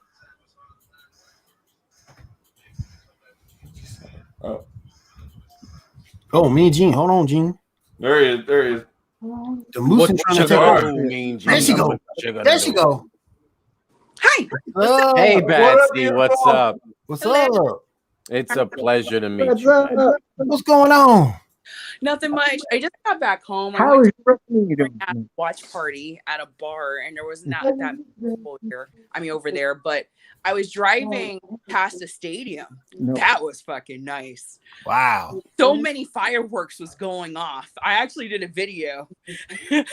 Oh, me and Gene. Hold on, Gene. There he is. The moose is trying to take over. There she go. There she go. Hi. Hey, Batsy. What's up? What's up? It's a pleasure to meet you. What's going on? Nothing much. I just got back home. How is you doing? At a watch party at a bar, and there was not that many people here. I mean, over there, but I was driving past the stadium. No. That was fucking nice. Wow. So many fireworks was going off. I actually did a video. I'm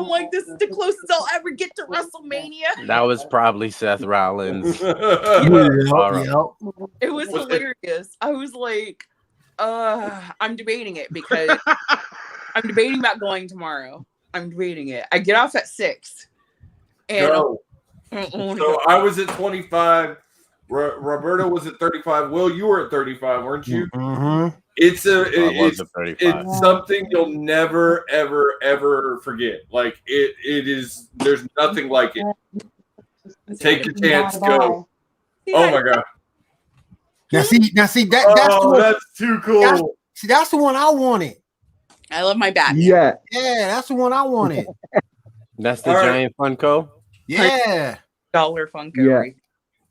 like, this is the closest I'll ever get to WrestleMania. That was probably Seth Rollins. It was hilarious. I was like, I'm debating it because I'm debating about going tomorrow. I'm debating it. I get off at 6. And Go. So I was at 25. Roberto was at 35. Will, you were at 35, weren't you? Mm-hmm. It's something you'll never, ever, ever forget. Like it is. There's nothing like it. Take your chance. Go. Oh my god. Now see that's the one, that's too cool. That's the one I wanted. I love my Batman. Yeah, that's the one I wanted. That's the giant Funko. Yeah, $1 Funko. Yeah.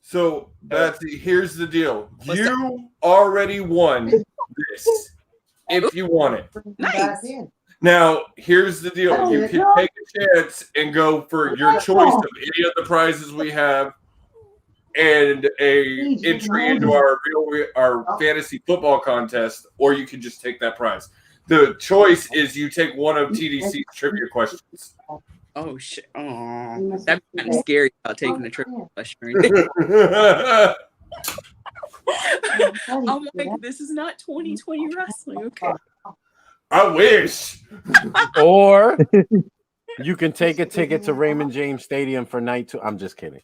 So Batsy, here's the deal. You already won this. If you want it. Nice. Now, here's the deal. You can take a chance and go for your choice of any of the prizes we have and a entry into our fantasy football contest, or you can just take that prize. The choice is you take one of TDC's trivia questions. Oh shit! Oh, that's kind of scary about taking the trivia question. I'm like, this is not 2020 wrestling. Okay. I wish. Or you can take a ticket to Raymond James Stadium for night 2. I'm just kidding.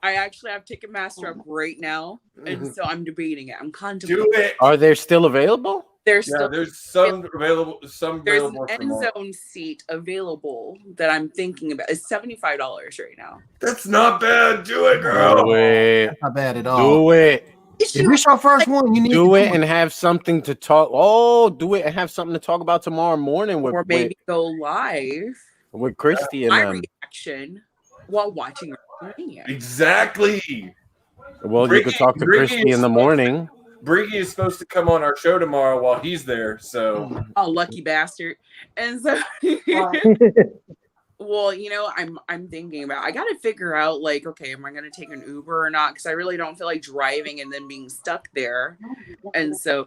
I actually have Ticketmaster up right now, and so I'm debating it. I'm contemplating. Do it. Are they still available? There's still there's some available. There's an end zone seat available that I'm thinking about. It's $75 right now. That's not bad. Do it, girl. Do it. That's not bad at all. Do it. If it's your first one, you need do to it and have something to talk. Oh, do it and have something to talk about tomorrow morning with, or maybe go live with Christy and my them. reaction while watching WrestleMania. Exactly. Well, you could talk to Christy in the morning. Briggy is supposed to come on our show tomorrow while he's there. So, oh, lucky bastard! And so, Well, I'm thinking about. I got to figure out like, okay, am I going to take an Uber or not? Because I really don't feel like driving and then being stuck there, and so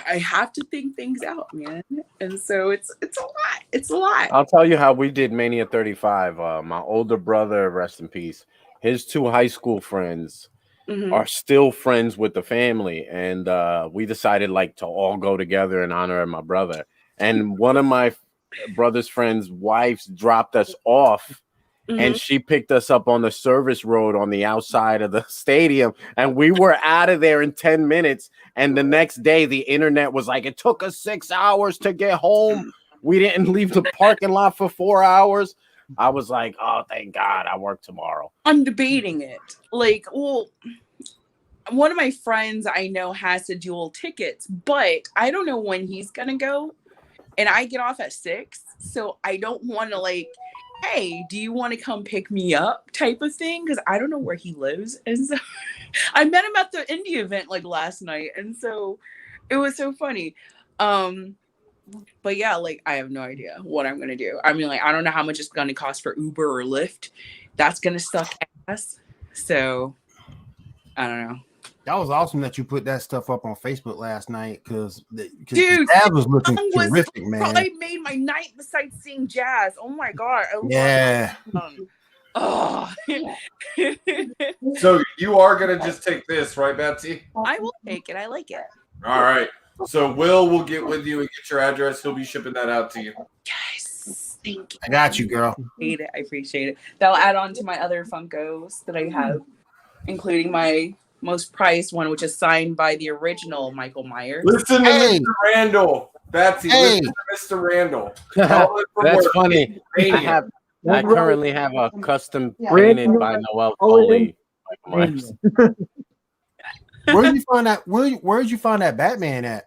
I have to think things out, man. And so it's a lot. It's a lot. I'll tell you how we did Mania 35. My older brother, rest in peace, his 2 high school friends are still friends with the family, and we decided like to all go together in honor of my brother. And one of my brother's friends' wives dropped us off, and she picked us up on the service road on the outside of the stadium, and we were out of there in 10 minutes. And the next day the internet was like, it took us 6 hours to get home. We didn't leave the parking lot for 4 hours. I was like, oh, thank God, I work tomorrow. I'm debating it. Like, well, one of my friends I know has the dual tickets, but I don't know when he's gonna go. And I get off at 6, so I don't want to like, hey, do you want to come pick me up type of thing? Because I don't know where he lives. And so I met him at the indie event like last night. And so it was so funny. But yeah, like I have no idea what I'm going to do. I mean, like, I don't know how much it's going to cost for Uber or Lyft. That's going to suck ass. So I don't know. That was awesome that you put that stuff up on Facebook last night because dude, Jazz was looking terrific, man. I made my night besides seeing Jazz. Oh my God. Yeah. Oh. So you are gonna just take this, right, Betsy? I will take it. I like it. All right. So Will get with you and get your address. He'll be shipping that out to you. Yes. Thank you. I got you, girl. I appreciate it. That'll add on to my other Funkos that I have, including my most prized one, which is signed by the original Michael Myers. Listen to Mr. Randall. Betsy, listen to Mr. Randall. That's funny. I currently have a custom painted by Noel Foley. Where did you find that? Where did you find that Batman at?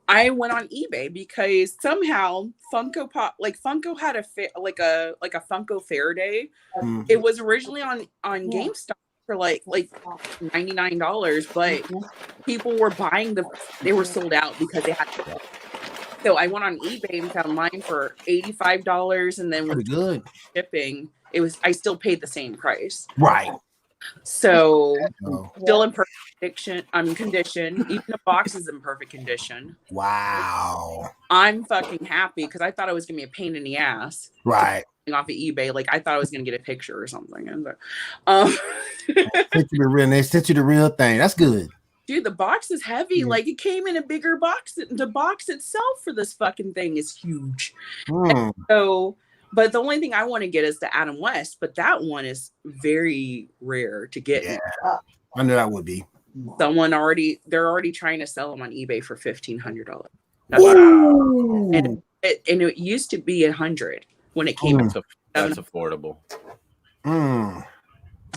I went on eBay because somehow Funko had a Funko Fair Day. It was originally on GameStop for like $99, but people were buying they were sold out because they had to. So I went on eBay and found mine for $85, and then with shipping, I still paid the same price. Right. So still in perfect condition. Even the box is in perfect condition. Wow. I'm fucking happy because I thought it was gonna be a pain in the ass. Right. Off of eBay, like I thought I was gonna get a picture or something. And they sent you the real thing. That's good. Dude, the box is heavy. Like it came in a bigger box. The box itself for this fucking thing is huge. So, but the only thing I want to get is the Adam West, but that one is very rare to get. Yeah, I knew that would be. They're already trying to sell them on eBay for $1,500. Wow. And it used to be $100 when it came. That's affordable.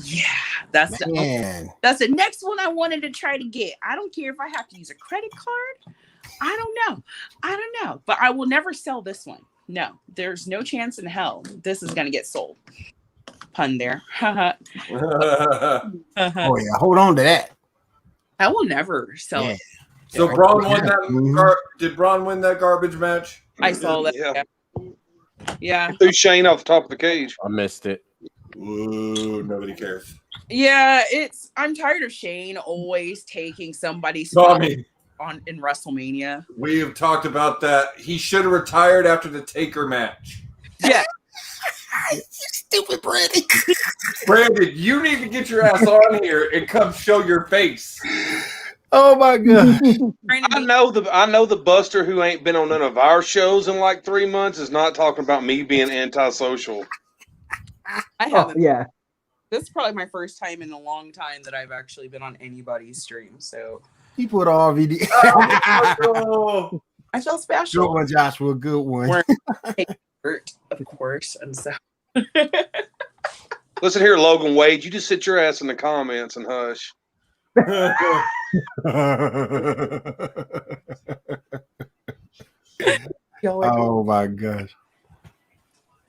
Yeah, that's the next one I wanted to try to get. I don't care if I have to use a credit card. I don't know, but I will never sell this one. No, there's no chance in hell this is gonna get sold. Pun there. Oh yeah, hold on to that. I will never sell it. So Braun won that. Did Braun win that garbage match? I saw that. Yeah. Threw Shane off the top of the cage. I missed it. Ooh, nobody cares. Yeah, I'm tired of Shane always taking somebody's spot in WrestleMania. We have talked about that. He should have retired after the Taker match. Yeah. You stupid Brandon. Brandon, you need to get your ass on here and come show your face. Oh my God. I know the Buster who ain't been on none of our shows in like 3 months is not talking about me being antisocial. I haven't. Yeah. This is probably my first time in a long time that I've actually been on anybody's stream. So he put RVD. I feel special. Good one, Joshua. Good one. Of course, and so. Listen here, Logan Wade. You just sit your ass in the comments and hush. Oh my gosh.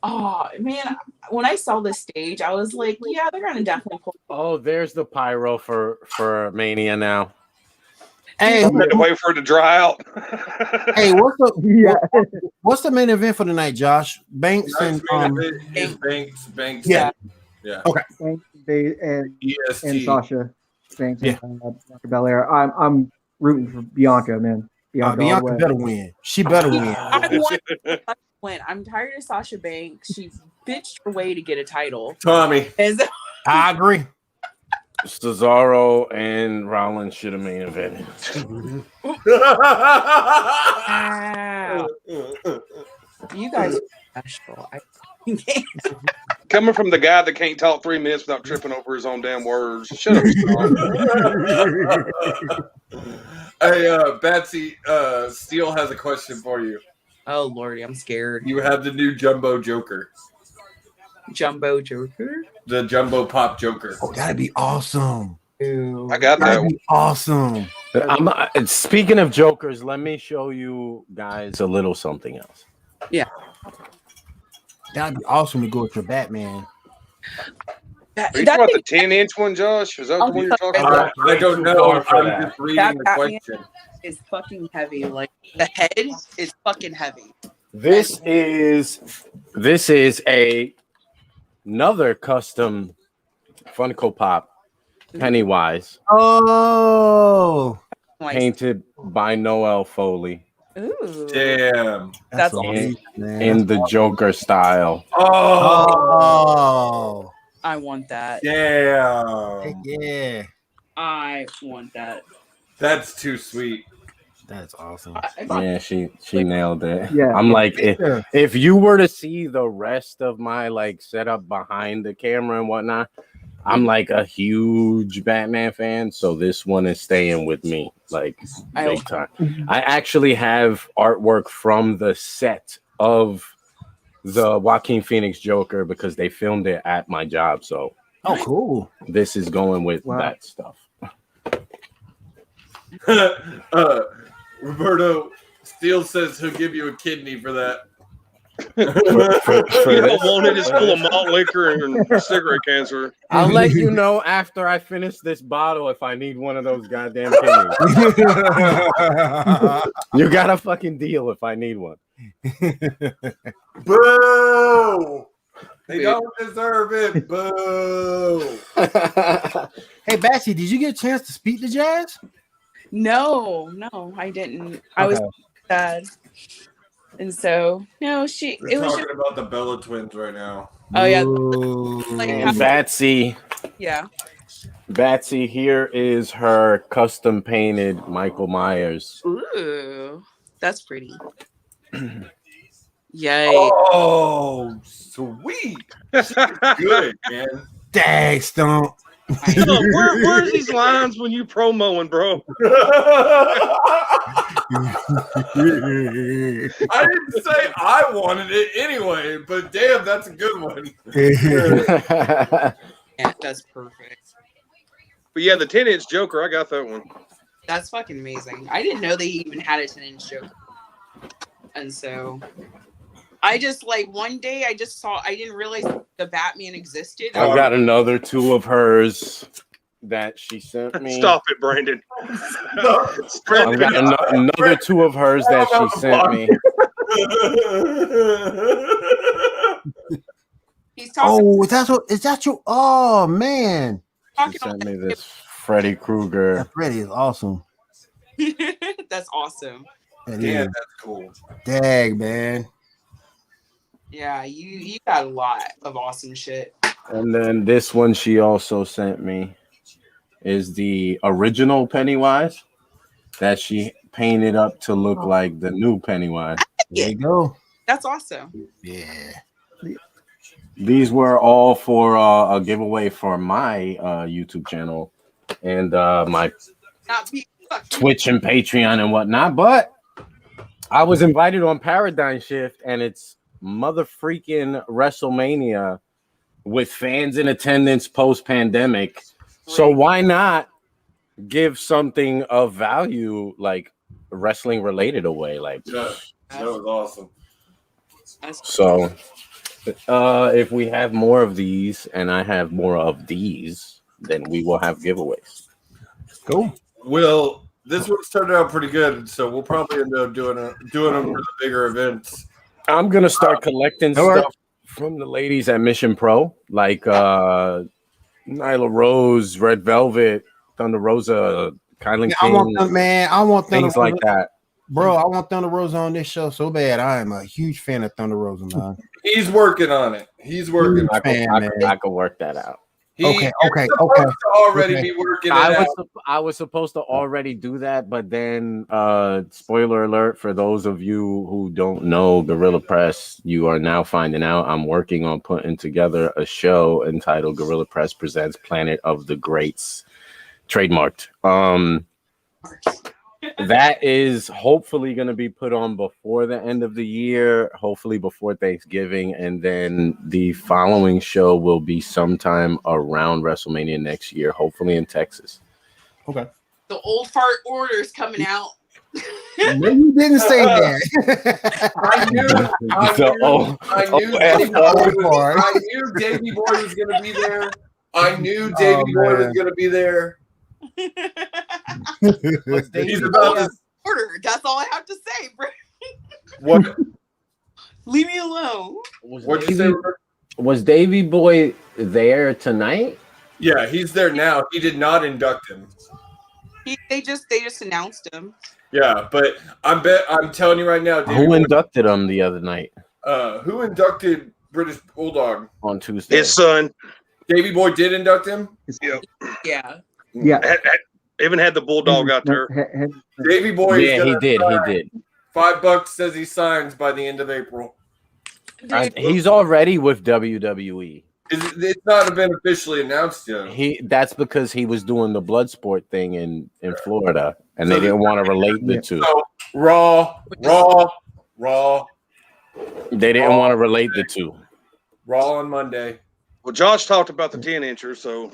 Oh man, when I saw this stage, I was like, yeah, they're gonna definitely pull. Oh, there's the pyro for Mania now. Hey, I'm gonna wait for it to dry out. hey, what's the main event for tonight, Josh? Banks and is Banks. Yeah. Yeah. Okay. And EST. Sasha Banks Yeah. and Bianca Belair. I'm rooting for Bianca, man. Bianca, all the Bianca way. better win. She better win. I want Sasha to win. I'm tired of Sasha Banks. She bitched her way to get a title. Tommy. I agree. Cesaro and Rollins should have main evented. Wow. You guys are special. Coming from the guy that can't talk 3 minutes without tripping over his own damn words. Shut up, Storm. Hey, Batsy, Steele has a question for you. Oh, Lordy, I'm scared. You have the new Jumbo Joker. Jumbo Joker? The Jumbo Pop Joker. Oh, that'd be awesome. I got that That'd one. be awesome. Speaking of Jokers, let me show you guys a little something else. Yeah. That'd be awesome to go with your Batman. Are you talking about the 10-inch one, Josh? Is that the one you're talking about? I don't know. I'm just reading That the Batman question. is fucking heavy. Like, the head is fucking heavy. This is another custom Funko Pop Pennywise. Oh, painted by Noel Foley. Ooh. Damn. That's in, awesome. in the Joker style. Oh. I want that. Damn. Yeah. I want that. That's too sweet. That's awesome. Yeah, she nailed it. Yeah. I'm like, if you were to see the rest of my like setup behind the camera and whatnot, I'm like a huge Batman fan, so this one is staying with me like big time. I actually have artwork from the set of the Joaquin Phoenix Joker because they filmed it at my job. So, cool. This is going with that stuff. Roberto Steele says he'll give you a kidney for that. You don't want it. It's full of malt liquor and cigarette cancer. I'll let you know after I finish this bottle if I need one of those goddamn kidneys. You got a fucking deal if I need one. Boo! They don't deserve it. Boo! Hey, Batsy, did you get a chance to speak to Jazz? No, I didn't. I was sad. And so, no, We're it was talking just, about the Bella twins right now. oh, yeah. And Like, Batsy. yeah. Batsy, here is her custom painted Michael Myers. Ooh, that's pretty. Yay. Oh, sweet. Good, man. Dang, Stump. Where's these lines when you promoing, bro? I didn't say I wanted it anyway, but damn, that's a good one. Yeah, that's perfect. But yeah, the 10-inch Joker, I got that one. That's fucking amazing. I didn't know they even had a 10-inch Joker. And so I just like one day I didn't realize the Batman existed. I've got another two of hers that she sent me. Stop it, Brandon. I've got another two of hers that she sent me. He's talking. Oh, is that your? Oh man, She sent me this Freddy Krueger. Freddy is awesome. That's awesome. Yeah, that's cool. Dang, man. Yeah, you got a lot of awesome shit. And then this one she also sent me is the original Pennywise that she painted up to look like the new Pennywise. There you go. That's awesome. Yeah. These were all for a giveaway for my YouTube channel and my Twitch and Patreon and whatnot. But I was invited on Paradigm Shift, and it's mother freaking WrestleMania with fans in attendance post-pandemic. So why not give something of value, like wrestling related, away? Like, yeah, that was awesome. So if we have more of these and I have more of these, then we will have giveaways. Cool. Will This one's turned out pretty good, so we'll probably end up doing them for the bigger events. I'm gonna start collecting stuff from the ladies at Mission Pro, like Nyla Rose, Red Velvet, Thunder Rosa, Kylan I King. want them, man. I want things Thunder like Rosa. that. Bro, I want Thunder Rosa on this show so bad. I am a huge fan of Thunder Rosa, man. He's working on it. He's working. I could work that out. Okay. To already be working it out. I was supposed to already do that, but then spoiler alert for those of you who don't know Gorilla Press, you are now finding out I'm working on putting together a show entitled Gorilla Press Presents Planet of the Greats, trademarked. That is hopefully going to be put on before the end of the year, hopefully before Thanksgiving, and then the following show will be sometime around WrestleMania next year, hopefully in Texas. Okay. The old fart order's coming out. No, you didn't say that. I knew Davey Boy was going to be there. I knew Davey Boy was going to be there. He's about to order. That's all I have to say, bro. What? Leave me alone. What'd you say? Was Davey Boy there tonight? Yeah, he's there now. He did not induct him. They just announced him. Yeah, but I'm telling you right now, Davey Who Boy, inducted him the other night? Who inducted British Bulldog on Tuesday? His son. Davey Boy did induct him. Yep. Yeah. Yeah. Even had the Bulldog out there. Davey Boy. Yeah, he did. He did. $5 says he signs by the end of April. He's already with WWE. It's not been officially announced yet. That's because he was doing the blood sport thing in Florida, and they didn't want to relate the two. So, Raw. They didn't want to relate the two. Raw on Monday. Well, Josh talked about the 10-incher, so.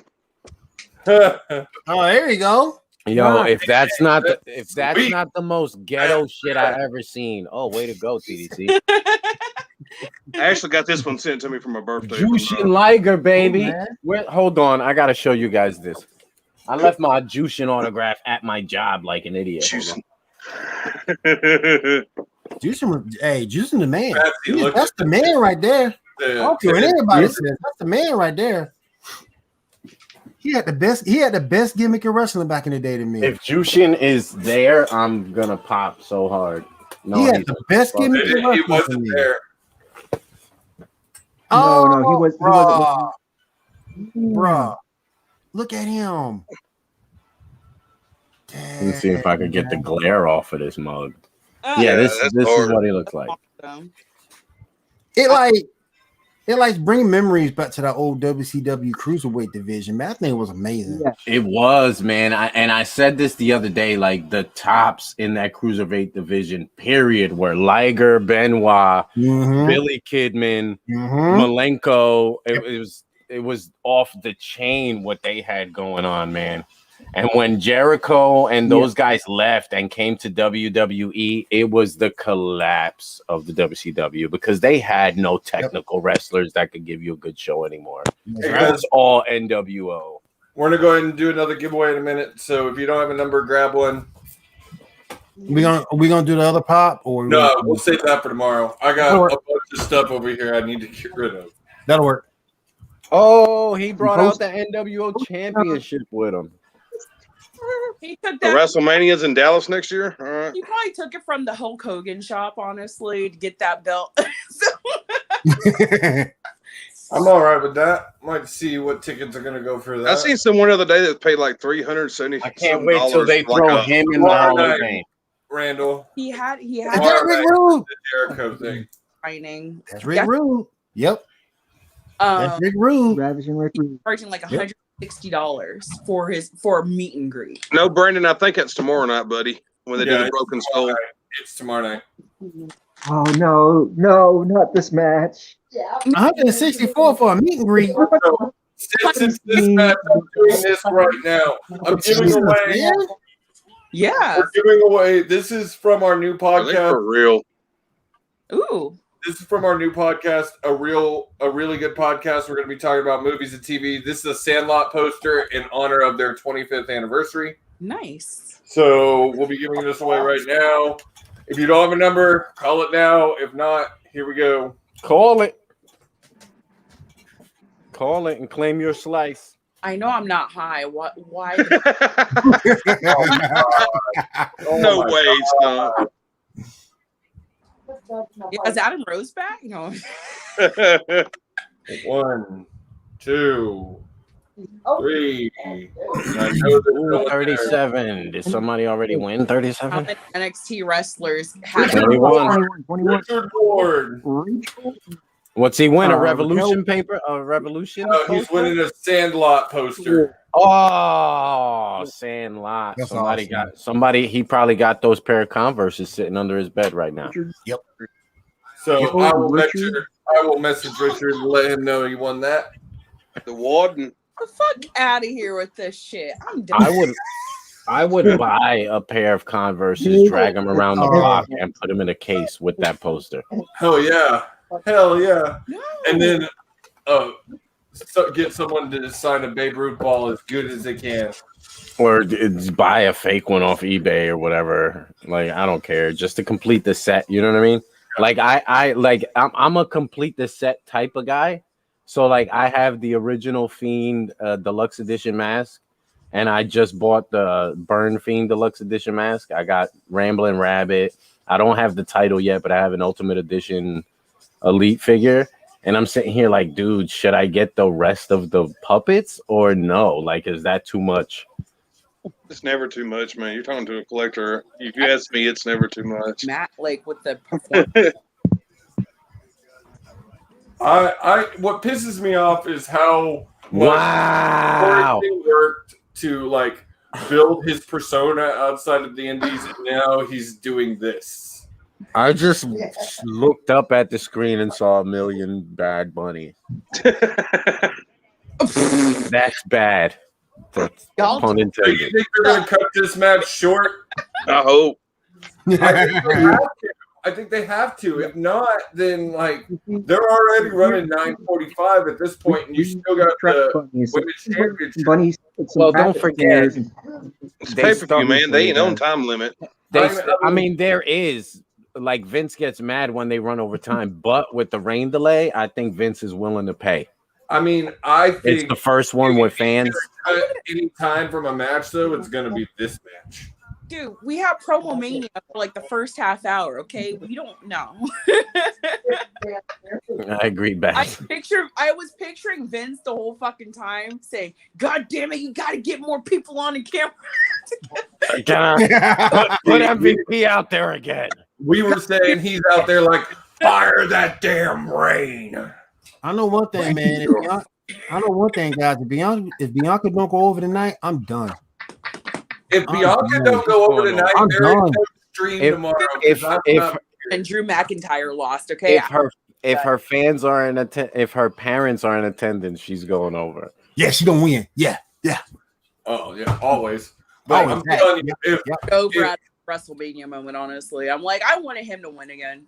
Oh, there you go. Yo, if that's not the most ghetto shit I ever seen. Oh, way to go, TDC. I actually got this one sent to me for my birthday. Jushin Liger, baby. Hold on, I gotta show you guys this. I left my Jushin autograph at my job like an idiot. Jushin, Jushin the man. That's the man right there. I don't care what anybody says. That's the man right there. He had the best gimmick in wrestling back in the day to me. If Jushin is there, I'm gonna pop so hard. No, he had the best gimmick in wrestling. He wasn't there. No, he wasn't. Bruh. Look at him. Let me see if I could get the glare off of this mug. Yeah, this is what he looks like. It like bring memories back to that old WCW cruiserweight division. Man, that thing was amazing. Yeah. It was, man. I said this the other day. Like the tops in that cruiserweight division, period, were Liger, Benoit, Billy Kidman, Malenko. It was off the chain what they had going on, man. And when Jericho and those guys left and came to WWE, it was the collapse of the WCW because they had no technical wrestlers that could give you a good show anymore. It was all NWO. We're going to go ahead and do another giveaway in a minute. So if you don't have a number, grab one. We gonna do the other pop or no? We'll save that for tomorrow. I got a bunch of stuff over here I need to get rid of. That'll work. Oh, he brought out the NWO championship with him. He took The that. WrestleMania's in Dallas next year. All right. He probably took it from the Hulk Hogan shop, honestly, to get that belt. I'm all right with that. Might see what tickets are going to go for that. I seen someone the other day that paid like $370. I can't wait till they throw him in the Hall of Fame. Randall. He had the Jericho thing. Training. That's Rick Rude. Yep. That's Rick Rude. Ravishing Rick Rude. Charging like $160 for a meet and greet. No, Brandon, I think it's tomorrow night, buddy, when they do the Broken Skull. It's tomorrow night. Oh no, not this match. Yeah. 164 for a meet and greet. Since this match, I'm doing this right now. I'm giving away. Yeah. We're giving away. This is from our new podcast. For real. Ooh. This is from our new podcast, a really good podcast. We're going to be talking about movies and TV. This is a Sandlot poster in honor of their 25th anniversary. Nice. So we'll be giving this away right now. If you don't have a number, call it now. If not, here we go. Call it. Call it and claim your slice. I know I'm not high. What? Why? No way, son. Yeah, is Adam Rose back? No. 1, 2, 3. Ooh, 37. Did somebody already win How 37? many NXT wrestlers have 21. Richard Ward. What's he win? A Revolution paper? A Revolution? He's winning a Sandlot poster. Oh, Sandlot. That's Somebody, he probably got those pair of Converses sitting under his bed right now. Yep. So I will message Richard and let him know he won that. The Warden. the fuck out of here with this shit? I'm done. I would buy a pair of Converses, drag them around the block, and put them in a case with that poster. Hell yeah. Hell yeah. And then get someone to sign a Babe Ruth ball as good as they can. Or buy a fake one off eBay or whatever. Like, I don't care. Just to complete the set. You know what I mean? Like, I'm a complete the set type of guy. So, like, I have the original Fiend Deluxe Edition mask. And I just bought the Burn Fiend Deluxe Edition mask. I got Ramblin' Rabbit. I don't have the title yet, but I have an Ultimate Edition Elite figure. And I'm sitting here like, dude, should I get the rest of the puppets or no? Like, is that too much? It's never too much, man. You're talking to a collector. If you ask me, it's never too much. Matt, like with the what pisses me off is how wow worked to like build his persona outside of the indies, and now he's doing this. I just looked up at the screen and saw a million Bad Bunny. That's bad. That's pun intended. You think they're gonna cut this match short? I hope. I think they have to. If not, then like they're already running 9:45 at this point, and you still got the women's championship. Bunnies. Well, don't forget, it's pay-per-view, man. They ain't on time limit. I mean, there is. Like, Vince gets mad when they run over time, but with the rain delay, I think Vince is willing to pay. I mean, I think it's the first one with fans. Any time from a match, though, it's going to be this match. dude, we have Promo Mania for like the first half hour, okay? We don't know. I agree, Beth. I was picturing Vince the whole fucking time saying, God damn it, you gotta get more people on the camera. Put MVP out there again. We were saying he's out there like, fire that damn rain. I know one thing, man. I know one thing, guys. If Bianca don't go over tonight, I'm done. If Bianca don't go over tonight, there is no stream tomorrow. And Drew McIntyre lost. Okay. If her fans are in if her parents are in attendance, she's going over. Yeah, she gonna win. Yeah. Oh yeah, always. But I'm telling you, over at WrestleMania moment. Honestly, I'm like, I wanted him to win again.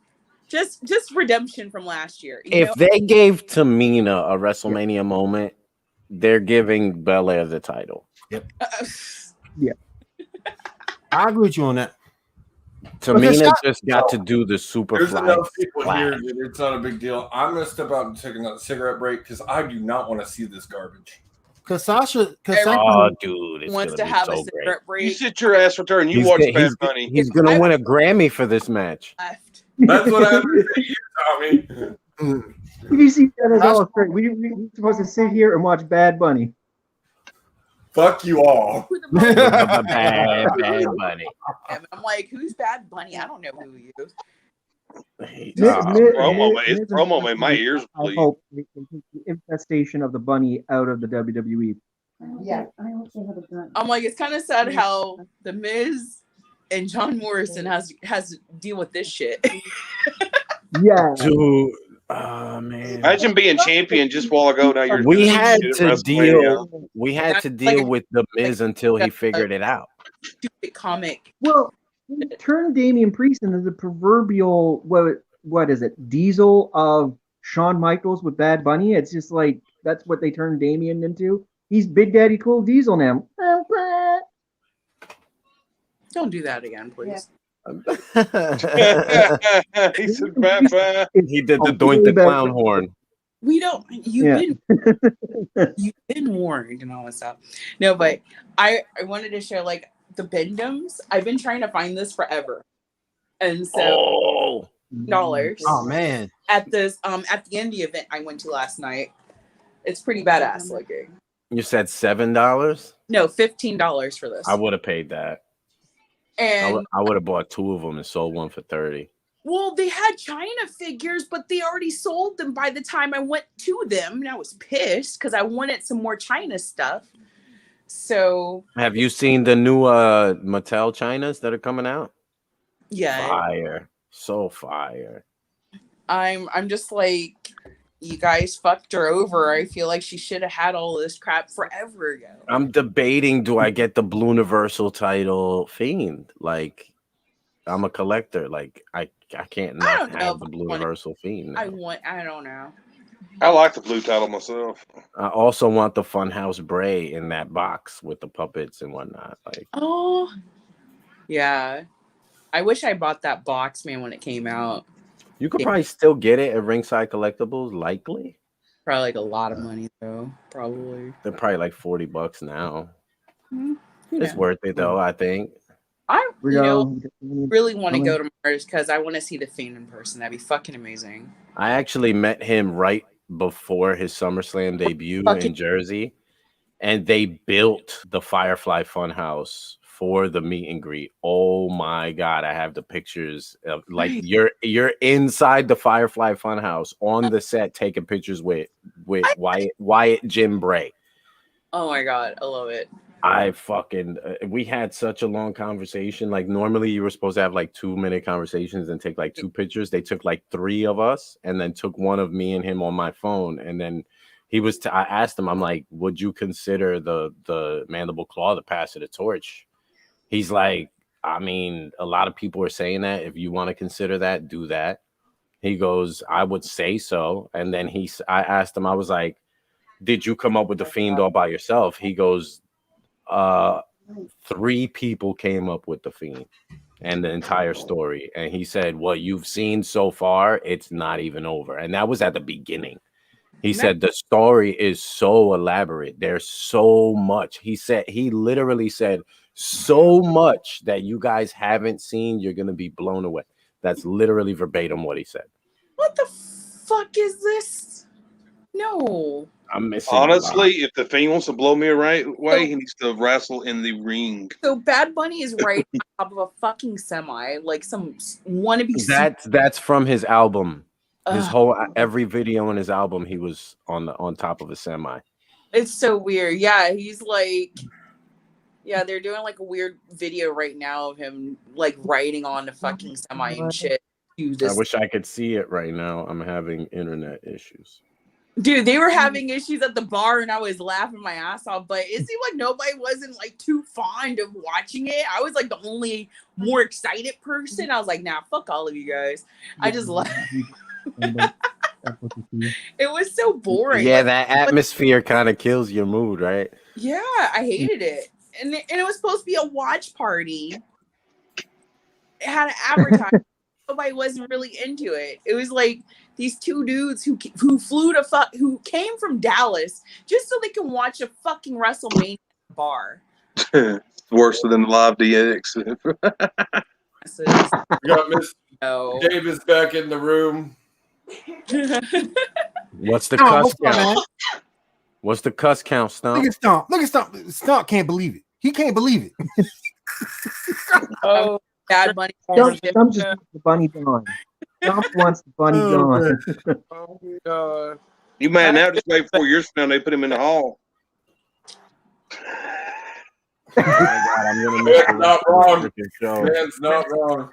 Just redemption from last year. If they gave Tamina a WrestleMania moment, they're giving Belair the title. Yep. Yeah. I agree with you on that. Tamina just got to do the super There's flag. enough people here that it's not a big deal. I'm gonna step out and take another cigarette break because I do not want to see this garbage. Because Sasha dude, it's wants to have a cigarette break. You sit your ass right there and you watch Bad Bunny. He's gonna win a Grammy for this match. That's what I have to say, Tommy. BBC said it all straight. We're supposed to sit here and watch Bad Bunny. Fuck you all. Bad Bunny. I'm like, who's Bad Bunny? I don't know who he is. Promo made my ears bleed. I hope the infestation of the bunny out of the WWE. Yeah, I also have a gun. I'm like, it's kind of sad how the Miz and John Morrison has to deal with this shit. Yeah, dude. Oh man! Imagine being champion just a while ago. Now you're. We had to deal with the Miz until he figured it out. Stupid comic. Well, turn Damian Priest into the proverbial what is it? Diesel of Shawn Michaels with Bad Bunny. It's just like that's what they turned Damian into. He's Big Daddy Cool Diesel now. Don't do that again, please. He said, bye. He did the doink the clown horn. We don't. You've been warned and all that stuff. No, but I wanted to share like the Bendums. I've been trying to find this forever, and so $. Oh man! At this at the indie event I went to last night. It's pretty badass looking. You said $7? No, $15 for this. I would have paid that. And I would have bought 2 of them and sold one for 30. well, they had China figures, but they already sold them by the time I went to them, and I was pissed because I wanted some more China stuff. So, have you seen the new Mattel Chinas that are coming out? Yeah, fire, so fire. I'm just like, you guys fucked her over. I feel like she should have had all this crap forever ago. I'm debating, do I get the Blue Universal title Fiend? Like, I'm a collector. Like, I can't not have the Blue Universal Fiend now. I don't know. I like the blue title myself. I also want the Funhouse Bray in that box with the puppets and whatnot. Like, oh, yeah. I wish I bought that box, man, when it came out. You could probably still get it at Ringside Collectibles, likely. Probably like a lot of money though. Probably. They're probably like $40 now. Mm-hmm. It's worth it though, I think. I really want to go to Mars because I want to see the Fiend in person. That'd be fucking amazing. I actually met him right before his SummerSlam debut in Jersey, and they built the Firefly Funhouse for the meet and greet. Oh my god, I have the pictures of like you're inside the Firefly Funhouse on the set taking pictures with Wyatt Jim Bray. Oh my god, I love it. I fucking we had such a long conversation. Like normally you were supposed to have like 2-minute conversations and take like 2 pictures. They took like 3 of us and then took one of me and him on my phone. And then he was I asked him, I'm like, would you consider the Mandible Claw to pass it a torch? He's like, I mean, a lot of people are saying that. If you want to consider that, do that. He goes, I would say so. And then I asked him, I was like, did you come up with the Fiend all by yourself? He goes, 3 people came up with the Fiend and the entire story. And he said, what you've seen so far, it's not even over. And that was at the beginning. He said the story is so elaborate. There's so much. He literally said so much that you guys haven't seen. You're going to be blown away. That's literally verbatim what he said. What the fuck is this? No. I'm missing. Honestly, if the Fiend wants to blow me away, he needs to wrestle in the ring. So Bad Bunny is right on top of a fucking semi, like some wannabe. That's from his album. His whole every video in his album, he was on top of a semi. It's so weird. Yeah, he's like, yeah, they're doing like a weird video right now of him like riding on the fucking semi and shit. I wish I could see it right now. I'm having internet issues. Dude, they were having issues at the bar and I was laughing my ass off, but it seemed like nobody wasn't like too fond of watching it. I was like the only more excited person. I was like, nah, fuck all of you guys. I just laughed. It was so boring. Yeah, like, that atmosphere kind of kills your mood, right? Yeah, I hated it. And it was supposed to be a watch party. It had an advertisement. Nobody wasn't really into it. It was like these 2 dudes who who came from Dallas just so they can watch a fucking WrestleMania bar. Worse than the live DX. We got Miss Davis back in the room. What's the cuss count? What's the cuss count, Stomp? Look at Stomp. Look at Stomp. Stomp can't believe it. He can't believe it. Oh, Bad Bunny. Stomp just wants the bunny gone. Stomp wants the bunny gone. Oh my god. You mad now? Just wait 4 years from now, they put him in the hall. Oh my god, I'm gonna miss Man's not wrong. Man's not wrong.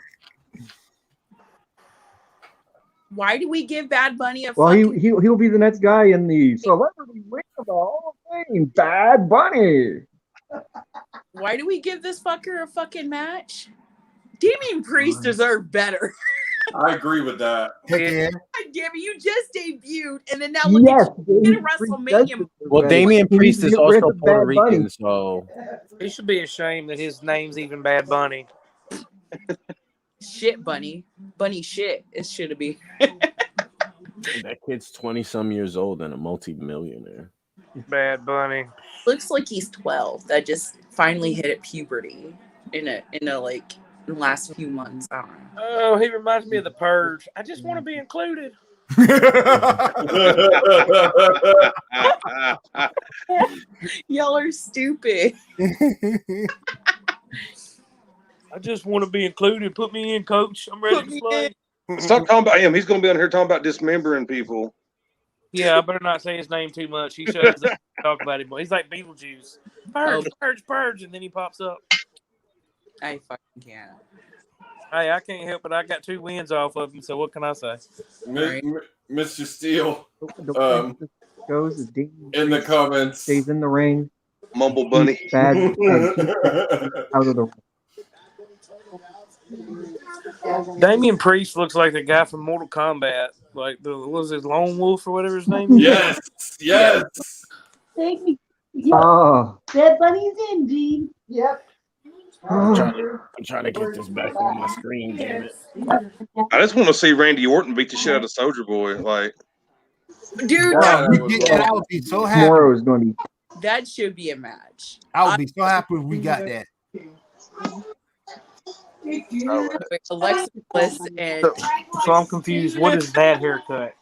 Why do we give Bad Bunny a Well, fucking... he'll be the next guy in the celebrity ring of the Hall of Fame. Bad Bunny. Why do we give this fucker a fucking match? Damian Priest deserved better. I agree with that. Heck yeah. God damn it, you just debuted, and then now Yes, look at you Damian at Priest WrestleMania. does Well, Damian He needs Priest to is get rid also of Puerto Bad Bunny. Rican, so He should be ashamed that his name's even Bad Bunny. Shit, Bunny. Bunny shit. It should be. that kid's 20-some years old and a multi-millionaire. Bad Bunny. Looks like he's 12. That just finally hit at puberty in a like in the last few months. I don't know. Oh, he reminds me of the Purge. I just want to be included. Y'all are stupid. I just want to be included. Put me in, coach. I'm ready to play. Stop talking about him. He's going to be on here talking about dismembering people. Yeah, I better not say his name too much. He shows up to talk about him. He's like Beetlejuice. Purge, purge, purge, and then he pops up. I fucking can't. Hey, I can't help it. I got 2 wins off of him, so what can I say? Mr. Steele, goes is Damian in the comments, stays in the ring. Mumble Bunny. Bad out of the Damian Priest looks like the guy from Mortal Kombat. Like, what was his Lone Wolf or whatever his name is? Yes, yes. Oh. Bad Bunny's in, Gene. Yep. I'm trying to get this back on my screen, damn it. I just want to see Randy Orton beat the shit out of Soldier Boy. Like, dude, I would be so happy. Tomorrow is going to be. that should be a match. I would be so happy if we got that. Alexa Bliss and So I'm confused. What is that haircut?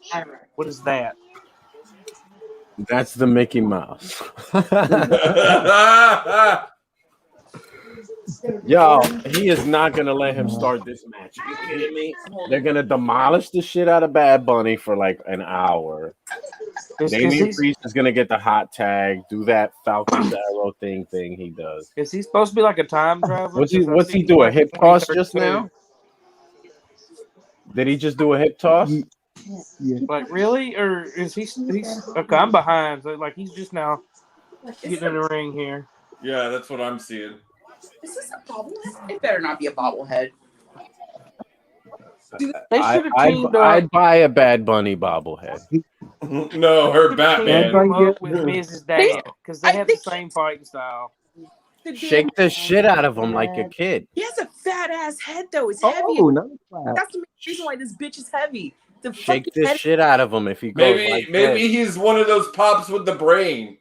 What is that? That's the Mickey Mouse. Yo, he is not gonna let him start this match. Are you kidding me? They're gonna demolish the shit out of Bad Bunny for like an hour. Damian Priest is gonna get the hot tag, do that Falcon's Arrow thing he does. Is he supposed to be like a time traveler? What's he do? A hip toss just now? Did he just do a hip toss? Yeah. Like, really? Or is he's okay, I'm behind. So, like, he's just now getting in the ring here. Yeah, that's what I'm seeing. Is this a bobblehead? It better not be a bobblehead. They should have teamed up. I'd buy a Bad Bunny bobblehead. No, her Batman. With Mrs. Dad, because they have the same fighting style. Shake the shit out of him like a kid. He has a fat ass head though. It's heavy. That's the main reason why this bitch is heavy. The Shake fucking the head. shit out of him if he goes Maybe he's one of those pops with the brain.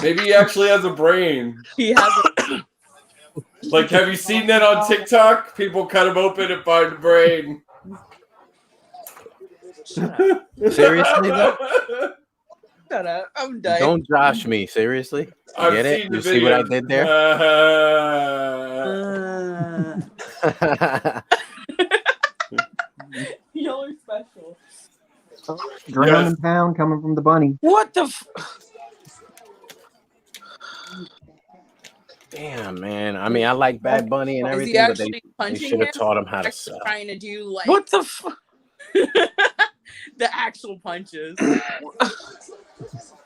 Maybe he actually has a brain. He has a Like, have you seen that on TikTok? People cut him open and find the brain. Seriously though? Shut up. I'm done. Don't josh me. Seriously? I've Get it? seen the You see what I videos. did there? Y'all are special. Ground and pound coming from the bunny. What the? Damn, man. I mean, I like Bad Bunny and Is everything, he but actually they punching should have him? taught him how to Actually sell. trying to do like What the? Fuck? the actual punches.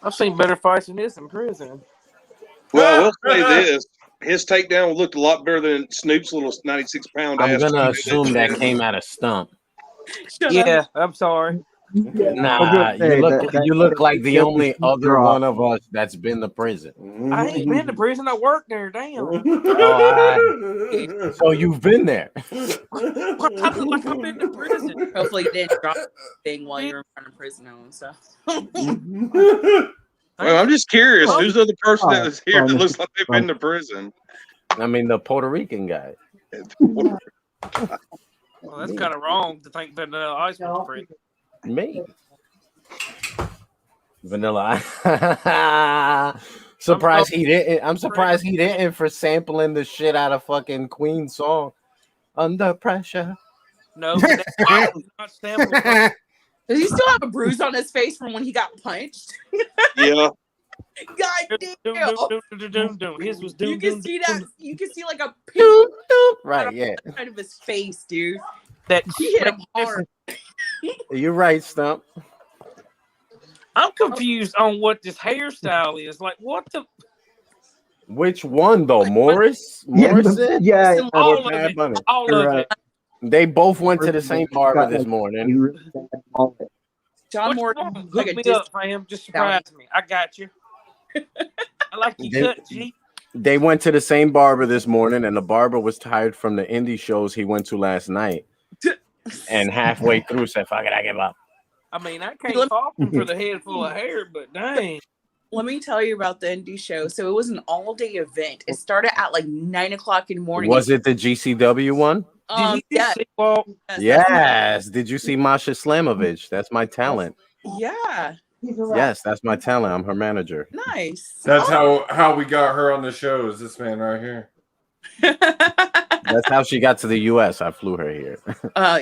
I've seen better fights than this in prison. well, we'll say this: his takedown looked a lot better than Snoop's little 96-pound I'm ass. gonna assume that came out of stump. Yeah, I'm sorry. Nah, you look like the only other one of us that's been to prison. I ain't been to prison. I worked there. Damn. So you've been there. I look like I've been to prison. Hopefully you didn't drop the thing while you were in front of prison and stuff. Well, I'm just curious. Who's the other person that was here that looks like they've been to prison? I mean, the Puerto Rican guy. Well, that's kind of wrong to think that Ice went to prison. Me. Vanilla. Surprised he didn't. I'm surprised he didn't for sampling the shit out of fucking Queen's song. Under pressure. No, but that's not sampling. Does he still have a bruise on his face from when he got punched? Yeah. God damn. His was You can see that. You can see like a pink Right, yeah. out of his face, dude. That He hit him hard. You're right, Stump. I'm confused on what this hairstyle is. Like, what the? Which one though? Morrison? Yeah, all of Bad it. Bunny? All of it. They both went to the same barber this morning. John Moore, Hook like a me Disney up, fam. Just surprise me. I got you. I like you They- cut, G. They went to the same barber this morning, and the barber was tired from the indie shows he went to last night. And halfway through said, "Fuck it, I give up." I mean, I can't fault him for the head full of hair, but dang. Let me tell you about the indie show. So it was an all-day event. It started at like 9 o'clock in the morning. Was it the GCW one? Yes. Yes. Did you see Masha Slamovich? That's my talent. Yeah. Yes, that's my talent. I'm her manager. Nice. That's how we got her on the show. Is this man right here? That's how she got to the US. I flew her here.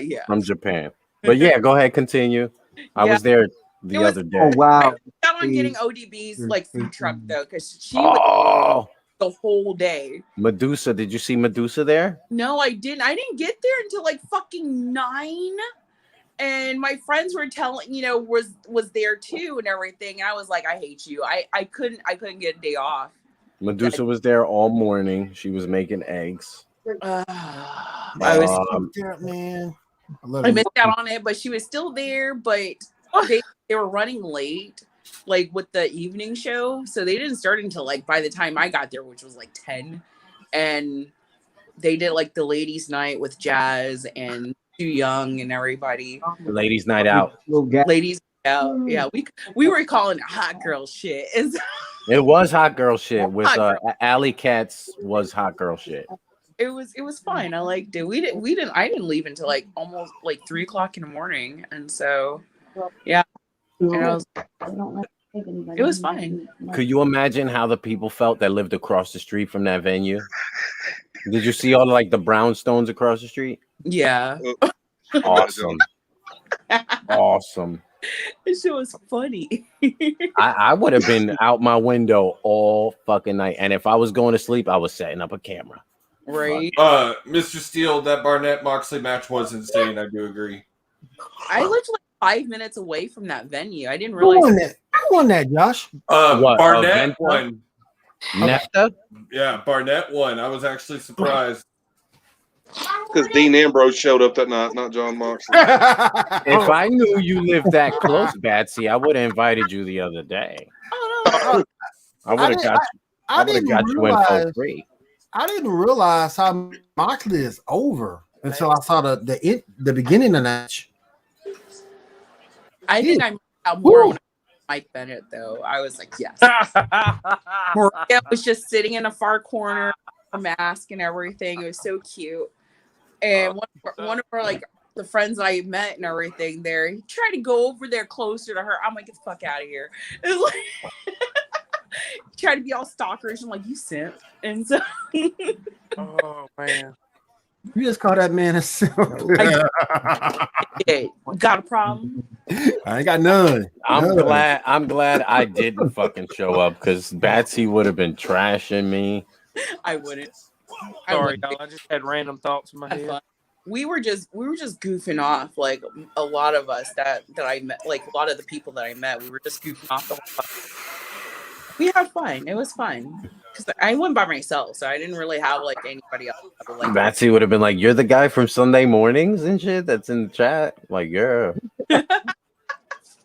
Yeah. From Japan. But yeah, go ahead, continue. I was there the other day. Oh wow. I got on getting ODB's like food truck though, because she was the whole day. Medusa, did you see Medusa there? No, I didn't. I didn't get there until like fucking 9. And my friends were telling, was there too and everything. And I was like, I hate you. I couldn't get a day off. Medusa was there all morning. She was making eggs. I was man. I missed out on it, but she was still there. But they were running late, like with the evening show, so they didn't start until like by the time I got there, which was like 10. And they did like the ladies' night with Jazz and Too Young and everybody. Ladies' night out. Ladies out. Yeah, we were calling it hot girl shit. It was hot girl shit with Alley Cats was hot girl shit. It was fine. I liked it. I didn't leave until like almost like 3 o'clock in the morning, and so yeah, and it was fine. Could you imagine how the people felt that lived across the street from that venue? Did you see all like the brownstones across the street? Yeah. Awesome. Awesome. This shit was funny. I would have been out my window all fucking night, and if I was going to sleep, I was setting up a camera. Right. Mr. Steele, that Barnett Moxley match was insane. I do agree. I lived like 5 minutes away from that venue. I didn't realize. Who won that, Josh? Barnett won. Nefta? Yeah, Barnett won. I was actually surprised. Because Dean Ambrose showed up that night, not John Moxley. If I knew you lived that close, Batsy, I would have invited you the other day. I would have got you in for free. I didn't realize how Moxley is over until I saw the beginning of the match. I think I'm more when Mike Bennett though. I was like, yes. Maria was just sitting in a far corner, a mask and everything. It was so cute. And one of her like the friends I met and everything there, he tried to go over there closer to her. I'm like, get the fuck out of here. It's like try to be all stalkerish. I'm like, you simp. And so oh man. You just call that man a simp. Got a problem? I ain't got none. I'm glad I didn't fucking show up because Batsy would have been trashing me. I wouldn't. Sorry, y'all. I just had random thoughts in my head. We were just goofing off, like a lot of us that I met, like a lot of the people that I met, we were just goofing off the whole time. We had fun. It was fun because I went by myself, so I didn't really have like anybody else. Like, Batsy would have been like, "You're the guy from Sunday mornings and shit that's in the chat." Like, yeah,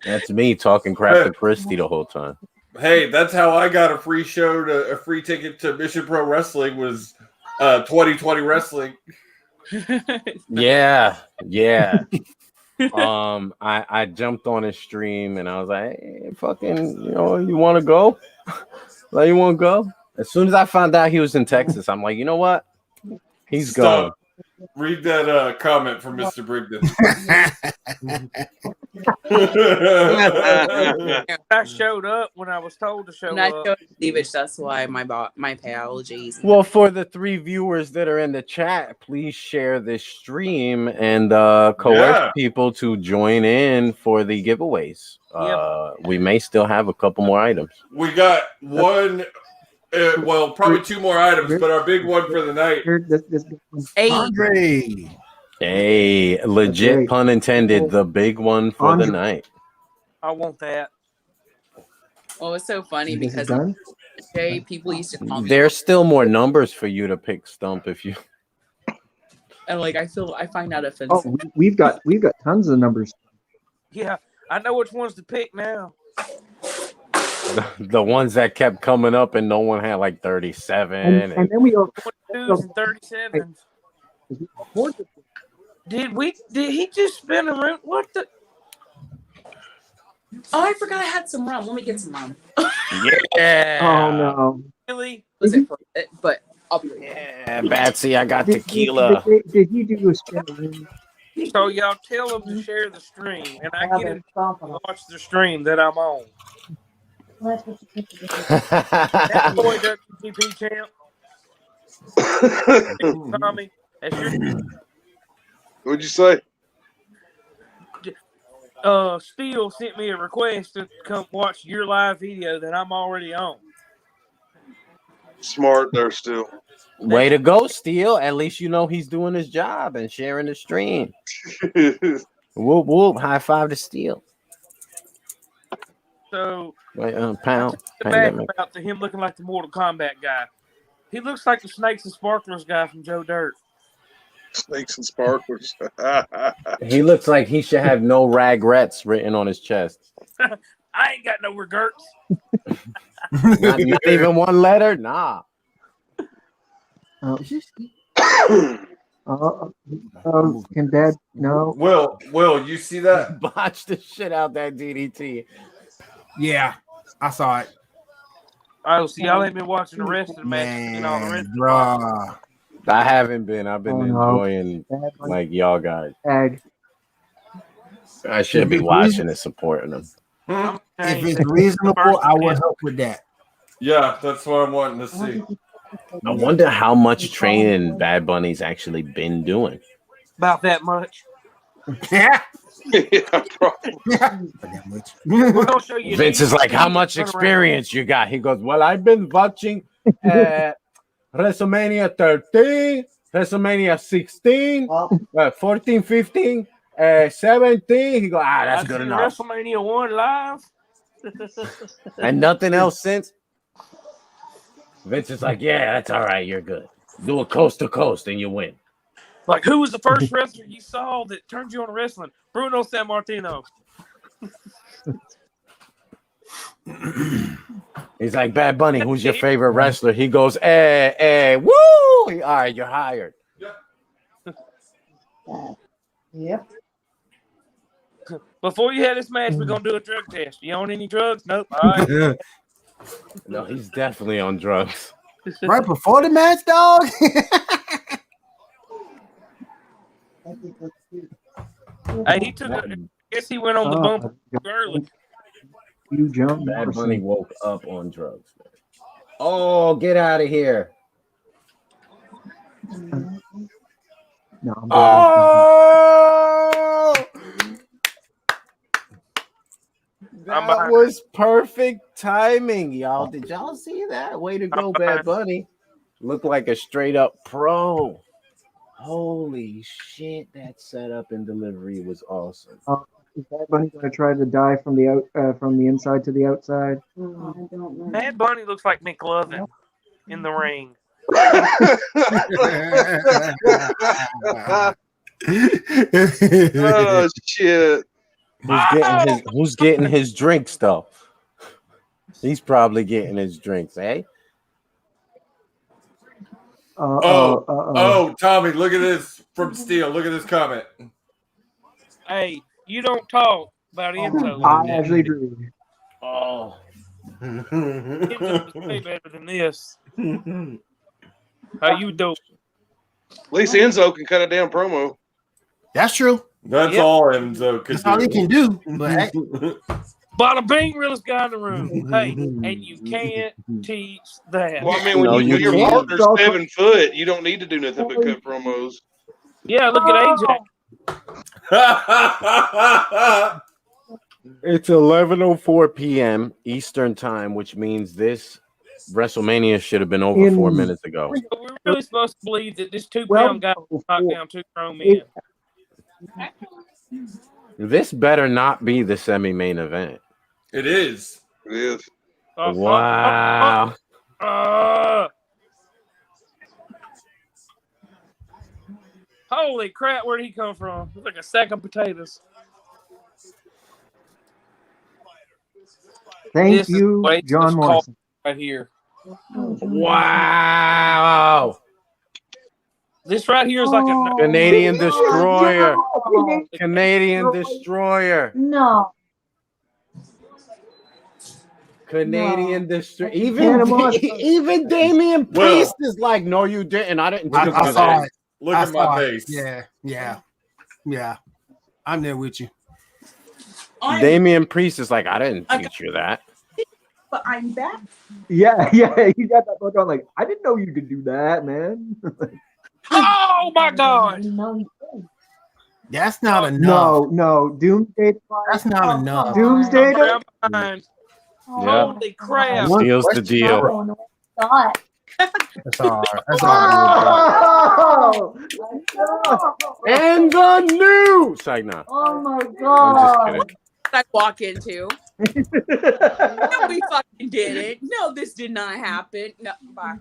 that's me talking crap to Christy the whole time. Hey, that's how I got a free ticket to Mission Pro Wrestling was 2020 Wrestling. Yeah. I jumped on his stream and I was like, hey, fucking, you want to go? Like, you want to go? As soon as I found out he was in Texas, I'm like, you know what? He's going. Read that comment from Mr. Brigden. I showed up when I was told to show up. That's why my apologies. Well, for the 3 viewers that are in the chat, please share this stream and coerce people to join in for the giveaways. We may still have a couple more items. We got one. Probably 2 more items, but our big one for the night. Hey, legit pun intended, the big one for the night. I want that. Oh, it's so funny because people used to call me. There's still more numbers for you to pick, Stump, if you. and like I find that Oh, offensive. we've got tons of numbers. Yeah, I know which ones to pick now. The ones that kept coming up and no one had like 37. And then we go 22s and 37s. Did he just spin a room? What the? Oh, I forgot I had some rum. Let me get some rum. Yeah. Oh no. Really? Was it for it? But I'll be right back. Yeah, Batsy, I got tequila. Did he do a spin room? So y'all tell them to share the stream, and I get in to watch the stream that I'm on. Well, that's what you picked. That boy WGP champ. Tommy, that's your What'd you say? Steele sent me a request to come watch your live video that I'm already on. Smart there still. Way to go, Steele. At least you know he's doing his job and sharing the stream. Whoop, whoop. High five to Steele. So, Wait, pound. the back about to him looking like the Mortal Kombat guy. He looks like the Snakes and Sparklers guy from Joe Dirt. Snakes and sparklers. He looks like he should have no regrets written on his chest. I ain't got no regrets. Not even one letter? Nah. Can Dad? No. Will, you see that? Botch the shit out that DDT. Yeah, I saw it. Oh, see, y'all ain't been watching the rest of the match and all the rest. Bruh. I haven't been. I've been enjoying like y'all guys. I should be watching and supporting them. If it's reasonable, I will help with that. Yeah, that's what I'm wanting to see. I wonder how much training Bad Bunny's actually been doing. About that much. Yeah. Probably. I'll show you. Vince is like, how much experience you got? He goes, well, I've been watching WrestleMania 13, WrestleMania 16, 14, 15, 17. He goes, that's good enough. WrestleMania 1 live. And nothing else since. Vince is like, yeah, that's all right. You're good. Do it coast to coast and you win. Like, who was the first wrestler you saw that turned you on to wrestling? Bruno Sammartino. He's like, Bad Bunny, who's your favorite wrestler? He goes, woo! All right, you're hired. Yep. Before you had this match, we're going to do a drug test. You on any drugs? Nope. All right. No, he's definitely on drugs. Right before the match, dog. Hey, he took. I guess he went on the bump early. You jump. Bad Bunny woke up on drugs. Man. Oh, get out of here! No, Oh, that was perfect timing, y'all. Did y'all see that? Way to go, Bad Bunny! Looked like a straight up pro. Holy shit, that setup and delivery was awesome. Is Bad Bunny going to try to die from the inside to the outside? I don't know. Bad Bunny looks like McLovin in the ring. Oh shit! Who's getting his drinks though? He's probably getting his drinks, eh? Tommy, look at this from Steele. Look at this comment. Hey, you don't talk about Enzo. I actually agree. Oh. Enzo's way better than this. How you doing? At least Enzo can cut a damn promo. That's true. That's all Enzo could That's all he can do. But Bada bing, realest guy in the room. Hey, and you can't teach that. Well, I mean, when your partner's 7 foot, you don't need to do nothing but cut promos. Yeah, look at AJ. It's 11:04 p.m. Eastern time, which means this WrestleMania should have been over 4 minutes ago. We're really supposed to believe that this 2-pound guy will knock down 2 grown men. This better not be the semi-main event. It is. It is. Wow. Hold Holy crap! Where did he come from? It's like a sack of potatoes. Thank This you, is John Morrison. right here. Wow. This right here is like a Canadian Destroyer. No. Canadian Destroyer. No. Canadian Destroyer. Panama. Even Damian Priest is like, no, you didn't. I didn't. I do saw that. it. Look I at my saw it. face. Yeah. I'm there with you. Damian Priest is like, I didn't teach you that. But I'm back. Yeah, he got that look on like, I didn't know you could do that, man. Oh my God! That's not enough. No, Doomsday. That's not enough. Doomsday. Yeah. Holy crap! Seals the deal. That's all right. That's all right. And the news. It's like, no. Oh my I'm just god. kidding. I walk into. No, we fucking did it. No, this did not happen. No, bye.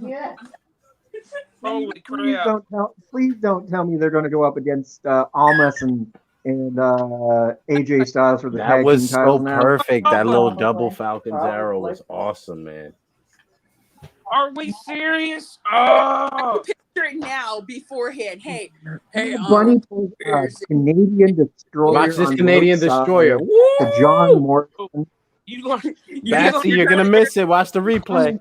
Yeah. Holy Please crap! please don't tell me they're going to go up against Almas and AJ Styles for the That tag was team so titles now. perfect. That little double Falcon's arrow was awesome, man. Are we serious? Oh, Picture it now beforehand. Hey, Bunny pulls Canadian Destroyer. Watch this on Canadian both sides Destroyer. to John Morrison. Batsy, you're gonna miss it. Watch the replay.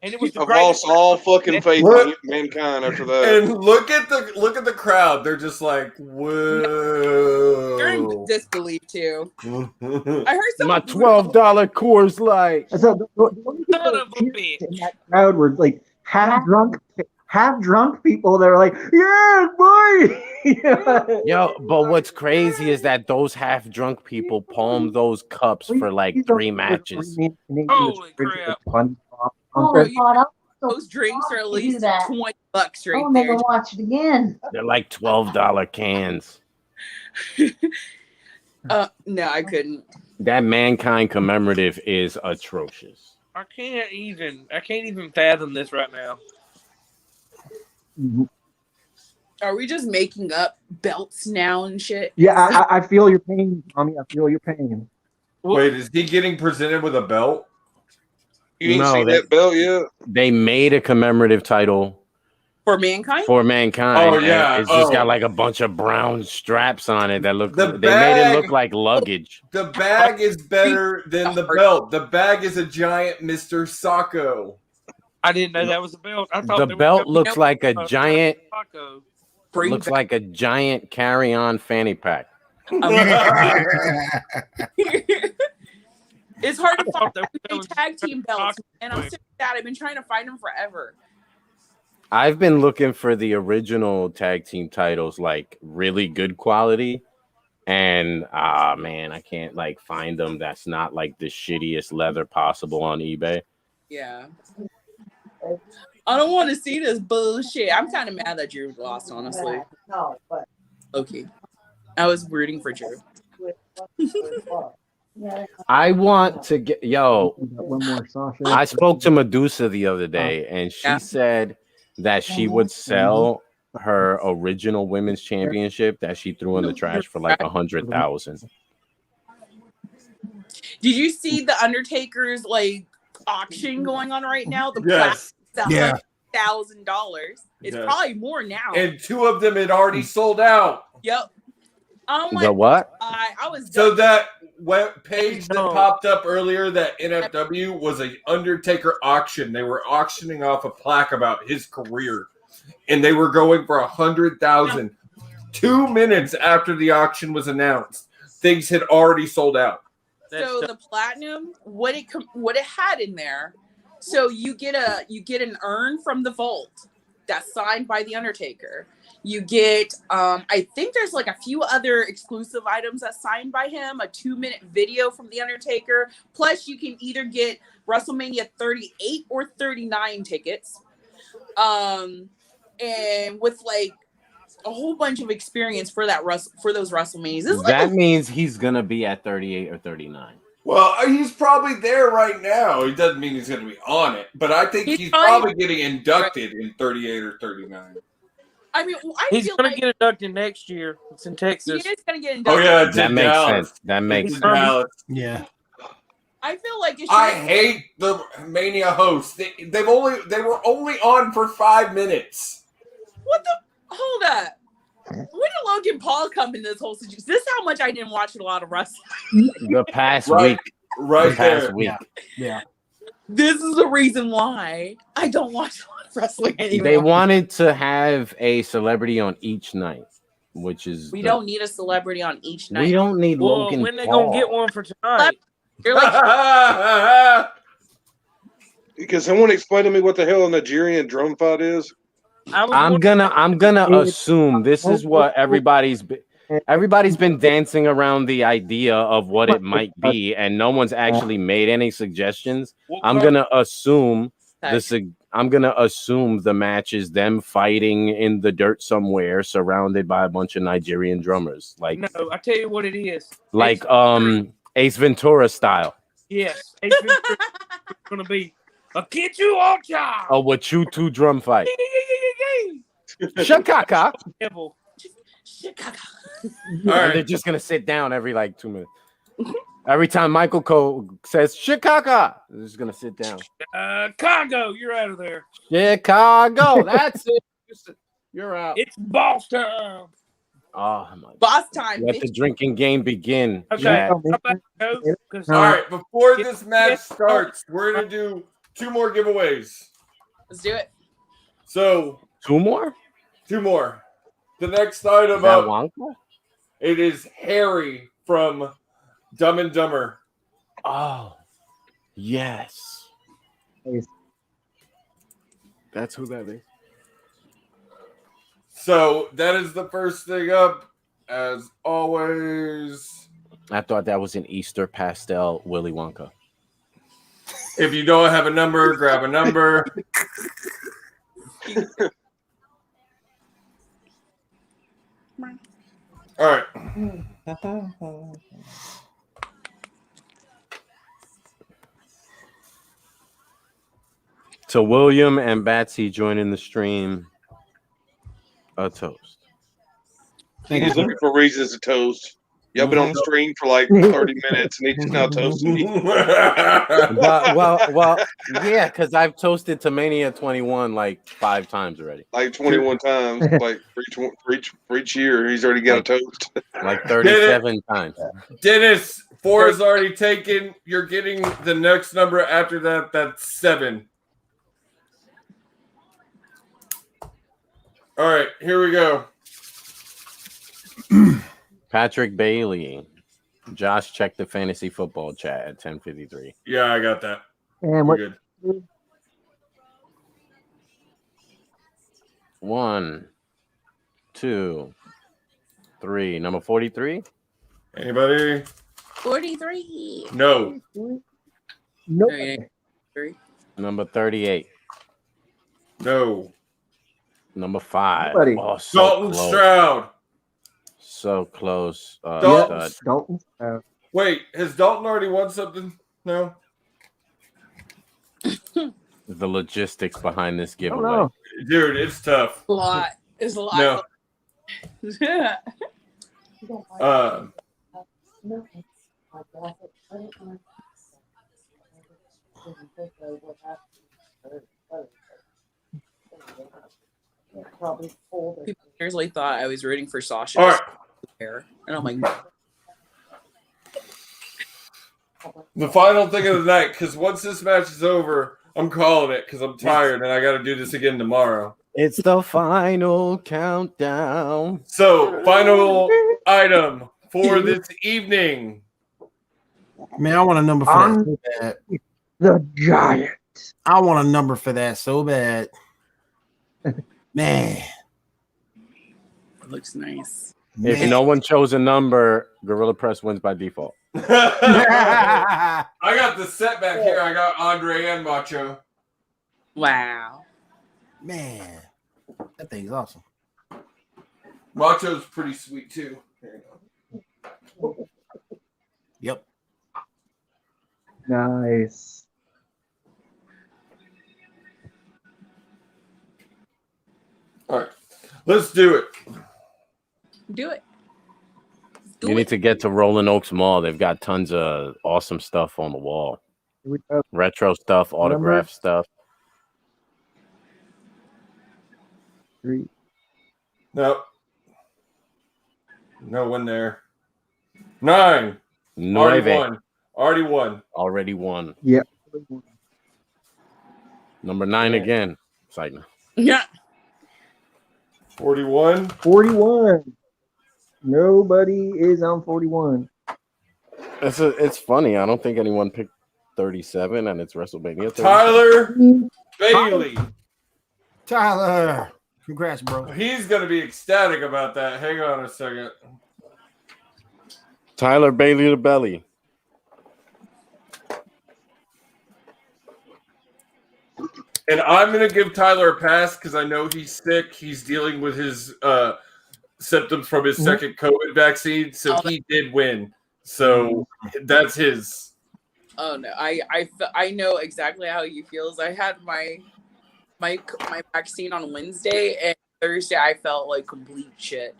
And it was the I've lost all fucking faith in Look. mankind after that. And look at the crowd. They're just like, whoa. They're in disbelief too. I heard My someone $12 Coors Light. So the only people in that crowd were like half drunk people that are like, yeah, boy. Yo, but what's crazy is that those half drunk people palm those cups for like 3 matches. Holy crap! Oh my god. those drinks are at least that. $20 right I'll there. never watch it again. They're like $12 cans. No, I couldn't. That Mankind commemorative is atrocious. I can't even fathom this right now. Are we just making up belts now and shit? Yeah, I feel your pain, Tommy. I feel your pain. Wait, is he getting presented with a belt? You didn't see that belt yet? They made a commemorative title For Mankind? for Mankind. Oh, yeah. It's just got like a bunch of brown straps on it that look. They made bag- it look like luggage. The bag is better than the belt. The bag is a giant Mr. Sacco. I didn't know that was a belt. I thought The belt looks like a giant. Taco. Looks like a giant carry-on fanny pack. It's hard to find tag team belts, and I'm sick of that. I've been trying to find them forever. I've been looking for the original tag team titles, like really good quality, and man, I can't like find them. That's not like the shittiest leather possible on eBay. Yeah. I don't want to see this bullshit. I'm kind of mad that Drew lost, honestly. No, but Okay. I was rooting for Drew. I want to get One more, Sasha. I spoke to Medusa the other day, and she said that she would sell her original women's championship that she threw in the trash for like 100,000. Did you see the Undertaker's like auction going on right now? The Yes. $1,000. It's Yes. probably more now. And 2 of them had already sold out. Yep. Oh my The what? I was So done. that web page that popped up earlier, that NFW, was a Undertaker auction. They were auctioning off a plaque about his career, and they were going for 100,000. 2 minutes after the auction was announced, things had already sold out. So the platinum, what it had in there. So you get an urn from the vault that's signed by the Undertaker. You get I think there's like a few other exclusive items that's signed by him, a 2-minute video from the Undertaker. Plus you can either get WrestleMania 38 or 39 tickets. And with like a whole bunch of experience for those WrestleManias. This is That means he's gonna be at 38 or 39. Well, he's probably there right now. It doesn't mean he's going to be on it, but I think he's probably getting inducted in 38 or 39. I mean, I He's feel gonna like get inducted next year. It's in he Texas. is going to get Oh inducted. yeah, it's That in makes Dallas. sense. That makes It's in sense. Dallas. Yeah. I feel like it I should. hate the Mania hosts. They were only on for 5 minutes. What the? Hold up. When did Logan Paul come in this whole situation? This is how much I didn't watch a lot of wrestling. The past Right, week. right The past there. week. Yeah. This is the reason why I don't watch a lot of wrestling anymore. They wanted to have a celebrity on each night, which is We don't need a celebrity on each night. We don't need Well, Logan when they Paul. gonna get one for tonight? You're like, Can someone explain to me what the hell a Nigerian drum fight is? I'm gonna assume this is what everybody's been dancing around the idea of what it might be, and no one's actually made any suggestions. I'm gonna assume the match is them fighting in the dirt somewhere, surrounded by a bunch of Nigerian drummers, like No, I tell you what it is. like Ace Ventura style. Yes, Ace Ventura is gonna be a Kichu Ocha. A Wachutu drum fight. Shakaka. Devil. And they're just gonna sit down every like 2 minutes. Every time Michael Cole says Chicago, they're just gonna sit down. Congo, you're out of there. Chicago, that's it. You're out. It's boss time. Oh my! Boss time. Let the drinking game begin. Okay. Jack. All right, before this match starts, we're gonna do 2 more giveaways. Let's do it. So 2 more? 2 more. The next item Is that up, Wonka? it is Harry from Dumb and Dumber. Oh, yes. That's who that is. So that is the first thing up, as always. I thought that was an Easter pastel Willy Wonka. If you don't have a number, grab a number. All right. So William and Batsy joining the stream. A toast. He's looking for reasons to toast. Y'all been on the stream for like 30 minutes and he's now toasting me. well, yeah, because I've toasted to Mania 21 like 5 times already. Like 21 times, like for each year, he's already got a toast. Like 37 times. Dennis, 4 is already taken. You're getting the next number after that. That's 7. All right, here we go. Patrick Bailey. Josh checked the fantasy football chat at 10:53. Yeah, I got that. And We're good. 1, 2, 3. Number 43. Anybody? 43. No. Nope. 3. Number 38. No. Number 5. Nobody. Oh, so Dalton close. Stroud. So close. Dalton. Stud. Dalton. Wait, has Dalton already won something? No. The logistics behind this giveaway. know. Dude, it's tough. A lot. It's a lot. No. People seriously thought I was rooting for Sasha. All right. And I'm like, The final thing of the night, because once this match is over, I'm calling it because I'm tired and I got to do this again tomorrow. It's the final countdown. So, final item for this evening. Man, I want a number for that so bad. The Giant. I want a number for that so bad. Man. it looks nice. If no one chose a number, Gorilla Press wins by default. I got the setback here. I got Andre and Macho. Wow. Man. That thing's awesome. Macho's pretty sweet too. Here you go. Yep. Nice. All right. Let's do it. Do it. You need to get to Rolling Oaks Mall. They've got tons of awesome stuff on the wall. Retro stuff, autograph stuff. 3. Nope. No one there. 9. Already won. Yeah. Number 9 again. It's like, Yeah. 41. 41. Nobody is on 41. it's funny. I don't think anyone picked 37, and it's WrestleMania. 37. Tyler Bailey. Tyler. Congrats, bro. He's going to be ecstatic about that. Hang on a second. Tyler Bailey the belly. And I'm going to give Tyler a pass because I know he's sick. He's dealing with his symptoms from his second COVID vaccine. So he did win. So that's his. Oh no, I know exactly how he feels. I had my vaccine on Wednesday, and Thursday I felt like complete shit.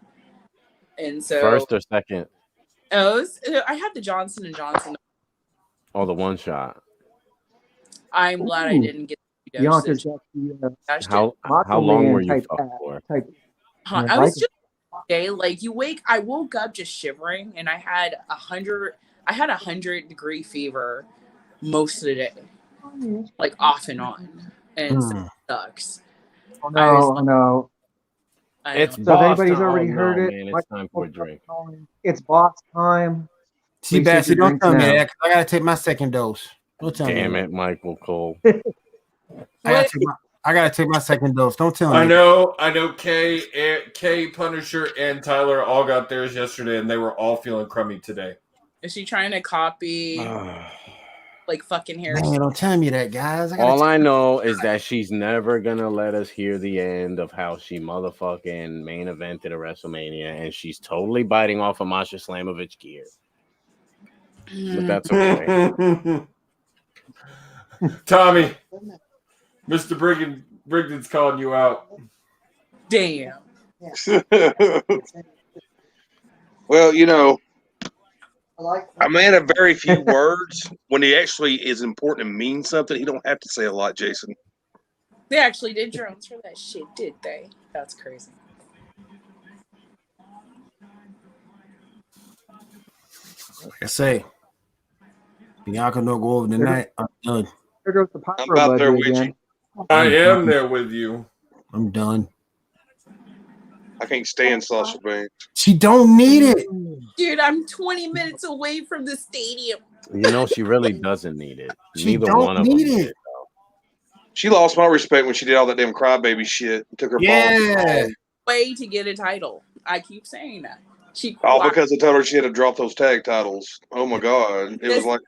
And so First or second? I had the Johnson & Johnson. Oh, the one shot. I'm glad I didn't get the Bianca's dosage. got How long were you fucked for? I was just day like I woke up just shivering, and I had 100-degree fever most of the day, like off and on, and so it sucks. Oh no. It's so boss if anybody's time. already heard it, Man, it's time for a drink. It's boss time. See, Bassy, don't tell me that, 'cause I gotta take my second dose. Don't tell Damn me. it, Michael Cole. I gotta take my second dose. Don't tell me. I know Kay, Punisher, and Tyler all got theirs yesterday, and they were all feeling crummy today. Is she trying to copy like fucking hair? Man, don't tell me that, guys. All I know is that she's never gonna let us hear the end of how she motherfucking main evented a WrestleMania, and she's totally biting off of Masha Slamovich gear. But that's okay. Tommy, Mr. Brigden's calling you out. Damn. Well, you know, a man of very few words. When he actually is important and means something, he don't have to say a lot, Jason. They actually did drones for that shit, did they? That's crazy. Like I say, Bianca no go over tonight. I'm done. There goes the I'm about there with you. I am there with you. I'm done. I can't stand Sasha Banks. She don't need it. Dude, I'm 20 minutes away from the stadium. You know, she really doesn't need it. She Neither don't one of them need need it. it. She lost my respect when she did all that damn crybaby shit. Took her balls. Way to get a title. I keep saying that. All because I told her she had to drop those tag titles. Oh my god. It was like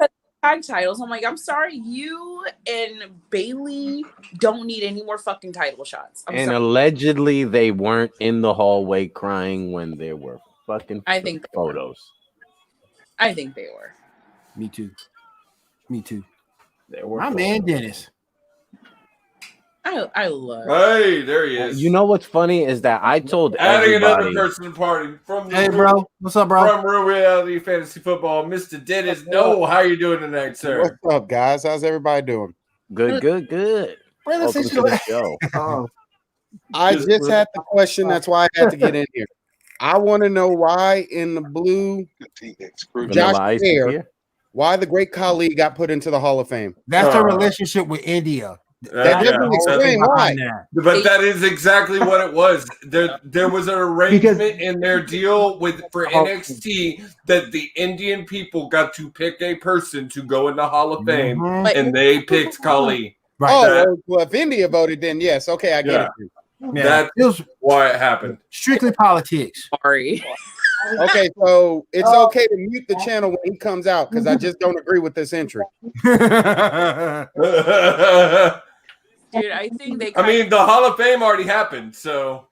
tag titles. I'm like, I'm sorry, you and Bailey don't need any more fucking title shots. I'm And sorry. allegedly, they weren't in the hallway crying when there were fucking photos. I think they were. Me too. Me too. There were my man Dennis. I love. Hey, there he is. You know what's funny is that I told Adding everybody. another person to the party from Hey, bro. What's up, bro? From Real Reality Fantasy Football, Mr. Dennis. No, how you doing tonight, sir? What's up, guys? How's everybody doing? Good. Welcome to the show. I just had the question. That's why I had to get in here. I want to know why in the blue Josh Fair, why the Great Khali got put into the Hall of Fame. That's a relationship with India. That doesn't explain why. But that is exactly what it was. There was an arrangement in their deal for NXT that the Indian people got to pick a person to go in the Hall of Fame, and they picked Khali. Right. Oh, well, if India voted, then yes. Okay, I get it. Yeah. That's why it happened. Strictly politics. Sorry. Okay, so it's okay to mute the channel when he comes out because I just don't agree with this entry. Dude, I think they. I mean, the Hall of Fame already happened, so.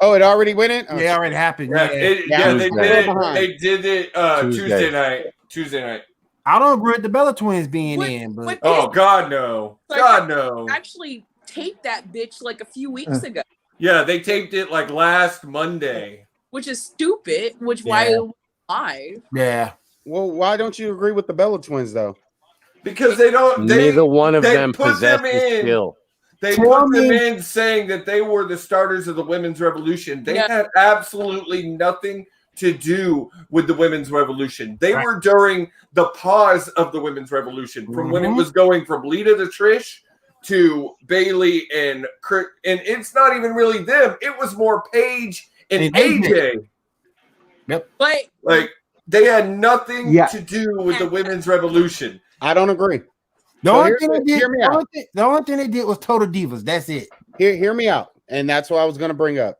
Oh, it already went in. Yeah, it already happened. Yeah, they did it. They did it Tuesday night. I don't agree with the Bella Twins being in, but oh God, no! God, no! Actually taped that bitch like a few weeks ago. Yeah, they taped it like last Monday. Which is stupid. Which why live? Yeah. Well, why don't you agree with the Bella twins though? Because they don't. Neither one of them put them possesses in. skill. They put them in saying that they were the starters of the women's revolution. They had absolutely nothing to do with the women's revolution. They were during the pause of the women's revolution, from when it was going from Lita to Trish to Bailey and Kurt. And it's not even really them. It was more Paige and AJ. Yep. But like they had nothing to do with the women's revolution. I don't agree. The So only hear- thing they did, hear me the out. only thing- the only thing they did was Total Divas. That's it. Hear me out. And that's what I was going to bring up.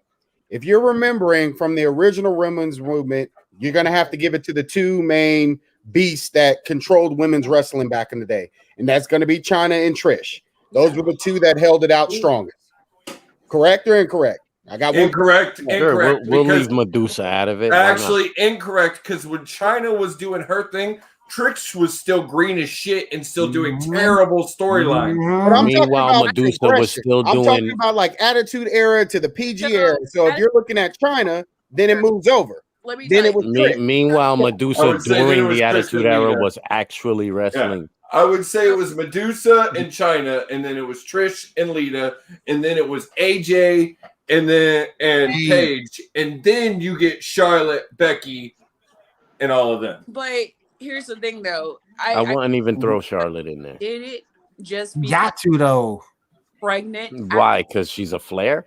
If you're remembering from the original women's movement, you're going to have to give it to the two main beasts that controlled women's wrestling back in the day. And that's going to be Chyna and Trish. Those were the two that held it out strongest. Correct or incorrect? I got one. Incorrect. Sure, we'll because leave Medusa out of it. Why not? actually incorrect, because when Chyna was doing her thing, Trish was still green as shit and still doing terrible storylines. But I'm talking Meanwhile, about Medusa was progression. still I'm talking doing. about like Attitude Era to the PG era. So if you're looking at China, then it moves over. Then it was Trish. Meanwhile, I Medusa would say that it during was the Trish Attitude and Era Lita. was actually wrestling. I would say it was Medusa and Chyna, and then it was Trish and Lita, and then it was AJ and Paige, and then you get Charlotte, Becky, and all of them. But here's the thing, though. I wouldn't even throw Charlotte in there. Did it just be Got to though. pregnant? Why? Because she's a Flair.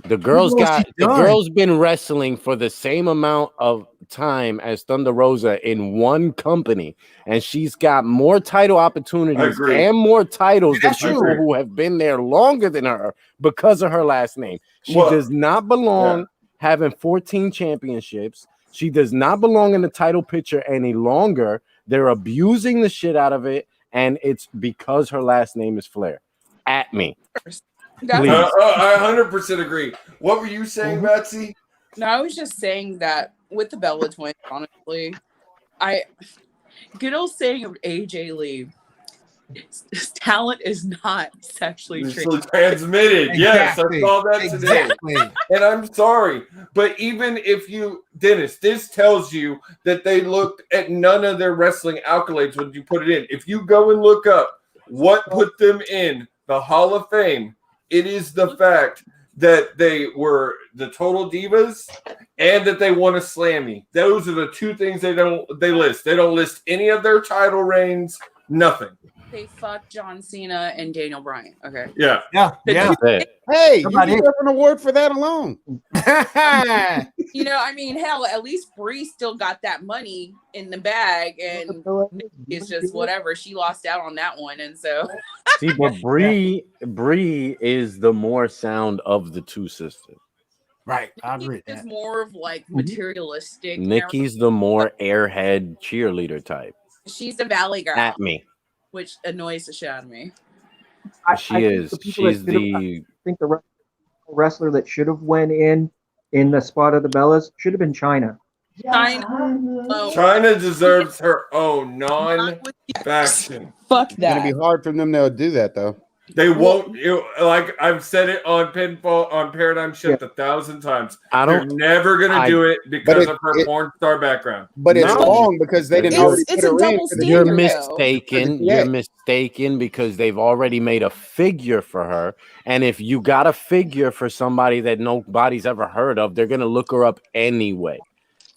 The girl's What got she the done? girl's been wrestling for the same amount of time as Thunder Rosa in one company, and she's got more title opportunities agree. and more titles than That's people true. who have been there longer than her because of her last name. She Well, does not belong having 14 championships. She does not belong in the title picture any longer. They're abusing the shit out of it, and it's because her last name is Flair. At me. Please. I 100% agree. What were you saying, Betsy? No, I was just saying that with the Bella twins, honestly, good old saying of AJ Lee, talent is not sexually transmitted. Yes, I saw that today. Exactly. And I'm sorry, but even if you, Dennis, this tells you that they looked at none of their wrestling accolades when you put it in. If you go and look up what put them in the Hall of Fame, it is the fact that they were the Total Divas and that they won a Slammy. Those are the two things they list. They don't list any of their title reigns, nothing. They fucked John Cena and Daniel Bryan. Okay. Yeah. Hey, you deserve an award for that alone. You know, I mean, hell, at least Bree still got that money in the bag, and it's just whatever. She lost out on that one, and so See, but Bree is the more sound of the two sisters. Right, I agree with it's that. more of like materialistic. Nikki's the more airhead cheerleader type. She's a valley girl, At me. which annoys the shit out of me. She is. She's the. I think the wrestler that should have went in the spot of the Bellas should have been China. China deserves her own non-faction. Fuck It's gonna be hard for them to do that though. They won't. Like I've said it on Pinfall on Paradigm Shift 1,000 times. They're never gonna do it because of her porn star background. But it's wrong because they didn't already put her in for the You're show. mistaken. You're mistaken because they've already made a figure for her. And if you got a figure for somebody that nobody's ever heard of, they're gonna look her up anyway.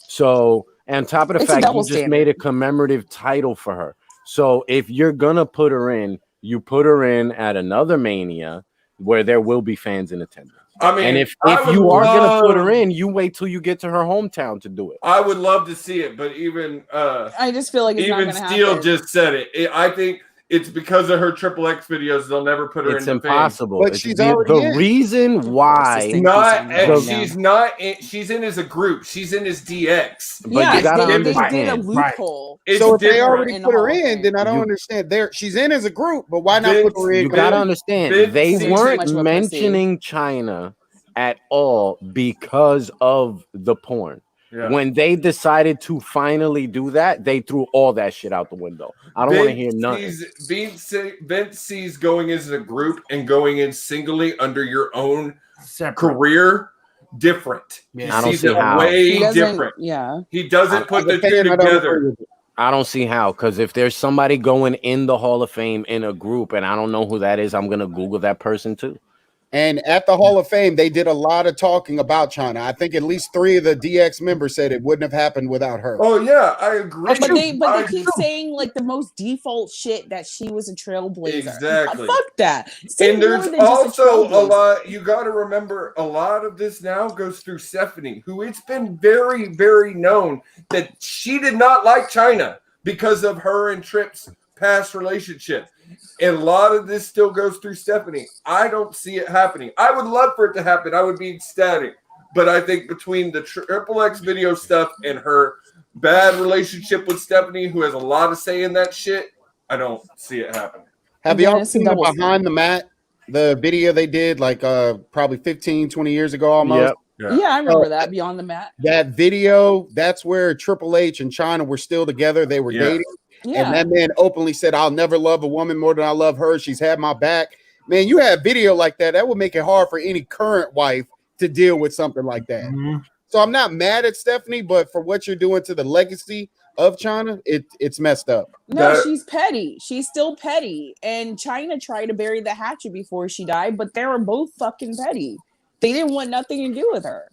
So, on top of the It's a fact double you just standard. made a commemorative title for her. So if you're gonna put her in, you put her in at another Mania where there will be fans in attendance. I mean, and if I you would are gonna put her love- in, you wait till you get to her hometown to do it. I would love to see it, but even I just feel like it's not even gonna Steele happen. just said it. I think it's because of her Triple X videos. They'll never put her It's in the impossible. Fame. It's the reason why she's in as a group. She's in as DX. But you gotta they understand. did a loophole. It's So if they different. already put her in, then I don't understand. She's in as a group, but why not put her in? You gotta understand, they Vince- weren't mentioning China at all because of the porn. Yeah. When they decided to finally do that, they threw all that shit out the window. I don't want to hear nothing. Vince sees going as a group and going in singly under your own career different. Yeah. He I don't sees see it how. way He doesn't- different. Yeah. He doesn't put the two I don't together. agree with it. I don't see how, because if there's somebody going in the Hall of Fame in a group and I don't know who that is, I'm gonna Google that person too. And at the Hall of Fame, they did a lot of talking about China. I think at least 3 of the DX members said it wouldn't have happened without her. Oh yeah, I agree. But they keep saying like the most default shit that she was a trailblazer. Exactly. Fuck that. Say And more there's than just a also a trailblazer. lot. You got to remember, a lot of this now goes through Stephanie, who it's been very, very known that she did not like China because of her and Tripp's past relationship. And a lot of this still goes through Stephanie. I don't see it happening. I would love for it to happen. I would be ecstatic. But I think between the Triple X video stuff and her bad relationship with Stephanie, who has a lot of say in that shit, I don't see it happening. Have y'all seen the Behind the Mat, the video they did like probably 15, 20 years ago almost? Yeah, I remember that. Beyond the Mat. That video, that's where Triple H and China were still together. They were dating. Yeah. And that man openly said, I'll never love a woman more than I love her. She's had my back. Man, you have video like that. That would make it hard for any current wife to deal with something like that. So I'm not mad at Stephanie, but for what you're doing to the legacy of China, it's messed up. No, she's petty. She's still petty. And China tried to bury the hatchet before she died, but they were both fucking petty. They didn't want nothing to do with her.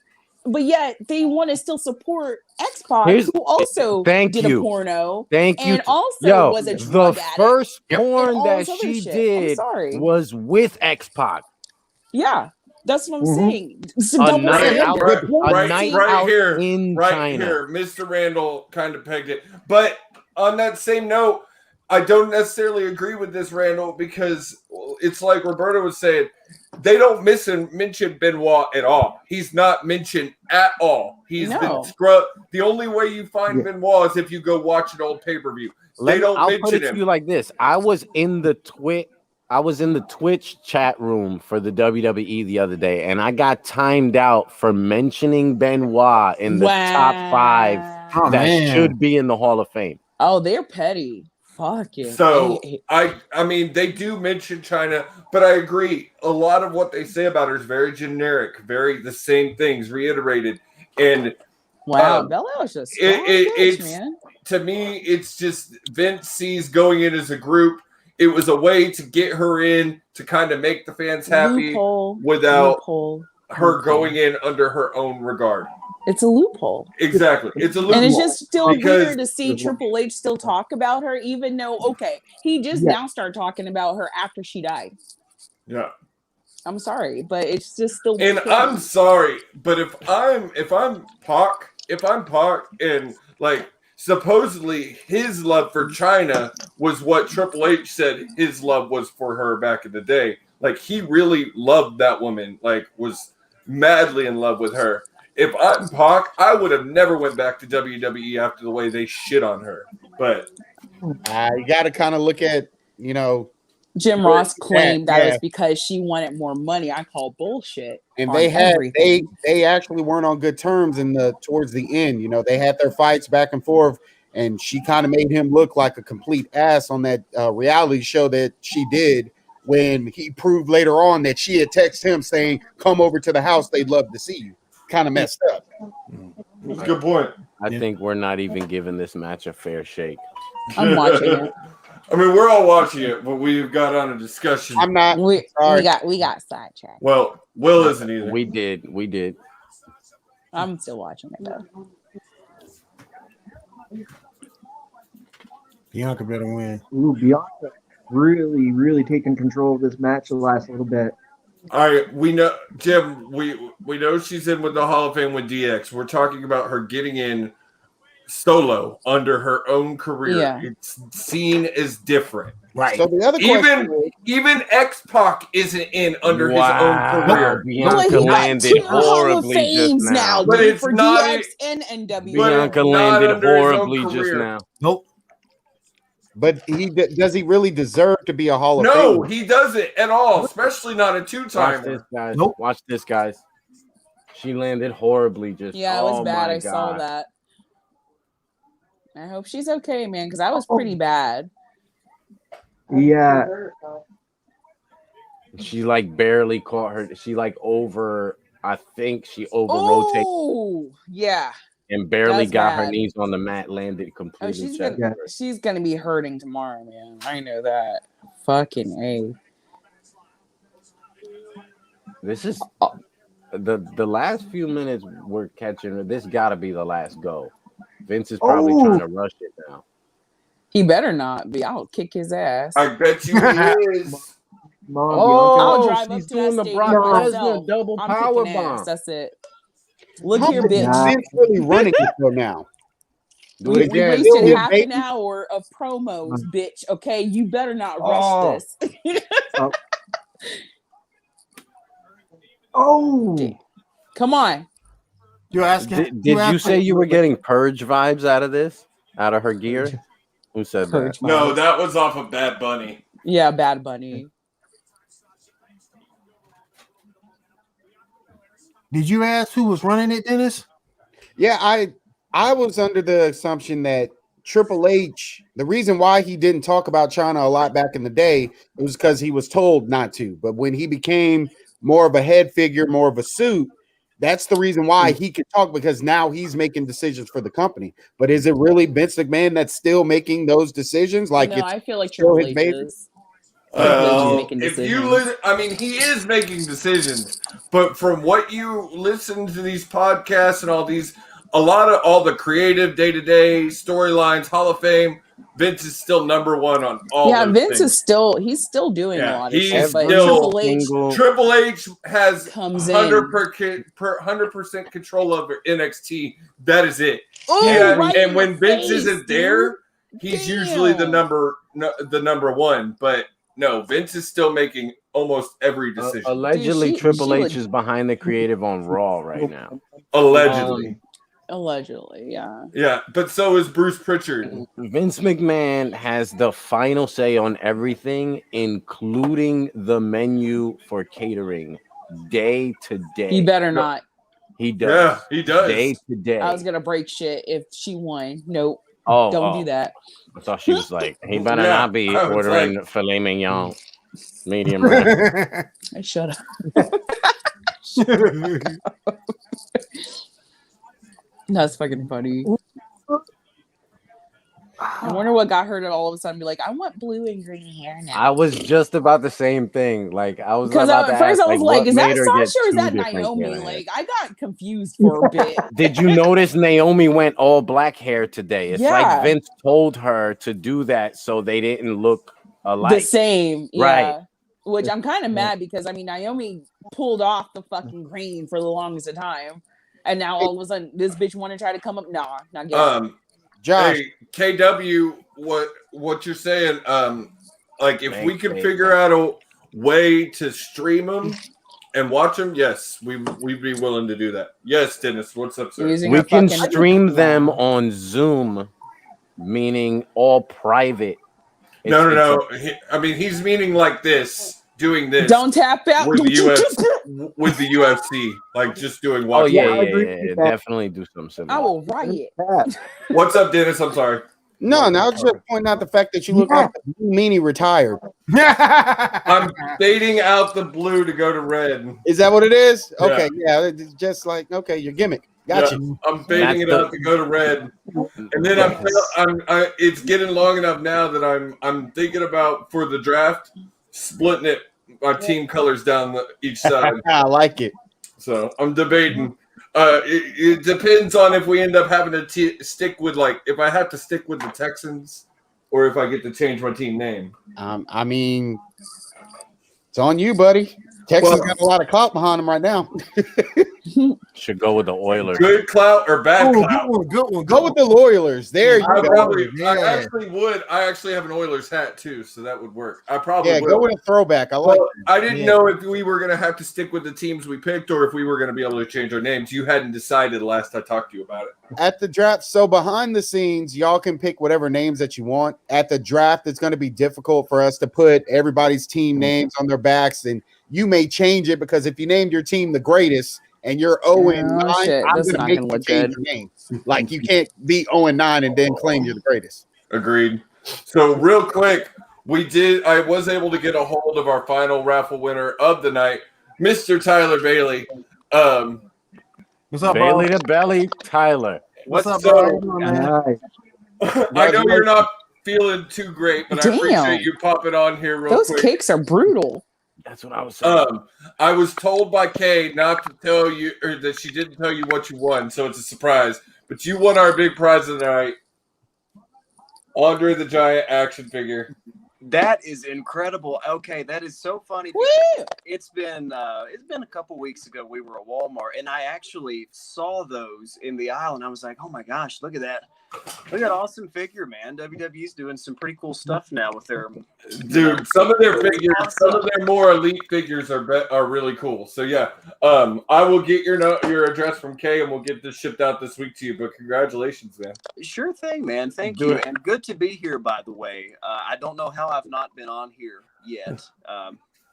But yet they want to still support X-Pac, who also did a porno. And also was a drug addict. The first and porn all that this other she shit. I'm did sorry. was with X-Pac. Yeah, that's what I'm saying. It's a A double night standard. out- right, night right out here, in right China. here, Mr. Randall kind of pegged it. But on that same note, I don't necessarily agree with this, Randall, because it's like Roberta was saying, they don't mention Benoit at all. He's not mentioned at all. He's been scrubbed. The only way you find Benoit is if you go watch an old pay-per-view. They don't I'll put mention it to him. you like this. I was in the Twitch chat room for the WWE the other day, and I got timed out for mentioning Benoit in the top 5 that should be in the Hall of Fame. Oh, they're petty. Fuck it. So I mean, they do mention China, but I agree. A lot of what they say about her is very generic, very the same things reiterated. And wow, Bella was just it's man. To me, it's just Vince sees going in as a group. It was a way to get her in to kind of make the fans happy without her going in under her own regard. It's a loophole. Exactly. It's a loophole. And it's just still because- weird to see Triple H still talk about her, even though, he just now started talking about her after she died. Yeah. I'm sorry, but it's just still And petty. I'm sorry, but if I'm Pac and like supposedly his love for China was what Triple H said his love was for her back in the day. Like he really loved that woman, like was madly in love with her. If I'm Pac, I would have never went back to WWE after the way they shit on her. But you got to kind of look at, Jim Ross claimed that it was because she wanted more money. I call bullshit. And on they had everything. they actually weren't on good terms towards the end. They had their fights back and forth, and she kind of made him look like a complete ass on that reality show that she did when he proved later on that she had texted him saying, "Come over to the house, they'd love to see you." Kind of messed up. That's a good point. I think we're not even giving this match a fair shake. I'm watching it. I mean, we're all watching it, but we've got on a discussion. I'm not. We got sidetracked. Well, Will isn't either. We did. I'm still watching it though. Bianca better win. Ooh, Bianca really, really taking control of this match the last little bit. All right, we know, Jim. We know she's in with the Hall of Fame with DX. We're talking about her getting in solo under her own career. Yeah. It's seen as different, right? So the other even X-Pac isn't in under his own career. Bianca landed horribly just now. But it's for not. DX and NWA. Bianca landed horribly just now. Nope. But does he really deserve to be a Hall of Fame? No, he doesn't at all, especially not a two-timer. Watch this, guys. Nope. Watch this, guys. She landed horribly. Just Yeah, it was oh bad. my I saw God. that. I hope she's okay, man, because that was pretty bad. Yeah. She like barely caught her. She like over. I think she over rotated Oh, yeah. and barely That's got her bad. knees on the mat. Landed Oh, completely. she's gonna be hurting tomorrow, man. I know that. Fucking A. This is the last few minutes we're catching. This got to be the last go. Vince is probably trying to rush it now. He better not be. I'll kick his ass. I bet you he is. I'll drive up she's to doing that the stadium Brock myself. Lesnar double I'm power kicking ass. bomb. That's it. Look How here, much is bitch. Vince really running it for now? Do We it again. wasted Still half good, an hour of promos, bitch. Okay, you better not rush this. Come on. You asking? Did you say you were getting Purge vibes out of this? Out of her gear? Who said Purge that? No, that was off of Bad Bunny. Yeah, Bad Bunny. Did you ask who was running it, Dennis? Yeah, I was under the assumption that Triple H, the reason why he didn't talk about China a lot back in the day, it was because he was told not to. But when he became more of a head figure, more of a suit, that's the reason why he could talk, because now he's making decisions for the company. But is it really Vince McMahon that's still making those decisions? Like, No, I feel like still Triple his H baby? is. Triple H is making If decisions. you listen, I mean, he is making decisions, but from what you listen to these podcasts and all these, a lot of all the creative day-to-day storylines, Hall of Fame, Vince is still number one on all. Yeah, those Vince things. is still doing a lot of he's shit, but still Triple H Triple H has comes 100% control over NXT. That is it. Oh, right and in when the Vince face, isn't there, he's usually the number one. But no, Vince is still making almost every decision. Allegedly, Triple H is behind the creative on Raw right now. Allegedly. Allegedly, yeah. Yeah, but so is Bruce Pritchard. Vince McMahon has the final say on everything, including the menu for catering, day to day. He better not. He does. Yeah, he does. Day to day. I was gonna break shit if she won. Nope. Oh, don't do that. I thought she was like, he better not be ordering filet mignon, medium rare. Shut up. That's fucking funny. I wonder what got her to all of a sudden be like, I want blue and green hair now. I was just about the same thing. Like I was Because about at to first ask, I was like, like, is that what made her Sasha get or is that two different Naomi? hair? Like I got confused for a bit. Did you notice Naomi went all black hair today? It's like Yeah. Vince told her to do that so they didn't look alike. The same, yeah. Right. Which I'm kind of mad because I mean Naomi pulled off the fucking green for the longest of time, and now all of a sudden this bitch want to try to come up. Nah, not yet. Josh, hey, KW, what you're saying? Like if we can Thanks. figure out a way to stream them and watch them, yes, we'd be willing to do that. Yes, Dennis, what's up, sir? We can stream them on Zoom, meaning all private. No. I mean, he's meaning like this, doing this. Don't tap out with the UFC, like just doing. Oh watch yeah, parties. definitely do something similar. I will riot. What's up, Dennis? I'm sorry. No, I was just pointing out the fact that you look like the Blue Meanie retired. I'm fading out the blue to go to red. Is that what it is? Yeah. Okay, yeah, it's just like your gimmick. Gotcha. Yeah, I'm fading it out to go to red, and then it's getting long enough now that I'm thinking about for the draft splitting it my team colors down each side. I like it. So I'm debating. It depends on if we end up having to stick with if I have to stick with the Texans or if I get to change my team name. I mean, it's on you, buddy. Texas got a lot of clout behind them right now. Should go with the Oilers. Good clout or bad clout? Good one. Go with the Oilers. There you I go. probably, I actually would. I actually have an Oilers hat too, so that would work. I probably would. Go with a throwback. I like. I didn't know if we were gonna have to stick with the teams we picked or if we were gonna be able to change our names. You hadn't decided last I talked to you about it. At the draft, so behind the scenes, y'all can pick whatever names that you want. At the draft, it's going to be difficult for us to put everybody's team names on their backs, and you may change it because if you named your team the greatest, and you're 0-9, Oh, shit. I'm That's gonna not make gonna you look change good. your name. Like you can't be 0-9 and then claim you're the greatest. Agreed. So real quick, I was able to get a hold of our final raffle winner of the night, Mr. Tyler Bailey. What's up, Bailey bro? to belly, Tyler. What's up, So, bro? How you doing, man? I know you're not feeling too great, but I Damn. appreciate you popping on here real Those quick. kicks are brutal. That's what I was saying. I was told by Kay not to tell you, or that she didn't tell you what you won, so it's a surprise. But you won our big prize of the night, Andre the Giant action figure. That is incredible. Okay, that is so funny. Because it's been a couple weeks ago. We were at Walmart, and I actually saw those in the aisle, and I was like, "Oh my gosh, look at that! Look at that awesome figure, man! WWE's doing some pretty cool stuff now with their Dude, some of their figures, some of their more elite figures are really cool. So yeah, I will get your address from Kay, and we'll get this shipped out this week to you. But congratulations, man! Sure thing, man. Thank Do you, it. and good to be here. By the way, I don't know how I've not been on here yet.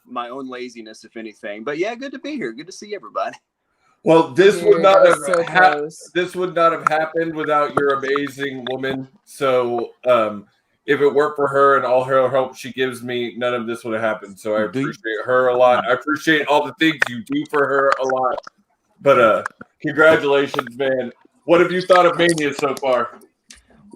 My own laziness, if anything. But yeah, good to be here. Good to see everybody. Well, this would Dude, not that have was so close. this would not have happened without your amazing woman. So, if it weren't for her and all her help she gives me, none of this would have happened. So I appreciate her a lot. I appreciate all the things you do for her a lot. But congratulations, man. What have you thought of Mania so far?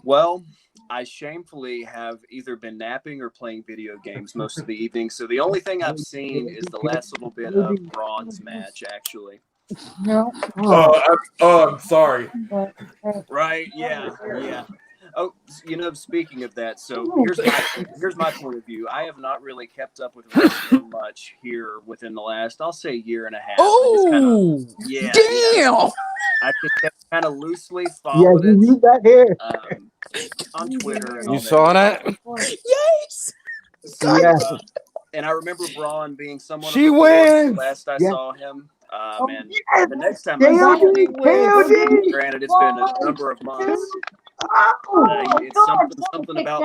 Well, I shamefully have either been napping or playing video games most of the evening. So the only thing I've seen is the last little bit of Braun's match, actually. No. I'm sorry. Right? Yeah. Oh, speaking of that, so here's my point of view. I have not really kept up with wrestling much here within the last, I'll say, year and a half. Oh, damn! I just kind of loosely followed it. You got here. On Twitter. And You all saw that? Yes. So, Yeah. and I remember Braun being someone. She of the wins! Last I Yeah. saw him, man. The next time I saw him, granted it's been a number of months. It's something about.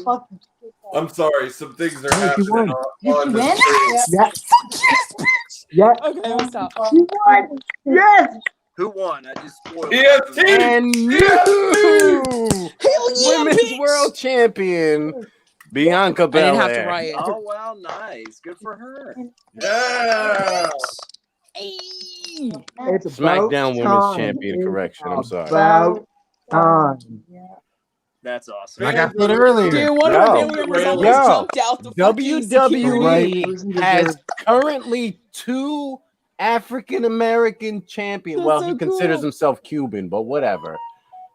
Braun. I'm sorry. Some things are happening won. on the stream. Yeah. Okay, let's stop. She won. Yes. Who won? I just spoiled. And new women's world champion, Bianca I didn't have to Belair. riot. Oh wow, nice, good for her. Yeah. It's SmackDown about Women's time. Champion. Correction. I'm sorry. About time. That's awesome. Like I said earlier. Dude, one of our family members almost jumped out the fucking WWE has currently 2 African American champions. That's Well, so he considers cool. himself Cuban, but whatever.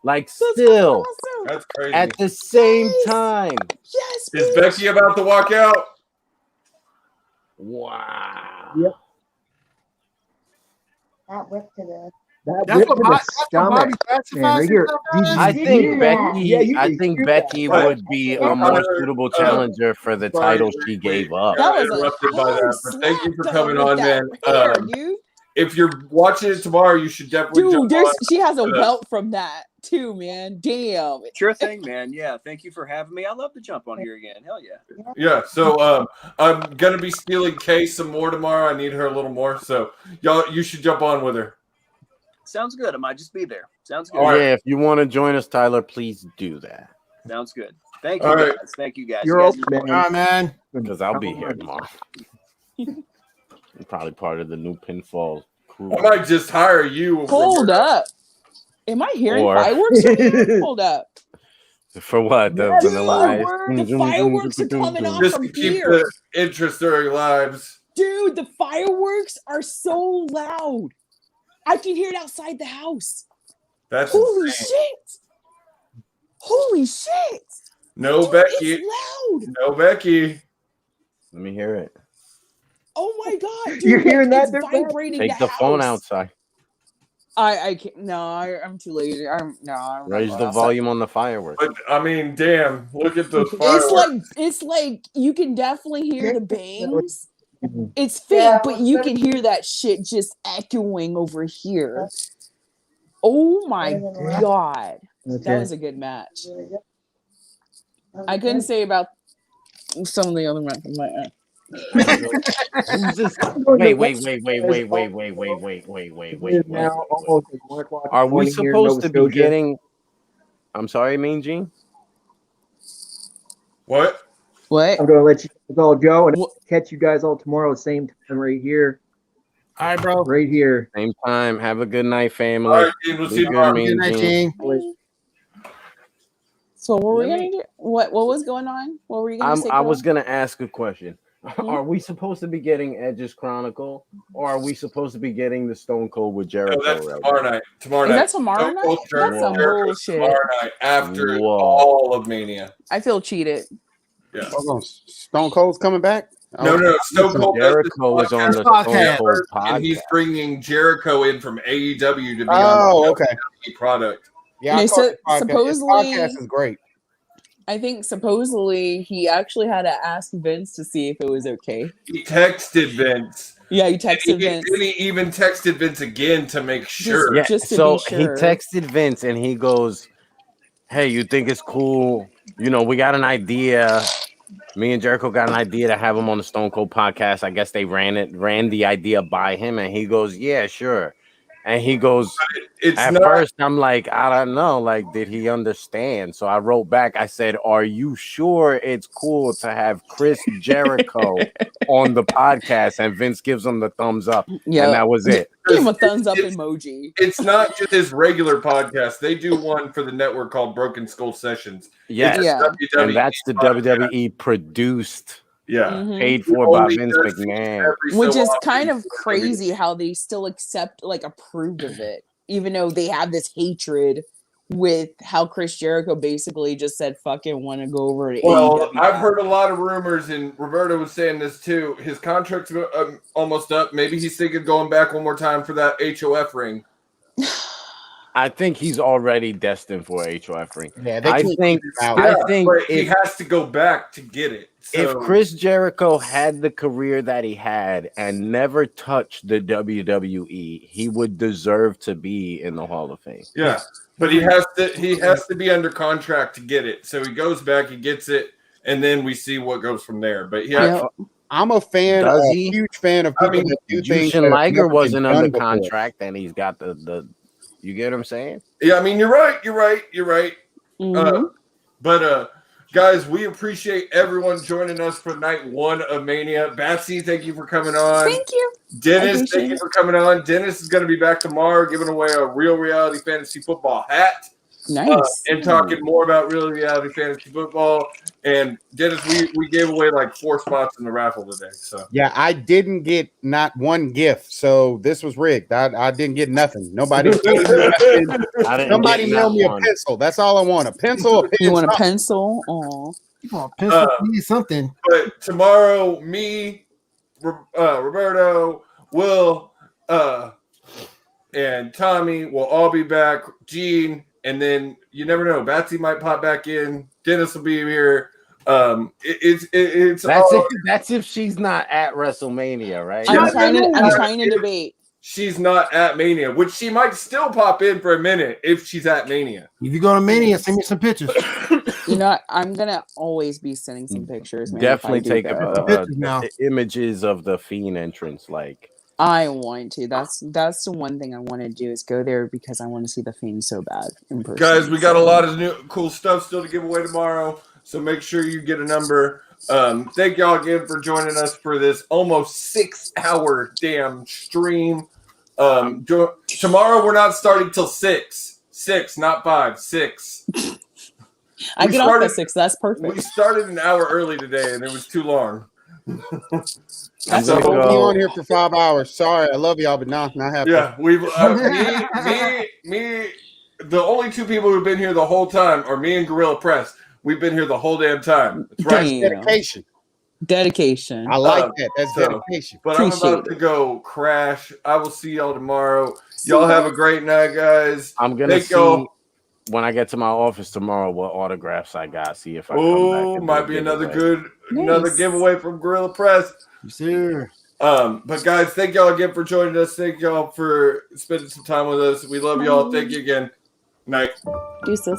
Like, still That's crazy. at the same time. Yes, Is Becky about to walk out? Wow. Yep. That whip to the. That whip to the stomach. Man, you're- I did you think hear Becky. that? Yeah, you I did think hear Becky that. would be a more suitable challenger for the title she gave up. Got interrupted by that, but thank you for coming on, man. Dude. If you're watching it tomorrow, you should definitely Dude, jump on. she has a belt from that too, man. Damn. Sure thing, man. Yeah, thank you for having me. I love to jump on here again. Hell yeah. Yeah, so I'm gonna be stealing Kay some more tomorrow. I need her a little more, so you should jump on with her. Sounds good. I might just be there. Sounds good. Yeah, if you want to join us, Tyler, please do that. Sounds good. Thank you, All guys. right. Thank you, guys. You're You guys open, are- man. All right, man. Because I'll be here tomorrow. I'm probably part of the new PinFall crew. I might just hire you. Hold up. Am I hearing Or- fireworks in here? Hold up. For what? The Yes, Vanilla Ice? the fireworks are coming off Just from to keep here. the interest in our lives. Dude, the fireworks are so loud. I can hear it outside the house. That's Holy insane. shit. Holy shit. No Dude, Becky. it's loud. No Becky. Let me hear it. Oh my god. Dude, You're hearing that? it's They're vibrating Take the phone house. outside. I can't. No, I'm too lazy. I'm not Raise going the outside. volume on the fireworks. But I mean, damn! Look at those fireworks. It's like you can definitely hear the bangs. It's fake, but you can hear that shit just echoing over here. Oh my god, that Okay. was a good match. I couldn't say about some of the other matches. Wait. Now almost like 1 o'clock. Are we here in supposed Nova to be Scotia. getting? I'm sorry, Mean Gene. What? What? I'm gonna let you guys all go and catch you guys all tomorrow at the same time right here. All right, bro. Right here. Same time. Have a good night, family. All right, Gene, we'll Be see you good, tomorrow. Mean Good night, Gene. Gene. So what were we gonna do? What was going on? What were you gonna say? I was Cole? gonna ask a question. Are we supposed to be getting Edge's Chronicle, or are we supposed to be getting the Stone Cold with Jericho? No, that's tomorrow night. Tomorrow Is night. that tomorrow Stone Cold night? That's some Jericho's bullshit. tomorrow night after Whoa. all of Mania. I feel cheated. Yeah. Hold on. Stone Cold's coming back? No. Stone Cold Jericho is on the Stone Cold and he's podcast. bringing Jericho in from AEW to be Oh, on the okay. WWE product. Yeah, They I caught said the podcast. His supposedly- podcast is great. I think supposedly he actually had to ask Vince to see if it was okay. He texted Vince. Yeah, he texted Vince. And he even texted Vince again to make sure. Yeah, Just to so be sure. he texted Vince and he goes, "Hey, you think it's cool? You know, we got an idea. Me and Jericho got an idea to have him on the Stone Cold podcast. I guess they ran the idea by him." And he goes, "Yeah, sure." And he goes, It's at not- first, I'm like, I don't know. Like, did he understand? So I wrote back. I said, "Are you sure it's cool to have Chris Jericho on the podcast?" And Vince gives him the thumbs up. Yeah. And that was it. Give him a thumbs up emoji. It's not just his regular podcast. They do one for the network called Broken Skull Sessions. Yes. It's a WWE And that's the WWE produced, Yeah. Mhm. paid for by Only Vince does McMahon. every Which so is often. kind of crazy how they still approve of it, even though they have this hatred with how Chris Jericho basically just said, fucking want to go over to Well, AEW. I've heard a lot of rumors, and Roberto was saying this too. His contract's almost up. Maybe he's thinking going back one more time for that HOF ring. I think he's already destined for a HOF ring. Yeah, they I can't think keep him out. Yeah, I think but he if, has to go back to get it. if So- Chris Jericho had the career that he had and never touched the WWE, he would deserve to be in the Hall of Fame. Yeah, but he has to be under contract to get it. So he goes back, he gets it, and then we see what goes from there. But yeah, I'm a fan, Does a he? huge fan of people that do things. Jushin that have Liger never been wasn't done under before. contract, and he's got the. You get what I'm saying? yeah. I mean, you're right. But guys, we appreciate everyone joining us for night one of Mania. Batsy, thank you for coming on. Thank you. Dennis, thank you for coming on. Dennis is going to be back tomorrow, giving away a Real Reality Fantasy Football hat. Nice. And talking more about Real Reality Fantasy Football. And Dennis, we gave away like 4 spots in the raffle today. So Yeah, I didn't get not one gift, so this was rigged. I didn't get nothing. Nobody. Somebody mailed me a pencil. That's all I want. A pencil. A You want a pencil. pencil? Oh, Pencil, need something. But tomorrow, me, Roberto, Will, and Tommy will all be back. Gene, and then you never know. Batsy might pop back in. Dennis will be here. It's That's all, it. That's if she's not at WrestleMania, right? I'm trying to debate. She's not at Mania, which she might still pop in for a minute if she's at Mania. If you go to Mania, send me some pictures. You know what? I'm gonna always be sending some pictures. Man, Definitely if I do take go. images of the Fiend entrance. Like I want to. That's the one thing I want to do is go there because I want to see the Fiend so bad in person. Guys, we got a lot of new cool stuff still to give away tomorrow, so make sure you get a number. Thank y'all again for joining us for this almost 6-hour damn stream. Tomorrow we're not starting till 6, not 5, 6. I get off at 6. That's perfect. We started an hour early today, and it was too long. I'm So- gonna be on here for 5 hours. Sorry, I love y'all, but not happening. Yeah, we've me. The only 2 people who've been here the whole time are me and Gorilla Press. We've been here the whole damn time. That's right. Damn. Dedication. I like that. That's dedication. But I'm about to go crash. I will see y'all tomorrow. Y'all have a great night, guys. I'm gonna Thank see y'all. when I get to my office tomorrow what autographs I got. See if I come back. Oh, and might do be a another giveaway. another giveaway from Gorilla Press. Sure. But guys, thank y'all again for joining us. Thank y'all for spending some time with us. We love y'all. Thank you again. Night. Deuces.